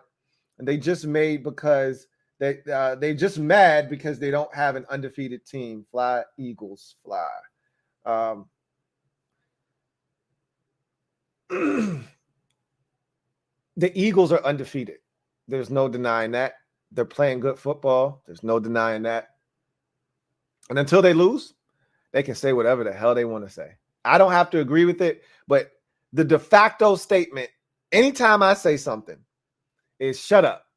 and they just mad because they don't have an undefeated team. Fly, Eagles, fly. The Eagles are undefeated. There's no denying that. They're playing good football. There's no denying that. And until they lose, they can say whatever the hell they want to say. I don't have to agree with it, but the de facto statement, anytime I say something, is shut up.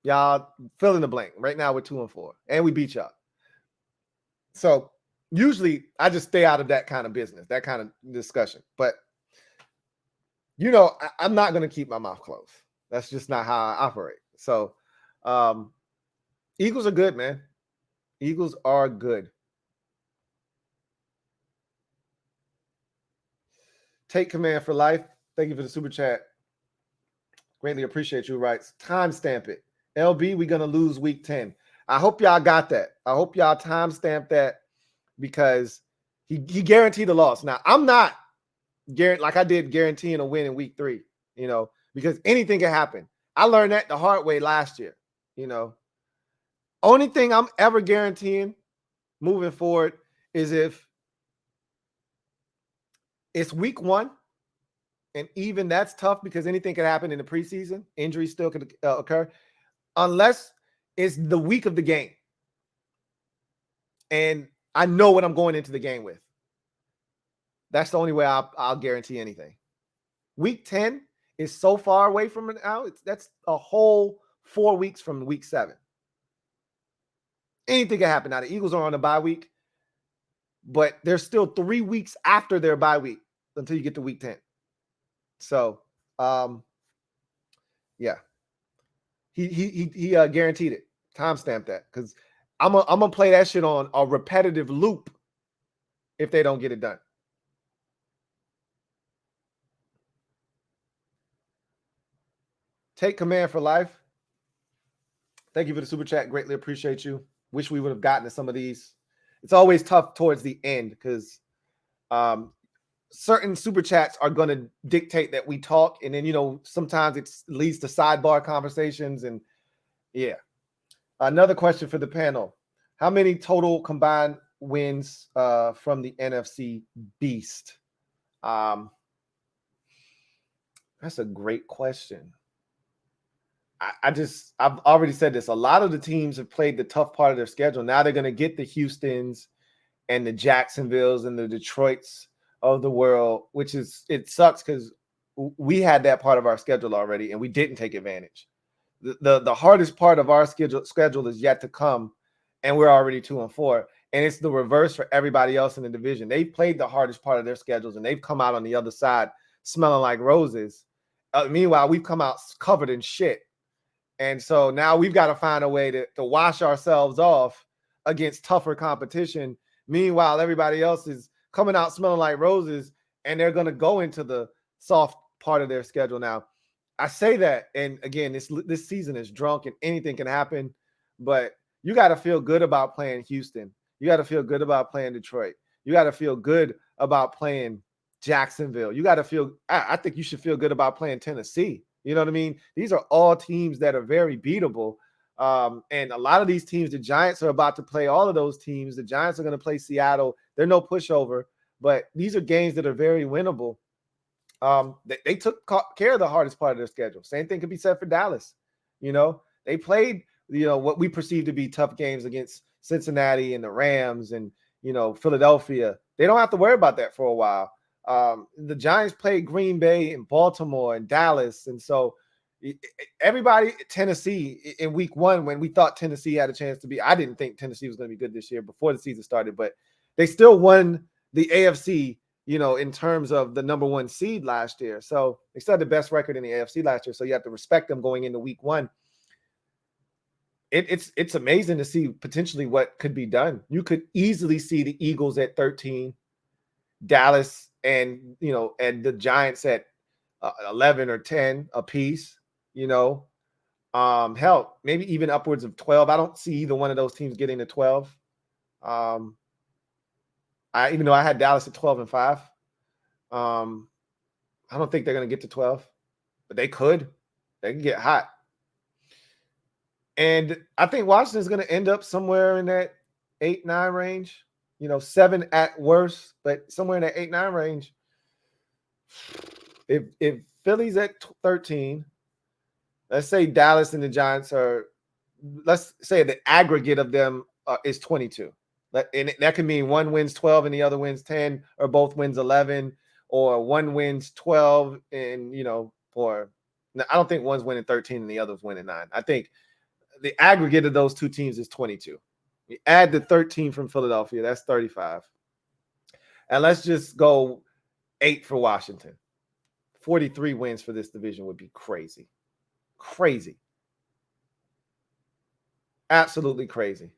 Y'all fill in the blank. Right now we're 2-4, and we beat y'all. So usually I just stay out of that kind of business, that kind of discussion. But, I'm not going to keep my mouth closed. That's just not how I operate. So Eagles are good, man. Eagles are good. Take command for life. Thank you for the super chat. Greatly appreciate you. Writes, timestamp it. LB, we're going to lose week 10. I hope y'all got that. I hope y'all timestamp that because he guaranteed a loss. Now, I'm not like I did guaranteeing a win in week 3, because anything can happen. I learned that the hard way last year, Only thing I'm ever guaranteeing moving forward is if it's week 1, and even that's tough because anything could happen in the preseason. Injuries still could occur unless it's the week of the game. And I know what I'm going into the game with. That's the only way I'll guarantee anything. Week 10 is so far away from it now. That's a whole 4 weeks from week 7. Anything can happen. Now, the Eagles are on a bye week, but there's still 3 weeks after their bye week until you get to week 10. So, yeah, he guaranteed it. Timestamp that because I'm gonna play that shit on a repetitive loop if they don't get it done. Take command for life. Thank you for the super chat. Greatly appreciate you. Wish we would have gotten to some of these. It's always tough towards the end because certain super chats are going to dictate that we talk. And then, sometimes it leads to sidebar conversations. And yeah. Another question for the panel. How many total combined wins from the NFC Beast? That's a great question. I've already said this. A lot of the teams have played the tough part of their schedule. Now they're going to get the Houstons and the Jacksonvilles and the Detroits of the world, it sucks because we had that part of our schedule already and we didn't take advantage. The hardest part of our schedule is yet to come, and we're already 2-4. And it's the reverse for everybody else in the division. They've played the hardest part of their schedules and they've come out on the other side smelling like roses. Meanwhile, we've come out covered in shit. And so now we've got to find a way to wash ourselves off against tougher competition. Meanwhile, everybody else is coming out smelling like roses, and they're going to go into the soft part of their schedule. Now, I say that, and again, this season is drunk and anything can happen, but you got to feel good about playing Houston. You got to feel good about playing Detroit. You got to feel good about playing Jacksonville. You got to feel, I think you should feel good about playing Tennessee. You know what I mean? These are all teams that are very beatable. And a lot of these teams, the Giants are about to play all of those teams. The Giants are going to play Seattle. They're no pushover, but these are games that are very winnable. They took care of the hardest part of their schedule. Same thing could be said for Dallas. You know, they played, what we perceive to be tough games against Cincinnati and the Rams and, Philadelphia. They don't have to worry about that for a while. The Giants played Green Bay and Baltimore and Dallas. And so everybody, Tennessee in week 1, when we thought Tennessee had a chance to be, I didn't think Tennessee was going to be good this year before the season started, but they still won the AFC, in terms of the number 1 seed last year. So they still had the best record in the AFC last year. So you have to respect them going into week 1. It's amazing to see potentially what could be done. You could easily see the Eagles at 13, Dallas and the Giants at 11 or 10 apiece. Hell, maybe even upwards of 12. I don't see either one of those teams getting to 12. Even though I had Dallas at 12-5, I don't think they're going to get to 12, but they could. They can get hot. And I think Washington's going to end up somewhere in that 8-9 range, 7 at worst, but somewhere in that 8-9 range. If Philly's at 13, let's say Dallas and the Giants are, let's say the aggregate of them is 22. And that can mean one wins 12 and the other wins 10, or both wins 11, or one wins 12 and, or I don't think one's winning 13 and the other's winning 9. I think the aggregate of those two teams is 22. You add the 13 from Philadelphia, that's 35. And let's just go 8 for Washington. 43 wins for this division would be crazy. Crazy. Absolutely crazy.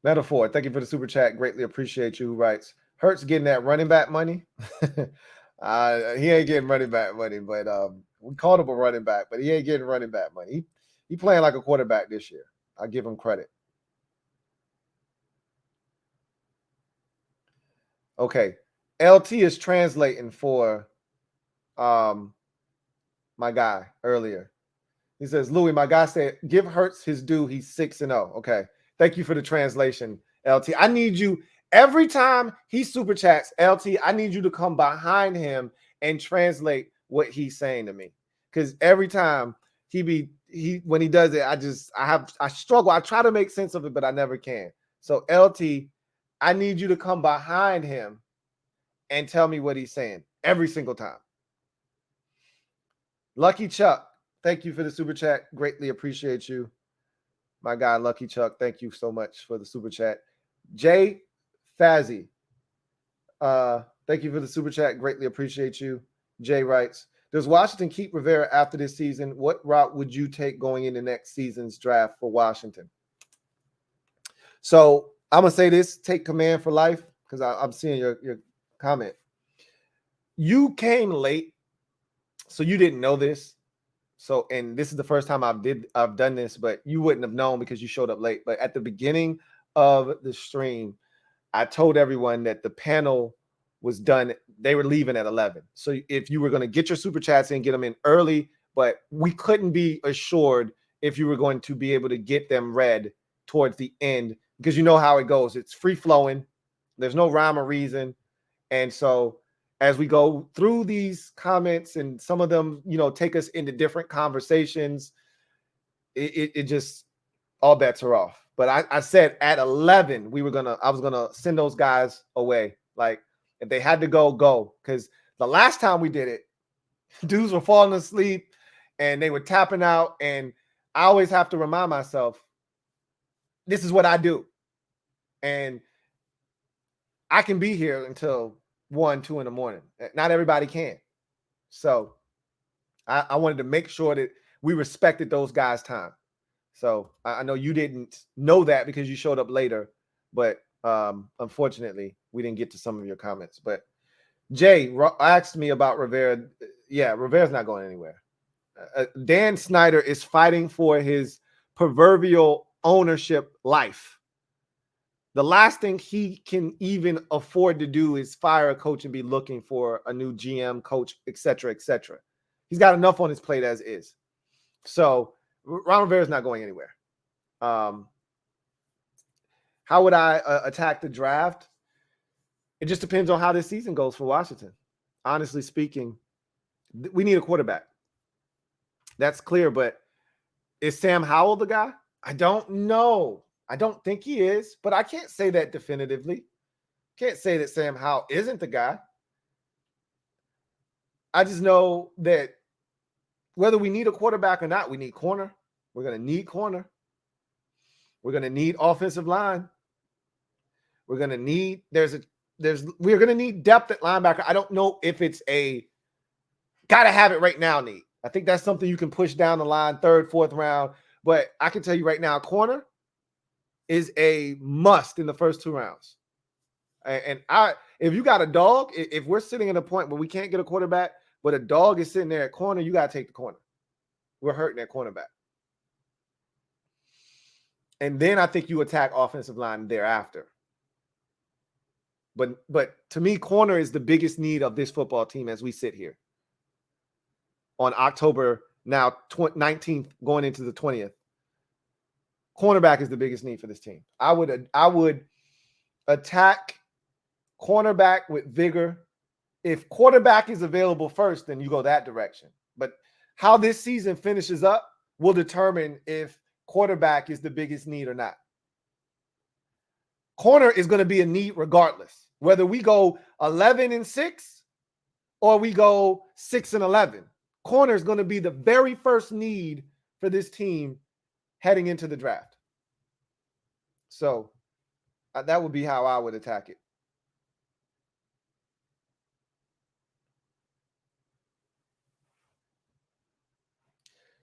Metaphor, thank you for the super chat. Greatly appreciate you. Who writes, Hurts getting that running back money? He ain't getting running back money, but we called him a running back, but he ain't getting running back money. He playing like a quarterback this year. I give him credit. Okay. LT is translating for my guy earlier. He says, Louie, my guy said, give Hurts his due. He's 6-0. Okay. Thank you for the translation, LT. I need you every time he super chats, LT, I need you to come behind him and translate what he's saying to me. Because every time when he does it, I struggle. I try to make sense of it, but I never can. So LT, I need you to come behind him and tell me what he's saying every single time. Lucky Chuck, thank you for the super chat. Greatly appreciate you. My guy, Lucky Chuck, thank you so much for the super chat. Jay Fazzy, thank you for the super chat. Greatly appreciate you. Jay writes, does Washington keep Rivera after this season? What route would you take going into next season's draft for Washington? So I'm going to say this, take command for life, because I'm seeing your comment. You came late, so you didn't know this. So, and this is the first time I've done this, but you wouldn't have known because you showed up late. But at the beginning of the stream, I told everyone that the panel was done. They were leaving at 11. So if you were going to get your super chats in, get them in early, but we couldn't be assured if you were going to be able to get them read towards the end, because you know how it goes. It's free flowing. There's no rhyme or reason. And so as we go through these comments, and some of them, take us into different conversations, it just, all bets are off. But I said at 11, I was gonna send those guys away. Like, if they had to go. Because the last time we did it, dudes were falling asleep and they were tapping out. And I always have to remind myself, this is what I do. And I can be here until 1, 2 in the morning. Not everybody can. So I wanted to make sure that we respected those guys' time. So I know you didn't know that because you showed up later, but unfortunately, we didn't get to some of your comments. But Jay asked me about Rivera. Yeah, Rivera's not going anywhere. Dan Snyder is fighting for his proverbial ownership life. The last thing he can even afford to do is fire a coach and be looking for a new GM, coach, et cetera, et cetera. He's got enough on his plate as is. So Ron Rivera's not going anywhere. How would I attack the draft? It just depends on how this season goes for Washington. Honestly speaking, we need a quarterback. That's clear, but is Sam Howell the guy? I don't know. I don't think he is, but I can't say that definitively. Can't say that Sam Howell isn't the guy. I just know that whether we need a quarterback or not, we need corner. We're going to need corner. We're going to need offensive line. We're going to need we're going to need depth at linebacker. I don't know if it's a gotta have it right now need. I think that's something you can push down the line, 3rd, 4th round. But I can tell you right now, corner is a must in the first 2 rounds. And if you got a dog, if we're sitting at a point where we can't get a quarterback, but a dog is sitting there at corner, you got to take the corner. We're hurting that cornerback. And then I think you attack offensive line thereafter. But to me, corner is the biggest need of this football team as we sit here on October now 19th going into the 20th. Cornerback is the biggest need for this team. I would attack cornerback with vigor. If quarterback is available first, then you go that direction. But how this season finishes up will determine if quarterback is the biggest need or not. Corner is going to be a need regardless, whether we go 11-6 or we go 6-11. Corner is going to be the very first need for this team heading into the draft. So that would be how I would attack it.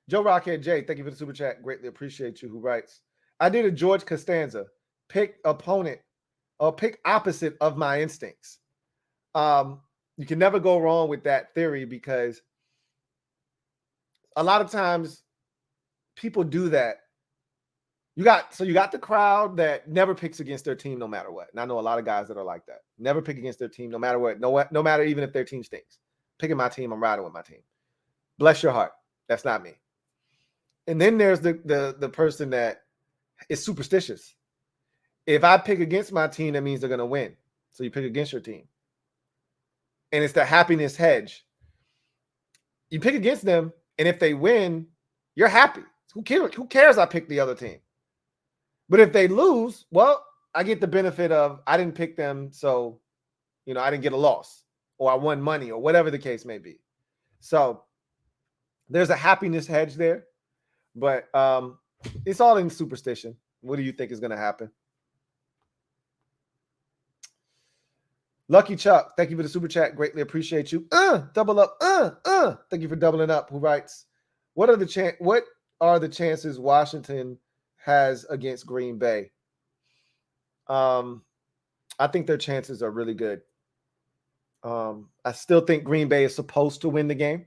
Joe Rockhead J, thank you for the super chat. Greatly appreciate you. Who writes, I did a George Costanza, pick opponent or pick opposite of my instincts. You can never go wrong with that theory because a lot of times people do that. You got the crowd that never picks against their team no matter what. And I know a lot of guys that are like that. Never pick against their team no matter what. No matter even if their team stinks. Picking my team, I'm riding with my team. Bless your heart. That's not me. And then there's the person that is superstitious. If I pick against my team, that means they're going to win. So you pick against your team. And it's the happiness hedge. You pick against them, and if they win, you're happy. Who cares I picked the other team? But if they lose, well, I get the benefit of I didn't pick them, so I didn't get a loss, or I won money, or whatever the case may be. So there's a happiness hedge there, but it's all in superstition. What do you think is going to happen? Lucky Chuck, thank you for the super chat. Greatly appreciate you. Double up. Thank you for doubling up. Who writes, what are the chances Washington has against Green Bay? I think their chances are really good. I still think Green Bay is supposed to win the game.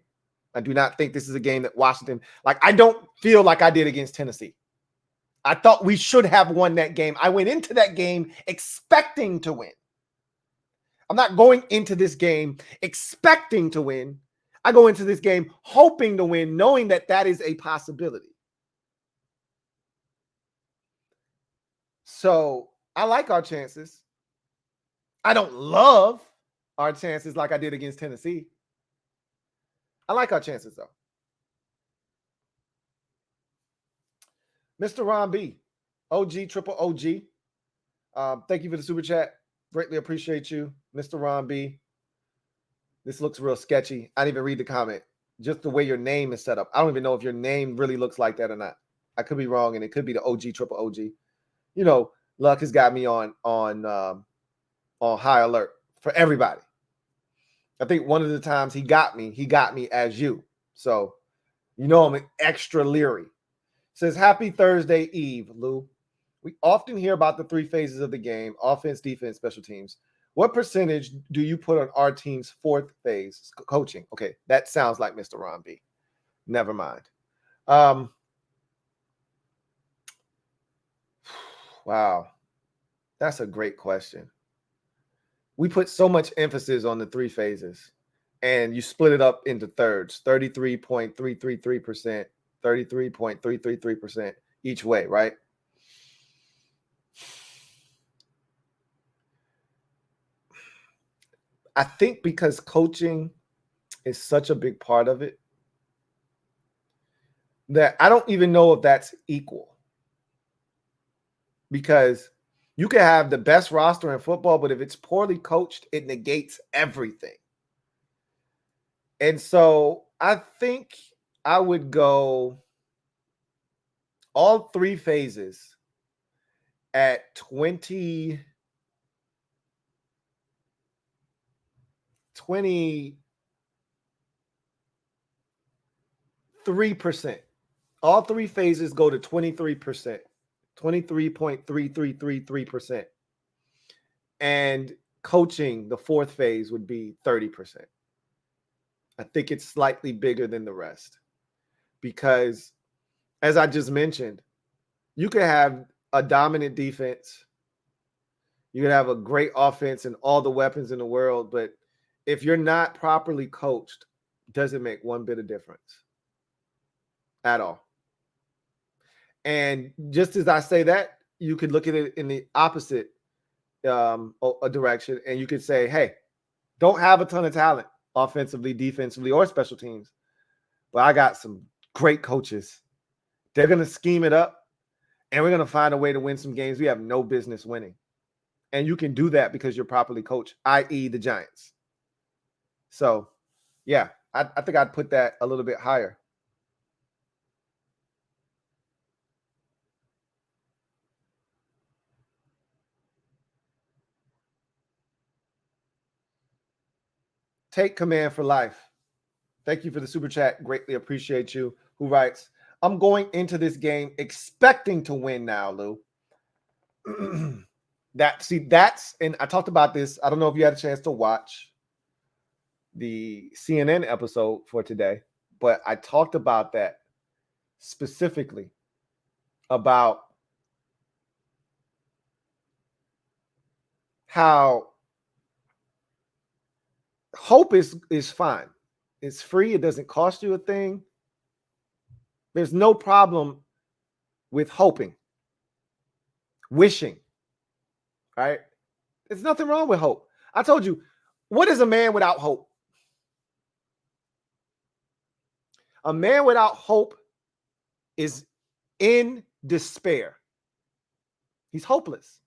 I do not think this is a game that Washington, I don't feel like I did against Tennessee. I thought we should have won that game. I went into that game expecting to win. I'm not going into this game expecting to win. I go into this game hoping to win, knowing that that is a possibility. So I like our chances. I don't love our chances like I did against Tennessee. I like our chances, though. Mr. Ron B, OG, triple OG. Thank you for the super chat. Greatly appreciate you, Mr. Ron B. This looks real sketchy. I didn't even read the comment. Just the way your name is set up. I don't even know if your name really looks like that or not. I could be wrong, and it could be the OG, triple OG. Luck has got me on high alert for everybody. I think one of the times he got me as you. So, I'm extra leery. Says, happy Thursday Eve, Lou. We often hear about the 3 phases of the game: offense, defense, special teams. What percentage do you put on our team's 4th phase, coaching? Okay, that sounds like Mr. Ron B. Never mind. Wow, that's a great question. We put so much emphasis on the 3 phases, and you split it up into thirds: 33.333%, 33.333% each way, right? I think because coaching is such a big part of it that I don't even know if that's equal. Because you can have the best roster in football, but if it's poorly coached, it negates everything. And so I think I would go all 3 phases at 23%. All 3 phases go to 23%, 23.3333%. And coaching, the 4th phase, would be 30%. I think it's slightly bigger than the rest because, as I just mentioned, you could have a dominant defense. You could have a great offense and all the weapons in the world, but if you're not properly coached, it doesn't make one bit of difference at all. And just as I say that, you could look at it in the opposite direction, and you could say, hey, don't have a ton of talent offensively, defensively, or special teams, but I got some great coaches. They're going to scheme it up, and we're going to find a way to win some games we have no business winning. And you can do that because you're properly coached, i.e. the Giants. So, yeah, I think I'd put that a little bit higher. Take command for life. Thank you for the super chat. Greatly appreciate you. Who writes, I'm going into this game expecting to win now, Lou. And I talked about this. I don't know if you had a chance to watch the CNN episode for today, but I talked about that specifically about how hope is fine. It's free. It doesn't cost you a thing. There's no problem with hoping, wishing, right? There's nothing wrong with hope. I told you, what is a man without hope? A man without hope is in despair. He's hopeless.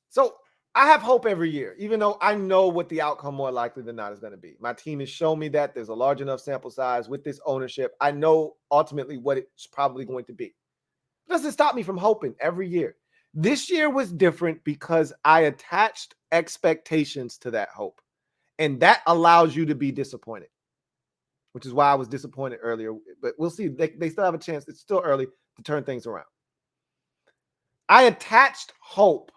So I have hope every year, even though I know what the outcome more likely than not is going to be. My team has shown me that there's a large enough sample size with this ownership. I know ultimately what it's probably going to be. It doesn't stop me from hoping every year. This year was different because I attached expectations to that hope. And that allows you to be disappointed, which is why I was disappointed earlier. But we'll see. They still have a chance. It's still early to turn things around. I attached hope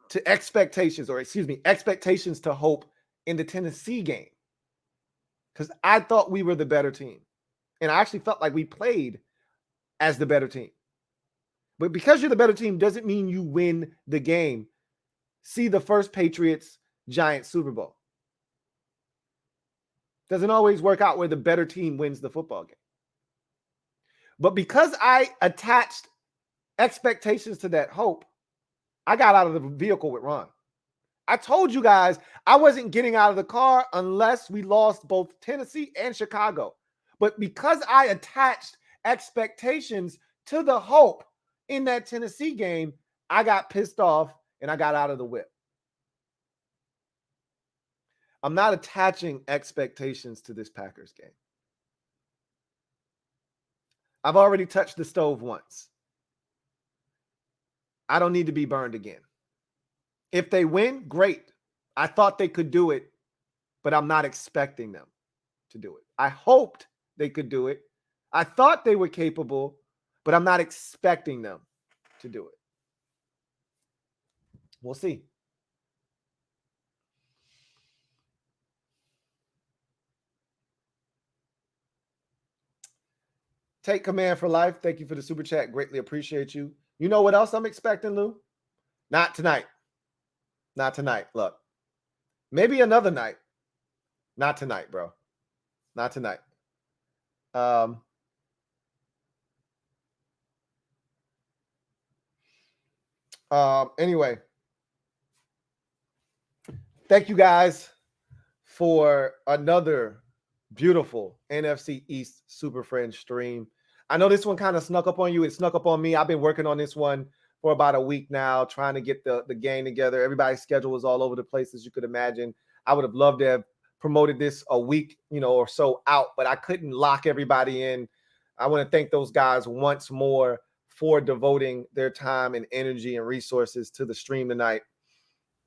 to expectations to hope in the Tennessee game because I thought we were the better team. And I actually felt like we played as the better team. But because you're the better team doesn't mean you win the game. See the first Patriots-Giants Super Bowl. Doesn't always work out where the better team wins the football game. But because I attached expectations to that hope, I got out of the vehicle with Ron. I told you guys I wasn't getting out of the car unless we lost both Tennessee and Chicago. But because I attached expectations to the hope in that Tennessee game, I got pissed off and I got out of the whip. I'm not attaching expectations to this Packers game. I've already touched the stove once. I don't need to be burned again. If they win, great. I thought they could do it, but I'm not expecting them to do it. I hoped they could do it. I thought they were capable, but I'm not expecting them to do it. We'll see. Take command for life. Thank you for the super chat. Greatly appreciate you. You know what else I'm expecting, Lou? Not tonight. Not tonight. Look, maybe another night. Not tonight, bro. Not tonight. Anyway, thank you guys for another beautiful NFC East Super Friends stream. I know this one kind of snuck up on you. It snuck up on me. I've been working on this one for about a week now, trying to get the game together. Everybody's schedule was all over the place, as you could imagine. I would have loved to have promoted this a week, or so out, but I couldn't lock everybody in. I want to thank those guys once more for devoting their time and energy and resources to the stream tonight.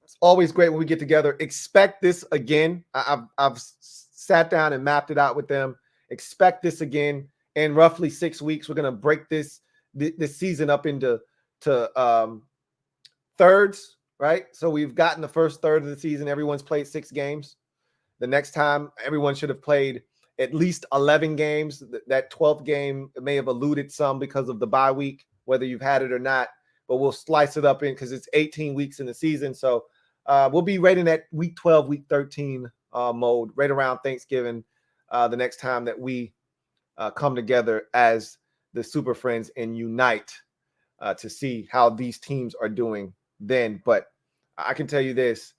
It's always great when we get together. Expect this again. I've sat down and mapped it out with them. Expect this again in roughly 6 weeks. We're going to break this season up into thirds, right? So we've gotten the first third of the season. Everyone's played 6 games. The next time, everyone should have played at least 11 games. That 12th game may have eluded some because of the bye week, whether you've had it or not. But we'll slice it up in because it's 18 weeks in the season. So we'll be right in that week 12, week 13 mode, right around Thanksgiving, the next time that we come together as the Super Friends and unite to see how these teams are doing then. But I can tell you this.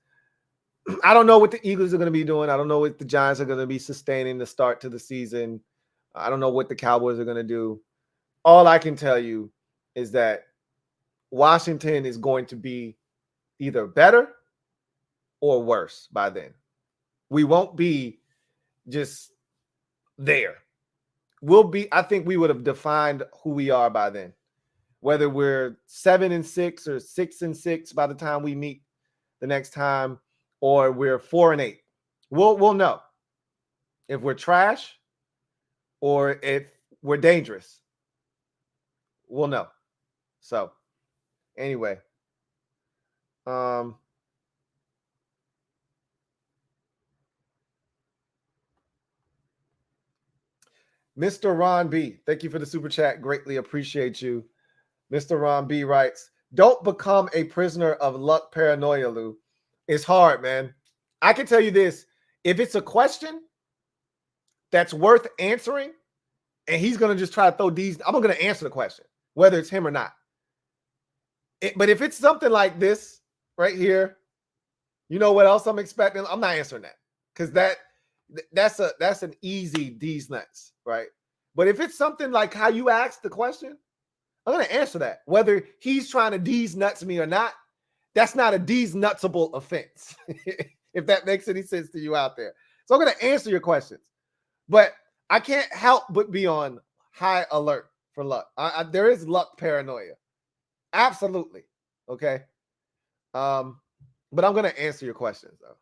I don't know what the Eagles are going to be doing. I don't know what the Giants are going to be sustaining the start to the season. I don't know what the Cowboys are going to do. All I can tell you is that Washington is going to be either better or worse by then. We won't be just there. I think we would have defined who we are by then. Whether we're 7-6 or 6-6 by the time we meet the next time, or we're 4-8. We'll know if we're trash or if we're dangerous. We'll know. So anyway, Mr. Ron B, thank you for the super chat. Greatly appreciate you. Mr. Ron B writes, don't become a prisoner of luck paranoia, Lou. It's hard, man. I can tell you this. If it's a question that's worth answering, and he's going to just try to throw these, I'm going to answer the question, whether it's him or not. But if it's something like this right here, you know what else I'm expecting? I'm not answering that because that's an easy D's nuts, right? But if it's something like how you asked the question, I'm going to answer that. Whether he's trying to D's nuts me or not, that's not a D's nutsable offense, if that makes any sense to you out there. So I'm going to answer your questions. But I can't help but be on high alert for luck. There is luck paranoia. Absolutely. Okay. But I'm going to answer your questions, though.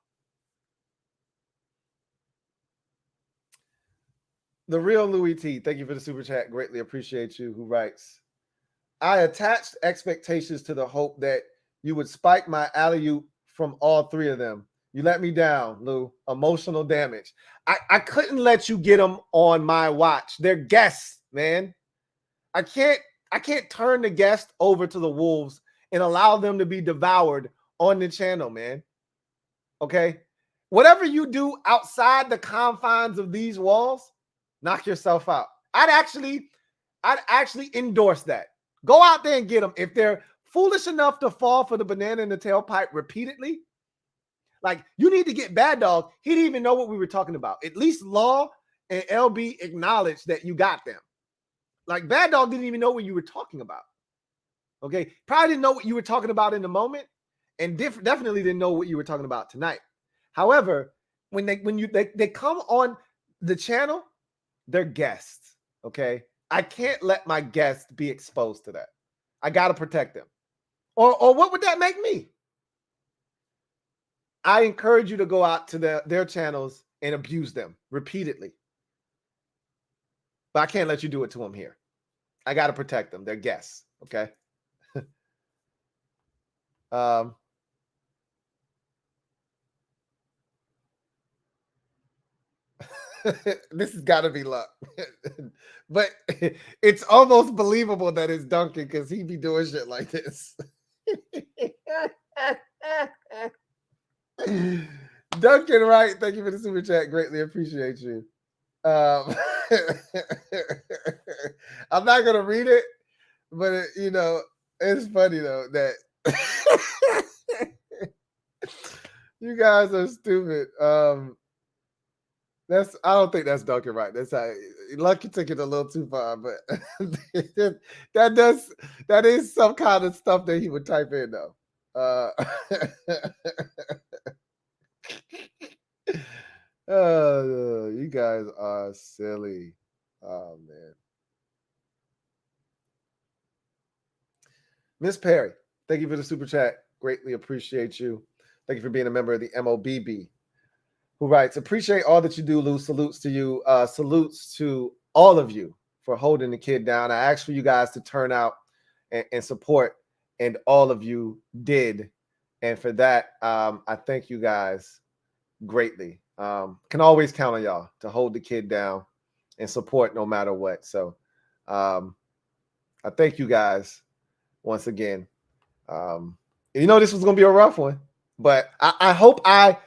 The real Louie Tee, thank you for the super chat. Greatly appreciate you. Who writes, I attached expectations to the hope that you would spike my alley-oop from all 3 of them. You let me down, Lou. Emotional damage. I couldn't let you get them on my watch. They're guests, man. I can't turn the guest over to the wolves and allow them to be devoured on the channel, man. Okay? Whatever you do outside the confines of these walls, knock yourself out. I'd actually endorse that. Go out there and get them. If they're foolish enough to fall for the banana in the tailpipe repeatedly, like you need to get Bad Dog. He didn't even know what we were talking about. At least Law and LB acknowledged that you got them. Like Bad Dog didn't even know what you were talking about. Okay, probably didn't know what you were talking about in the moment, and definitely didn't know what you were talking about tonight. However, when they come on the channel, they're guests. Okay, I can't let my guests be exposed to that. I got to protect them. Or what would that make me? I encourage you to go out to their channels and abuse them repeatedly. but I can't let you do it to them here. I got to protect them. They're guests. Okay. This has got to be luck. But it's almost believable that it's Duncan because he be doing shit like this. Duncan Wright, thank you for the super chat. Greatly appreciate you. I'm not going to read it, but you know, it's funny though that you guys are stupid. I don't think that's Duncan Wright. That's how Lucky took it a little too far, but that is some kind of stuff that he would type in though. Oh, you guys are silly. Oh man. Miss Perry, thank you for the super chat. Greatly appreciate you. Thank you for being a member of the MOBB. Who writes, appreciate all that you do, Lou. Salutes to you. Salutes to all of you for holding the kid down. I asked for you guys to turn out and support, and all of you did. And for that, I thank you guys greatly. Can always count on y'all to hold the kid down and support no matter what. So I thank you guys once again. You know, this was going to be a rough one, but I hope I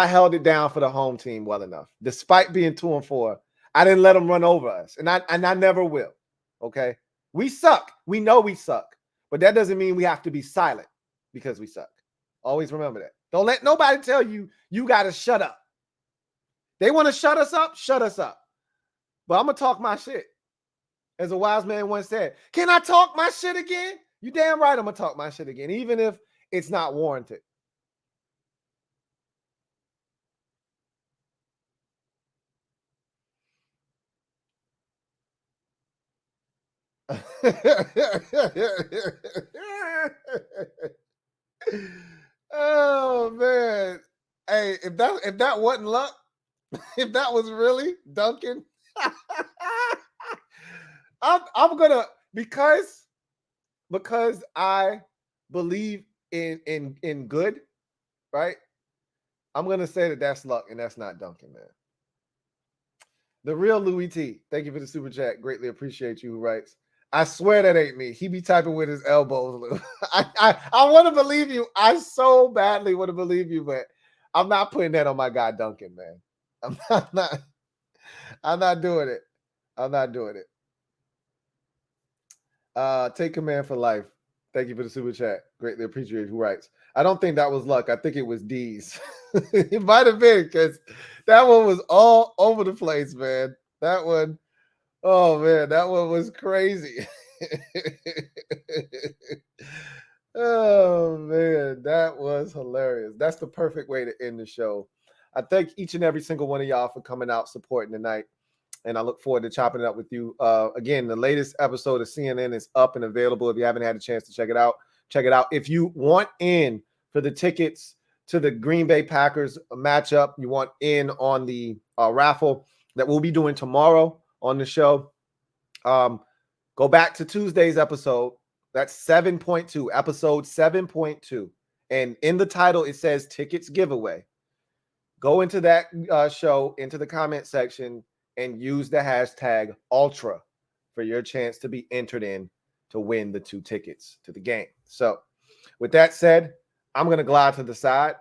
held it down for the home team well enough. Despite being 2-4, I didn't let them run over us, and I never will. Okay, we suck. We know we suck, but that doesn't mean we have to be silent because we suck. Always remember that. Don't let nobody tell you got to shut up. They want to shut us up. Shut us up. But I'm gonna talk my shit. As a wise man once said, "Can I talk my shit again?" You damn right. I'm gonna talk my shit again, even if it's not warranted. Oh man. Hey, if that wasn't luck, if that was really Duncan, I'm gonna because I believe in good, right? I'm gonna say that that's luck and that's not Duncan, man. The real Louie Tee, thank you for the super chat. Greatly appreciate you. Who writes, I swear that ain't me. He be typing with his elbows, Lou. I want to believe you. I so badly want to believe you, but I'm not putting that on my guy Duncan, man. I'm not doing it. I'm not doing it. Take command for life. Thank you for the super chat. Greatly appreciate who writes. I don't think that was luck. I think it was D's. It might have been because that one was all over the place, man. That one, oh man, that one was crazy. Oh man, that was hilarious. That's the perfect way to end the show. I thank each and every single one of y'all for coming out supporting tonight. And I look forward to chopping it up with you. Again, the latest episode of CNN is up and available. If you haven't had a chance to check it out, check it out. If you want in for the tickets to the Green Bay Packers matchup, you want in on the raffle that we'll be doing tomorrow on the show, go back to Tuesday's episode. That's 7.2, episode 7.2. And in the title, it says tickets giveaway. Go into that show, into the comment section, and use the hashtag Ultra for your chance to be entered in to win the 2 tickets to the game. So with that said, I'm going to glide to the side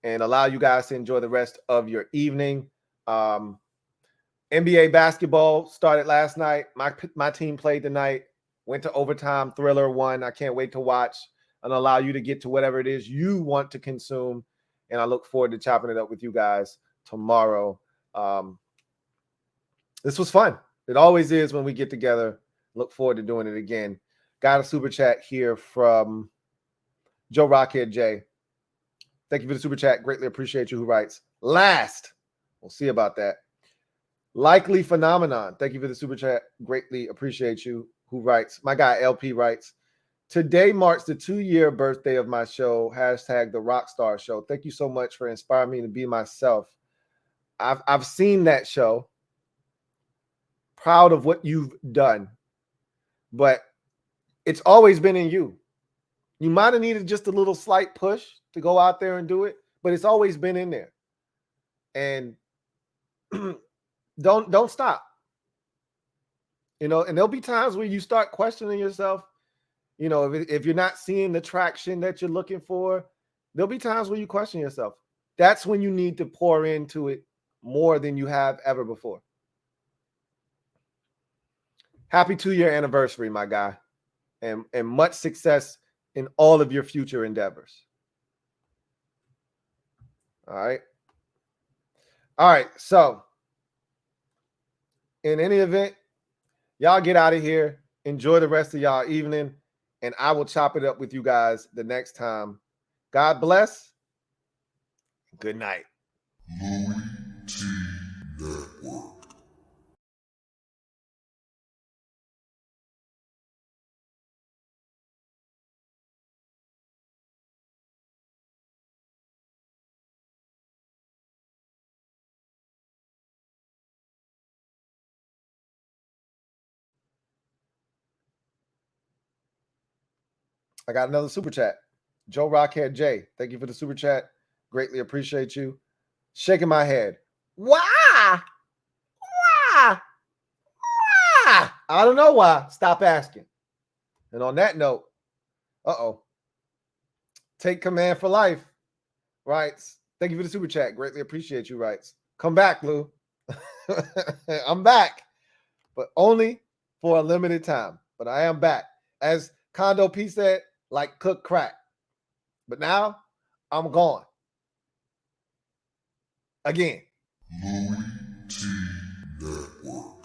and allow you guys to enjoy the rest of your evening. NBA basketball started last night. My team played tonight, went to overtime, Thriller won. I can't wait to watch and allow you to get to whatever it is you want to consume. And I look forward to chopping it up with you guys tomorrow. This was fun. It always is when we get together. Look forward to doing it again. Got a super chat here from Joe Rockhead J. Thank you for the super chat. Greatly appreciate you. Who writes, last. We'll see about that. Likely phenomenon. Thank you for the super chat. Greatly appreciate you. Who writes, my guy LP writes, today marks the 2-year birthday of my show, hashtag the Rockstar Show. Thank you so much for inspiring me to be myself. I've seen that show. proud of what you've done, but it's always been in you. You might have needed just a little slight push to go out there and do it, but it's always been in there. And don't stop. And there'll be times where you start questioning yourself. If you're not seeing the traction that you're looking for, there'll be times where you question yourself. That's when you need to pour into it more than you have ever before. Happy 2-year anniversary, my guy, and much success in all of your future endeavors. All right. So in any event, y'all get out of here. Enjoy the rest of y'all evening, and I will chop it up with you guys the next time. God bless. Good night. Louie Tee Network. I got another super chat. Joe Rockhead J, thank you for the super chat. Greatly appreciate you. Shaking my head. Why? Why? Why? I don't know why. Stop asking. And on that note, take command for life. Writes, thank you for the super chat. Greatly appreciate you. Writes, come back, Lou. I'm back, but only for a limited time. But I am back. As Condo P said, like cook crack. But now I'm gone. Again. Louie Tee Network.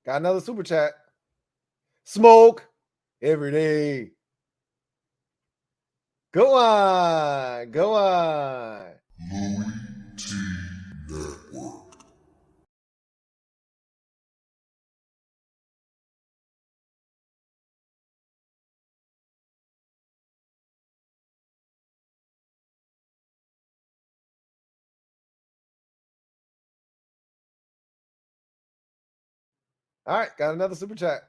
Got another super chat. Smoke every day. Go on. Go on. Louie Tee Network. All right. Got another super chat.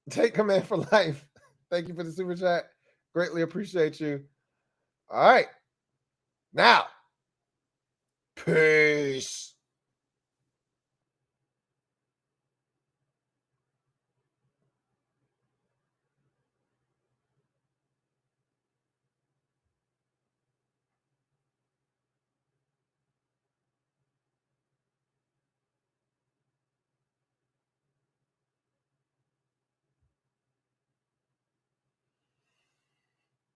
Take command for life. Thank you for the super chat. Greatly appreciate you. All right. Now, peace.